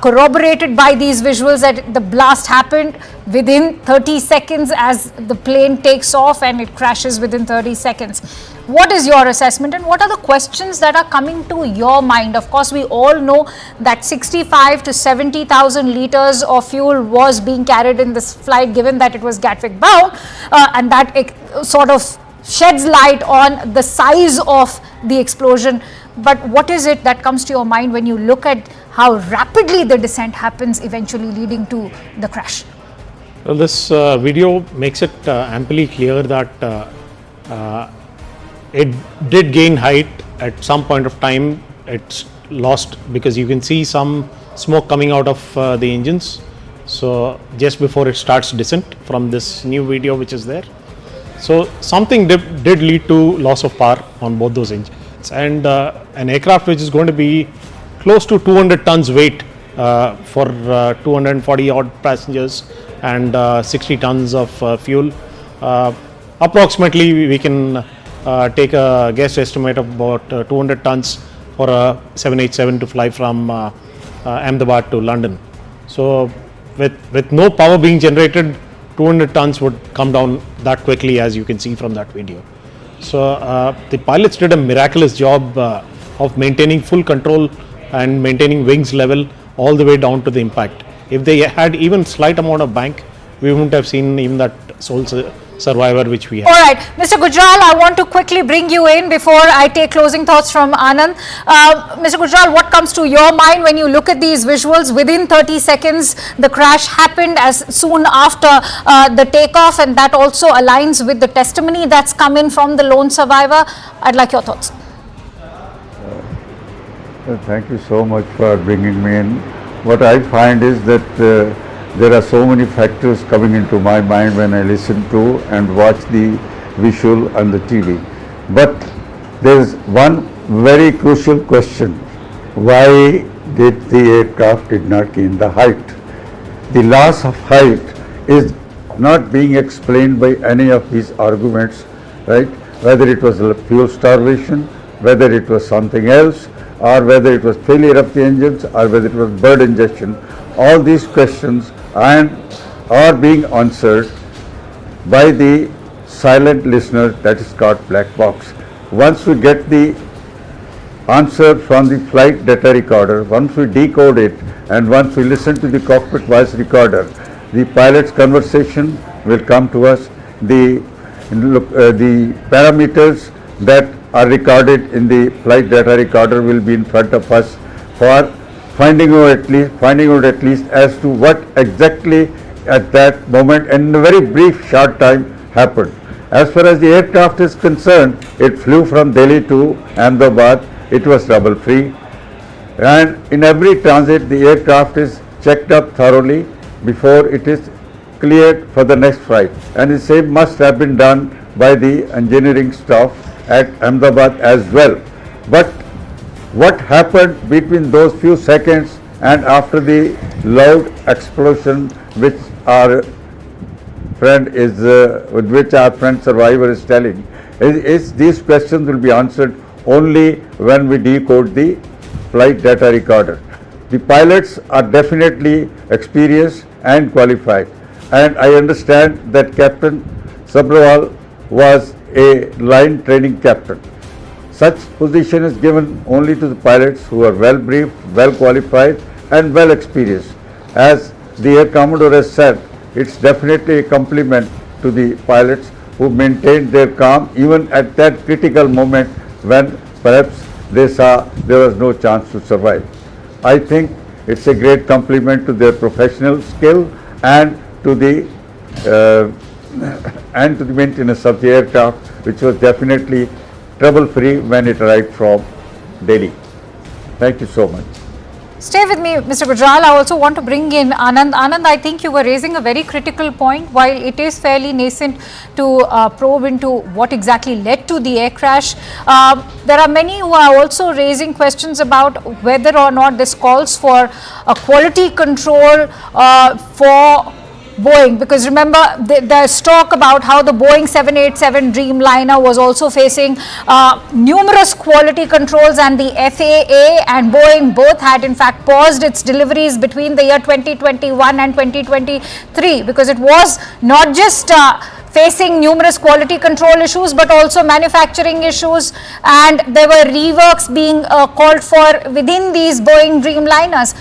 Speaker 3: corroborated by these visuals that the blast happened within 30 seconds as the plane takes off and it crashes within 30 seconds. What is your assessment and what are the questions that are coming to your mind? Of course, we all know that 65 to 70,000 liters of fuel was being carried in this flight, given that it was Gatwick bound, and that it sort of sheds light on the size of the explosion. But what is it that comes to your mind when you look at how rapidly the descent happens, eventually leading to the crash?
Speaker 14: Well, this video makes it amply clear that it did gain height at some point of time. It's lost because you can see some smoke coming out of the engines. So just before it starts descent from this new video which is there. So something did lead to loss of power on both those engines. And an aircraft which is going to be close to 200 tons weight for 240 odd passengers and 60 tons of fuel. Approximately we can take a guess estimate of about 200 tons for a 787 to fly from Ahmedabad to London. So with no power being generated, 200 tons would come down that quickly, as you can see from that video. So the pilots did a miraculous job of maintaining full control and maintaining wings level all the way down to the impact. If they had even slight amount of bank, we wouldn't have seen even that sole survivor which we have.
Speaker 3: All right, Mr. Gujral, I want to quickly bring you in before I take closing thoughts from Anand. Mr. Gujral, what comes to your mind when you look at these visuals? Within 30 seconds, the crash happened as soon after the takeoff, and that also aligns with the testimony that's come in from the lone survivor. I'd like your thoughts.
Speaker 10: Thank you so much for bringing me in. What I find is that there are so many factors coming into my mind when I listen to and watch the visual on the TV. But there is one very crucial question. Why did the aircraft did not gain the height? The loss of height is not being explained by any of these arguments, right? Whether it was fuel starvation, whether it was something else, or whether it was failure of the engines, or whether it was bird ingestion. All these questions are being answered by the silent listener, that is called black box. Once we get the answer from the flight data recorder, once we decode it, and once we listen to the cockpit voice recorder, the pilot's conversation will come to us. The parameters that are recorded in the flight data recorder will be in front of us for finding out at least as to what exactly at that moment in a very brief short time happened. As far as the aircraft is concerned, it flew from Delhi to Ahmedabad. It was trouble-free. And in every transit, the aircraft is checked up thoroughly before it is cleared for the next flight. And the same must have been done by the engineering staff at Ahmedabad as well. But what happened between those few seconds and after the loud explosion which our friend is, with which our friend survivor is telling, is these questions will be answered only when we decode the flight data recorder. The pilots are definitely experienced and qualified, and I understand that Captain Sabrawal was a line training captain. Such position is given only to the pilots who are well briefed, well qualified and well experienced. As the Air Commodore has said, it's definitely a compliment to the pilots who maintained their calm even at that critical moment when perhaps they saw there was no chance to survive. I think it's a great compliment to their professional skill and to the maintenance of the aircraft, which was definitely trouble-free when it arrived from Delhi. Thank you so much.
Speaker 3: Stay with me, Mr. Gujral. I also want to bring in Anand. Anand, I think you were raising a very critical point. While it is fairly nascent to probe into what exactly led to the air crash, there are many who are also raising questions about whether or not this calls for a quality control for Boeing, because remember there's talk about how the Boeing 787 Dreamliner was also facing numerous quality controls, and the FAA and Boeing both had in fact paused its deliveries between the year 2021 and 2023 because it was not just facing numerous quality control issues but also manufacturing issues, and there were reworks being called for within these Boeing Dreamliners.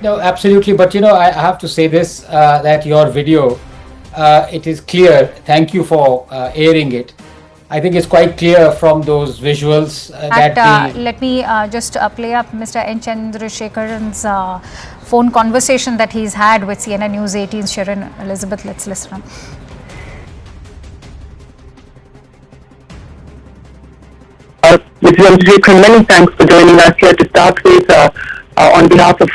Speaker 5: No, absolutely. But, I have to say this, that your video, it is clear. Thank you for airing it. I think it's quite clear from those visuals
Speaker 3: let me just play up Mr. N. Chandrasekharan's phone conversation that he's had with CNN News 18's Sharon Elizabeth. Let's listen.
Speaker 9: Mr. Chandrasekharan, many thanks for joining us here. To start with, on behalf of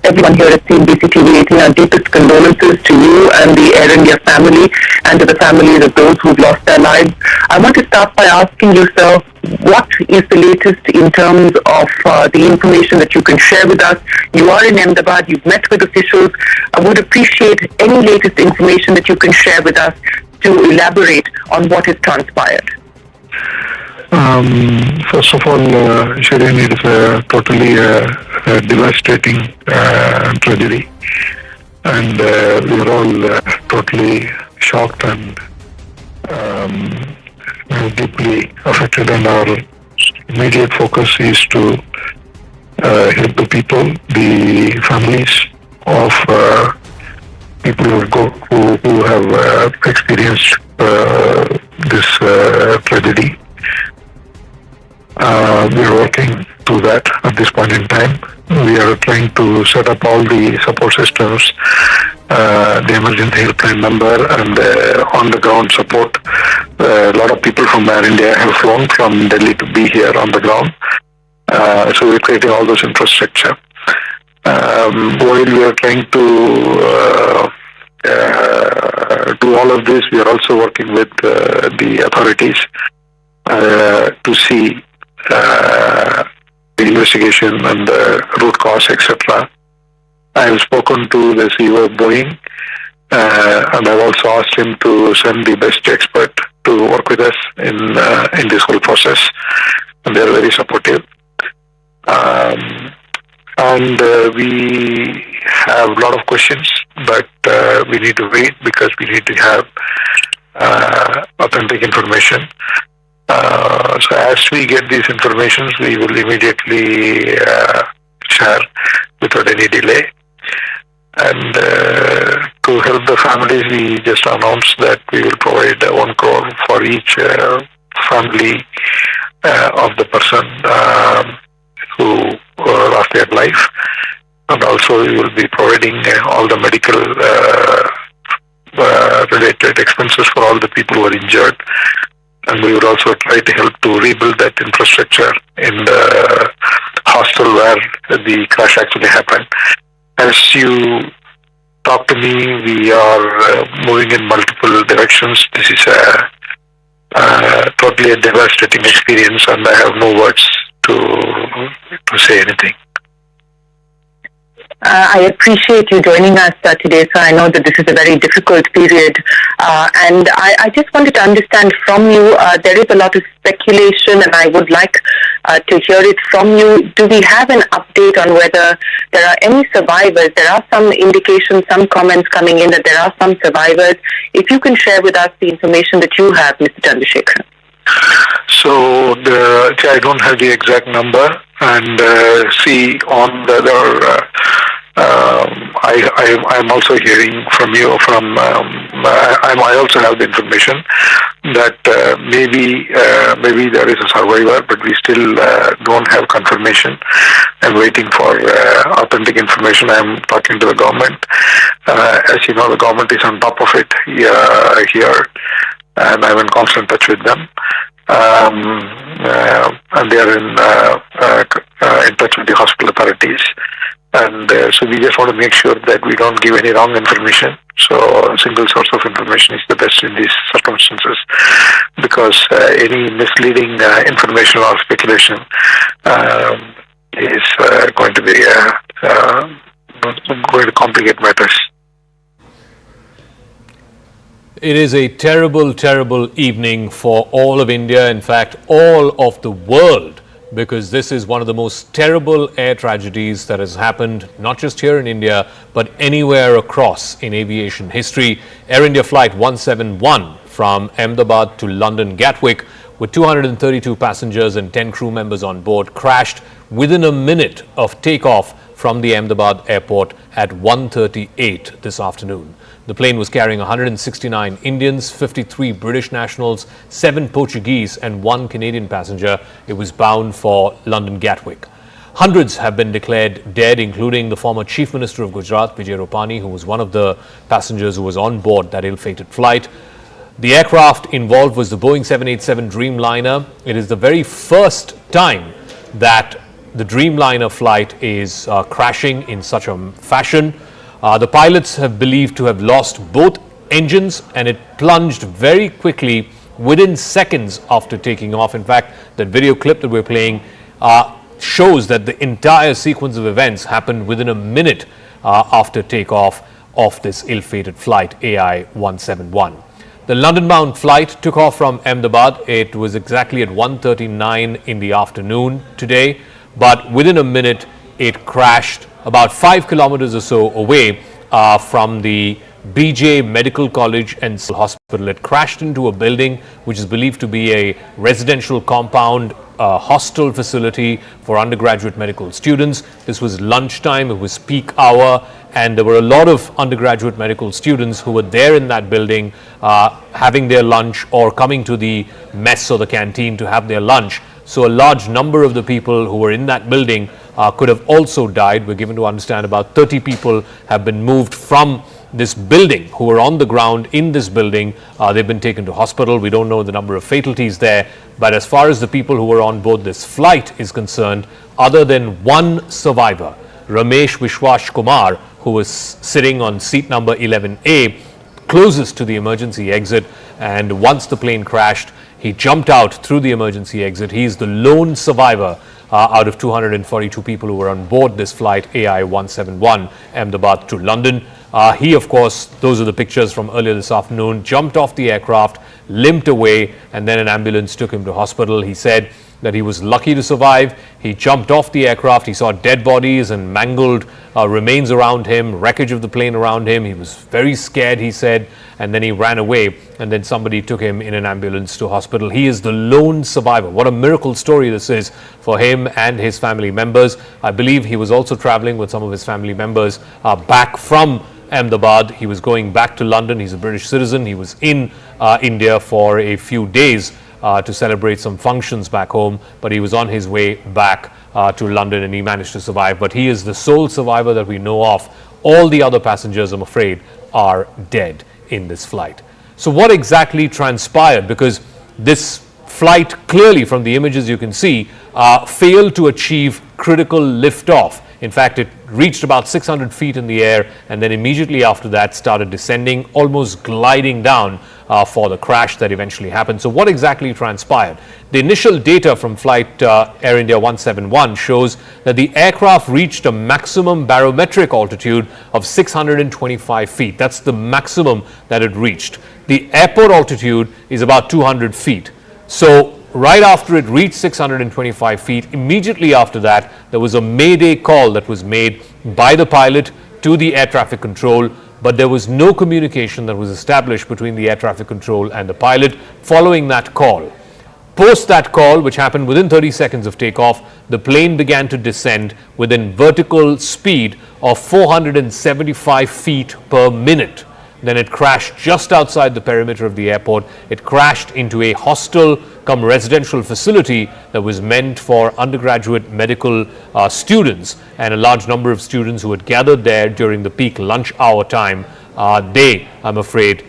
Speaker 9: everyone here at CNBC TV 18, our deepest condolences to you and the Air India family and to the families of those who've lost their lives. I want to start by asking you, sir, what is the latest in terms of the information that you can share with us? You are in Ahmedabad, you've met with officials. I would appreciate any latest information that you can share with us to elaborate on what has transpired.
Speaker 17: First of all, Shireen, it is a totally devastating tragedy, and we are all totally shocked and deeply affected, and our immediate focus is to help the people, the families of people who have experienced this tragedy. We are working to that at this point in time. We are trying to set up all the support systems, the emergency helpline number, and on-the-ground support. A lot of people from Air India have flown from Delhi to be here on the ground. So we're creating all those infrastructure. While we are trying to do all of this, we are also working with the authorities to see the investigation and the root cause, etc. I have spoken to the CEO of Boeing, and I've also asked him to send the best expert to work with us in this whole process, and they're very supportive. And we have a lot of questions, but we need to wait because we need to have authentic information. So as we get these informations, we will immediately share without any delay. And to help the families, we just announced that we will provide 1 crore for each family of the person who lost their life. And also we will be providing all the medical related calculate expenses for all the people who are injured. And we would also try to help to rebuild that infrastructure in the hostel where the crash actually happened. As you talk to me, we are moving in multiple directions. This is totally a devastating experience, and I have no words to say anything.
Speaker 9: I appreciate you joining us today, sir. I know that this is a very difficult period. And I just wanted to understand from you, there is a lot of speculation, and I would like to hear it from you. Do we have an update on whether there are any survivors? There are some indications, some comments coming in that there are some survivors. If you can share with us the information that you have, Mr. Chandrasekharan.
Speaker 17: So I don't have the exact number, and on the other, I'm also hearing from you. I also have the information that maybe there is a survivor, but we still don't have confirmation. I'm waiting for authentic information. I'm talking to the government. As you know, the government is on top of it here, and I'm in constant touch with them. And they are in touch with the hospital authorities. And so we just want to make sure that we don't give any wrong information. So a single source of information is the best in these circumstances, because any misleading information or speculation is going to be going to complicate matters.
Speaker 16: It is a terrible, terrible evening for all of India, in fact, all of the world, because this is one of the most terrible air tragedies that has happened, not just here in India, but anywhere across in aviation history. Air India Flight 171 from Ahmedabad to London Gatwick, with 232 passengers and 10 crew members on board, crashed within a minute of takeoff from the Ahmedabad airport at 1:38 this afternoon. The plane was carrying 169 Indians, 53 British nationals, 7 Portuguese and 1 Canadian passenger. It was bound for London Gatwick. Hundreds have been declared dead, including the former Chief Minister of Gujarat, Vijay Rupani, who was one of the passengers who was on board that ill-fated flight. The aircraft involved was the Boeing 787 Dreamliner. It is the very first time that the Dreamliner flight is crashing in such a fashion. The pilots have believed to have lost both engines, and it plunged very quickly within seconds after taking off. In fact, that video clip that we're playing shows that the entire sequence of events happened within a minute after takeoff of this ill-fated flight AI 171. The London-bound flight took off from Ahmedabad. It was exactly at 1:39 in the afternoon today, but within a minute it crashed about 5 kilometers or so away from the BJ Medical College and Hospital. It crashed into a building which is believed to be a residential compound, hostel facility for undergraduate medical students. This was lunchtime, it was peak hour, and there were a lot of undergraduate medical students who were there in that building having their lunch or coming to the mess or the canteen to have their lunch. So a large number of the people who were in that building could have also died. We're given to understand about 30 people have been moved from this building who were on the ground in this building. They've been taken to hospital. We don't know the number of fatalities there. But as far as the people who were on board this flight is concerned, other than one survivor, Ramesh Vishwash Kumar, who was sitting on seat number 11A, closest to the emergency exit, and once the plane crashed, he jumped out through the emergency exit. He is the lone survivor out of 242 people who were on board this flight AI 171 Ahmedabad to London. He, of course, those are the pictures from earlier this afternoon, jumped off the aircraft, limped away, and then an ambulance took him to hospital. He said that he was lucky to survive. He jumped off the aircraft. He saw dead bodies and mangled remains around him, wreckage of the plane around him. He was very scared, he said, and then he ran away, and then somebody took him in an ambulance to hospital. He is the lone survivor. What a miracle story this is for him and his family members. I believe he was also traveling with some of his family members back from Ahmedabad. He was going back to London. He's a British citizen. He was in India for a few days to celebrate some functions back home, but he was on his way back to London, and he managed to survive. But he is the sole survivor that we know of. All the other passengers, I'm afraid, are dead in this flight. So what exactly transpired? Because this flight, clearly from the images you can see, failed to achieve critical liftoff. In fact, it reached about 600 feet in the air and then immediately after that started descending, almost gliding down for the crash that eventually happened. So what exactly transpired? The initial data from flight Air India 171 shows that the aircraft reached a maximum barometric altitude of 625 feet. That's the maximum that it reached. The airport altitude is about 200 feet. So right after it reached 625 feet, immediately after that, there was a mayday call that was made by the pilot to the air traffic control, but there was no communication that was established between the air traffic control and the pilot following that call. Post that call, which happened within 30 seconds of takeoff, the plane began to descend within vertical speed of 475 feet per minute. Then it crashed just outside the perimeter of the airport. It crashed into a hostel cum residential facility that was meant for undergraduate medical students, and a large number of students who had gathered there during the peak lunch hour time. I'm afraid,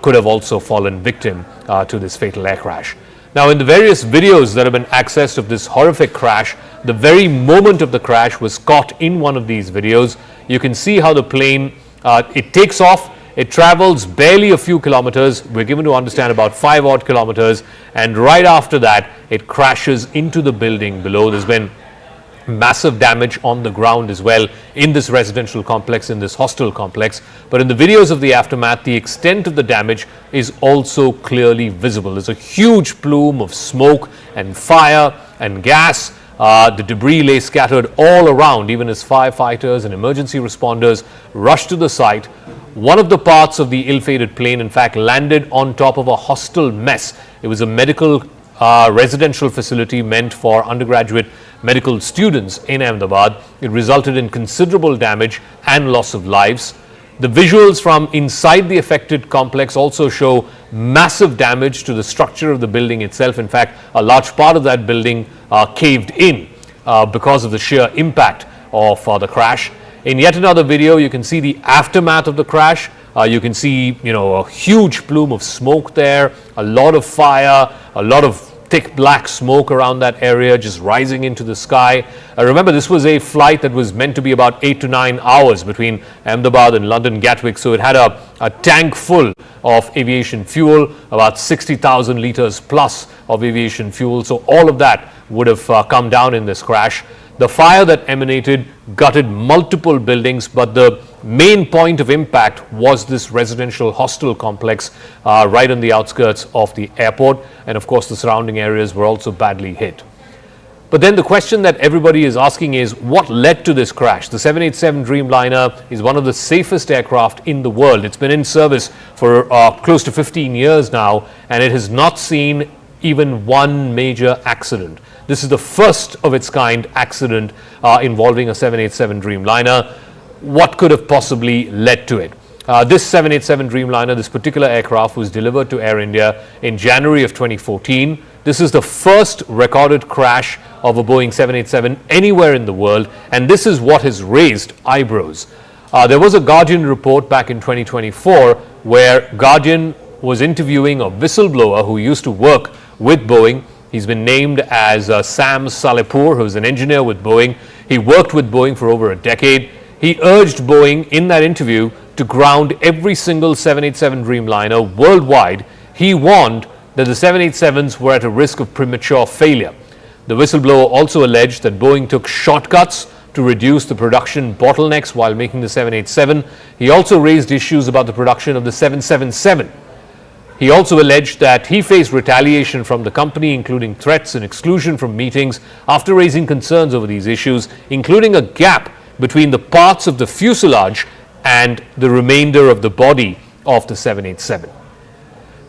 Speaker 16: could have also fallen victim to this fatal air crash. Now, in the various videos that have been accessed of this horrific crash, the very moment of the crash was caught in one of these videos. You can see how the plane, it takes off. It travels barely a few kilometers. We're given to understand about 5 odd kilometers, and right after that it crashes into the building below. There's been massive damage on the ground as well in this residential complex, in this hostel complex. But in the videos of the aftermath, the extent of the damage is also clearly visible. There's a huge plume of smoke and fire and gas. The debris lay scattered all around, even as firefighters and emergency responders rushed to the site. One of the parts of the ill-fated plane, in fact, landed on top of a hostel mess. It was a medical residential facility meant for undergraduate medical students in Ahmedabad. It resulted in considerable damage and loss of lives. The visuals from inside the affected complex also show massive damage to the structure of the building itself. In fact, a large part of that building caved in because of the sheer impact of the crash. In yet another video, you can see the aftermath of the crash. You can see, a huge plume of smoke there, a lot of fire, a lot of thick black smoke around that area just rising into the sky. Remember, this was a flight that was meant to be about 8 to 9 hours between Ahmedabad and London Gatwick. So it had a tank full of aviation fuel, about 60,000 liters plus of aviation fuel. So all of that would have come down in this crash. The fire that emanated gutted multiple buildings, but the main point of impact was this residential hostel complex right on the outskirts of the airport, and of course the surrounding areas were also badly hit. But then the question that everybody is asking is, what led to this crash? The 787 Dreamliner is one of the safest aircraft in the world. It's been in service for close to 15 years now, and it has not seen even one major accident. This is the first of its kind accident involving a 787 Dreamliner. What could have possibly led to it? This 787 Dreamliner, this particular aircraft, was delivered to Air India in January of 2014. This is the first recorded crash of a Boeing 787 anywhere in the world, and this is what has raised eyebrows. There was a Guardian report back in 2024 where Guardian was interviewing a whistleblower who used to work with Boeing. He's been named as Sam Salehpour, who's an engineer with Boeing. He worked with Boeing for over a decade. He urged Boeing in that interview to ground every single 787 Dreamliner worldwide. He warned that the 787s were at a risk of premature failure. The whistleblower also alleged that Boeing took shortcuts to reduce the production bottlenecks while making the 787. He also raised issues about the production of the 777. He also alleged that he faced retaliation from the company, including threats and exclusion from meetings, after raising concerns over these issues, including a gap between the parts of the fuselage and the remainder of the body of the 787.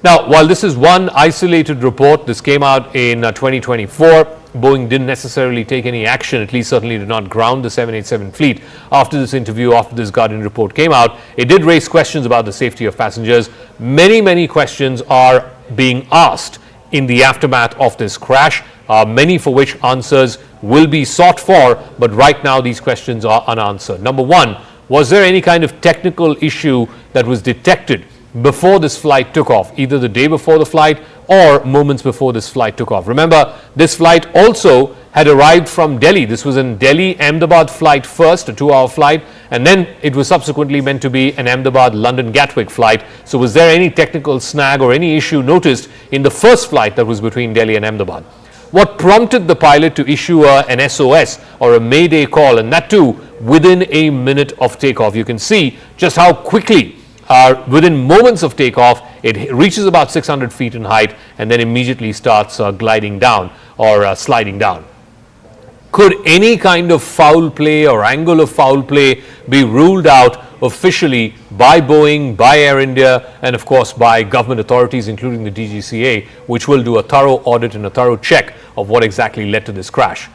Speaker 16: Now, while this is one isolated report, this came out in 2024, Boeing didn't necessarily take any action, at least certainly did not ground the 787 fleet. After this interview, after this Guardian report came out, it did raise questions about the safety of passengers. Many questions are being asked in the aftermath of this crash, many for which answers will be sought for, but right now these questions are unanswered. Number one, was there any kind of technical issue that was detected before this flight took off, either the day before the flight or moments before this flight took off. Remember, this flight also had arrived from Delhi. This was an Delhi-Ahmedabad flight first, a 2-hour flight, and then it was subsequently meant to be an Ahmedabad-London-Gatwick flight. So was there any technical snag or any issue noticed in the first flight that was between Delhi and Ahmedabad? What prompted the pilot to issue an SOS or a Mayday call, and that too within a minute of takeoff? You can see just how quickly, within moments of takeoff, it reaches about 600 feet in height and then immediately starts gliding down or sliding down. Could any kind of foul play or angle of foul play be ruled out officially by Boeing, by Air India, and of course by government authorities, including the DGCA, which will do a thorough audit and a thorough check of what exactly led to this crash?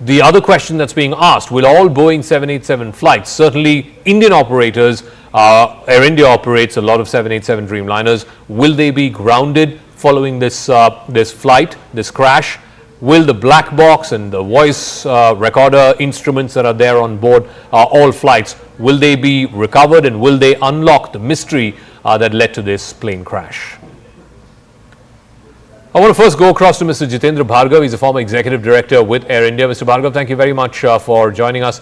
Speaker 16: The other question that's being asked, will all Boeing 787 flights, certainly Indian operators, Air India operates a lot of 787 Dreamliners, will they be grounded following this flight, this crash? Will the black box and the voice recorder instruments that are there on board all flights, will they be recovered, and will they unlock the mystery that led to this plane crash? I want to first go across to Mr. Jitendra Bhargav. He's a former executive director with Air India. Mr. Bhargav, thank you very much for joining us.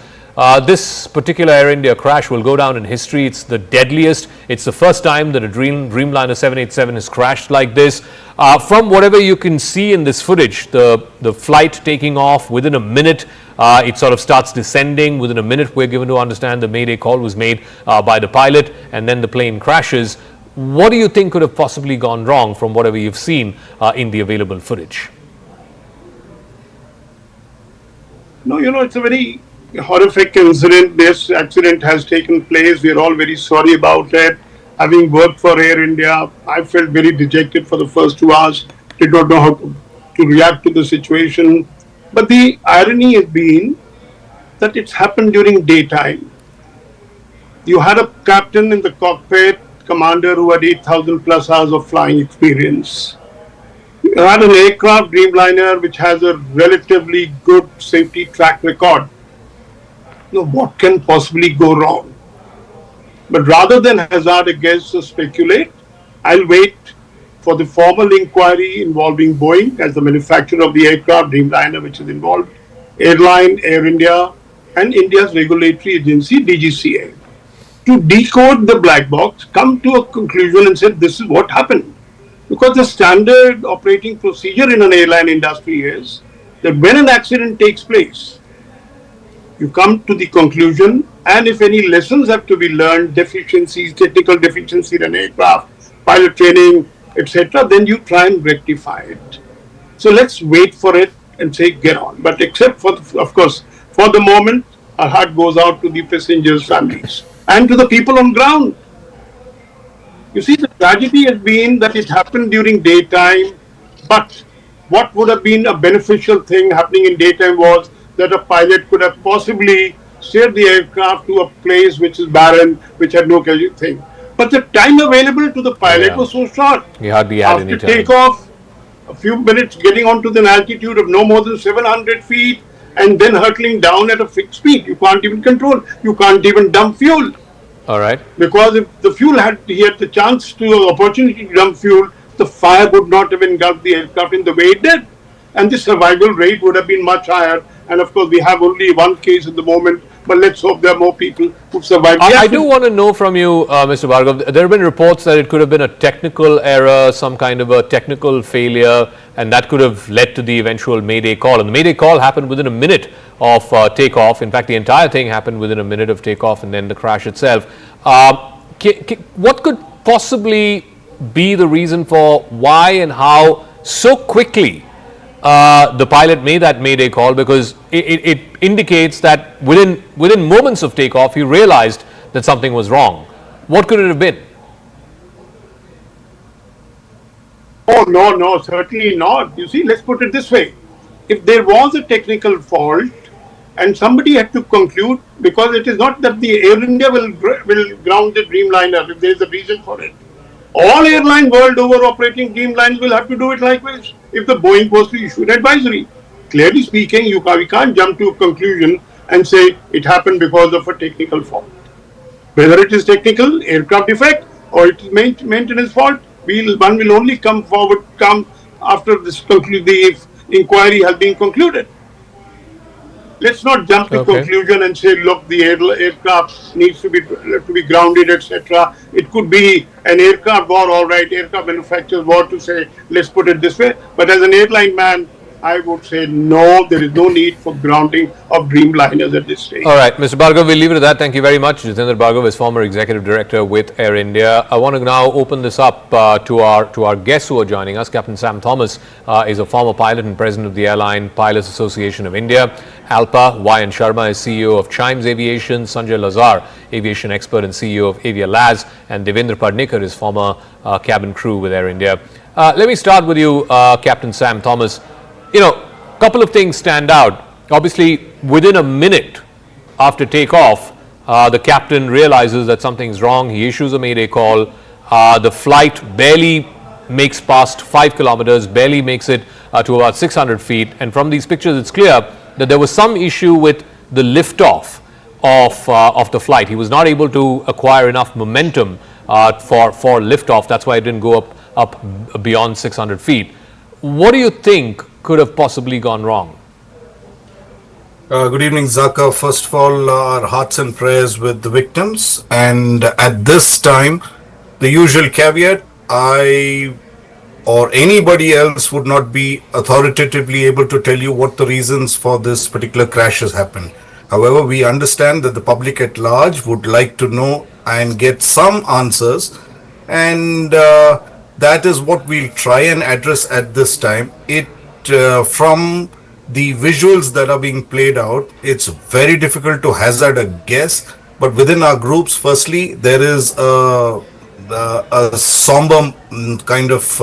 Speaker 16: This particular Air India crash will go down in history. It's the deadliest. It's the first time that a Dreamliner 787 has crashed like this. From whatever you can see in this footage, the flight taking off within a minute, it sort of starts descending. Within a minute, we're given to understand the Mayday call was made by the pilot, and then the plane crashes. What do you think could have possibly gone wrong from whatever you've seen in the available footage?
Speaker 20: No, it's a very horrific incident. This accident has taken place. We are all very sorry about it. Having worked for Air India, I felt very dejected for the first 2 hours. Did not know how to react to the situation. But the irony has been that it's happened during daytime. You had a captain in the cockpit, commander who had 8,000 plus hours of flying experience. You had an aircraft, Dreamliner, which has a relatively good safety track record. Now, what can possibly go wrong? But rather than hazard a guess or speculate, I'll wait for the formal inquiry involving Boeing as the manufacturer of the aircraft, Dreamliner, which is involved, Airline, Air India, and India's regulatory agency, DGCA, to decode the black box, come to a conclusion and say this is what happened. Because the standard operating procedure in an airline industry is that when an accident takes place, you come to the conclusion, and if any lessons have to be learned, deficiencies, technical deficiency in an aircraft, pilot training, etc., then you try and rectify it. So let's wait for it and say get on. But except for, of course, for the moment, our heart goes out to the passengers' families and to the people on ground. You see, the tragedy has been that it happened during daytime, but what would have been a beneficial thing happening in daytime was that a pilot could have possibly steered the aircraft to a place which is barren, which had no thing. But the time available to the pilot was so short.
Speaker 16: He hardly had any
Speaker 20: After
Speaker 16: time.
Speaker 20: takeoff, a few minutes getting onto an altitude of no more than 700 feet and then hurtling down at a fixed speed. You can't even control. You can't even dump fuel.
Speaker 16: All right.
Speaker 20: Because if the fuel he had the chance to, opportunity to dump fuel, the fire would not have engulfed the aircraft in the way it did. And the survival rate would have been much higher. And of course, we have only one case at the moment, but let's hope there are more people who survived.
Speaker 16: I do want to know from you, Mr. Bhargav, there have been reports that it could have been a technical error, some kind of a technical failure, and that could have led to the eventual Mayday call. And the Mayday call happened within a minute of takeoff. In fact, the entire thing happened within a minute of takeoff and then the crash itself. What could possibly be the reason for why and how so quickly the pilot made that Mayday call? Because it indicates that within moments of takeoff, he realized that something was wrong. What could it have been?
Speaker 20: Oh, no, certainly not. You see, let's put it this way. If there was a technical fault and somebody had to conclude, because it is not that the Air India will ground the Dreamliner if there is a reason for it. All airline world over operating Dreamliners will have to do it likewise if the Boeing was to issue an advisory. Clearly speaking, we can't jump to a conclusion and say it happened because of a technical fault. Whether it is technical, aircraft defect, or it is maintenance fault, one will only come after the inquiry has been concluded. Let's not jump to conclusion and say, look, the aircraft needs to be grounded, etc. It could be an aircraft war, all right, aircraft manufacturers war to say, let's put it this way. But as an airline man, I would say no, there is no need for grounding of Dreamliners at this stage.
Speaker 16: All right, Mr. Bhargav, we'll leave it at that. Thank you very much. Jitendra Bhargav is former executive director with Air India. I want to now open this up to our guests who are joining us. Captain Sam Thomas is a former pilot and president of the Airline Pilots Association of India. Alpa Y. N. Sharma is CEO of Chimes Aviation. Sanjay Lazar, aviation expert and CEO of Avialaz. And Devendra Padnikar is former cabin crew with Air India. Let me start with you, Captain Sam Thomas. You know, a couple of things stand out. Obviously, within a minute after takeoff, the captain realizes that something's wrong. He issues a mayday call. The flight barely makes past 5 kilometers, barely makes it to about 600 feet. And from these pictures, it's clear that there was some issue with the liftoff of the flight. He was not able to acquire enough momentum for liftoff. That's why it didn't go up beyond 600 feet. What do you think could have possibly gone wrong?
Speaker 18: Good evening, Zaka. First of all, our hearts and prayers with the victims. And at this time, the usual caveat, I or anybody else would not be authoritatively able to tell you what the reasons for this particular crash has happened. However, we understand that the public at large would like to know and get some answers, and that is what we'll try and address at this time. From the visuals that are being played out, it's very difficult to hazard a guess, but within our groups, firstly, there is a somber kind of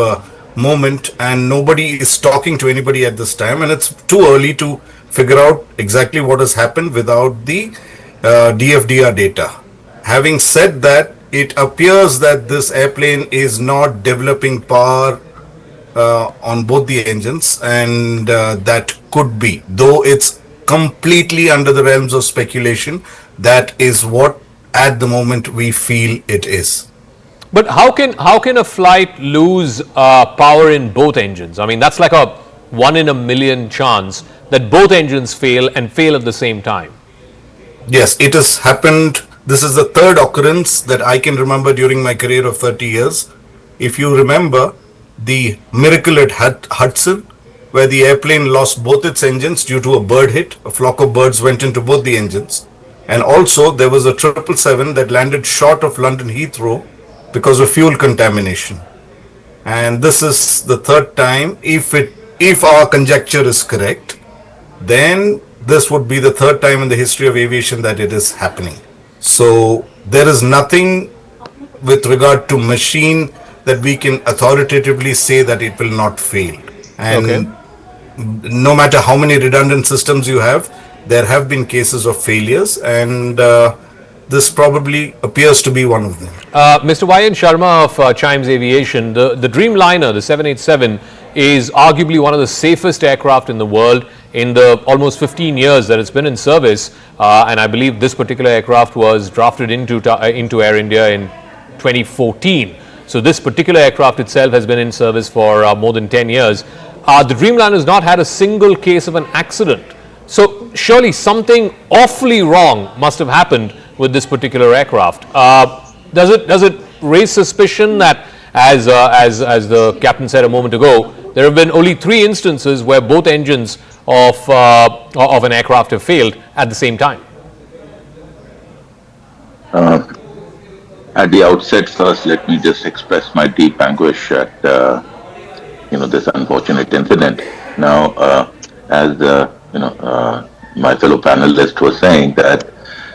Speaker 18: moment, and nobody is talking to anybody at this time, and it's too early to figure out exactly what has happened without the DFDR data. Having said that, it appears that this airplane is not developing power on both the engines, and that could be, though it's completely under the realms of speculation, that is what at the moment we feel it is.
Speaker 16: But how can a flight lose power in both engines? I mean, that's like a 1 in a million chance that both engines fail and fail at the same time.
Speaker 18: Yes, it has happened. This is the third occurrence that I can remember during my career of 30 years. If you remember, the miracle at Hudson, where the airplane lost both its engines due to a bird hit. A flock of birds went into both the engines. And also there was a 777 that landed short of London Heathrow because of fuel contamination. And this is the third time. If our conjecture is correct, then this would be the third time in the history of aviation that it is happening. So there is nothing with regard to machine that we can authoritatively say that it will not fail. And no matter how many redundant systems you have, there have been cases of failures, and this probably appears to be one of them.
Speaker 16: Mr. Y. N. Sharma of Chimes Aviation, the Dreamliner, the 787, is arguably one of the safest aircraft in the world in the almost 15 years that it's been in service. And I believe this particular aircraft was drafted into Air India in 2014. So this particular aircraft itself has been in service for more than 10 years. The Dreamliner has not had a single case of an accident. So surely something awfully wrong must have happened with this particular aircraft. Does it raise suspicion that, as the captain said a moment ago, there have been only 3 instances where both engines of an aircraft have failed at the same time?
Speaker 21: At the outset, first, let me just express my deep anguish at this unfortunate incident. Now, as my fellow panelist was saying, that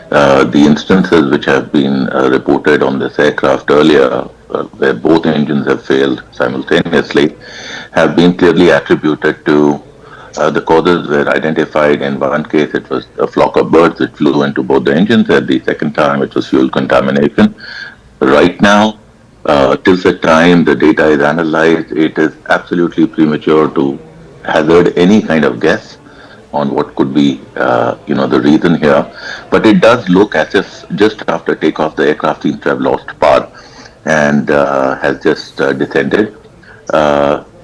Speaker 21: the instances which have been reported on this aircraft earlier, where both engines have failed simultaneously, have been clearly attributed to the causes were identified. In one case, it was a flock of birds which flew into both the engines. At the second time, it was fuel contamination. Right now, till such time the data is analyzed, it is absolutely premature to hazard any kind of guess on what could be, the reason here. But it does look as if just after takeoff, the aircraft seems to have lost power. and has just descended.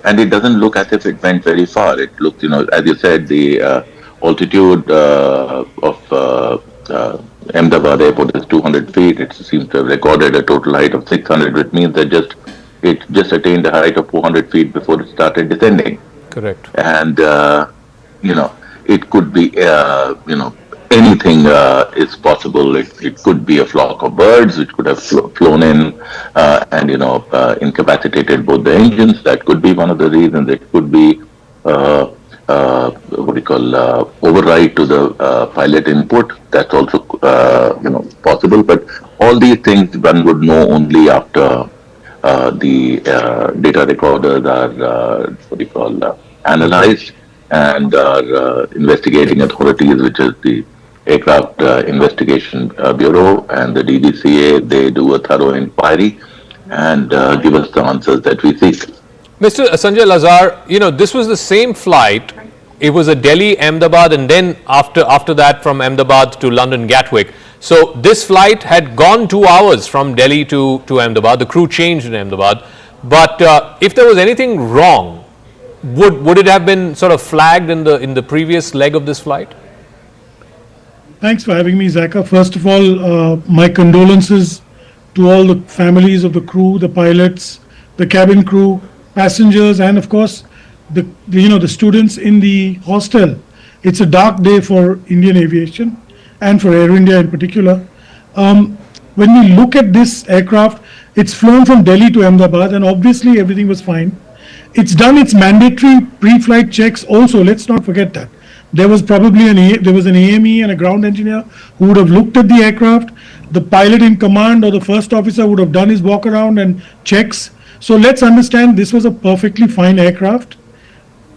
Speaker 21: And it doesn't look as if it went very far. It looks, as you said, the altitude of Ahmedabad airport is 200 feet. It seems to have recorded a total height of 600, which means that it just attained a height of 400 feet before it started descending.
Speaker 16: Correct.
Speaker 21: And, it could be, anything is possible. It could be a flock of birds which could have flown in and incapacitated both the engines. That could be one of the reasons. It could be override to the pilot input. That's also possible. But all these things one would know only after the data recorders are analyzed, and our investigating authorities, which is the Aircraft Investigation Bureau and the DGCA, they do a thorough inquiry and give us the answers that we seek.
Speaker 16: Mr. Sanjay Lazar, this was the same flight. It was a Delhi, Ahmedabad, and then after that from Ahmedabad to London Gatwick. So this flight had gone 2 hours from Delhi to Ahmedabad. The crew changed in Ahmedabad. But if there was anything wrong, would it have been sort of flagged in the previous leg of this flight?
Speaker 8: Thanks for having me, Zaka. First of all, my condolences to all the families of the crew, the pilots, the cabin crew, passengers, and of course, the students in the hostel. It's a dark day for Indian aviation and for Air India in particular. When we look at this aircraft, it's flown from Delhi to Ahmedabad, and obviously everything was fine. It's done its mandatory pre-flight checks also. Let's not forget that. There was probably an AME and a ground engineer who would have looked at the aircraft. The pilot in command or the first officer would have done his walk around and checks. So let's understand this was a perfectly fine aircraft.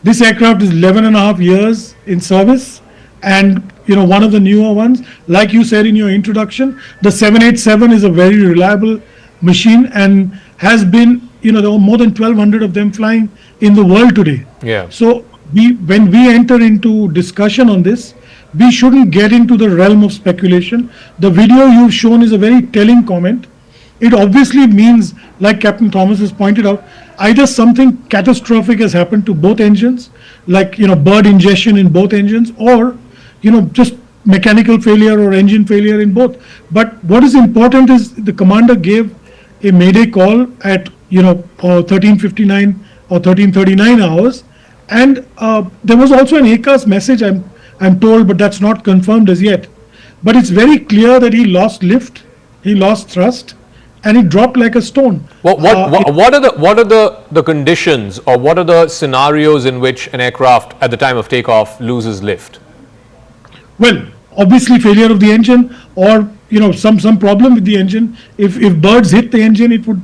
Speaker 8: This aircraft is 11 and a half years in service, and one of the newer ones. Like you said in your introduction, the 787 is a very reliable machine and has been, there are more than 1,200 of them flying in the world today.
Speaker 16: Yeah.
Speaker 8: So when we enter into discussion on this, we shouldn't get into the realm of speculation. The video you've shown is a very telling comment. It obviously means, like Captain Thomas has pointed out, either something catastrophic has happened to both engines, like bird ingestion in both engines, or just mechanical failure or engine failure in both. But what is important is the commander gave a mayday call at 13:59 or 13:39 hours, and there was also an ACAS message, I'm told, but that's not confirmed as yet. But it's very clear that he lost lift, he lost thrust, and it dropped like a stone.
Speaker 16: What are the conditions, or what are the scenarios in which an aircraft at the time of takeoff loses lift?
Speaker 8: Well, obviously failure of the engine, or some problem with the engine. If birds hit the engine, it would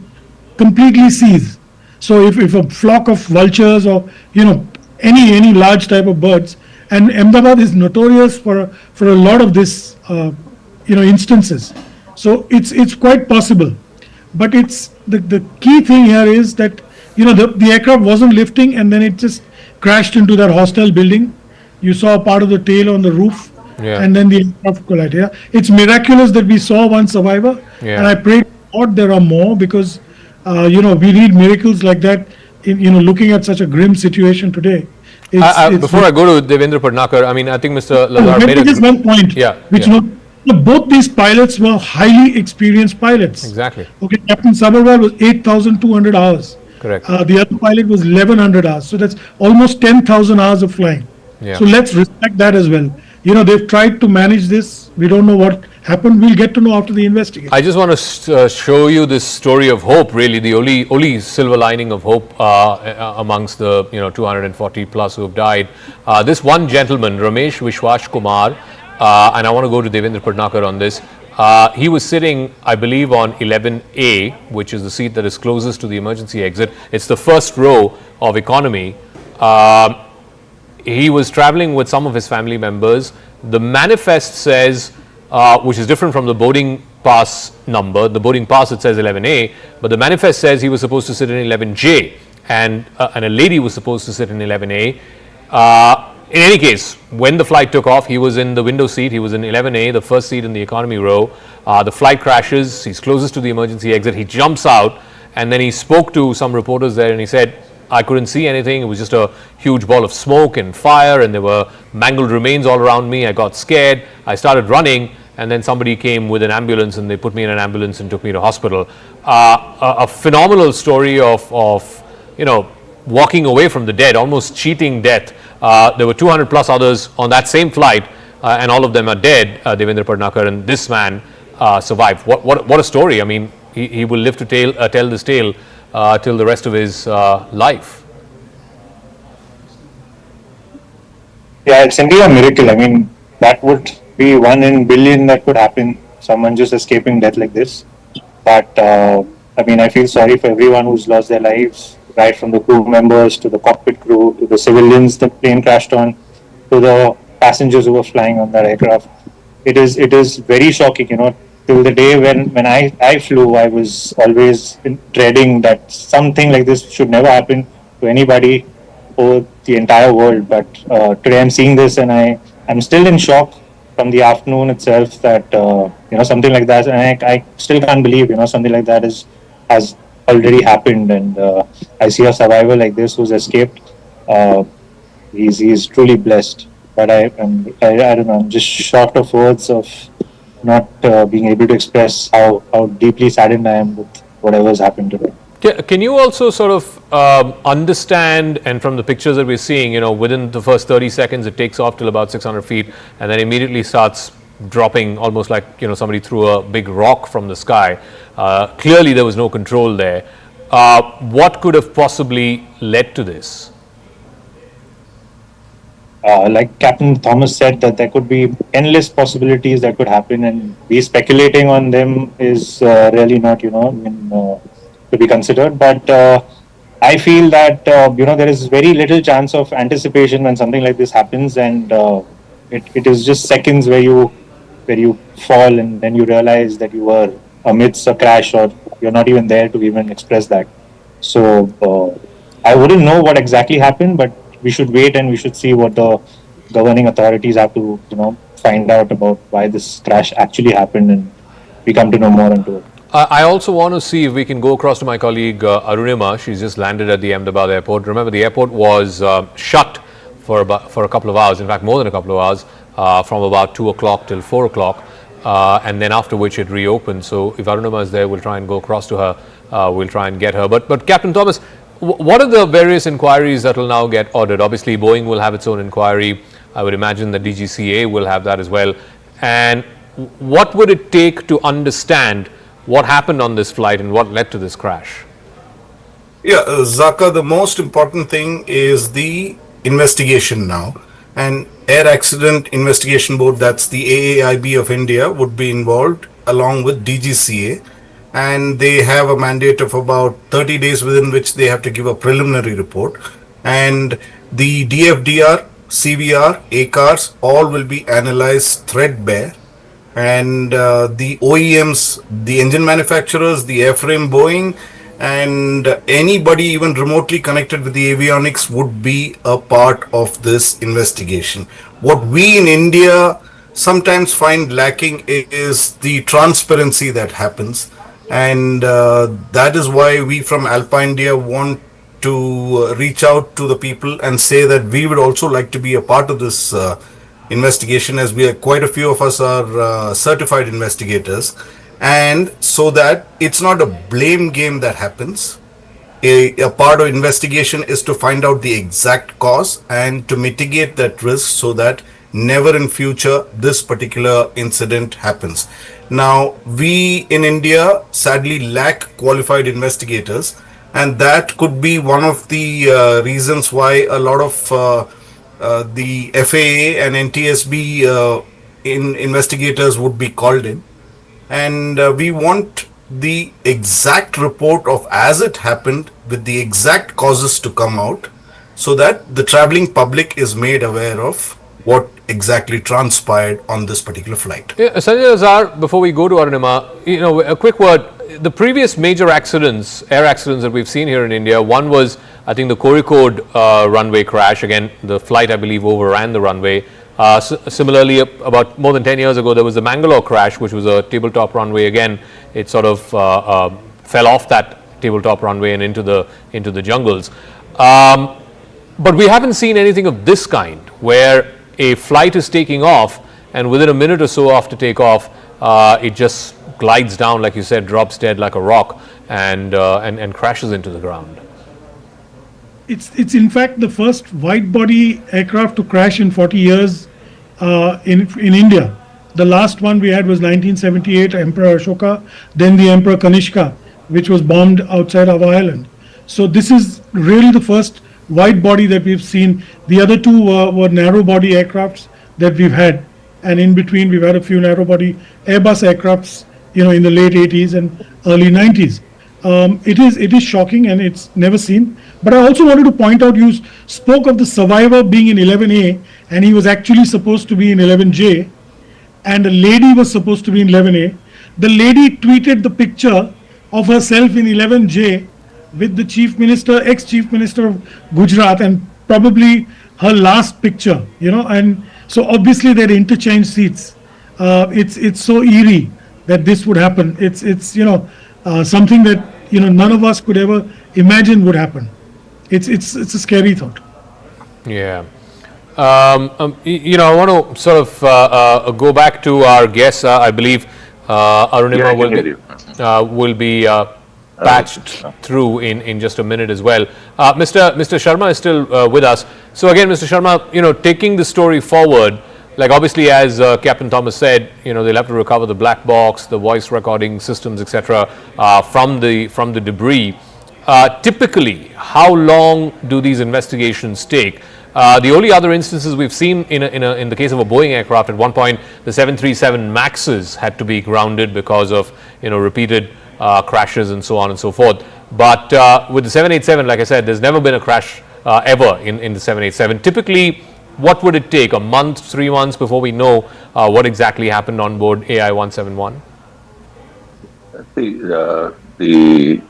Speaker 8: completely seize. So if a flock of vultures or any large type of birds, and Ahmedabad is notorious for a lot of this instances. So it's quite possible. But it's the key thing here is that the aircraft wasn't lifting, and then it just crashed into that hostel building. You saw part of the tail on the roof, and then the aircraft collided. Yeah? It's miraculous that we saw one survivor, and I pray to God there are more, because we need miracles like that in looking at such a grim situation today.
Speaker 16: Before I go to Devendra Padnakar, I think Mr. Lazar made
Speaker 8: just one point. Both these pilots were highly experienced pilots.
Speaker 16: Exactly.
Speaker 8: Okay, Captain Sabharwal was 8,200 hours.
Speaker 16: Correct.
Speaker 8: The other pilot was 1,100 hours. So that's almost 10,000 hours of flying.
Speaker 16: Yeah.
Speaker 8: So let's respect that as well. They've tried to manage this. We don't know what happened. We'll get to know after the investigation.
Speaker 16: I just want to show you this story of hope, really, the only silver lining of hope amongst the 240 plus who have died. This one gentleman, Ramesh Vishwash Kumar, and I want to go to Devendra Padnakar on this. He was sitting, I believe, on 11A, which is the seat that is closest to the emergency exit. It's the first row of economy. He was traveling with some of his family members. The manifest says, which is different from the boarding pass number. The boarding pass, it says 11A, but the manifest says he was supposed to sit in 11J, and a lady was supposed to sit in 11A. In any case, when the flight took off, he was in the window seat. He was in 11A, the first seat in the economy row. The flight crashes, he's closest to the emergency exit, he jumps out, and then he spoke to some reporters there and he said, I couldn't see anything, it was just a huge ball of smoke and fire, and there were mangled remains all around me. I got scared, I started running, and then somebody came with an ambulance and they put me in an ambulance and took me to hospital. A phenomenal story of walking away from the dead, almost cheating death. There were 200 plus others on that same flight, and all of them are dead, Devendra Padnakar, and this man survived. What a story. I mean, he will live to tell this tale till the rest of his life.
Speaker 12: Yeah, it's indeed a miracle. I mean, that would be 1 in a billion that could happen, someone just escaping death like this. But I mean, I feel sorry for everyone who's lost their lives, right from the crew members to the cockpit crew to the civilians the plane crashed on to the passengers who were flying on that aircraft. It is very shocking, till the day when I flew, I was always dreading that something like this should never happen to anybody or the entire world. But today I'm seeing this and I'm still in shock from the afternoon itself that something like that, and I still can't believe something like that has already happened. And I see a survivor like this who's escaped. He's truly blessed. But I don't know, I'm just short of words of not being able to express how deeply saddened I am with whatever has happened today.
Speaker 16: Can you also sort of understand, and from the pictures that we're seeing, within the first 30 seconds it takes off till about 600 feet and then immediately starts dropping almost like somebody threw a big rock from the sky. Clearly there was no control there. What could have possibly led to this?
Speaker 12: Like Captain Thomas said, that there could be endless possibilities that could happen, and we speculating on them is really not, to be considered. But I feel that there is very little chance of anticipation when something like this happens, and it is just seconds where you fall and then you realize that you were amidst a crash, or you're not even there to even express that. So I wouldn't know what exactly happened, but we should wait and we should see what the governing authorities have to, find out about why this crash actually happened, and we come to know more into it.
Speaker 16: I also want to see if we can go across to my colleague Arunima. She's just landed at the Ahmedabad airport. Remember, the airport was shut for a couple of hours, in fact more than a couple of hours, from about 2 o'clock till 4 o'clock, and then after which it reopened. So if Arunima is there, we'll try and go across to her. We'll try and get her. But Captain Thomas, what are the various inquiries that will now get ordered? Obviously, Boeing will have its own inquiry. I would imagine the DGCA will have that as well. And what would it take to understand what happened on this flight and what led to this crash?
Speaker 18: Yeah, Zaka, the most important thing is the investigation now. And Air Accident Investigation Board, that's the AAIB of India, would be involved along with DGCA. And they have a mandate of about 30 days within which they have to give a preliminary report. And the DFDR, CVR, ACARs, all will be analyzed threadbare. And the OEMs, the engine manufacturers, the airframe Boeing, and anybody even remotely connected with the avionics would be a part of this investigation. What we in India sometimes find lacking is the transparency that happens. And that is why we from Alpha India want to reach out to the people and say that we would also like to be a part of this investigation, as we are, quite a few of us are certified investigators, and so that it's not a blame game that happens. A part of investigation is to find out the exact cause and to mitigate that risk so that never in future this particular incident happens. Now, we in India sadly lack qualified investigators, and that could be one of the reasons why a lot of the FAA and NTSB investigators would be called in. And we want the exact report of as it happened with the exact causes to come out, so that the traveling public is made aware of what exactly transpired on this particular flight.
Speaker 16: Yeah, Sanjay Azhar, before we go to Arunima, a quick word. The previous major accidents, air accidents that we've seen here in India, one was, I think, the Kozhikode runway crash. Again, the flight, I believe, overran the runway. Similarly, about more than 10 years ago, there was the Mangalore crash, which was a tabletop runway. Again, it sort of fell off that tabletop runway and into the jungles. But we haven't seen anything of this kind, where a flight is taking off, and within a minute or so after takeoff, it just glides down, like you said, drops dead like a rock, and crashes into the ground.
Speaker 8: It's in fact the first wide-body aircraft to crash in 40 years in India. The last one we had was 1978, Emperor Ashoka, then the Emperor Kanishka, which was bombed outside our island. So this is really the first wide body that we've seen. The other two were narrow body aircrafts that we've had, and in between we've had a few narrow body Airbus aircrafts, in the late 80s and early 90s. It is shocking, and it's never seen. But I also wanted to point out, you spoke of the survivor being in 11A, and he was actually supposed to be in 11J, and a lady was supposed to be in 11A. The lady tweeted the picture of herself in 11J with the ex-chief minister of Gujarat, and probably her last picture, and so obviously they'd interchanged seats. It's so eerie that this would happen. It's something that none of us could ever imagine would happen. It's a scary thought.
Speaker 16: Yeah. I want to sort of go back to our guests. I believe Arunima will be patched through in just a minute as well. Mr. Sharma is still with us. So again, Mr. Sharma, taking the story forward, like obviously as Captain Thomas said, they'll have to recover the black box, the voice recording systems, etc., from the debris. Typically, how long do these investigations take? The only other instances we've seen in the case of a Boeing aircraft, at one point the 737 Maxes had to be grounded because of repeated crashes and so on and so forth. But with the 787, like I said, there's never been a crash ever in the 787. Typically, what would it take? A month, 3 months before we know what exactly happened on board AI 171?
Speaker 21: The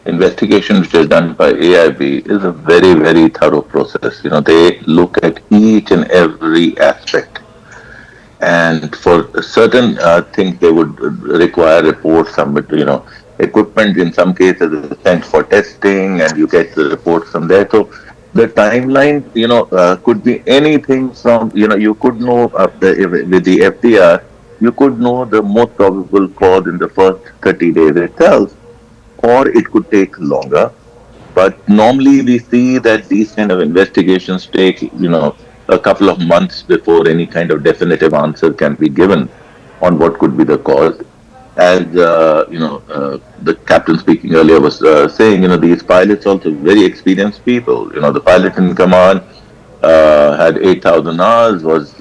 Speaker 21: investigation which is done by AIB is a very, very thorough process. They look at each and every aspect. And for certain things, they would require reports, equipment in some cases is sent for testing, and you get the reports from there. So the timeline, could be anything from, you could know with the FDR, you could know the most probable cause in the first 30 days itself, or it could take longer. But normally we see that these kind of investigations take, a couple of months before any kind of definitive answer can be given on what could be the cause. As the captain speaking earlier was saying, these pilots also very experienced people. The pilot in command had 8,000 hours, was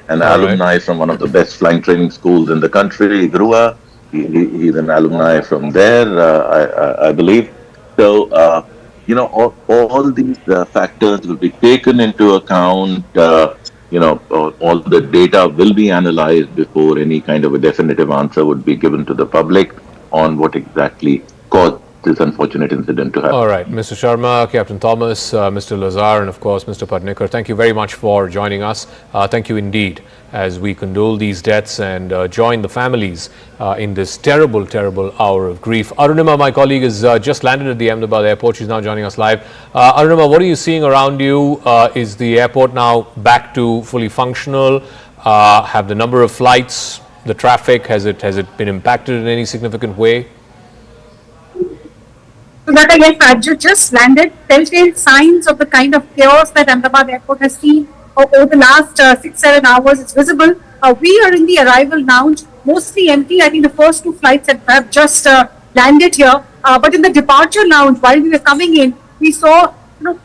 Speaker 21: an alumni from one of the best flying training schools in the country, Grua. He's an alumni from there, I believe. So, all these factors will be taken into account. All the data will be analyzed before any kind of a definitive answer would be given to the public on what exactly caused this unfortunate incident to happen.
Speaker 16: All right, Mr. Sharma, Captain Thomas, Mr. Lazar, and of course Mr. Padnikar, thank you very much for joining us. Thank you indeed, as we condole these deaths and join the families in this terrible, terrible hour of grief. Arunima, my colleague, has just landed at the Ahmedabad airport. She's now joining us live. Arunima, what are you seeing around you? Is the airport now back to fully functional? Have the number of flights, the traffic, has it been impacted in any significant way?
Speaker 19: So that again, Raju just landed. Telltale signs of the kind of chaos that Ahmedabad airport has seen over the last 6-7 hours. It's visible. We are in the arrival lounge, mostly empty. I think the first 2 flights have just landed here. But in the departure lounge, while we were coming in, we saw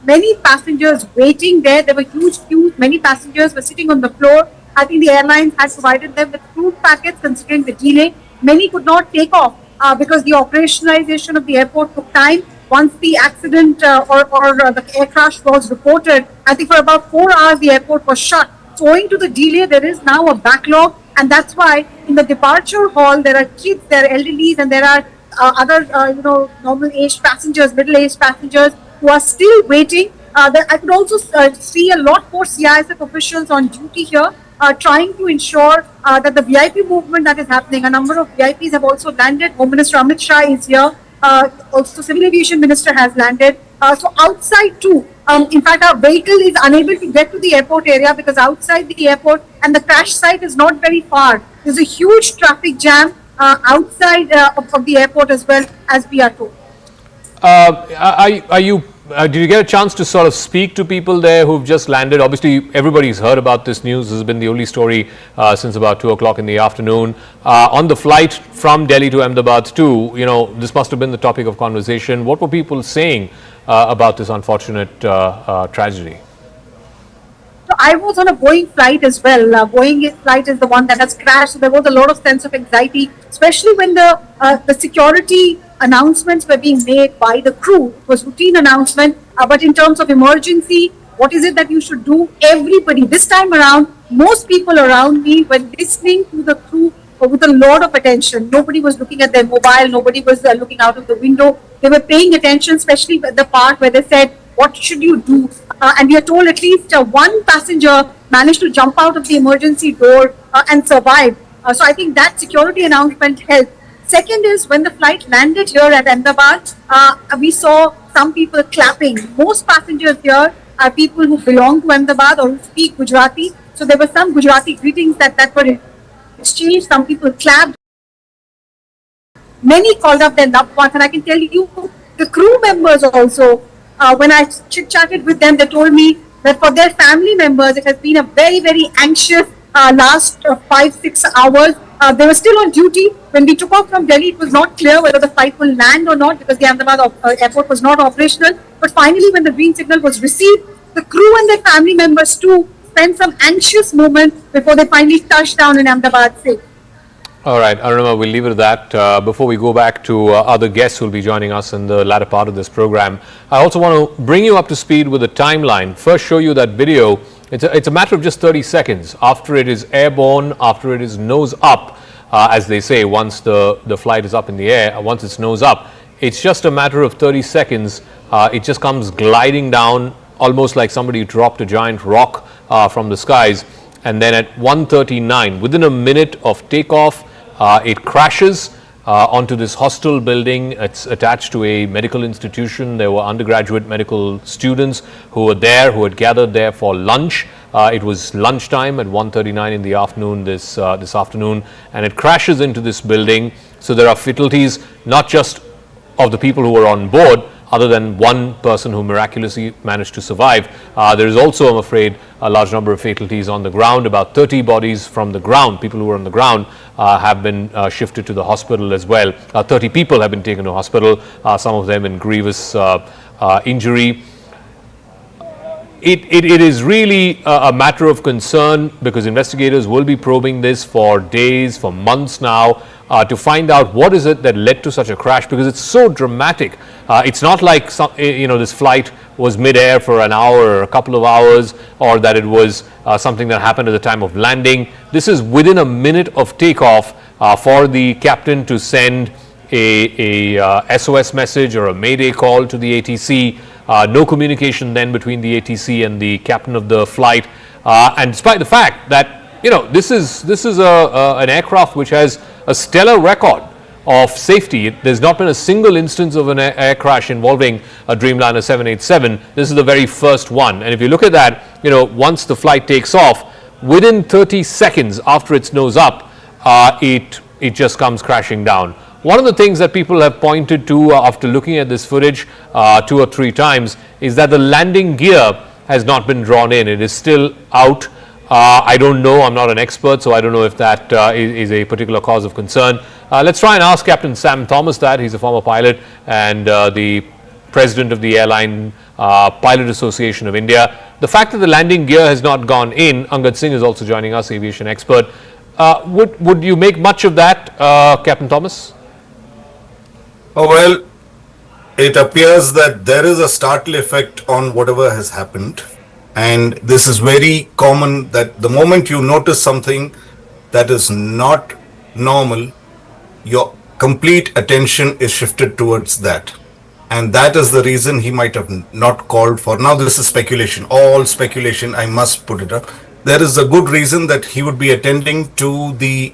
Speaker 19: many passengers waiting there. There were huge queues. Many passengers were sitting on the floor. I think the airlines had provided them with food packets considering the delay. Many could not take off because the operationalization of the airport took time. Once the accident or the air crash was reported, I think for about 4 hours the airport was shut. So owing to the delay, there is now a backlog, and that's why in the departure hall there are kids, there are elderlies, and there are other normal-aged passengers, middle-aged passengers who are still waiting. I could also see a lot more CISF officials on duty here, trying to ensure that the VIP movement that is happening. A number of VIPs have also landed. Home Minister Amit Shah is here. Also, Civil Aviation Minister has landed. So outside too, in fact, our vehicle is unable to get to the airport area because outside the airport and the crash site is not very far. There's a huge traffic jam outside of the airport as well, as we are told.
Speaker 16: Did you get a chance to sort of speak to people there who've just landed? Obviously, everybody's heard about this news. This has been the only story since about 2 o'clock in the afternoon. On the flight from Delhi to Ahmedabad too, this must have been the topic of conversation. What were people saying about this unfortunate tragedy?
Speaker 19: So I was on a Boeing flight as well. Boeing flight is the one that has crashed. So there was a lot of sense of anxiety, especially when the security announcements were being made by the crew. It was routine announcement, but in terms of emergency, what is it that you should do? Everybody, this time around, most people around me were listening to the crew with a lot of attention. Nobody was looking at their mobile. Nobody was looking out of the window. They were paying attention, especially the part where they said, what should you do? And we are told at least one passenger managed to jump out of the emergency door and survive. So I think that security announcement helped. Second is when the flight landed here at Ahmedabad, we saw some people clapping. Most passengers here are people who belong to Ahmedabad or who speak Gujarati. So there were some Gujarati greetings that were exchanged. Some people clapped. Many called up their loved ones. And I can tell you, the crew members also, when I chit-chatted with them, they told me that for their family members, it has been a very, very anxious last 5-6 hours. They were still on duty. When we took off from Delhi, it was not clear whether the flight will land or not because the Ahmedabad airport was not operational. But finally, when the green signal was received, the crew and their family members too spent some anxious moments before they finally touched down in Ahmedabad safe.
Speaker 16: All right, Arunima, we'll leave it at that. Before we go back to other guests who will be joining us in the latter part of this program, I also want to bring you up to speed with the timeline. First, show you that video. It's a matter of just 30 seconds after it is airborne, after it is nose up, as they say, once the flight is up in the air, once it's nose up. It's just a matter of 30 seconds. It just comes gliding down, almost like somebody dropped a giant rock from the skies. And then at 1:39, within a minute of takeoff, it crashes onto this hostel building. It's attached to a medical institution. There were undergraduate medical students who were there, who had gathered there for lunch. It was lunchtime at 1:39 in the afternoon this afternoon, and it crashes into this building. So there are fatalities, not just of the people who were on board, other than one person who miraculously managed to survive. There is also, I'm afraid, a large number of fatalities on the ground. About 30 bodies from the ground, people who were on the ground, have been shifted to the hospital as well. 30 people have been taken to hospital, some of them in grievous injury. It is really a matter of concern because investigators will be probing this for days, for months now, to find out what is it that led to such a crash, because it's so dramatic. It's not like this flight was mid-air for an hour or a couple of hours, or that it was something that happened at the time of landing. This is within a minute of takeoff for the captain to send a SOS message or a mayday call to the ATC. No communication then between the ATC and the captain of the flight, and despite the fact that this is an aircraft which has a stellar record of safety. There's not been a single instance of an air crash involving a Dreamliner 787. This is the very first one. And if you look at that, once the flight takes off, within 30 seconds after its nose up, it just comes crashing down. One of the things that people have pointed to after looking at this footage 2 or 3 times is that the landing gear has not been drawn in. It is still out. I don't know. I'm not an expert, so I don't know if that is a particular cause of concern. Let's try and ask Captain Sam Thomas that. He's a former pilot and the president of the Airline Pilot Association of India. The fact that the landing gear has not gone in, Angad Singh is also joining us, aviation expert. Would you make much of that, Captain Thomas?
Speaker 18: Oh, well, it appears that there is a startle effect on whatever has happened. And this is very common that the moment you notice something that is not normal, your complete attention is shifted towards that. and that is the reason he might have not called for. Now this is speculation, all speculation, I must put it up. There is a good reason that he would be attending to the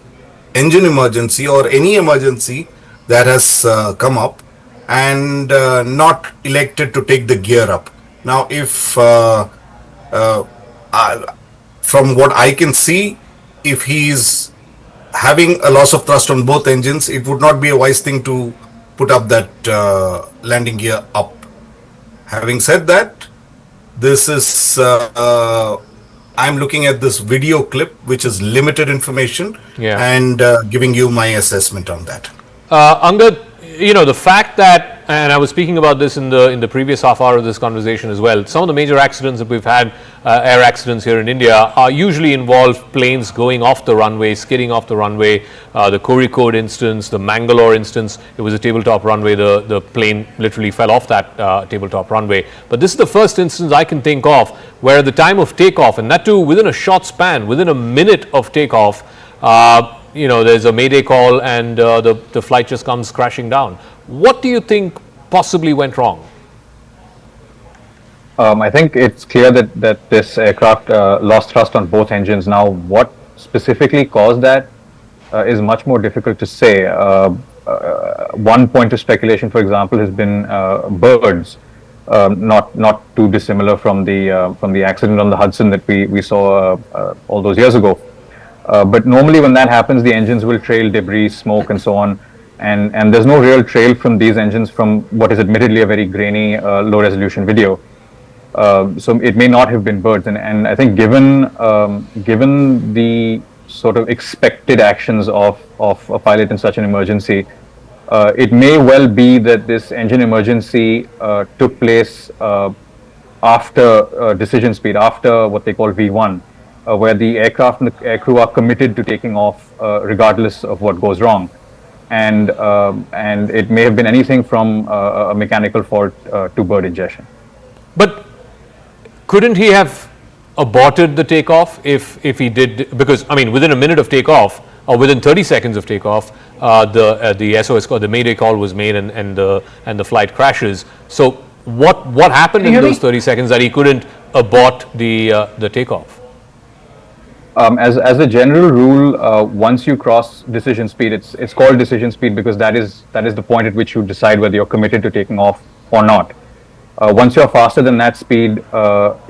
Speaker 18: engine emergency or any emergency that has come up, and not elected to take the gear up. Now if from what I can see, if he's having a loss of thrust on both engines, it would not be a wise thing to put up that landing gear up. Having said that, this is I'm looking at this video clip, which is limited information, and giving you my assessment on that.
Speaker 16: Angad, the fact that, and I was speaking about this in the previous half hour of this conversation as well, some of the major accidents that we've had, air accidents here in India, usually involve planes going off the runway, skidding off the runway. The Kozhikode instance, the Mangalore instance, it was a tabletop runway, the plane literally fell off that tabletop runway. But this is the first instance I can think of where at the time of takeoff, and that too within a short span, within a minute of takeoff, there's a mayday call and the flight just comes crashing down. What do you think possibly went wrong?
Speaker 1: I think it's clear that this aircraft lost thrust on both engines. Now, what specifically caused that is much more difficult to say. One point of speculation, for example, has been birds, not too dissimilar from the accident on the Hudson that we saw all those years ago. But normally when that happens, the engines will trail debris, smoke, and so on. And there's no real trail from these engines from what is admittedly a very grainy, low-resolution video. So it may not have been birds. And I think given the sort of expected actions of a pilot in such an emergency, it may well be that this engine emergency took place after decision speed, after what they call V1. Where the aircraft and the aircrew are committed to taking off regardless of what goes wrong, and it may have been anything from a mechanical fault to bird ingestion.
Speaker 16: But couldn't he have aborted the takeoff if he did? Because within a minute of takeoff or within 30 seconds of takeoff, the SOS call, the mayday call was made, and the flight crashes. So what happened in those 30 seconds that he couldn't abort the takeoff?
Speaker 1: As a general rule, once you cross decision speed, it's called decision speed because that is the point at which you decide whether you're committed to taking off or not. Once you're faster than that speed,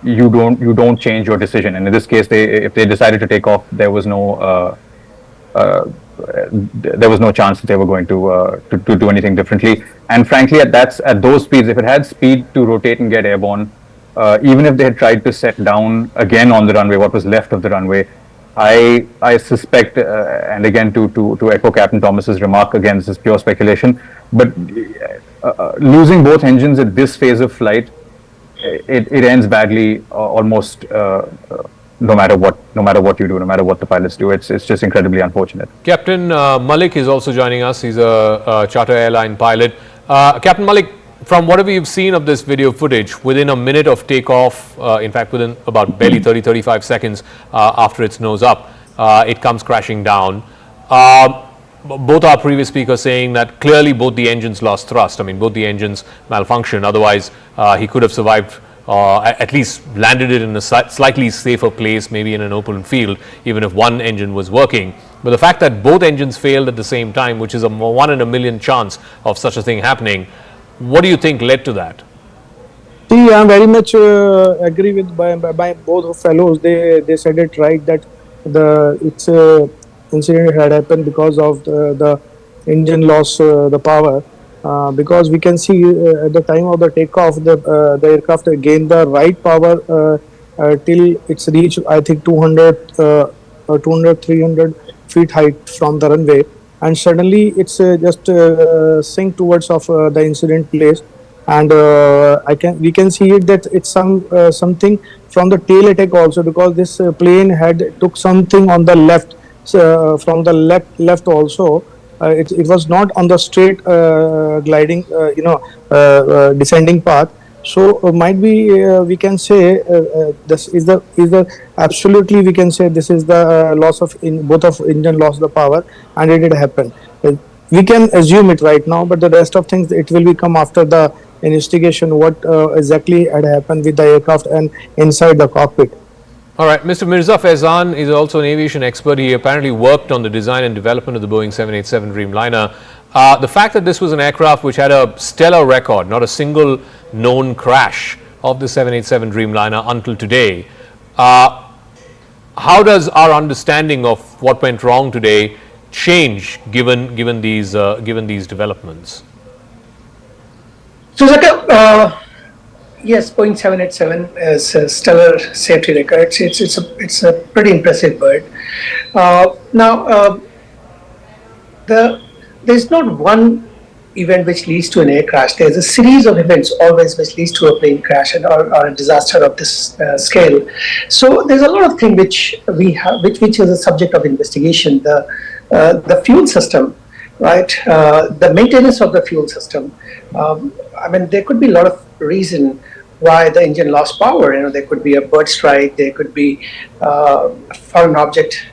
Speaker 1: you don't change your decision. And in this case, if they decided to take off, there was no chance that they were going to do anything differently. And frankly, at those speeds, if it had speed to rotate and get airborne, even if they had tried to set down again on the runway, what was left of the runway, I suspect, and again to echo Captain Thomas's remark, again this is pure speculation, but losing both engines at this phase of flight, it ends badly almost no matter what you do, no matter what the pilots do. It's just incredibly unfortunate.
Speaker 16: Captain Malik is also joining us. He's a charter airline pilot. Captain Malik, from whatever you've seen of this video footage, within a minute of takeoff, in fact within about barely 30-35 seconds after its nose up, it comes crashing down. Both our previous speakers saying that clearly both the engines lost thrust. Both the engines malfunctioned. Otherwise, he could have survived, at least landed it in a slightly safer place, maybe in an open field, even if one engine was working. But the fact that both engines failed at the same time, which is a 1 in a million chance of such a thing happening, what do you think led to that?
Speaker 22: See, I very much agree with by both fellows. They said it right that it's incident had happened because of the engine loss the power. Because we can see at the time of the takeoff, the aircraft gained the right power till it's reached, I think, 300 feet height from the runway. And suddenly it's just sink towards of the incident place, and we can see it that it's something from the tail attack also, because this plane had took something on the left, from the left also. It was not on the straight gliding, descending path. So might be we can say this is the absolutely we can say this is the loss of both of engine lost the power, and it did happen. We can assume it right now, but the rest of things it will be come after the investigation what exactly had happened with the aircraft and inside the cockpit.
Speaker 16: All right, Mr. Mirza Faizan is also an aviation expert. He apparently worked on the design and development of the Boeing 787 Dreamliner. The fact that this was an aircraft which had a stellar record, not a single known crash of the 787 Dreamliner until today, how does our understanding of what went wrong today change given these developments?
Speaker 2: So, Zaka, yes, Boeing 787 is a stellar safety record. It's a pretty impressive bird. There's not one event which leads to an air crash. There's a series of events always which leads to a plane crash or a disaster of this scale. So there's a lot of things which we have, which is a subject of investigation. The fuel system, right? The maintenance of the fuel system. I mean, there could be a lot of reason why the engine lost power. You know, there could be a bird strike. There could be foreign object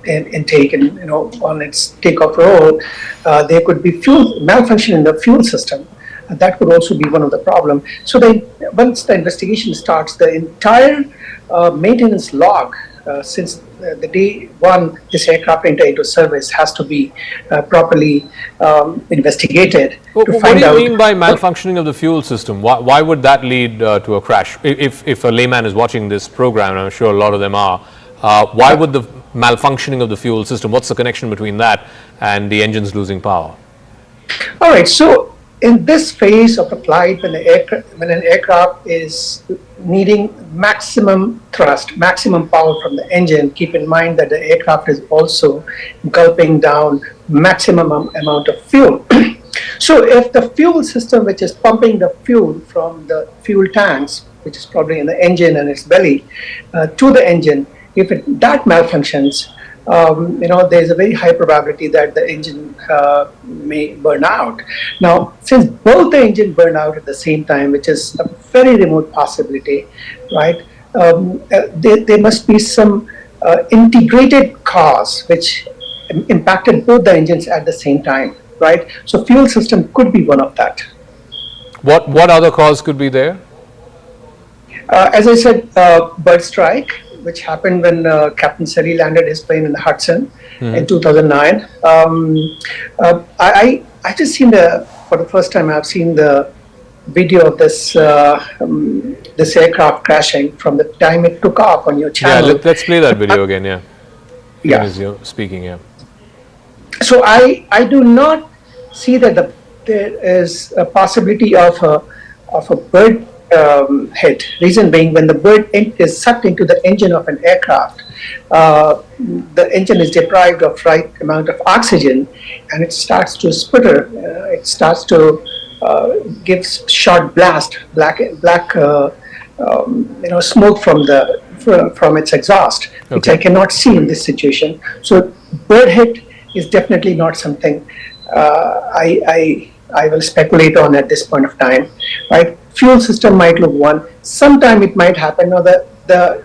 Speaker 2: intake and on its takeoff roll. There could be fuel malfunction in the fuel system. That could also be one of the problem. So once the investigation starts, the entire maintenance log since the day one this aircraft entered into service has to be properly investigated to find out.
Speaker 16: What do you mean by malfunctioning of the fuel system? Why would that lead to a crash? If a layman is watching this program, and I'm sure a lot of them are, why would the malfunctioning of the fuel system, what's the connection between that and the engines losing power?
Speaker 2: All right, so in this phase of a flight, when an aircraft is needing maximum thrust, maximum power from the engine, keep in mind that the aircraft is also gulping down maximum amount of fuel. So if the fuel system, which is pumping the fuel from the fuel tanks, which is probably in the engine and its belly, to the engine, if that malfunctions, there's a very high probability that the engine may burn out. Now, since both the engine burn out at the same time, which is a very remote possibility, right? There must be some integrated cause which impacted both the engines at the same time, right? So, fuel system could be one of that.
Speaker 16: What other cause could be there?
Speaker 2: As I said, bird strike, which happened when Captain Sully landed his plane in the Hudson in 2009. I just seen for the first time, I've seen the video of this this aircraft crashing from the time it took off on your channel.
Speaker 16: Yeah, let's play that video again. Yeah.
Speaker 2: Yeah.
Speaker 16: As you're speaking. Yeah.
Speaker 2: So I do not see that there is a possibility of a bird hit. Reason being, when the bird is sucked into the engine of an aircraft, the engine is deprived of right amount of oxygen, and it starts to sputter. It starts to give short blast, black smoke from its exhaust, which I cannot see in this situation. So bird hit is definitely not something I will speculate on at this point of time, right? Fuel system might look one. Sometime it might happen. Now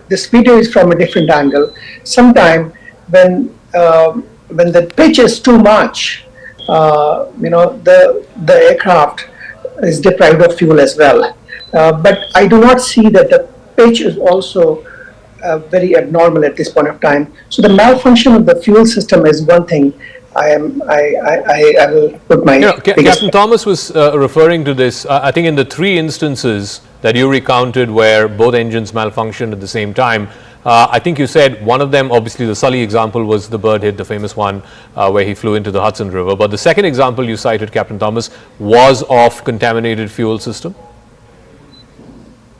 Speaker 2: this video is from a different angle. Sometime when the pitch is too much, the aircraft is deprived of fuel as well. But I do not see that the pitch is also very abnormal at this point of time. So the malfunction of the fuel system is one thing. I will put my
Speaker 16: Captain Thomas was referring to this. I think in the 3 instances that you recounted where both engines malfunctioned at the same time, I think you said one of them, obviously the Sully example, was the bird hit, the famous one where he flew into the Hudson River. But the second example you cited, Captain Thomas, was of contaminated fuel system.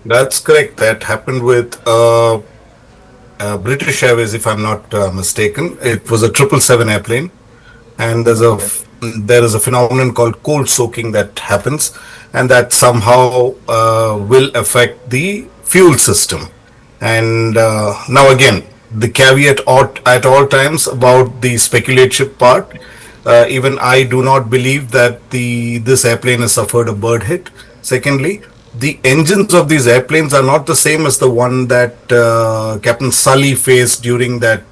Speaker 18: That's correct. That happened with British Airways, if I'm not mistaken. It was a 777 airplane. And there is a phenomenon called cold soaking that happens, and that somehow will affect the fuel system. And now again, the caveat at all times about the speculative part. Even I do not believe that this airplane has suffered a bird hit. Secondly, the engines of these airplanes are not the same as the one that Captain Sully faced during that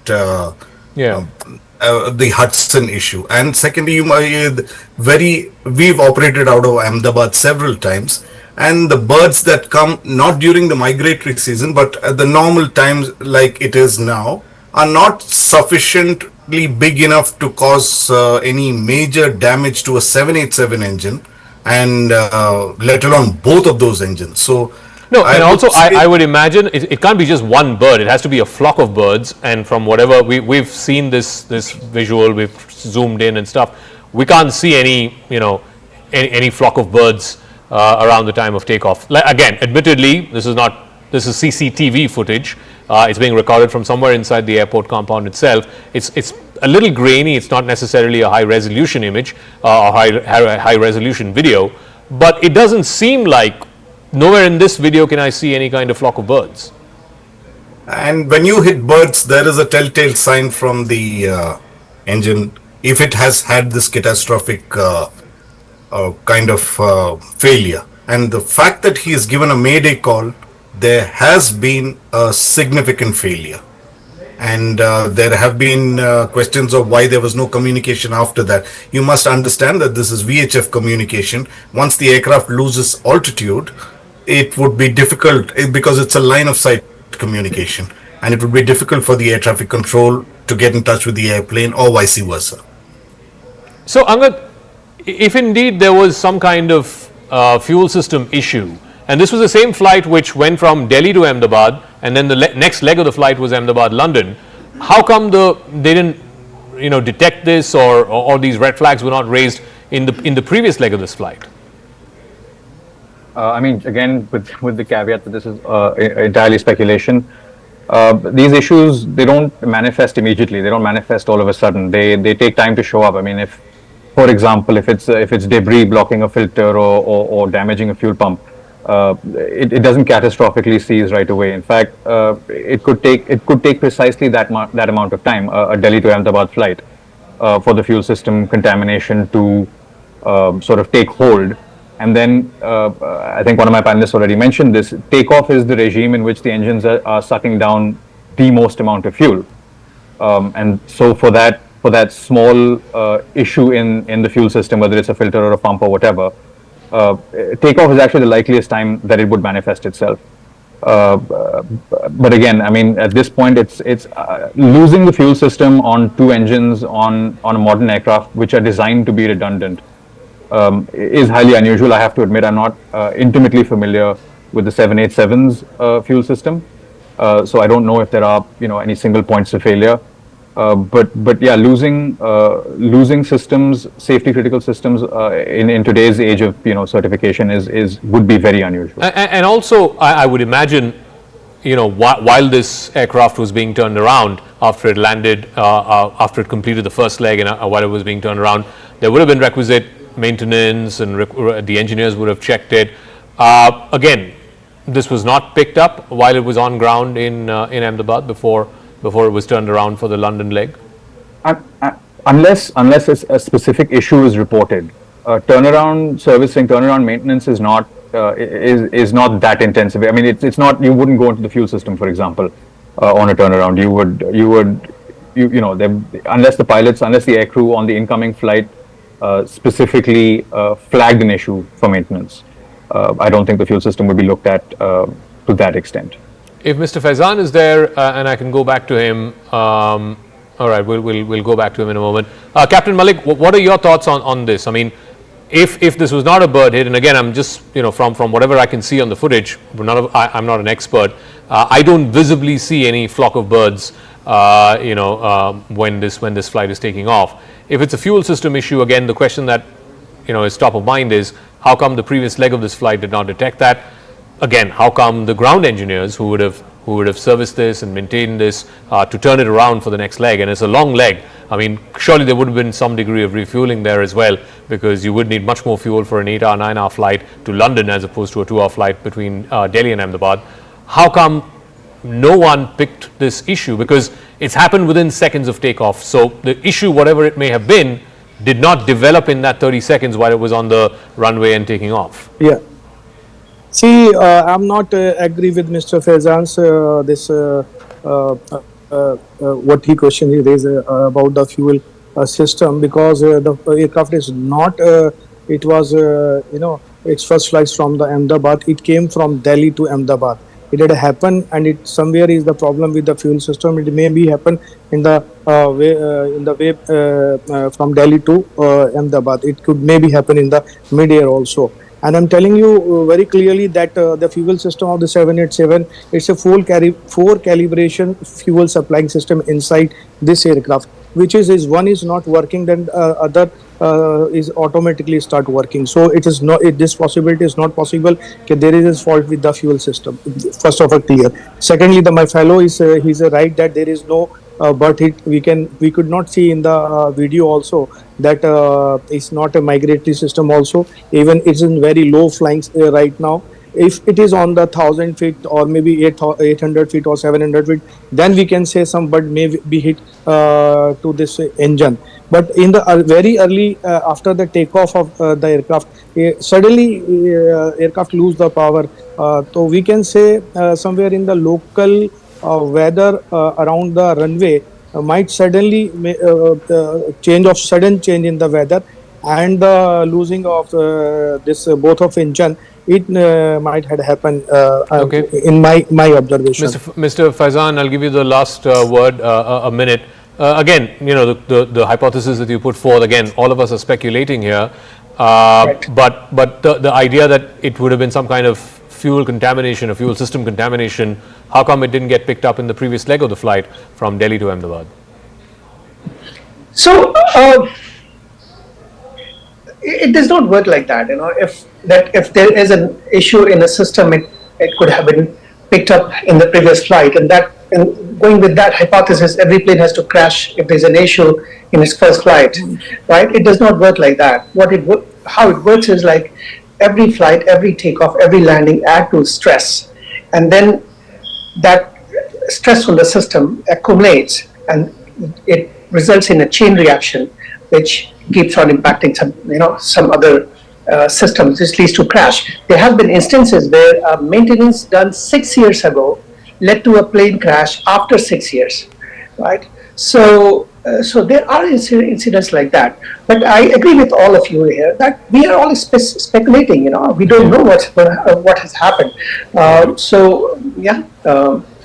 Speaker 18: the Hudson issue. And secondly, we've operated out of Ahmedabad several times, and the birds that come not during the migratory season but at the normal times like it is now are not sufficiently big enough to cause any major damage to a 787 engine, and let alone both of those engines. So
Speaker 16: no, and also I would imagine it can't be just one bird. It has to be a flock of birds. And from whatever we've seen this visual, we've zoomed in and stuff. We can't see any flock of birds around the time of takeoff. Again, admittedly, this is CCTV footage. It's being recorded from somewhere inside the airport compound itself. It's a little grainy. It's not necessarily a high resolution image or high resolution video, but it doesn't seem like nowhere in this video can I see any kind of flock of birds.
Speaker 18: And when you hit birds, there is a telltale sign from the engine if it has had this catastrophic kind of failure. And the fact that he is given a mayday call, there has been a significant failure. And there have been questions of why there was no communication after that. You must understand that this is VHF communication. Once the aircraft loses altitude, it would be difficult because it's a line of sight communication, and it would be difficult for the air traffic control to get in touch with the airplane or vice versa.
Speaker 16: So Angad, if indeed there was some kind of fuel system issue, and this was the same flight which went from Delhi to Ahmedabad, and then the next leg of the flight was Ahmedabad-London, how come they didn't detect this, or these red flags were not raised in the previous leg of this flight?
Speaker 1: I mean, again, with the caveat that this is entirely speculation, these issues, they don't manifest immediately. They don't manifest all of a sudden. They take time to show up. I mean, if, for example, if it's debris blocking a filter or damaging a fuel pump, it doesn't catastrophically cease right away. In fact, it could take precisely that amount of time, a Delhi to Ahmedabad flight, for the fuel system contamination to sort of take hold. And then I think one of my panelists already mentioned this. Takeoff is the regime in which the engines are sucking down the most amount of fuel, and so for that small issue in the fuel system, whether it's a filter or a pump or whatever, takeoff is actually the likeliest time that it would manifest itself. But again, I mean, at this point, it's losing the fuel system on two engines on a modern aircraft which are designed to be redundant. Is highly unusual. I have to admit, I'm not intimately familiar with the 787's fuel system, so I don't know if there are any single points of failure. But yeah, losing systems, safety critical systems in today's age of certification would be very unusual.
Speaker 16: And also, I would imagine, while this aircraft was being turned around after it landed, after it completed the first leg, and while it was being turned around, there would have been requisite maintenance, and the engineers would have checked it. Again, this was not picked up while it was on ground in Ahmedabad before it was turned around for the London leg.
Speaker 1: Unless a specific issue is reported, turnaround servicing, turnaround maintenance is not that intensive. I mean, it's not. You wouldn't go into the fuel system, for example, on a turnaround. Unless the air crew on the incoming flight specifically flagged an issue for maintenance, I don't think the fuel system would be looked at to that extent.
Speaker 16: If Mr. Faizan is there, and I can go back to him, all right, we'll go back to him in a moment. Captain Malik, what are your thoughts on this? I mean, if this was not a bird hit, and again, I'm just from whatever I can see on the footage, I'm not an expert. I don't visibly see any flock of birds, when this flight is taking off. If it's a fuel system issue, again, the question that is top of mind is how come the previous leg of this flight did not detect that? Again, how come the ground engineers who would have serviced this and maintained this to turn it around for the next leg, and it's a long leg. I mean, surely there would have been some degree of refueling there as well, because you would need much more fuel for an 8-hour, 9-hour flight to London as opposed to a 2-hour flight between Delhi and Ahmedabad. How come no one picked this issue? Because it's happened within seconds of takeoff. So the issue, whatever it may have been, did not develop in that 30 seconds while it was on the runway and taking off.
Speaker 22: Yeah. See, I'm not agree with Mr. Faizan's this what he question he raised about the fuel system, because the aircraft is not it was its first flights from the Ahmedabad. It came from Delhi to Ahmedabad. It had happened, and it somewhere is the problem with the fuel system. It may be happen in the way from Delhi to Ahmedabad. It could maybe happen in the mid-air also. And I'm telling you very clearly that the fuel system of the 787, it's a four calibration fuel supplying system inside this aircraft, which is one is not working, then other is automatically start working. So it is not, this possibility is not possible that there is a fault with the fuel system. First of all, clear. Secondly, my fellow is he's right that there is no but we could not see in the video also that it's not a migratory system also. Even it's in very low flying right now. If it is on the 1,000 feet or maybe 800 feet or 700 feet, then we can say some bird may be hit to this engine. But in the very early after the takeoff of the aircraft, suddenly aircraft lose the power. So we can say somewhere in the local weather around the runway might suddenly sudden change in the weather, and the losing of this both of engine, it might have happened in my observation.
Speaker 16: Mr. Faizan, I'll give you the last word, a minute. Again, the hypothesis that you put forth, again, all of us are speculating here, but the idea that it would have been some kind of fuel contamination or fuel system contamination, how come it didn't get picked up in the previous leg of the flight from Delhi to Ahmedabad?
Speaker 2: So it does not work like that. If there is an issue in a system, it could have been picked up in the previous flight, and going with that hypothesis, every plane has to crash if there's an issue in its first flight, right? It does not work like that. How it works is like every flight, every takeoff, every landing add to stress, and then that stress from the system accumulates, and it results in a chain reaction, which keeps on impacting some other systems. This leads to crash. There have been instances where maintenance done 6 years ago led to a plane crash after 6 years, right? So there are incidents like that. But I agree with all of you here that we are all speculating. We don't know what has happened.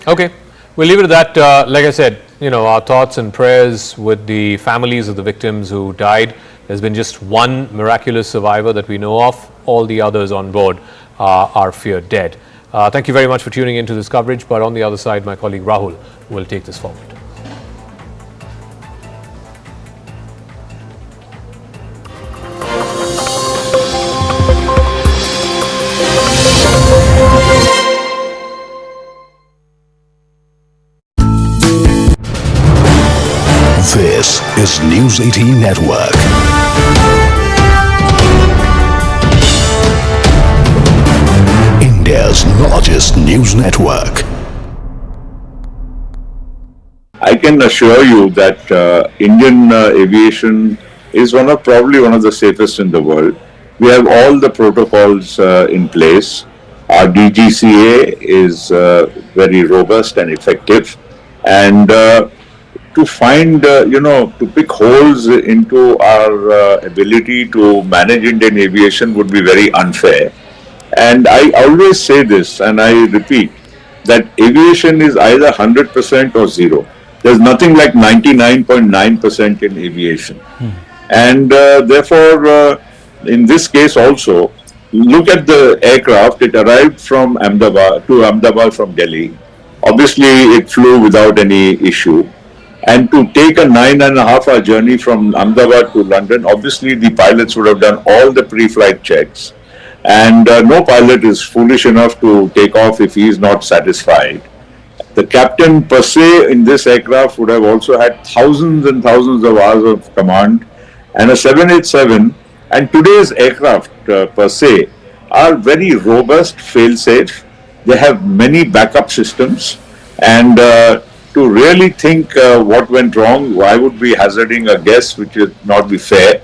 Speaker 16: Okay, we'll leave it at that. Like I said, our thoughts and prayers with the families of the victims who died. There's been just one miraculous survivor that we know of. All the others on board are feared dead. Thank you very much for tuning into this coverage. But on the other side, my colleague Rahul will take this forward.
Speaker 6: This is News 18 Network. India's largest news network.
Speaker 21: I can assure you that Indian aviation is probably one of the safest in the world. We have all the protocols in place. Our DGCA is very robust and effective, and to find, to pick holes into our ability to manage Indian aviation would be very unfair. And I always say this, and I repeat, that aviation is either 100% or zero. There's nothing like 99.9% in aviation. And therefore, in this case also, look at the aircraft. It arrived from Ahmedabad from Delhi. Obviously, it flew without any issue. And to take a 9.5-hour journey from Ahmedabad to London, obviously the pilots would have done all the pre-flight checks. And no pilot is foolish enough to take off if he is not satisfied. The captain per se in this aircraft would have also had thousands and thousands of hours of command. And a 787 and today's aircraft per se are very robust, fail-safe. They have many backup systems. And to really think what went wrong, I would be hazarding a guess, which would not be fair.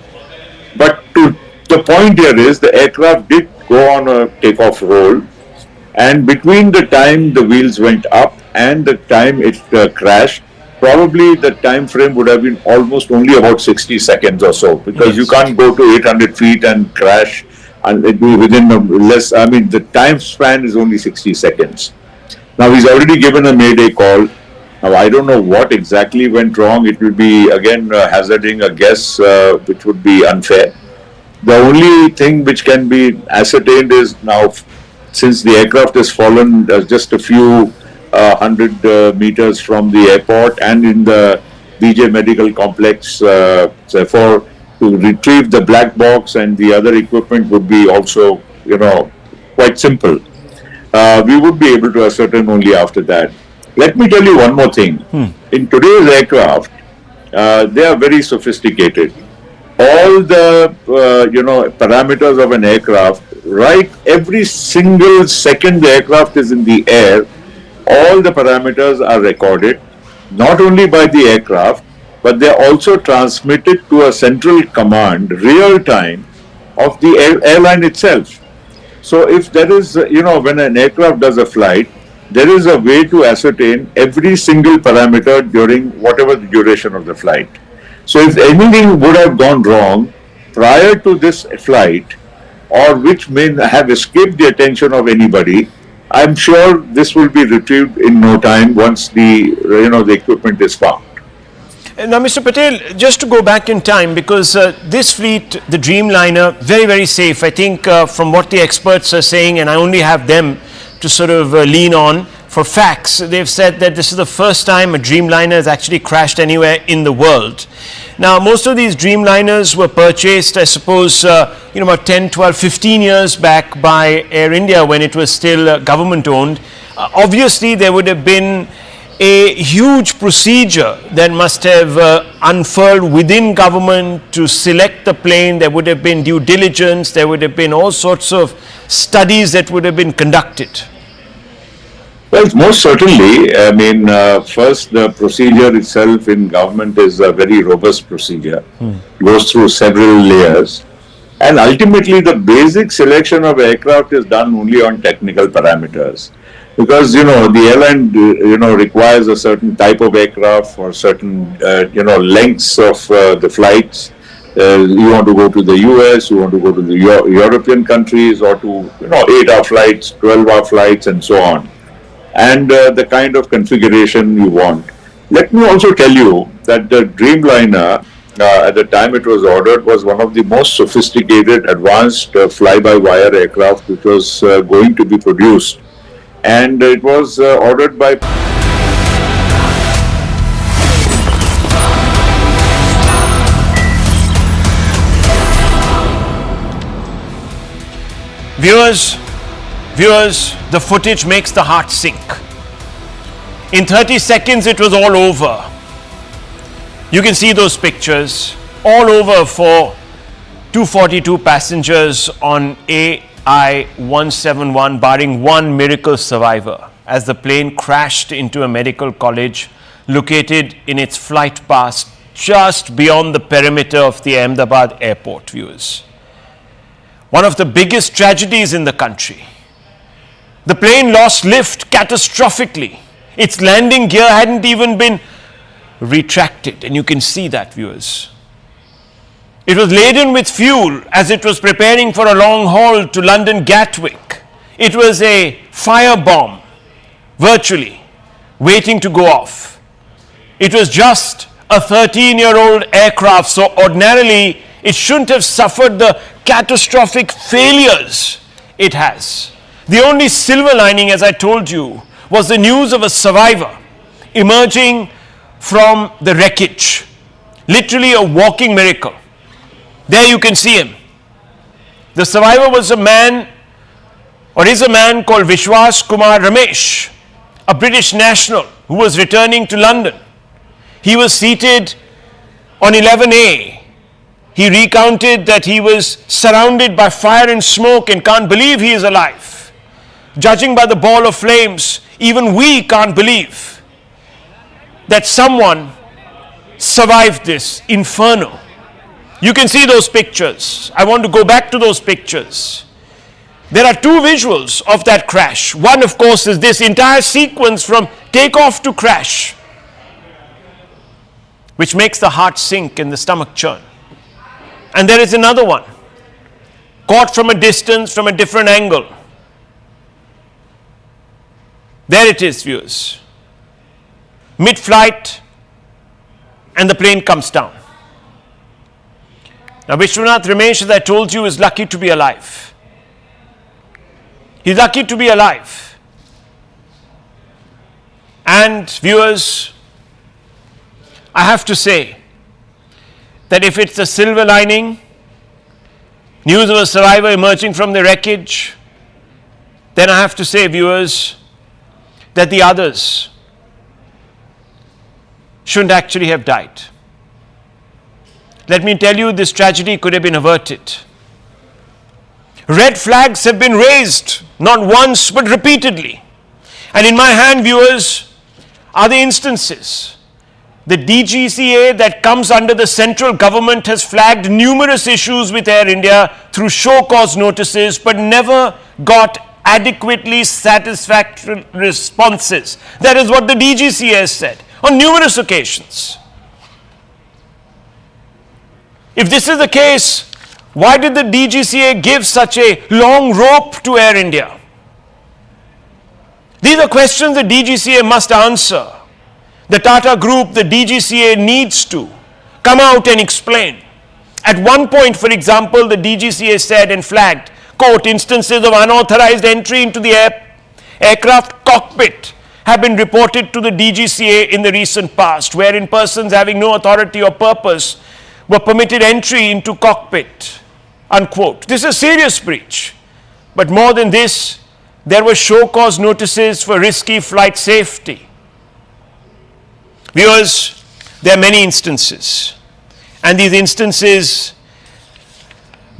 Speaker 21: But the point here is the aircraft did go on a takeoff roll, and between the time the wheels went up and the time it crashed,
Speaker 4: probably the time frame would have been almost only about 60 seconds or so, because you can't go to 800 feet and crash and it be within less. I mean, the time span is only 60 seconds. Now he's already given a mayday call. Now I don't know what exactly went wrong. It will be again hazarding a guess, which would be unfair. The only thing which can be ascertained is now, since the aircraft has fallen just a few 100 meters from the airport and in the BJ Medical Complex, therefore to retrieve the black box and the other equipment would be also, quite simple. We would be able to ascertain only after that. Let me tell you one more thing. In today's aircraft, they are very sophisticated. All the parameters of an aircraft, right? Every single second the aircraft is in the air, all the parameters are recorded, not only by the aircraft, but they are also transmitted to a central command, real time, of the airline itself. So if there is, when an aircraft does a flight, there is a way to ascertain every single parameter during whatever the duration of the flight. So if anything would have gone wrong prior to this flight, or which may have escaped the attention of anybody, I'm sure this will be retrieved in no time once the equipment is found.
Speaker 11: Now, Mr. Patel, just to go back in time, because this fleet, the Dreamliner, very, very safe. I think from what the experts are saying, and I only have them to sort of lean on for facts, they've said that this is the first time a Dreamliner has actually crashed anywhere in the world. Now, most of these Dreamliners were purchased, I suppose, about 10, 12, 15 years back by Air India when it was still government owned. Obviously, there would have been a huge procedure that must have unfurled within government to select the plane. There would have been due diligence. There would have been all sorts of studies that would have been conducted.
Speaker 4: Well, most certainly. I mean, first, the procedure itself in government is a very robust procedure. Goes through several layers. And ultimately, the basic selection of aircraft is done only on technical parameters. Because, the airline, requires a certain type of aircraft for certain, lengths of the flights. You want to go to the US, you want to go to the European countries, or to, 8-hour flights, 12-hour flights, and so on. And the kind of configuration you want. Let me also tell you that the Dreamliner, at the time it was ordered, was one of the most sophisticated, advanced fly-by-wire aircraft which was going to be produced. And it was ordered by...
Speaker 11: Viewers, the footage makes the heart sink. In 30 seconds, it was all over. You can see those pictures, all over for 242 passengers on AI-171, barring one miracle survivor, as the plane crashed into a medical college located in its flight path just beyond the perimeter of the Ahmedabad airport, viewers. One of the biggest tragedies in the country. The plane lost lift catastrophically. Its landing gear hadn't even been retracted, and you can see that, viewers. It was laden with fuel as it was preparing for a long haul to London Gatwick. It was a firebomb, virtually, waiting to go off. It was just a 13-year-old aircraft, so ordinarily it shouldn't have suffered the catastrophic failures it has. The only silver lining, as I told you, was the news of a survivor emerging from the wreckage. Literally a walking miracle. There you can see him. The survivor was a man, or is a man called Vishwas Kumar Ramesh, a British national who was returning to London. He was seated on 11A. He recounted that he was surrounded by fire and smoke and can't believe he is alive. Judging by the ball of flames, even we can't believe that someone survived this inferno. You can see those pictures. I want to go back to those pictures. There are two visuals of that crash. One, of course, is this entire sequence from takeoff to crash. which makes the heart sink and the stomach churn. And there is another one, caught from a distance, from a different angle. There it is, viewers. Mid-flight, and the plane comes down. Now, Vishwanath Ramesh, as I told you, is lucky to be alive. He's lucky to be alive. And viewers, I have to say that if it's the silver lining, news of a survivor emerging from the wreckage, then I have to say, viewers, that the others shouldn't actually have died. Let me tell you, this tragedy could have been averted. Red flags have been raised, not once but repeatedly. And in my hand, viewers, are the instances. The DGCA that comes under the central government has flagged numerous issues with Air India through show cause notices, but never got adequately satisfactory responses. That is what the DGCA has said on numerous occasions. If this is the case, why did the DGCA give such a long rope to Air India? These are questions the DGCA must answer. The Tata Group, the DGCA needs to come out and explain. At one point, for example, the DGCA said and flagged, quote, instances of unauthorized entry into the aircraft cockpit have been reported to the DGCA in the recent past, wherein persons having no authority or purpose were permitted entry into cockpit, unquote. This is a serious breach. But more than this, there were show cause notices for risky flight safety. Viewers, there are many instances, and these instances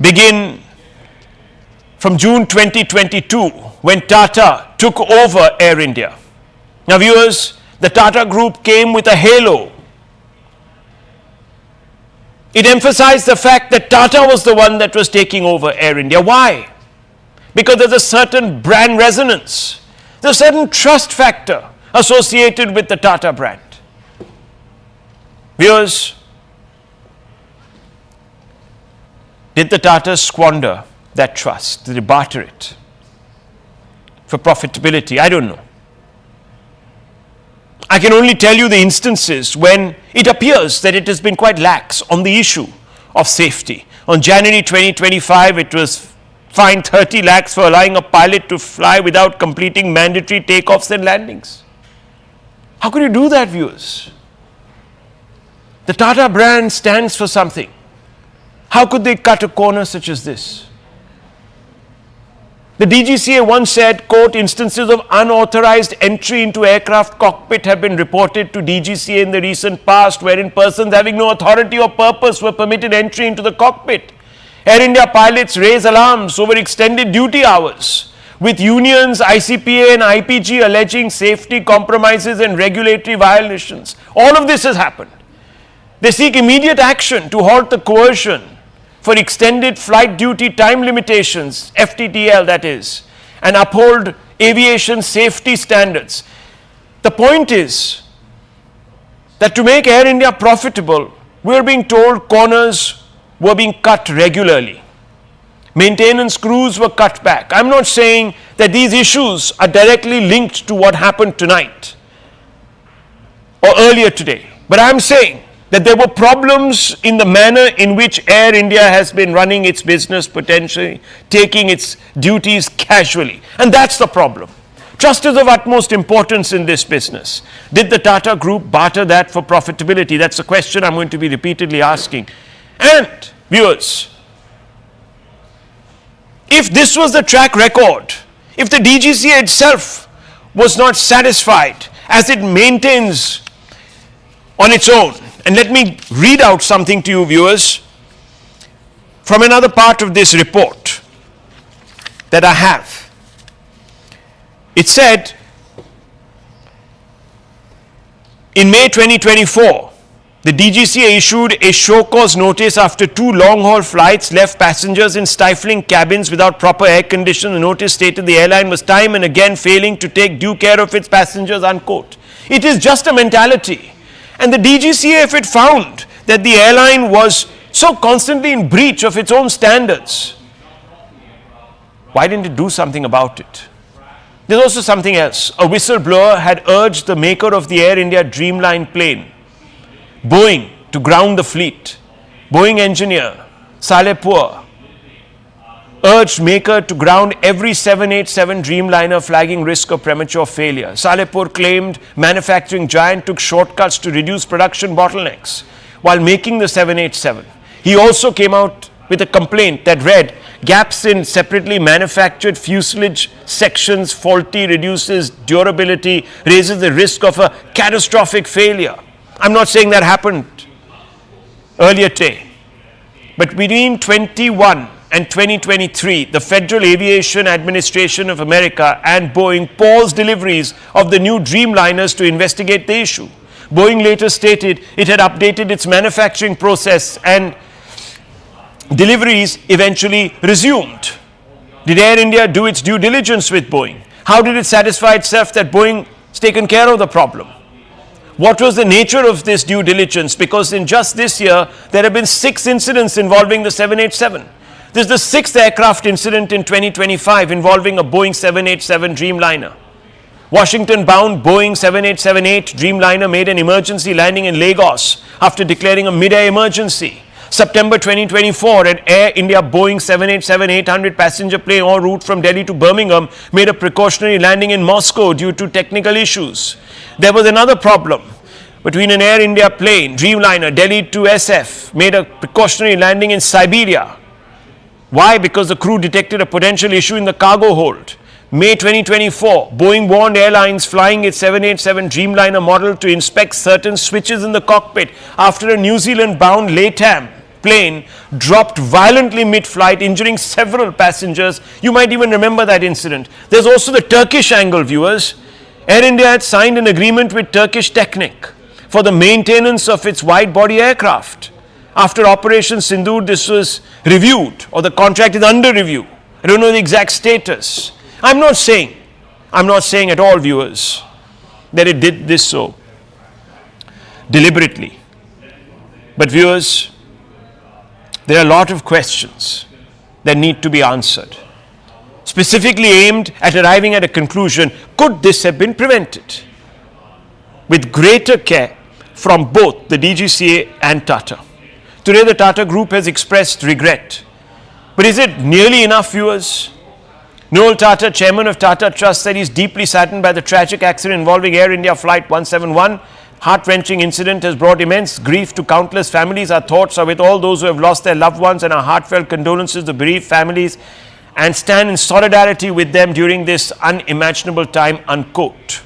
Speaker 11: begin from June 2022, when Tata took over Air India. Now, viewers, the Tata Group came with a halo. It emphasized the fact that Tata was the one that was taking over Air India. Why? Because there's a certain brand resonance. There's a certain trust factor associated with the Tata brand. Viewers, did the Tatas squander that trust? Did they barter it for profitability? I don't know. I can only tell you the instances when it appears that it has been quite lax on the issue of safety. On January 2025, it was fined 30 lakhs for allowing a pilot to fly without completing mandatory takeoffs and landings. How could you do that, viewers? The Tata brand stands for something. How could they cut a corner such as this? The DGCA once said, quote, instances of unauthorized entry into aircraft cockpit have been reported to DGCA in the recent past, wherein persons having no authority or purpose were permitted entry into the cockpit. Air India pilots raise alarms over extended duty hours, with unions, ICPA and IPG alleging safety compromises and regulatory violations. All of this has happened. They seek immediate action to halt the coercion for extended flight duty time limitations, FTTL that is, and uphold aviation safety standards. The point is that to make Air India profitable, we are being told corners were being cut regularly. Maintenance crews were cut back. I'm not saying that these issues are directly linked to what happened tonight or earlier today, but I'm saying that there were problems in the manner in which Air India has been running its business, potentially taking its duties casually. And that's the problem. Trust is of utmost importance in this business. Did the Tata Group barter that for profitability? That's a question I'm going to be repeatedly asking. And viewers, if this was the track record, if the DGCA itself was not satisfied as it maintains on its own, and let me read out something to you, viewers, from another part of this report that I have. It said, in May 2024, the DGCA issued a show cause notice after 2 long-haul flights left passengers in stifling cabins without proper air conditioning. The notice stated the airline was time and again failing to take due care of its passengers, unquote. It is just a mentality. And the DGCA, if it found that the airline was so constantly in breach of its own standards, why didn't it do something about it? There's also something else. A whistleblower had urged the maker of the Air India Dreamline plane, Boeing, to ground the fleet. Boeing engineer Salehpur urged maker to ground every 787 Dreamliner, flagging risk of premature failure. Salehpur claimed manufacturing giant took shortcuts to reduce production bottlenecks while making the 787. He also came out with a complaint that read, gaps in separately manufactured fuselage sections faulty, reduces durability, raises the risk of a catastrophic failure. I'm not saying that happened earlier today, but between 21 and 2023, the Federal Aviation Administration of America and Boeing paused deliveries of the new Dreamliners to investigate the issue. Boeing later stated it had updated its manufacturing process and deliveries eventually resumed. Did Air India do its due diligence with Boeing? How did it satisfy itself that Boeing has taken care of the problem? What was the nature of this due diligence? Because in just this year, there have been 6 incidents involving the 787. This is the 6th aircraft incident in 2025 involving a Boeing 787 Dreamliner. Washington-bound Boeing 787-8 Dreamliner made an emergency landing in Lagos after declaring a mid-air emergency. September 2024, an Air India Boeing 787-800 passenger plane en route from Delhi to Birmingham made a precautionary landing in Moscow due to technical issues. There was another problem between an Air India plane, Dreamliner, Delhi to SF, made a precautionary landing in Siberia. Why? Because the crew detected a potential issue in the cargo hold. May 2024, Boeing warned airlines flying its 787 Dreamliner model to inspect certain switches in the cockpit after a New Zealand-bound LATAM plane dropped violently mid-flight, injuring several passengers. You might even remember that incident. There's also the Turkish angle, viewers. Air India had signed an agreement with Turkish Technic for the maintenance of its wide-body aircraft. After Operation Sindoor, this was reviewed, or the contract is under review. I don't know the exact status. I'm not saying at all, viewers, that it did this so deliberately. But viewers, there are a lot of questions that need to be answered, specifically aimed at arriving at a conclusion. Could this have been prevented? With greater care from both the DGCA and Tata. Today, the Tata Group has expressed regret. But is it nearly enough, viewers? Noel Tata, chairman of Tata Trust, said he's deeply saddened by the tragic accident involving Air India Flight 171. Heart-wrenching incident has brought immense grief to countless families. Our thoughts are with all those who have lost their loved ones, and our heartfelt condolences to bereaved families, and stand in solidarity with them during this unimaginable time, unquote.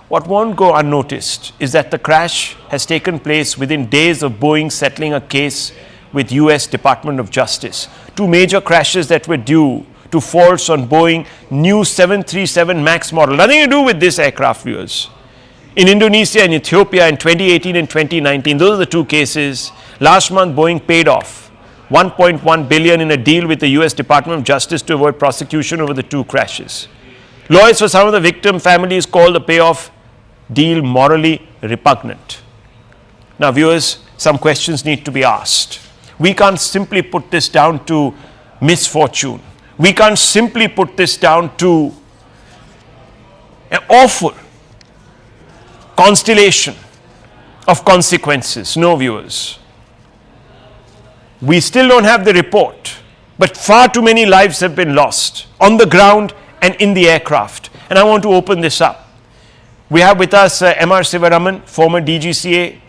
Speaker 11: What won't go unnoticed is that the crash has taken place within days of Boeing settling a case with US Department of Justice. 2 major crashes that were due to faults on Boeing new 737 MAX model. Nothing to do with this aircraft, viewers. In Indonesia and Ethiopia in 2018 and 2019, those are the 2 cases. Last month, Boeing paid off $1.1 billion in a deal with the US Department of Justice to avoid prosecution over the 2 crashes. Lawyers for some of the victim families called the payoff deal morally repugnant. Now, viewers, some questions need to be asked. We can't simply put this down to misfortune. We can't simply put this down to an awful constellation of consequences. No, viewers. We still don't have the report, but far too many lives have been lost on the ground and in the aircraft. And I want to open this up. We have with us M.R. Sivaraman, former DGCA,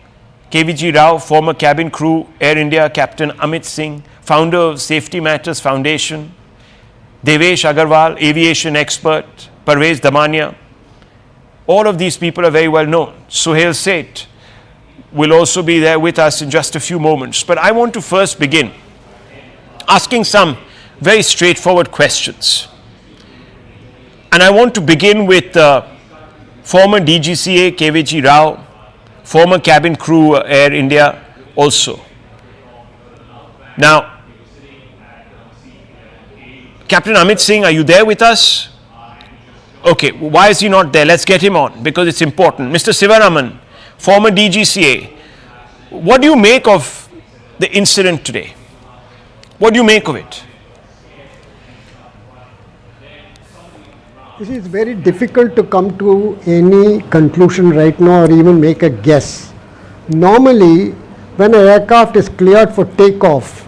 Speaker 11: KVG Rao, former cabin crew, Air India Captain Amit Singh, founder of Safety Matters Foundation, Devesh Agarwal, aviation expert, Parvez Damania. All of these people are very well known. Suhail Seth will also be there with us in just a few moments. But I want to first begin asking some very straightforward questions. And I want to begin with former DGCA KVG Rao, former cabin crew Air India also. Now, Captain Amit Singh, are you there with us? Okay, why is he not there? Let's get him on because it's important. Mr. Sivaraman, former DGCA. What do you make of the incident today? What do you make of it?
Speaker 7: It is very difficult to come to any conclusion right now or even make a guess. Normally, when an aircraft is cleared for takeoff,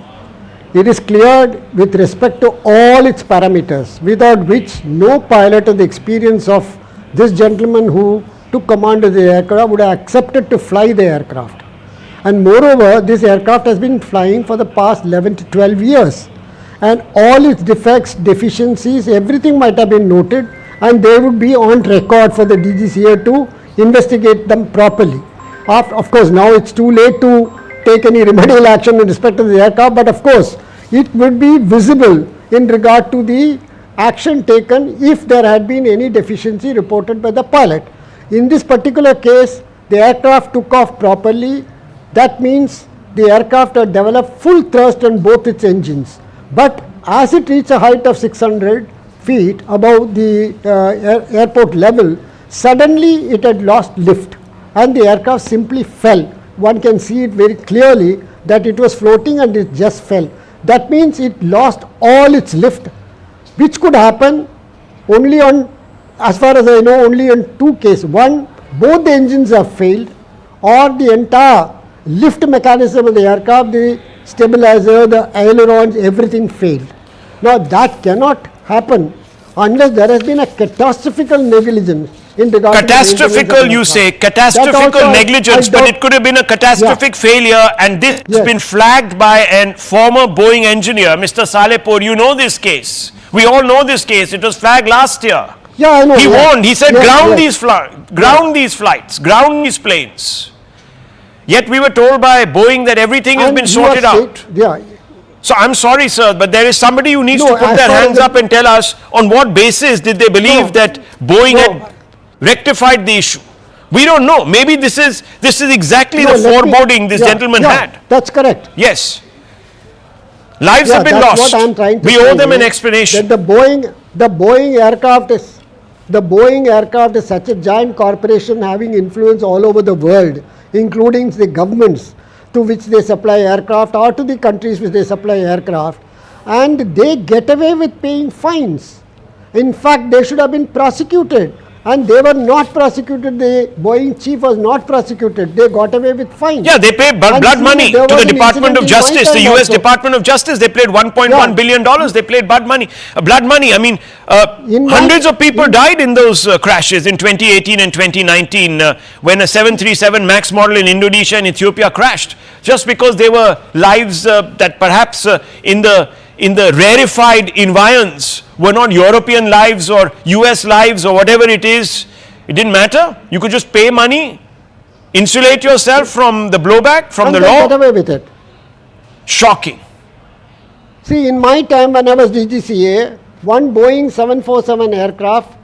Speaker 7: it is cleared with respect to all its parameters, without which no pilot of the experience of this gentleman who took command of the aircraft would have accepted to fly the aircraft. And moreover, this aircraft has been flying for the past 11 to 12 years. And all its defects, deficiencies, everything might have been noted, and they would be on record for the DGCA to investigate them properly. Of course, now it's too late to take any remedial action in respect to the aircraft, but of course, it would be visible in regard to the action taken if there had been any deficiency reported by the pilot. In this particular case, the aircraft took off properly. That means the aircraft had developed full thrust on both its engines. But as it reached a height of 600 feet above the airport level, suddenly it had lost lift and the aircraft simply fell. One can see it very clearly that it was floating and it just fell. That means it lost all its lift, which could happen only on, as far as I know, only in two cases. One, both the engines have failed, or the entire lift mechanism of the aircraft, the stabilizer, the ailerons, everything failed. Now that cannot happen unless there has been a catastrophic negligence in regard
Speaker 11: catastrophical,
Speaker 7: to
Speaker 11: you say, catastrophical negligence, but it could have been a catastrophic failure, and this has been flagged by a former Boeing engineer, Mr. Salepur. You know this case. We all know this case. It was flagged last year.
Speaker 7: Yeah, I know.
Speaker 11: He warned. He said, ground these flights, ground these planes. Yet we were told by Boeing that everything has been sorted out. So I'm sorry, sir, but there is somebody who needs to put their hands up and tell us on what basis did they believe that Boeing had rectified the issue. We don't know. Maybe this is exactly the foreboding this gentleman had.
Speaker 7: That's correct.
Speaker 11: Yes. Lives have been lost.
Speaker 7: What I'm trying to
Speaker 11: we
Speaker 7: say
Speaker 11: owe them an
Speaker 7: is
Speaker 11: explanation.
Speaker 7: That the Boeing aircraft is such a giant corporation having influence all over the world, including the governments to which they supply aircraft or to the countries which they supply aircraft, and they get away with paying fines. In fact, they should have been prosecuted, and they were not prosecuted. The Boeing chief was not prosecuted. They got away with fines.
Speaker 11: Yeah, they paid blood money to the Department of Justice, the US Department of Justice. They paid $1.1 billion. They paid blood money. I mean, hundreds of people died in those crashes in 2018 and 2019 when a 737 MAX model in Indonesia and Ethiopia crashed, just because they were lives that perhaps in the rarefied environs were not European lives or US lives or whatever it is. It didn't matter. You could just pay money, insulate yourself from the blowback, from the law.
Speaker 7: Get away with it.
Speaker 11: Shocking.
Speaker 7: See, in my time when I was DGCA, one Boeing 747 aircraft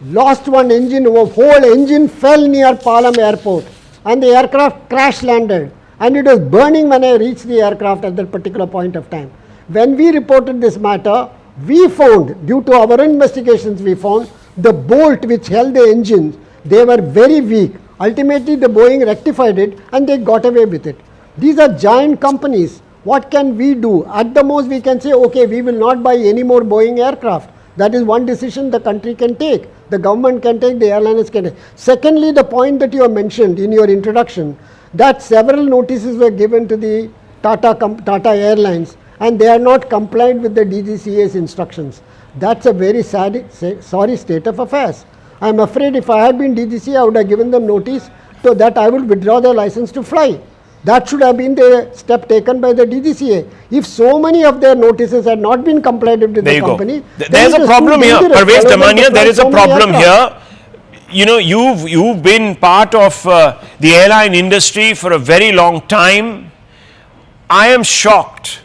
Speaker 7: lost one engine, a whole engine fell near Palam airport, and the aircraft crash landed, and it was burning when I reached the aircraft at that particular point of time. When we reported this matter, we found, due to our investigations, we found the bolt which held the engines, they were very weak. Ultimately, the Boeing rectified it and they got away with it. These are giant companies. What can we do? At the most, we can say, okay, we will not buy any more Boeing aircraft. That is one decision the country can take. The government can take, the airlines can take. Secondly, the point that you have mentioned in your introduction, that several notices were given to the Tata Airlines, and they are not compliant with the DGCA's instructions. That's a very sorry state of affairs. I am afraid if I had been DGCA, I would have given them notice so that I would withdraw their license to fly. That should have been the step taken by the DGCA. If so many of their notices had not been complied with the company,
Speaker 11: there's a problem here. Parvez Damania, there is a problem here. You know, you've been part of the airline industry for a very long time. I am shocked.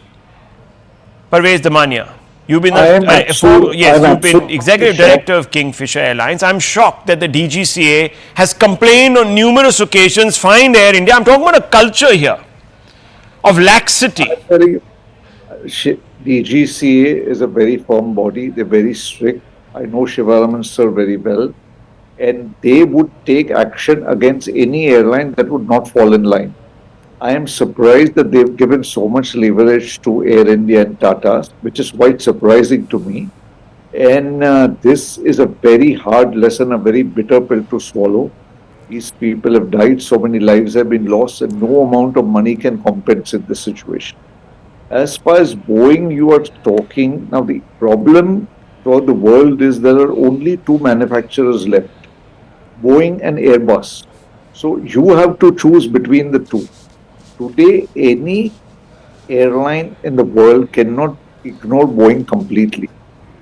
Speaker 11: Parvez Damania, you've been you've been executive director of Kingfisher Airlines. I'm shocked that the DGCA has complained on numerous occasions, fined Air India. I'm talking about a culture here of laxity.
Speaker 4: DGCA is a very firm body. They're very strict. I know Shivaraman sir very well. and they would take action against any airline that would not fall in line. I am surprised that they've given so much leverage to Air India and Tata, which is quite surprising to me. And this is a very hard lesson, a very bitter pill to swallow. These people have died, so many lives have been lost, and no amount of money can compensate the situation. As far as Boeing, you are talking, now the problem for the world is there are only two manufacturers left, Boeing and Airbus. So you have to choose between the two. Today, any airline in the world cannot ignore Boeing completely.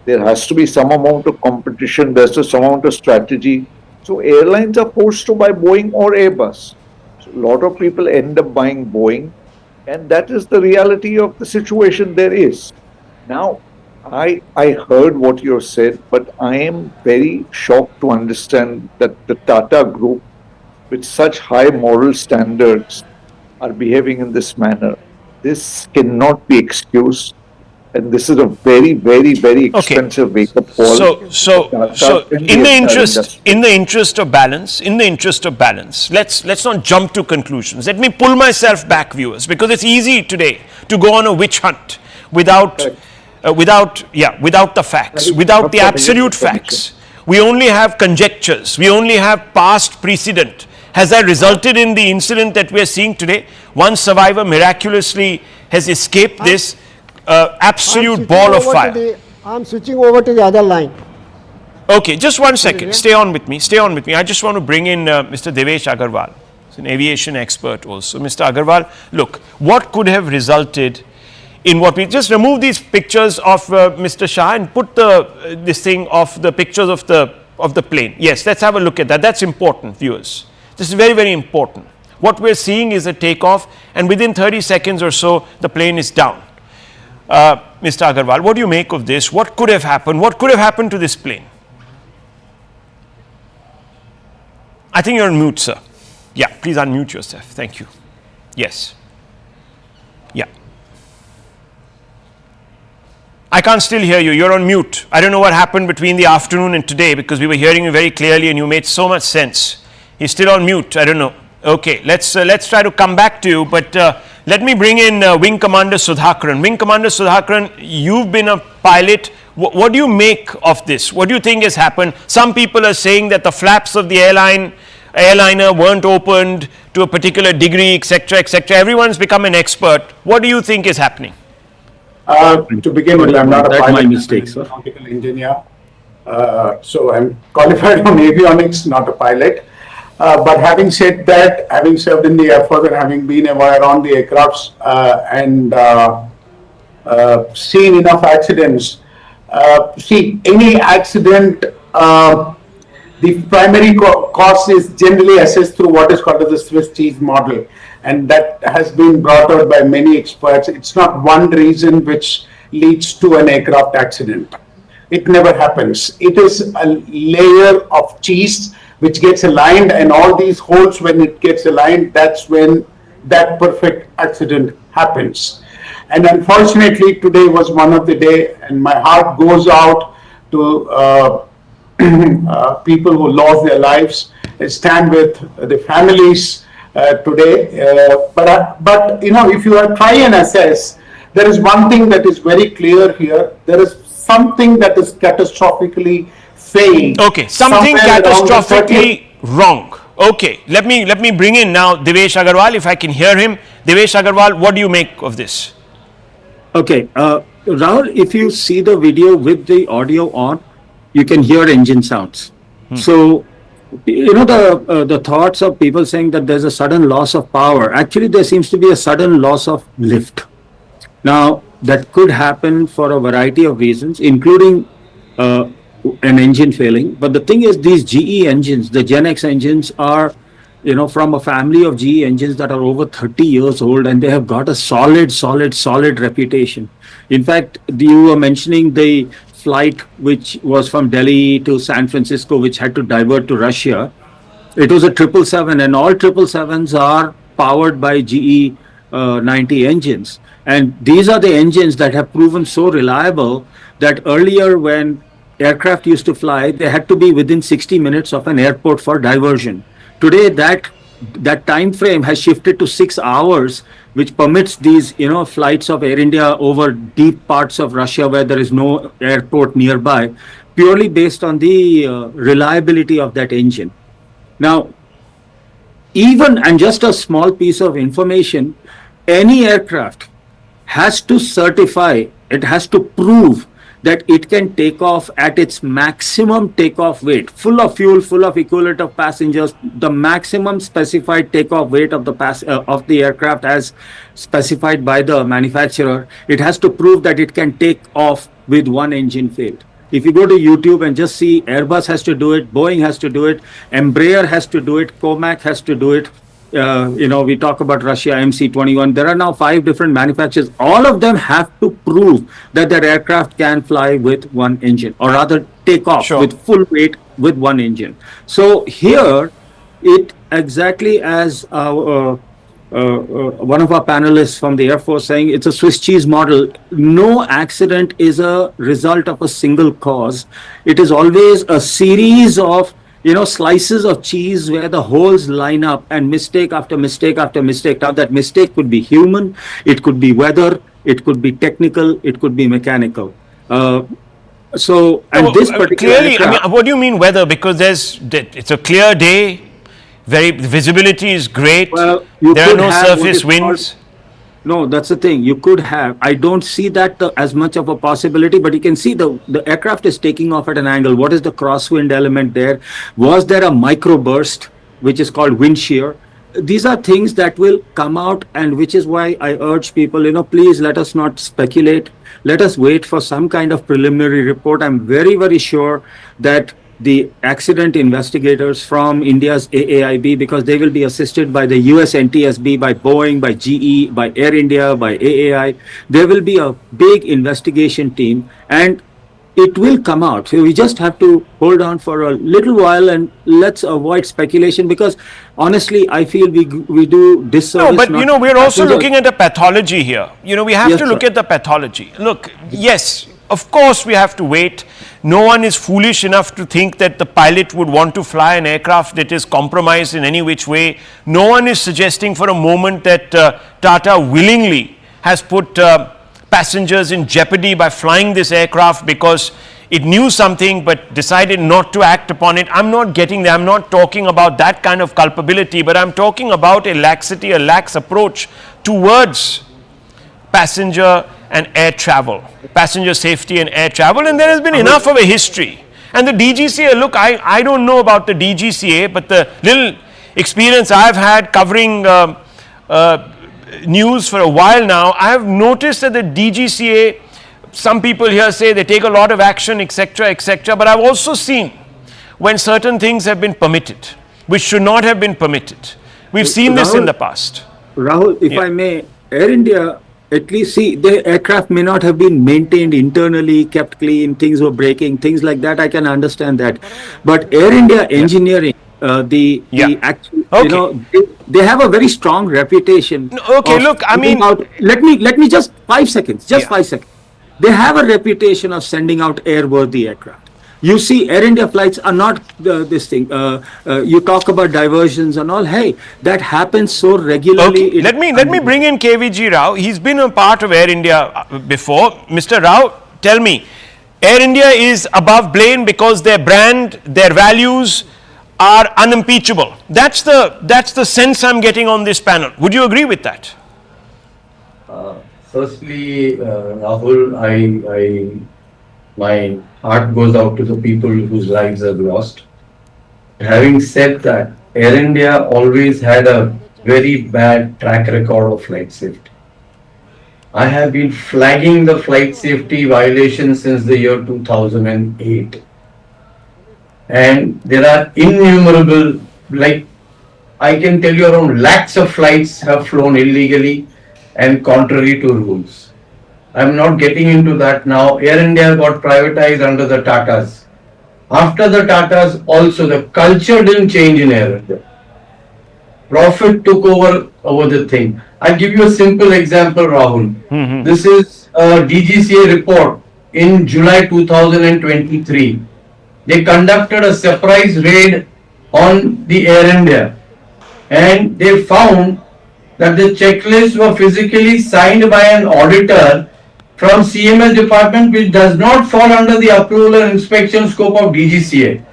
Speaker 4: There has to be some amount of competition, there's some amount of strategy. So airlines are forced to buy Boeing or Airbus. So a lot of people end up buying Boeing, and that is the reality of the situation there is. Now, I heard what you said, but I am very shocked to understand that the Tata Group, with such high moral standards, are behaving in this manner. This cannot be excused, and this is a very, very, very expensive wake-up call.
Speaker 11: So in the interest of balance, let's not jump to conclusions. Let me pull myself back, viewers, because it's easy today to go on a witch hunt without the facts, without the absolute facts. We only have conjectures. We only have past precedent. Has that resulted in the incident that we are seeing today? One survivor miraculously has escaped this absolute ball of fire.
Speaker 7: I'm switching over to the other line.
Speaker 11: Okay, just 1 second. Stay on with me. I just want to bring in Mr. Devesh Agarwal. He's an aviation expert also. Mr. Agarwal, look, what could have resulted in what we just remove these pictures of Mr. Shah and put this thing of the pictures of the plane. Yes, let's have a look at that. That's important, viewers. This is very, very important. What we're seeing is a takeoff, and within 30 seconds or so, the plane is down. Mr. Agarwal, what do you make of this? What could have happened? What could have happened to this plane? I think you're on mute, sir. Yeah, please unmute yourself. Thank you. Yes. Yeah. I can't still hear you. You're on mute. I don't know what happened between the afternoon and today, because we were hearing you very clearly and you made so much sense. He's still on mute. I don't know. Okay, let's try to come back to you, but let me bring in Wing Commander Sudhakaran. Wing Commander Sudhakaran, you've been a pilot. What do you make of this? What do you think has happened? Some people are saying that the flaps of the airliner weren't opened to a particular degree, etc., etc. Everyone's become an expert. What do you think is happening?
Speaker 13: To begin with, I'm not a pilot. My mistake, sir. Nautical engineer. So I'm qualified on avionics, not a pilot. But having said that, having served in the Air Force and having been around the aircrafts and seen enough accidents, see, any accident, the primary cause is generally assessed through what is called as the Swiss cheese model. And that has been brought out by many experts. It's not one reason which leads to an aircraft accident. It never happens. It is a layer of cheese which gets aligned, and all these holes, when it gets aligned, that's when that perfect accident happens. And unfortunately, today was one of the day, and my heart goes out to people who lost their lives. I stand with the families today. But you know, if you try and assess, there is one thing that is very clear here. There is something that is catastrophically failed.
Speaker 11: Okay, something catastrophically wrong. Okay, let me bring in now Devesh Agarwal, if I can hear him. Devesh Agarwal, what do you make of this?
Speaker 15: Okay, Rahul, if you see the video with the audio on, you can hear engine sounds. So, you know, the thoughts of people saying that there's a sudden loss of power. Actually, there seems to be a sudden loss of lift. Now, that could happen for a variety of reasons, including an engine failing. But the thing is, these GE engines, the Gen X engines, are, you know, from a family of GE engines that are over 30 years old, and they have got a solid reputation. In fact, you were mentioning the flight which was from Delhi to San Francisco, which had to divert to Russia. It was a 777, and all 777s are powered by GE 90 engines. And these are the engines that have proven so reliable that earlier, when aircraft used to fly, they had to be within 60 minutes of an airport for diversion. Today, that time frame has shifted to 6 hours, which permits these, flights of Air India over deep parts of Russia where there is no airport nearby, purely based on the reliability of that engine. Now, and just a small piece of information, any aircraft has to certify, it has to prove that it can take off at its maximum takeoff weight, full of fuel, full of equivalent of passengers, the maximum specified takeoff weight of the aircraft as specified by the manufacturer. It has to prove that it can take off with one engine failed. If you go to YouTube and just see, Airbus has to do it, Boeing has to do it, Embraer has to do it, Comac has to do it. We talk about Russia, MC-21. There are now 5 different manufacturers. All of them have to prove that their aircraft can fly with one engine, or rather take off with full weight with one engine. So here, it exactly as one of our panelists from the Air Force saying, it's a Swiss cheese model. No accident is a result of a single cause. It is always a series of slices of cheese where the holes line up, and mistake after mistake after mistake. Now that mistake could be human, it could be weather, it could be technical, it could be mechanical. This particular
Speaker 11: clearly,
Speaker 15: aircraft,
Speaker 11: what do you mean weather? Because it's a clear day, visibility is great.
Speaker 15: Well,
Speaker 11: there are no surface winds.
Speaker 15: No, that's the thing. You could have. I don't see that as much of a possibility, but you can see the aircraft is taking off at an angle. What is the crosswind element there? Was there a microburst, which is called wind shear? These are things that will come out, and which is why I urge people, please let us not speculate. Let us wait for some kind of preliminary report. I'm very, very sure that the accident investigators from India's AAIB, because they will be assisted by the US NTSB, by Boeing, by GE, by Air India, by AAI. There will be a big investigation team, and it will come out. So we just have to hold on for a little while and let's avoid speculation, because honestly, I feel we do disservice.
Speaker 11: No, but we're also looking at a pathology here. We have to look
Speaker 15: sir.
Speaker 11: at the pathology. Look, yes, of course we have to wait. No one is foolish enough to think that the pilot would want to fly an aircraft that is compromised in any which way. No one is suggesting for a moment that Tata willingly has put passengers in jeopardy by flying this aircraft because it knew something but decided not to act upon it. I'm not getting there. I'm not talking about that kind of culpability, but I'm talking about a laxity, a lax approach towards passenger and air travel, passenger safety and air travel, and there has been enough of a history. And the DGCA, look, I don't know about the DGCA, but the little experience I've had covering news for a while now, I have noticed that the DGCA, some people here say they take a lot of action, etc., but I've also seen when certain things have been permitted, which should not have been permitted. We've seen this in the past.
Speaker 15: Rahul, if I may, Air India, at least see, the aircraft may not have been maintained internally, kept clean, things were breaking, things like that, I can understand that. But Air India engineering, they have a very strong reputation.
Speaker 11: Okay, look, I mean,
Speaker 15: let me just 5 seconds, 5 seconds. They have a reputation of sending out airworthy aircraft. You see, Air India flights are not this thing. You talk about diversions and all. Hey, that happens so regularly.
Speaker 11: Okay. Let me bring in KVG Rao. He's been a part of Air India before. Mr. Rao, tell me, Air India is above blame because their brand, their values are unimpeachable. That's the sense I'm getting on this panel. Would you agree with that?
Speaker 10: Firstly, Rahul, my heart goes out to the people whose lives are lost. Having said that, Air India always had a very bad track record of flight safety. I have been flagging the flight safety violations since the year 2008. And there are innumerable, like I can tell you around lakhs of flights have flown illegally and contrary to rules. I'm not getting into that now. Air India got privatized under the Tatas. After the Tatas, also the culture didn't change in Air India. Profit took over the thing. I'll give you a simple example, Rahul. This is a DGCA report in July 2023. They conducted a surprise raid on the Air India, and they found that the checklists were physically signed by an auditor from CMS department, which does not fall under the approval and inspection scope of DGCA.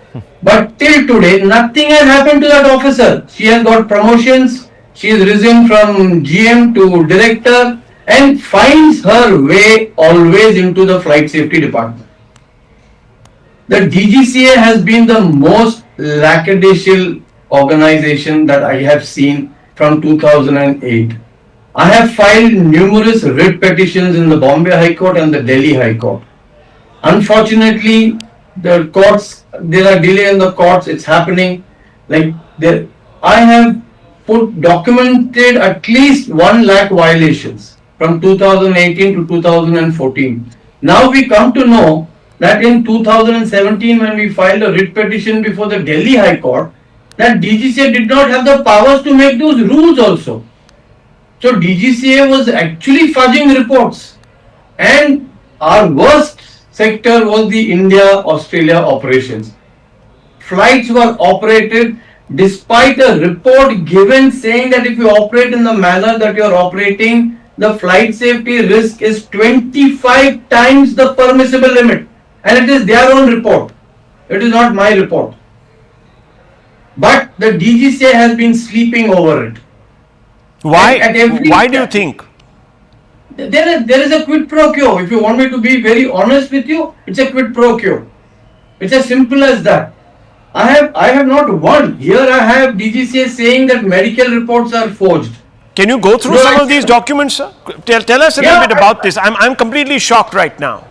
Speaker 10: But till today, nothing has happened to that officer. She has got promotions, she has risen from GM to director, and finds her way always into the flight safety department. The DGCA has been the most lackadaisical organization that I have seen from 2008. I have filed numerous writ petitions in the Bombay High Court and the Delhi High Court. Unfortunately, the courts, there are delay in the courts, it's happening. I have documented at least 1 lakh violations from 2018 to 2014. Now we come to know that in 2017, when we filed a writ petition before the Delhi High Court, that DGCA did not have the powers to make those rules also. So DGCA was actually fudging reports, and our worst sector was the India-Australia operations. Flights were operated despite a report given saying that if you operate in the manner that you are operating, the flight safety risk is 25 times the permissible limit, and it is their own report. It is not my report. But the DGCA has been sleeping over it.
Speaker 11: Why do you think?
Speaker 10: There is a quid pro quo. If you want me to be very honest with you, it's a quid pro quo. It's as simple as that. I have not won. Here I have DGCA saying that medical reports are forged.
Speaker 11: Can you go through some of these documents, sir? Tell us a little bit about this. I'm completely shocked right now.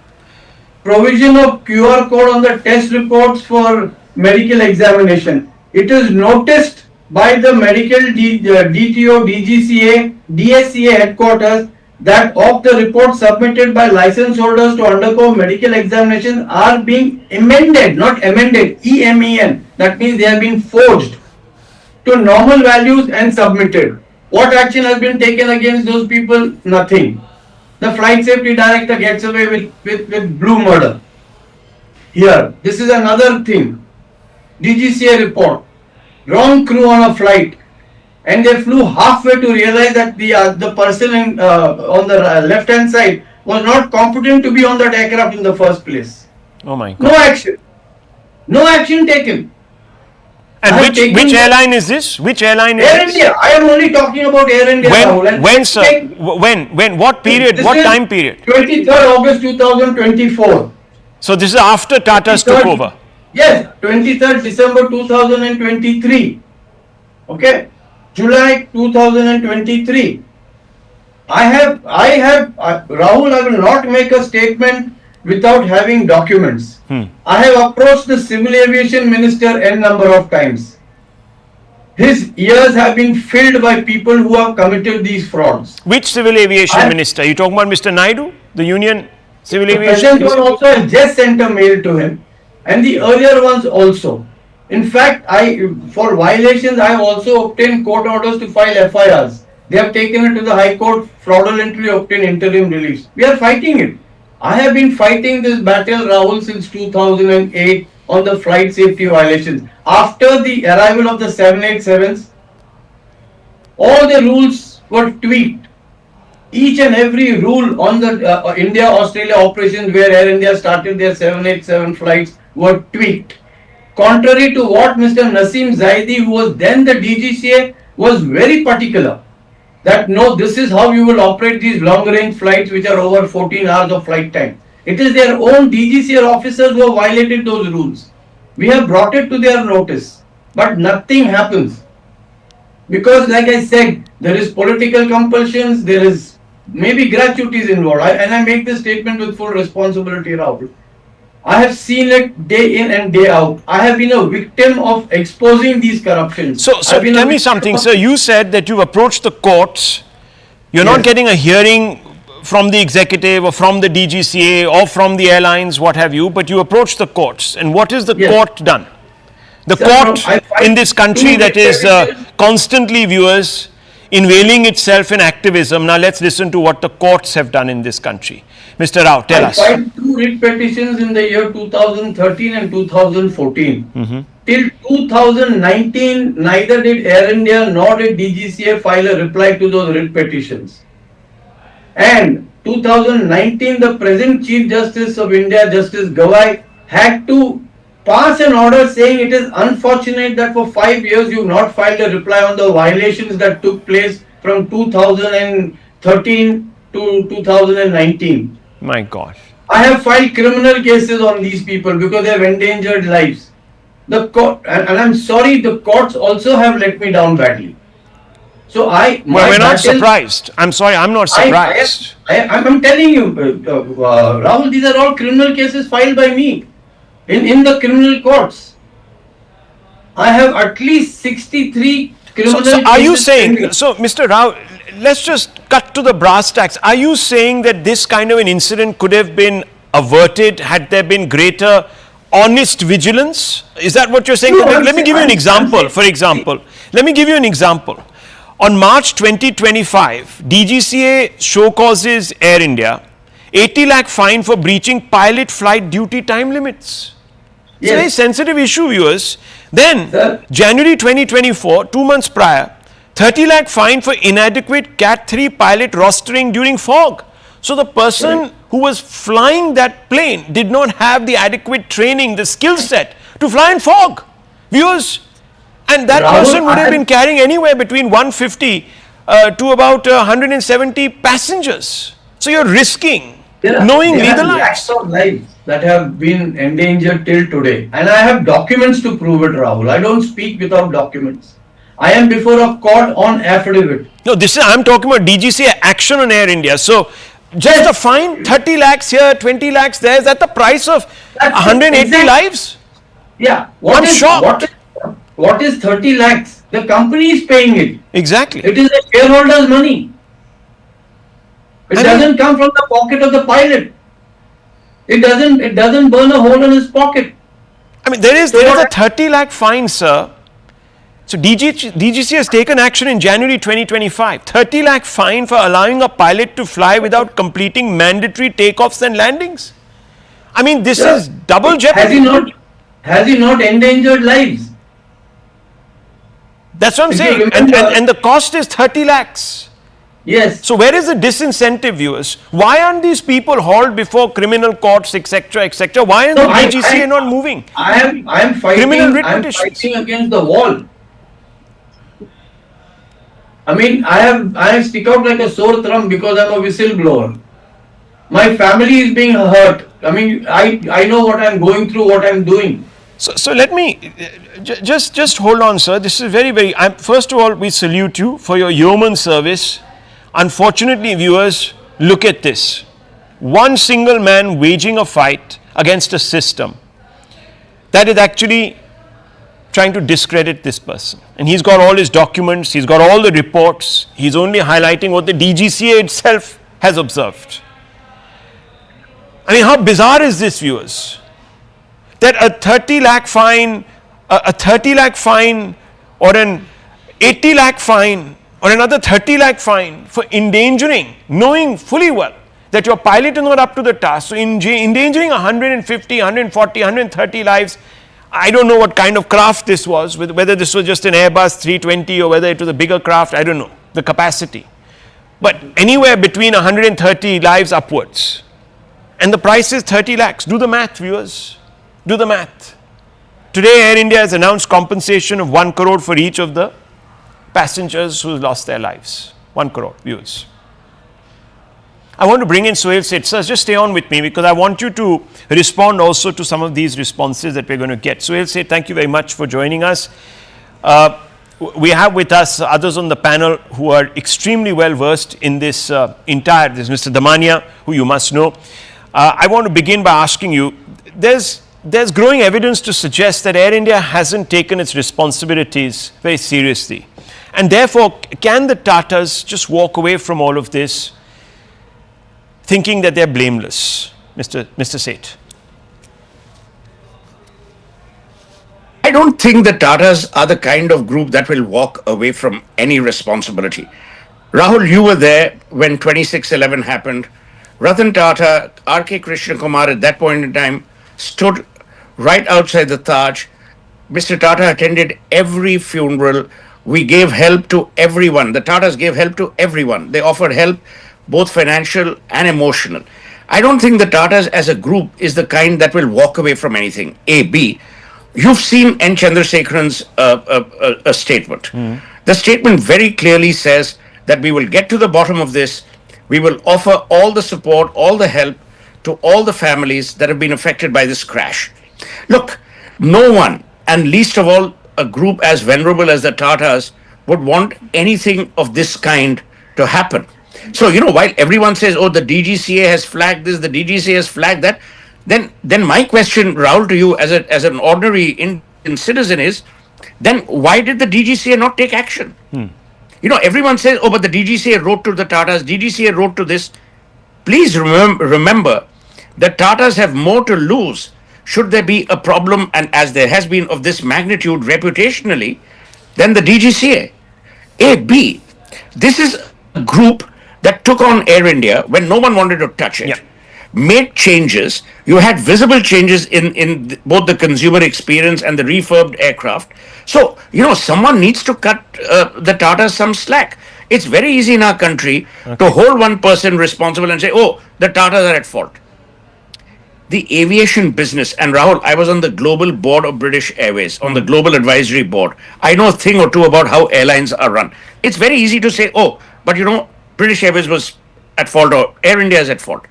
Speaker 10: Provision of QR code on the test reports for medical examination. It is noticed by the medical DTO, DGCA, DSCA headquarters that of the reports submitted by license holders to undergo medical examination are being amended, not amended, EMEN. That means they have been forged to normal values and submitted. What action has been taken against those people? Nothing. The flight safety director gets away with blue murder. Here, this is another thing. DGCA report. Wrong crew on a flight, and they flew halfway to realize that the person on the left hand side was not competent to be on that aircraft in the first place.
Speaker 11: Oh my God.
Speaker 10: No action. No action taken.
Speaker 11: And which airline is this? Which airline is
Speaker 10: Air
Speaker 11: this?
Speaker 10: India. I am only talking about Air India.
Speaker 11: When, sir? When? What period? What time period?
Speaker 10: 23rd August 2024.
Speaker 11: So this is after Tata's took over.
Speaker 10: Yes, 23rd December 2023. Okay, July 2023. Rahul, I will not make a statement without having documents. I have approached the Civil Aviation Minister n number of times. His ears have been filled by people who have committed these frauds.
Speaker 11: Which Civil Aviation Minister? You talking about Mr. Naidu, the Union Civil
Speaker 10: The
Speaker 11: Aviation
Speaker 10: present one also has just sent a mail to him, and the earlier ones also. In fact, for violations, I have also obtained court orders to file FIRs. They have taken it to the High Court, fraudulently obtained interim reliefs. We are fighting it. I have been fighting this battle, Rahul, since 2008 on the flight safety violations. After the arrival of the 787s, all the rules were tweaked. Each and every rule on the India-Australia operations where Air India started their 787 flights were tweaked. Contrary to what Mr. Naseem Zaidi, who was then the DGCA, was very particular. That no, this is how you will operate these long-range flights which are over 14 hours of flight time. It is their own DGCA officers who have violated those rules. We have brought it to their notice, but nothing happens. Because like I said, there is political compulsions, there is maybe gratuities involved. And I make this statement with full responsibility, Rahul. I have seen it day in and day out. I have been a victim of exposing these corruptions.
Speaker 11: So tell me something, sir. You said that you've approached the courts. You're not getting a hearing from the executive or from the DGCA or from the airlines, what have you, but you approached the courts. And what is the court done? The court in this country that is constantly, viewers, unveiling itself in activism. Now let's listen to what the courts have done in this country. Mr. Rao, tell us.
Speaker 10: I filed 2 writ petitions in the year 2013 and 2014. Till 2019, neither did Air India nor did DGCA file a reply to those writ petitions. And 2019, the present Chief Justice of India, Justice Gawai, had to pass an order saying it is unfortunate that for 5 years you have not filed a reply on the violations that took place from 2013 to 2019.
Speaker 11: My gosh.
Speaker 10: I have filed criminal cases on these people because they have endangered lives. The court, and I'm sorry, the courts also have let me down badly. So
Speaker 11: we're not surprised. I'm sorry, I'm not surprised.
Speaker 10: I'm telling you, Rahul, these are all criminal cases filed by me in the criminal courts. I have at least 63 criminal cases.
Speaker 11: So are you saying, so Mr. Rao, let's just cut to the brass tacks. Are you saying that this kind of an incident could have been averted had there been greater honest vigilance? Is that what you're saying?
Speaker 10: No,
Speaker 11: let me give you an example. For example, let me give you an example. On March 2025, DGCA show causes Air India 80 lakh fine for breaching pilot flight duty time limits. It's a very sensitive issue, viewers. Then, January 2024, 2 months prior, 30 lakh fine for inadequate Cat 3 pilot rostering during fog. So the person who was flying that plane did not have the adequate training, the skill set to fly in fog. Viewers, and that person would have been carrying anywhere between 150 to about 170 passengers. So you're risking knowingly the lives.
Speaker 10: Lakhs of lives that have been endangered till today. And I have documents to prove it, Rahul. I don't speak without documents. I am before a court on affidavit.
Speaker 11: No, I'm talking about DGCA action on Air India. So just a fine, 30 lakhs here, 20 lakhs there, is that the price of 180 lives?
Speaker 10: Yeah.
Speaker 11: I'm shocked.
Speaker 10: What is 30 lakhs? The company is paying it.
Speaker 11: Exactly.
Speaker 10: It is the shareholders' money. It doesn't come from the pocket of the pilot. It doesn't burn a hole in his pocket.
Speaker 11: I mean, there is a 30 lakh fine, sir. So DGC has taken action in January 2025. 30 lakh fine for allowing a pilot to fly without completing mandatory takeoffs and landings. I mean, this is double jeopardy.
Speaker 10: Has he not endangered lives?
Speaker 11: That's what I'm saying. And the cost is 30 lakhs.
Speaker 10: Yes.
Speaker 11: So where is the disincentive, viewers? Why aren't these people hauled before criminal courts, etc., etc.? Why is the DGCA not moving?
Speaker 10: I'm fighting against the wall. I mean, I stick out like a sore thumb because I'm a whistleblower. My family is being hurt. I mean, I know what I'm going through, what I'm doing.
Speaker 11: So let me just hold on, sir. This is very. First of all, we salute you for your yeoman service. Unfortunately, viewers, look at this. One single man waging a fight against a system that is actually trying to discredit this person. And he's got all his documents, he's got all the reports, he's only highlighting what the DGCA itself has observed. I mean, how bizarre is this, viewers? That a 30 lakh fine, a 30 lakh fine, or an 80 lakh fine, or another 30 lakh fine for endangering, knowing fully well that your pilot is not up to the task. So endangering 150, 140, 130 lives. I don't know what kind of craft this was, whether this was just an Airbus 320 or whether it was a bigger craft, I don't know, the capacity. But anywhere between 130 lives upwards. And the price is 30 lakhs. Do the math, viewers. Do the math. Today, Air India has announced compensation of 1 crore for each of the passengers who lost their lives. 1 crore, viewers. I want to bring in Suhail Seth. Sir, just stay on with me because I want you to respond also to some of these responses that we're going to get. Suhail Seth, thank you very much for joining us. We have with us others on the panel who are extremely well versed in this There's Mr. Damania, who you must know. I want to begin by asking you, there's growing evidence to suggest that Air India hasn't taken its responsibilities very seriously. And therefore, can the Tatas just walk away from all of this thinking that they're blameless? Mr. Seth.
Speaker 5: I don't think the Tatas are the kind of group that will walk away from any responsibility. Rahul, you were there when 2611 happened, Ratan Tata, R.K. Krishna Kumar at that point in time stood right outside the Taj. Mr. Tata attended every funeral. We gave help to everyone. The Tatas gave help to everyone. They offered help, both financial and emotional. I don't think the Tatas as a group is the kind that will walk away from anything. A. B. You've seen N. Chandrasekharan's statement. The statement very clearly says that we will get to the bottom of this. We will offer all the support, all the help to all the families that have been affected by this crash. Look, no one, and least of all a group as venerable as the Tatas, would want anything of this kind to happen. So, while everyone says, oh, the DGCA has flagged this, the DGCA has flagged that, then my question, Rahul, to you as an ordinary Indian citizen is, then why did the DGCA not take action? Everyone says, oh, but the DGCA wrote to the Tatas, DGCA wrote to this. Please remember that Tatas have more to lose should there be a problem, and as there has been of this magnitude reputationally, than the DGCA. A. B. This is a group that took on Air India when no one wanted to touch it, made changes. You had visible changes in both the consumer experience and the refurbed aircraft. So, someone needs to cut the Tatas some slack. It's very easy in our country to hold one person responsible and say, oh, the Tatas are at fault. The aviation business, and Rahul, I was on the global board of British Airways, on the global advisory board. I know a thing or two about how airlines are run. It's very easy to say, oh, but British Airways was at fault or Air India is at fault.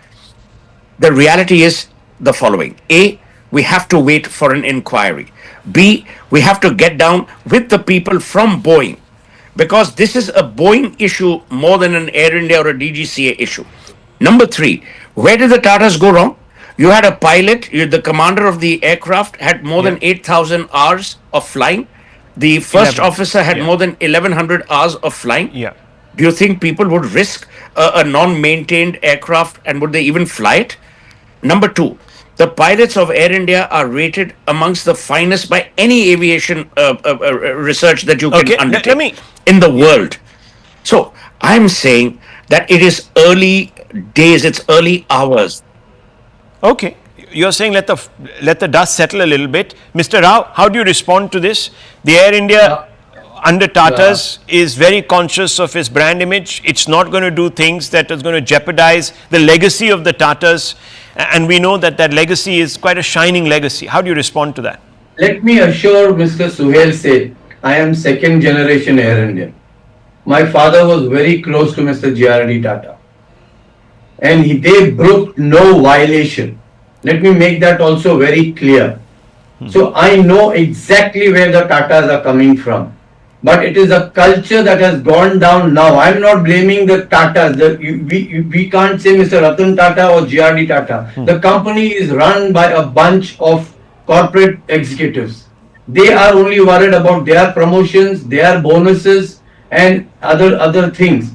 Speaker 5: The reality is the following. A, we have to wait for an inquiry. B, we have to get down with the people from Boeing, because this is a Boeing issue more than an Air India or a DGCA issue. Number 3, where did the Tatas go wrong? You had a pilot, the commander of the aircraft had more than 8,000 hours of flying. The first officer had more than 1,100 hours of flying. Do you think people would risk a non-maintained aircraft, and would they even fly it? Number 2, the pilots of Air India are rated amongst the finest by any aviation research that you can undertake in the world. So I'm saying that it is early days, it's early hours.
Speaker 11: Okay, you're saying let the dust settle a little bit. Mr. Rao, how do you respond to this? The Air India under Tatas is very conscious of its brand image. It's not going to do things that is going to jeopardize the legacy of the Tatas, and we know that legacy is quite a shining legacy. How do you respond to that?
Speaker 10: Let me assure Mr. Suhail Seth, I am second generation Air Indian. My father was very close to Mr. G.R.D. Tata. And they broke no violation. Let me make that also very clear. So I know exactly where the Tatas are coming from. But it is a culture that has gone down now. I'm not blaming the Tatas. We can't say Mr. Ratan Tata or G.R.D. Tata. The company is run by a bunch of corporate executives. They are only worried about their promotions, their bonuses, and other things.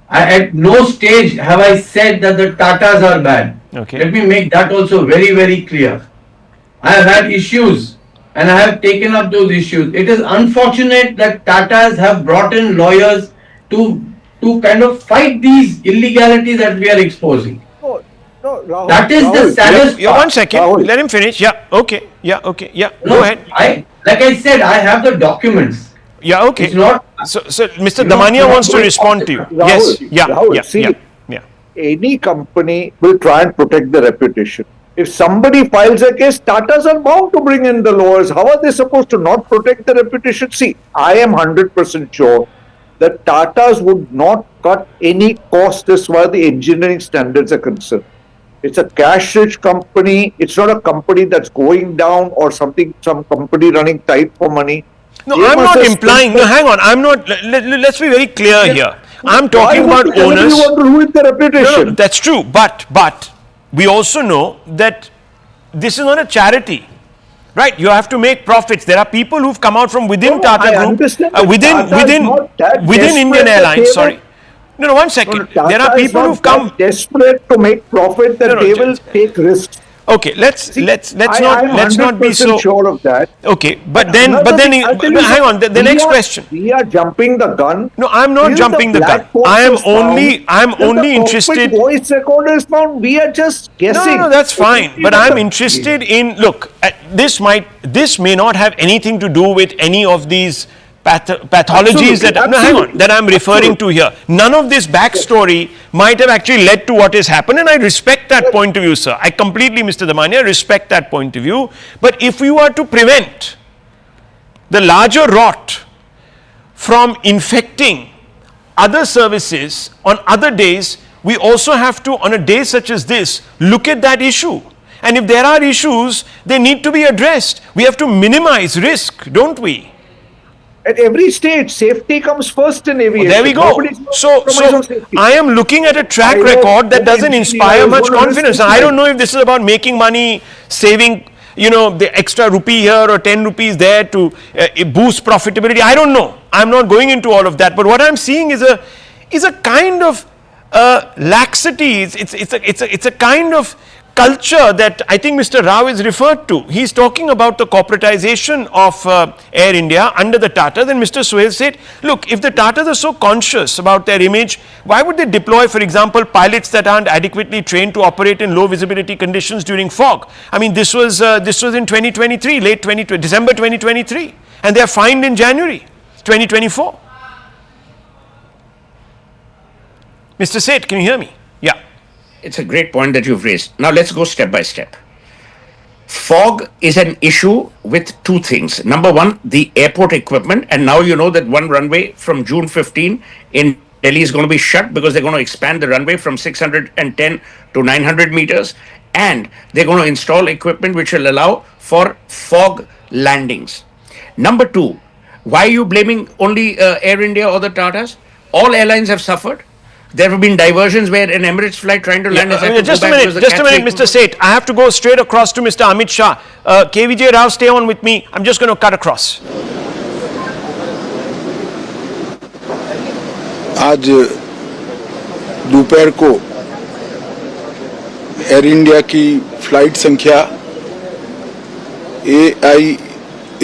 Speaker 10: At no stage have I said that the Tatas are bad. Let me make that also very, very clear. I have had issues and I have taken up those issues. It is unfortunate that Tatas have brought in lawyers to kind of fight these illegalities that we are exposing.
Speaker 4: No, Rahul,
Speaker 10: that is the saddest part.
Speaker 11: 1 second. Rahul. Let him finish. Okay. Go ahead.
Speaker 10: Like I said, I have the documents.
Speaker 11: Okay.
Speaker 10: It's not.
Speaker 11: So Mr. Damania wants to respond to you.
Speaker 4: Rahul, see, any company will try and protect the reputation. If somebody files a case, Tatas are bound to bring in the lawyers. How are they supposed to not protect the reputation? See, I am 100% sure that Tatas would not cut any cost as far as the engineering standards are concerned. It's a cash-rich company. It's not a company that's going down or some company running tight for money.
Speaker 11: No, I'm not implying. No, hang on. I'm not. Let's be very clear here. I'm talking about owners.
Speaker 4: You want to ruin their reputation?
Speaker 11: No, that's true. But we also know that this is not a charity, right? You have to make profits. There are people who've come out from within Tata Group, within Indian Airlines. Sorry. No, 1 second. There are people who've come
Speaker 4: desperate to make profit that they will take risks.
Speaker 11: Okay, let's not be so
Speaker 3: sure of that.
Speaker 11: Okay, but then hang on. The next question.
Speaker 3: We are jumping the gun.
Speaker 11: No, I'm not jumping the gun. I'm only interested.
Speaker 3: Voice recorder is found. We are just guessing.
Speaker 11: No, that's fine. But I'm interested in. Look, this may not have anything to do with any of these pathologies that I'm referring to here. None of this backstory might have actually led to what has happened, and I respect that point of view, sir. I completely, Mr. Damania, respect that point of view. But if you are to prevent the larger rot from infecting other services on other days, we also have to, on a day such as this, look at that issue. And if there are issues, they need to be addressed. We have to minimize risk, don't we?
Speaker 3: At every stage, safety comes first in aviation.
Speaker 11: There we go. So I am looking at a track record that doesn't inspire much confidence. I don't know if this is about making money, saving, the extra rupee here or 10 rupees there to boost profitability. I don't know. I'm not going into all of that. But what I'm seeing is a kind of laxity. It's a kind of culture that I think Mr. Rao is referred to. He's talking about the corporatization of Air India under the Tatas, and Mr. Suhail said, look, if the Tatas are so conscious about their image, why would they deploy, for example, pilots that aren't adequately trained to operate in low visibility conditions during fog? I mean, this was in 2023, December 2023, and they are fined in January 2024. Mr. Seth, can you hear me? Yeah.
Speaker 5: It's a great point that you've raised. Now let's go step by step. Fog is an issue with two things. Number one, the airport equipment. And now you know that one runway from June 15 in Delhi is going to be shut because they're going to expand the runway from 610 to 900 meters. And they're going to install equipment which will allow for fog landings. Number two, why are you blaming only Air India or the Tatas? All airlines have suffered. There have been diversions where an Emirates flight trying to land
Speaker 11: just a minute, Mr. Seth. I have to go straight across to Mr. Amit Shah. KVJ Rao, stay on with me. I'm just going to cut across.
Speaker 14: आज दोपहर को air India की flight संख्या AI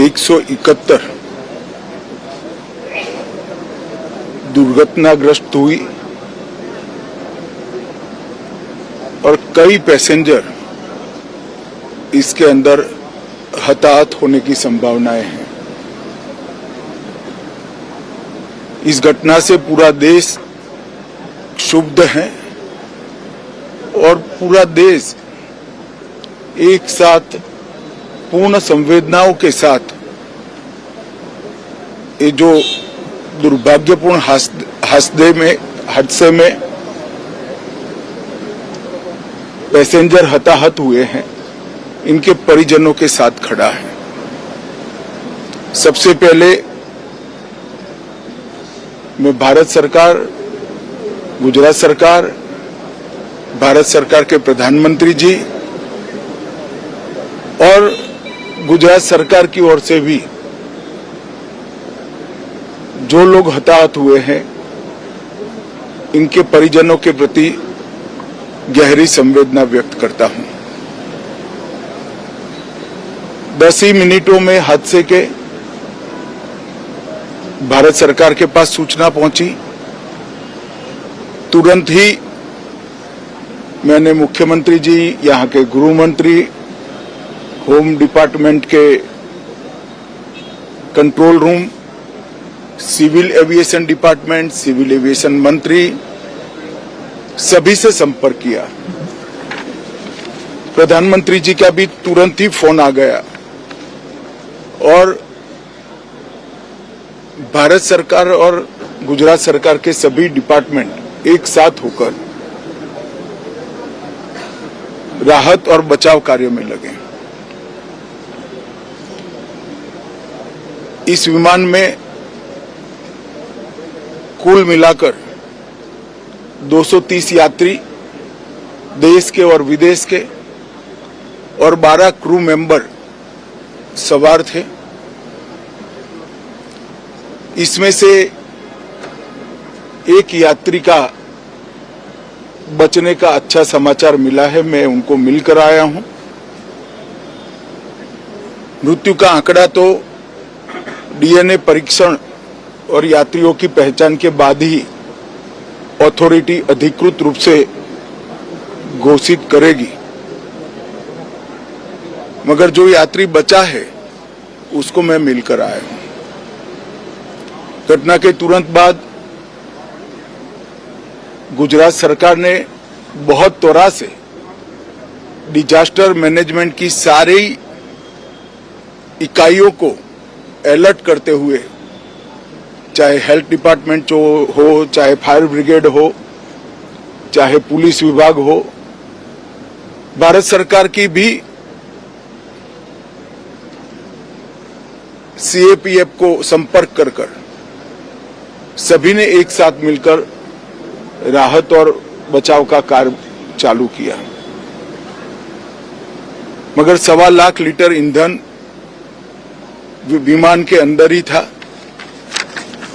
Speaker 14: 171 दुर्घटनाग्रस्त हुई और कई passenger इसके अंदर हताहत होने की संभावनाएं हैं। इस घटना से पूरा देश क्षुब्ध है और पूरा देश एक साथ पूर्ण संवेदनाओं के साथ ये जो दुर्भाग्यपूर्ण हादसे में पैसेंजर हताहत हुए हैं, इनके परिजनों के साथ खड़ा है। सबसे पहले मैं भारत सरकार, गुजरात सरकार, भारत सरकार के प्रधानमंत्री जी और गुजरात सरकार की ओर से भी जो लोग हताहत हुए हैं, इनके परिजनों के प्रति गहरी संवेदना व्यक्त करता हूं। 10 ही मिनटों में हादसे के भारत सरकार के पास सूचना पहुंची। तुरंत ही मैंने मुख्यमंत्री जी, यहां के गृह मंत्री, होम डिपार्टमेंट के control room, civil aviation department, civil aviation मंत्री, सभी से संपर्क किया। प्रधानमंत्री जी का भी तुरंत ही फोन आ गया और भारत सरकार और गुजरात सरकार के सभी डिपार्टमेंट एक साथ होकर राहत और बचाव कार्य में लगे। इस विमान में कुल मिलाकर 230 यात्री देश के और विदेश के और 12 क्रू मेंबर सवार थे। इसमें से एक यात्री का बचने का अच्छा समाचार मिला है, मैं उनको मिलकर आया हूं। मृत्यु का आंकड़ा तो डीएनए परीक्षण और यात्रियों की पहचान के बाद ही अथॉरिटी अधिकृत रूप से घोषित करेगी, मगर जो यात्री बचा है उसको मैं मिलकर आया हूं। घटना के तुरंत बाद गुजरात सरकार ने बहुत त्वरा से डिजास्टर मैनेजमेंट की सारी इकाइयों को अलर्ट करते हुए, चाहे हेल्थ डिपार्टमेंट जो हो, चाहे फायर ब्रिगेड हो, चाहे पुलिस विभाग हो, भारत सरकार की भी सीएपीएफ को संपर्क कर सभी ने एक साथ मिलकर राहत और बचाव का कार्य चालू किया। मगर 1.25 लाख लीटर ईंधन विमान के अंदर ही था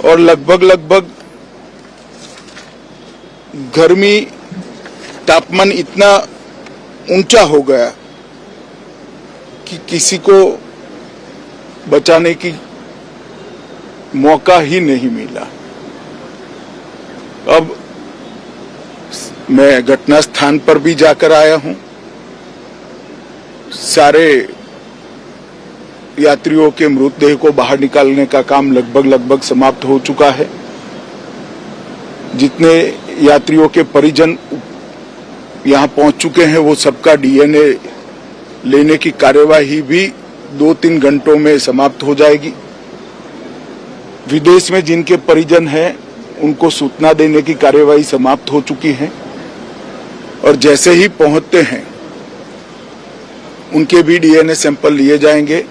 Speaker 14: और लगभग गर्मी तापमान इतना ऊंचा हो गया कि किसी को बचाने की मौका ही नहीं मिला। अब मैं घटना स्थान पर भी जाकर आया हूं। सारे यात्रियों के मृतदेह को बाहर निकालने का काम लगभग समाप्त हो चुका है। जितने यात्रियों के परिजन यहां पहुंच चुके हैं वो सबका डीएनए लेने की कार्यवाही भी 2-3 घंटों में समाप्त हो जाएगी। विदेश में जिनके परिजन हैं उनको सूचना देने की कार्यवाही समाप्त हो चुकी है और जैसे ही पहुंचते हैं उनके भी डीएनए सैंपल लिए जाएंगे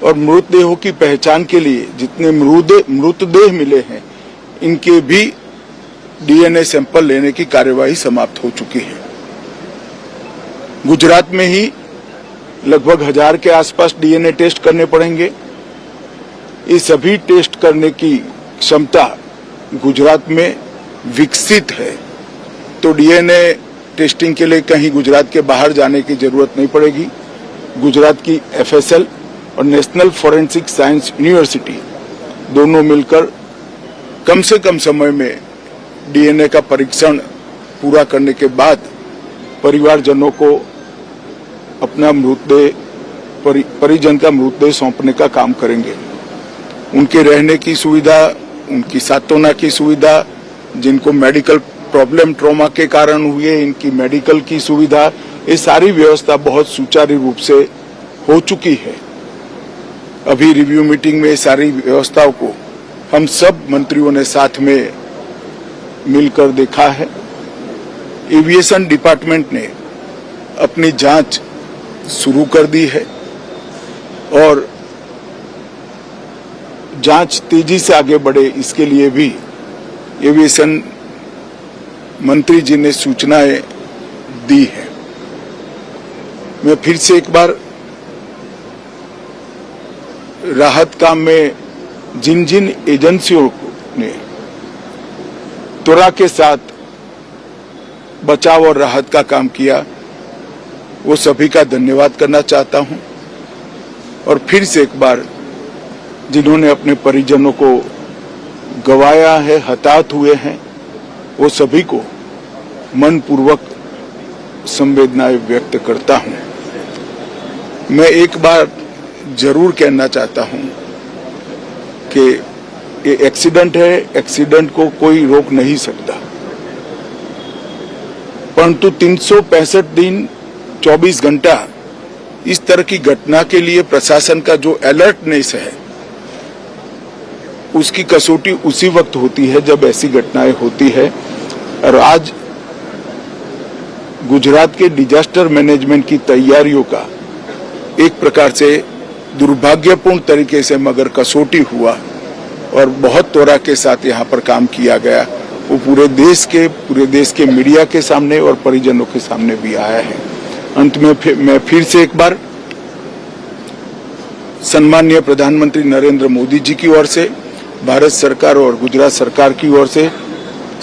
Speaker 14: और मृतदेहों की पहचान के लिए जितने मृतदेह मिले हैं इनके भी डीएनए सैंपल लेने की कार्यवाही समाप्त हो चुकी है। गुजरात में ही लगभग 1000 के आसपास डीएनए टेस्ट करने पड़ेंगे। ये सभी टेस्ट करने की क्षमता गुजरात में विकसित है, तो डीएनए टेस्टिंग के लिए कहीं गुजरात के बाहर जाने की जरूरत नहीं पड़ेगी। गुजरात की एफएसएल और नेशनल फॉरेंसिक साइंस यूनिवर्सिटी दोनों मिलकर कम से कम समय में डीएनए का परीक्षण पूरा करने के बाद परिवारजनों को अपना मृतदेह परिजन का मृतदेह सौंपने का काम करेंगे। उनके रहने की सुविधा, उनकी सांत्वना की सुविधा, जिनको मेडिकल प्रॉब्लम ट्रॉमा के कारण हुए इनकी मेडिकल की सुविधा, ये सारी व्यवस्था बहुत सुचारू रूप से हो चुकी है। अभी रिव्यू मीटिंग में सारी व्यवस्थाओं को हम सब मंत्रियों ने साथ में मिलकर देखा है। एविएशन डिपार्टमेंट ने अपनी जांच शुरू कर दी है और जांच तेजी से आगे बढ़े इसके लिए भी एविएशन मंत्री जी ने सूचनाएं दी है। मैं फिर से एक बार राहत काम में जिन जिन एजेंसियों ने त्वरा के साथ बचाव और राहत का काम किया वो सभी का धन्यवाद करना चाहता हूं और फिर से एक बार जिन्होंने अपने परिजनों को गंवाया है, हताहत हुए हैं, वो सभी को मनपूर्वक संवेदनाएं व्यक्त करता हूं। मैं एक बार जरूर कहना चाहता हूं कि ये एक्सीडेंट है, एक्सीडेंट को कोई रोक नहीं सकता, परंतु 365 दिन 24 घंटा इस तरह की घटना के लिए प्रशासन का जो अलर्टनेस है उसकी कसौटी उसी वक्त होती है जब ऐसी घटनाएं होती है। और आज गुजरात के डिजास्टर मैनेजमेंट की तैयारियों का एक प्रकार से दुर्भाग्यपूर्ण तरीके से मगर कसौटी हुआ और बहुत त्वरा के साथ यहाँ पर काम किया गया, वो पूरे देश के मीडिया के सामने और परिजनों के सामने भी आया है। अंत में मैं फिर से एक बार सम्माननीय प्रधानमंत्री नरेंद्र मोदी जी की ओर से, भारत सरकार और गुजरात सरकार की ओर से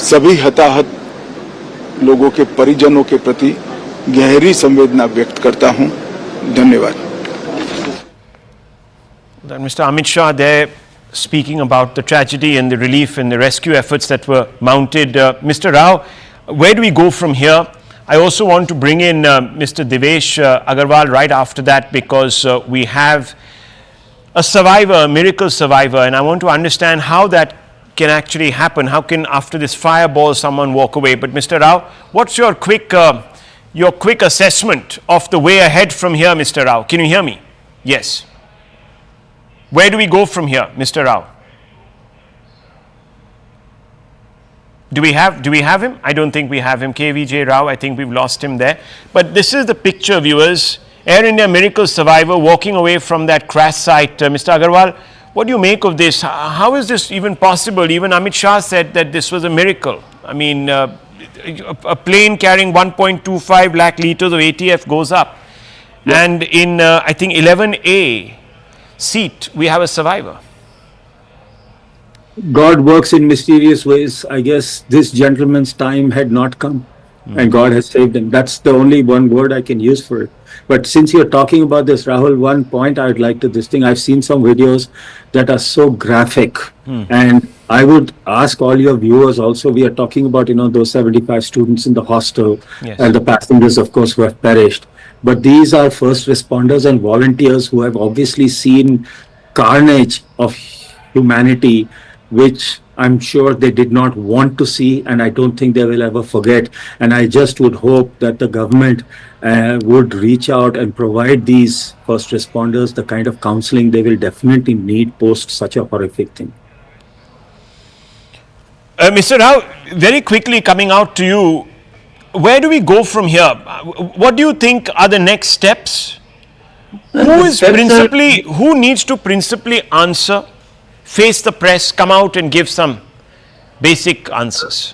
Speaker 14: सभी हताहत लोगों के परिजनों के प्रति गहरी संवेदना व्यक्त करता हूं। धन्यवाद।
Speaker 11: That Mr. Amit Shah there speaking about the tragedy and the relief and the rescue efforts that were mounted. Mr. Rao, where do we go from here? I also want to bring in Mr. Devesh Agarwal right after that, because we have a survivor, a miracle survivor, and I want to understand how that can actually happen. How can, after this fireball, someone walk away? But Mr. Rao, what's your quick assessment of the way ahead from here, Mr. Rao? Can you hear me? Yes. Where do we go from here, Mr. Rao? Do we have him? I don't think we have him. KVJ Rao, I think we've lost him there. But this is the picture, viewers. Air India miracle survivor walking away from that crash site. Mr. Agarwal, what do you make of this? How is this even possible? Even Amit Shah said that this was a miracle. I mean, a plane carrying 1.25 lakh liters of ATF goes up. Yes. And in, I think, 11A seat, we have a survivor.
Speaker 15: God works in mysterious ways. I guess this gentleman's time had not come, and God has saved him. That's the only one word I can use for it. But since you're talking about this, Rahul, one point I'd like to this thing. I've seen some videos that are so graphic, and I would ask all your viewers also. We are talking about, those 75 students in the hostel, yes, and the passengers, of course, who have perished. But these are first responders and volunteers who have obviously seen carnage of humanity, which I'm sure they did not want to see, and I don't think they will ever forget. And I just would hope that the government would reach out and provide these first responders the kind of counseling they will definitely need post such a horrific thing.
Speaker 11: Mr. Rao, very quickly coming out to you, where do we go from here? What do you think are the next steps? Who needs to principally answer, face the press, come out and give some basic answers?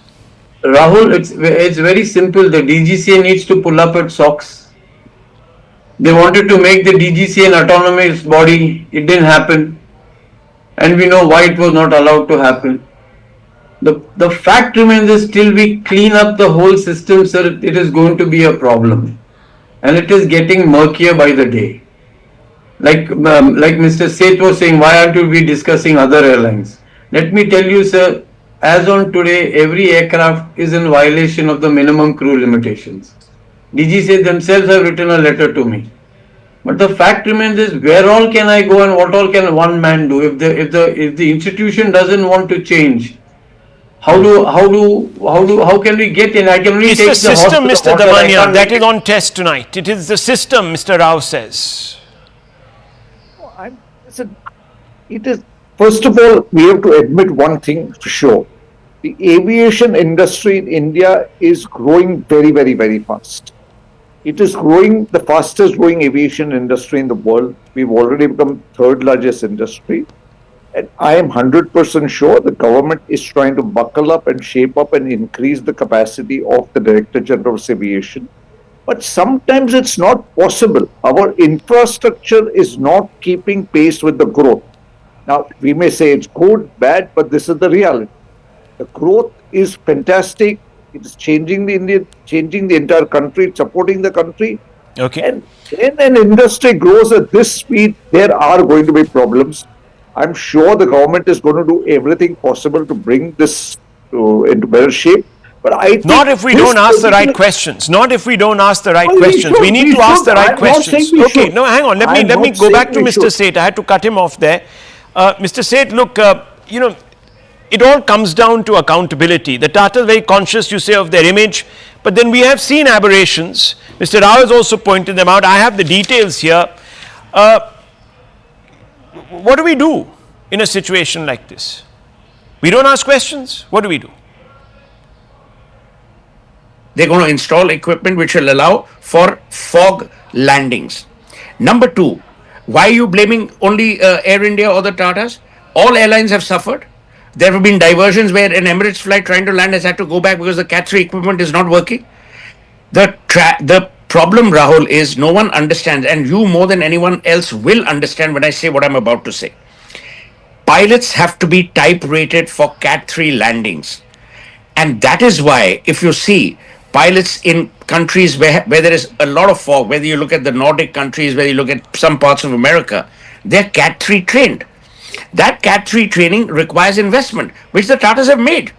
Speaker 10: Rahul, it's very simple. The DGCA needs to pull up its socks. They wanted to make the DGCA an autonomous body. It didn't happen. And we know why it was not allowed to happen. The fact remains is till we clean up the whole system, sir, it is going to be a problem. And it is getting murkier by the day. Like Mr. Seth was saying, why aren't we discussing other airlines? Let me tell you, sir, as on today, every aircraft is in violation of the minimum crew limitations. DGCA themselves have written a letter to me. But the fact remains is, where all can I go and what all can one man do? If the institution doesn't want to change, how can we get in? I can only
Speaker 11: it's
Speaker 10: take
Speaker 11: the system, Mr.
Speaker 10: order.
Speaker 11: Damania, that is on test tonight. It is the system, Mr. Rao says.
Speaker 9: It is, first of all, we have to admit one thing for sure. The aviation industry in India is growing very, very, very fast. It is growing the fastest growing aviation industry in the world. We've already become third largest industry. And I am 100% sure the government is trying to buckle up and shape up and increase the capacity of the Director General of Aviation. But sometimes it's not possible. Our infrastructure is not keeping pace with the growth. Now, we may say it's good, bad, but this is the reality. The growth is fantastic. It is changing the entire country, it's supporting the country.
Speaker 11: Okay.
Speaker 9: And when an industry grows at this speed, there are going to be problems. I'm sure the government is going to do everything possible to bring this into better shape. But I think
Speaker 11: not if we don't ask the right questions. Not if we don't ask the right questions. We need to ask the right questions. Okay, no, hang on. Let me go back to Mr. Seth. I had to cut him off there. Mr. Seth, look, it all comes down to accountability. The Tata are very conscious, you say, of their image, but then we have seen aberrations. Mr. Rao has also pointed them out. I have the details here. What do we do in a situation like this? We don't ask questions. What do we do?
Speaker 5: They're going to install equipment which will allow for fog landings. Number two, why are you blaming only Air India or the Tatas? All airlines have suffered. There have been diversions where an Emirates flight trying to land has had to go back because the Cat 3 equipment is not working. The problem, Rahul, is no one understands, and you more than anyone else will understand when I say what I'm about to say. Pilots have to be type rated for Cat 3 landings. And that is why, if you see, pilots in countries where there is a lot of fog, whether you look at the Nordic countries, whether you look at some parts of America, they're CAT 3 trained. That CAT 3 training requires investment, which the Tatas have made.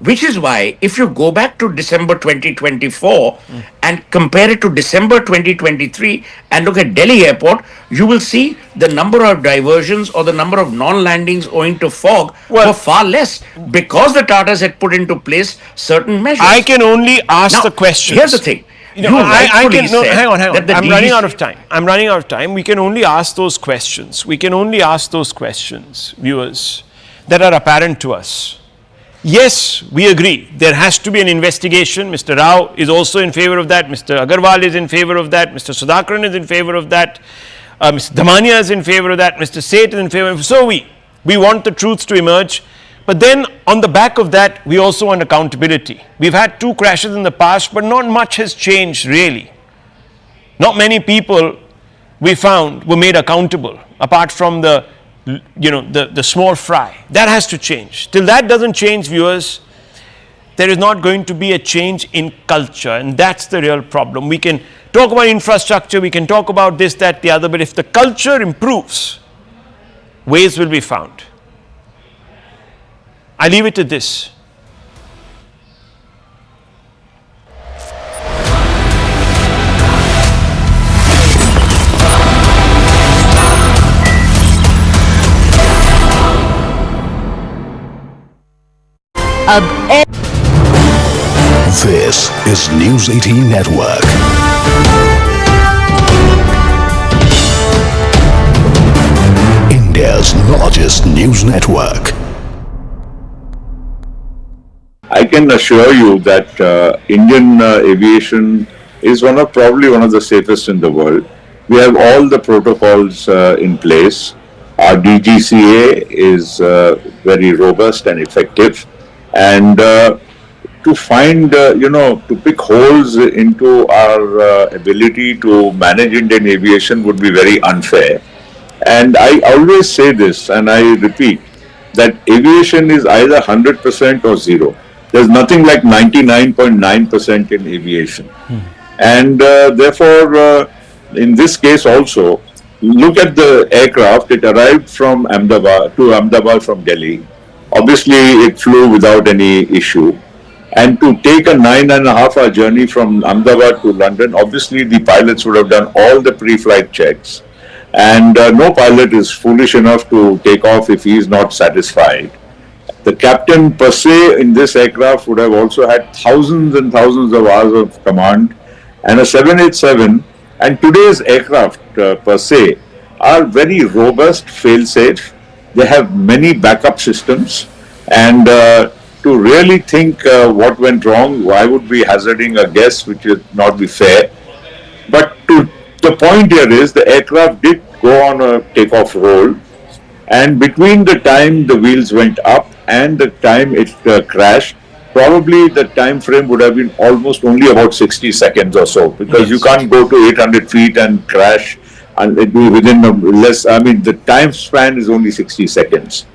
Speaker 5: Which is why, if you go back to December 2024 and compare it to December 2023 and look at Delhi airport, you will see the number of diversions or the number of non-landings owing to fog were far less because the Tatas had put into place certain measures.
Speaker 11: I can only ask
Speaker 5: Now,
Speaker 11: the questions.
Speaker 5: here's the thing.
Speaker 11: I can, no,
Speaker 5: said
Speaker 11: hang on.
Speaker 5: that the
Speaker 11: I'm running
Speaker 5: DGC
Speaker 11: out of time. I'm running out of time. We can only ask those questions. We can only ask those questions, viewers, that are apparent to us. Yes, we agree. There has to be an investigation. Mr. Rao is also in favor of that. Mr. Agarwal is in favor of that. Mr. Sudhakaran is in favor of that. Mr. Damania is in favor of that. Mr. Seth is in favor of that. So we want the truths to emerge. But then on the back of that, we also want accountability. We've had 2 crashes in the past, but not much has changed really. Not many people we found were made accountable, apart from the small fry. That has to change. Till that doesn't change, viewers, there is not going to be a change in culture, and that's the real problem. We can talk about infrastructure, we can talk about this, that, the other, but if the culture improves, ways will be found. I leave it to this.
Speaker 6: This is News 18 Network. India's largest news network.
Speaker 4: I can assure you that Indian aviation is probably one of the safest in the world. We have all the protocols in place. Our DGCA is very robust and effective, and to find, to pick holes into our ability to manage Indian aviation would be very unfair. And I always say this, and I repeat, that aviation is either 100% or zero. There's nothing like 99.9% in aviation. And therefore, in this case also, look at the aircraft. It arrived from Ahmedabad from Delhi. Obviously, it flew without any issue. And to take a 9.5-hour journey from Ahmedabad to London, obviously the pilots would have done all the pre-flight checks. And no pilot is foolish enough to take off if he is not satisfied. The captain per se in this aircraft would have also had thousands and thousands of hours of command. And a 787 and today's aircraft per se are very robust, fail-safe. They have many backup systems. And to really think what went wrong, I would be hazarding a guess which would not be fair. But the point here is the aircraft did go on a takeoff roll, and between the time the wheels went up and the time it crashed, probably the time frame would have been almost only about 60 seconds or so, because you can't go to 800 feet and crash and it be within the time span is only 60 seconds.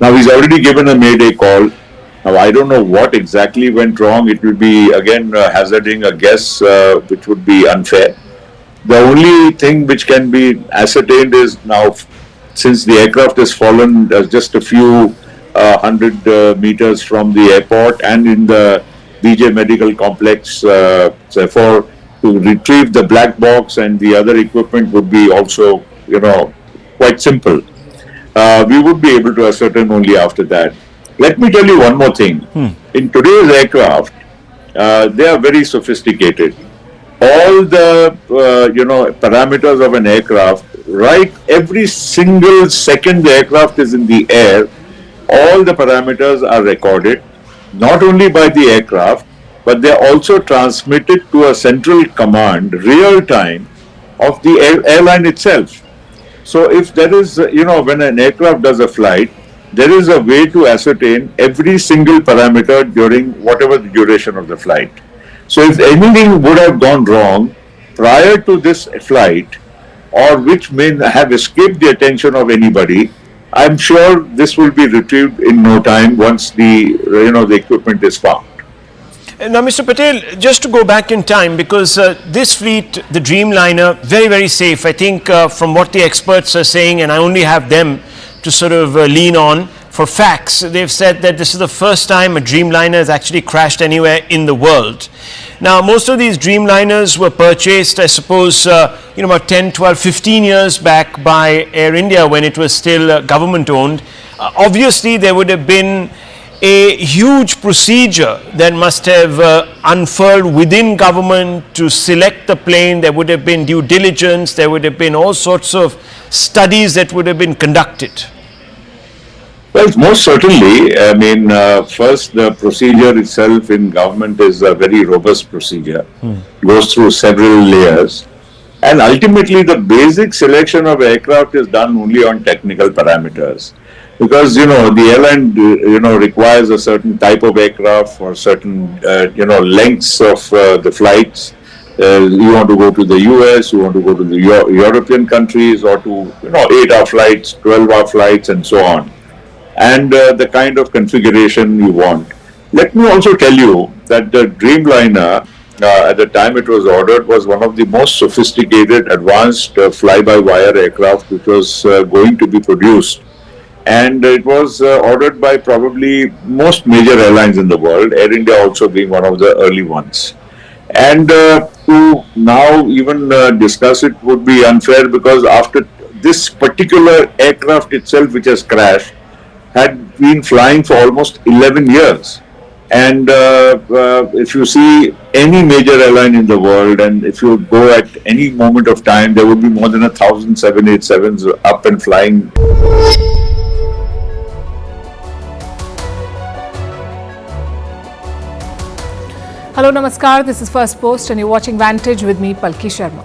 Speaker 4: Now he's already given a mayday call. Now I don't know what exactly went wrong. It will be again hazarding a guess which would be unfair. The only thing which can be ascertained is now, since the aircraft has fallen just a few 100 meters from the airport and in the BJ Medical Complex, therefore to retrieve the black box and the other equipment would be also, quite simple. We would be able to ascertain only after that. Let me tell you one more thing. In today's aircraft, they are very sophisticated. All the parameters of an aircraft, right? Every single second the aircraft is in the air, all the parameters are recorded, not only by the aircraft, but they are also transmitted to a central command, real time, of the airline itself. So if there is, when an aircraft does a flight, there is a way to ascertain every single parameter during whatever the duration of the flight. So if anything would have gone wrong prior to this flight, or which may have escaped the attention of anybody, I'm sure this will be retrieved in no time once the equipment is found.
Speaker 11: Now, Mr. Patel, just to go back in time, because this fleet, the Dreamliner, very, very safe. I think from what the experts are saying, and I only have them to sort of lean on for facts, they've said that this is the first time a Dreamliner has actually crashed anywhere in the world. Now, most of these Dreamliners were purchased, I suppose, about 10, 12, 15 years back by Air India when it was still government owned. Obviously, there would have been a huge procedure that must have unfurled within government to select the plane. There would have been due diligence. There would have been all sorts of studies that would have been conducted.
Speaker 4: Well, most certainly. I mean, first, the procedure itself in government is a very robust procedure. Goes through several layers. And ultimately, the basic selection of aircraft is done only on technical parameters. Because, the airline, requires a certain type of aircraft for certain, lengths of the flights. You want to go to the US, you want to go to the European countries, or to, 8-hour flights, 12-hour flights, and so on. And the kind of configuration you want. Let me also tell you that the Dreamliner, at the time it was ordered, was one of the most sophisticated, advanced fly-by-wire aircraft which was going to be produced. And it was ordered by probably most major airlines in the world, Air India also being one of the early ones. And to now even discuss it would be unfair, because after this particular aircraft itself, which has crashed, had been flying for almost 11 years. And if you see any major airline in the world, and if you go at any moment of time, there would be more than 1,000 787s up and flying.
Speaker 17: Hello, Namaskar. This is First Post and you're watching Vantage with me, Palki Sharma.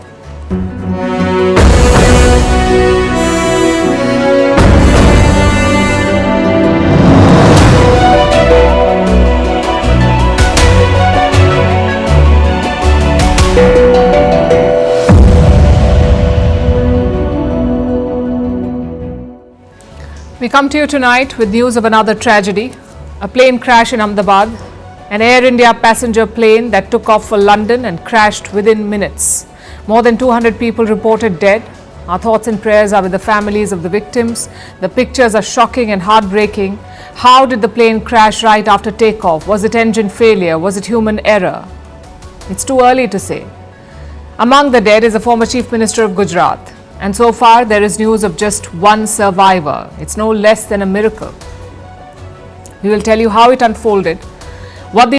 Speaker 17: We come to you tonight with news of another tragedy, a plane crash in Ahmedabad, an Air India passenger plane that took off for London and crashed within minutes. More than 200 people reported dead. Our thoughts and prayers are with the families of the victims. The pictures are shocking and heartbreaking. How did the plane crash right after takeoff? Was it engine failure? Was it human error? It's too early to say. Among the dead is a former Chief Minister of Gujarat. And so far, there is news of just one survivor. It's no less than a miracle. We will tell you how it unfolded, what the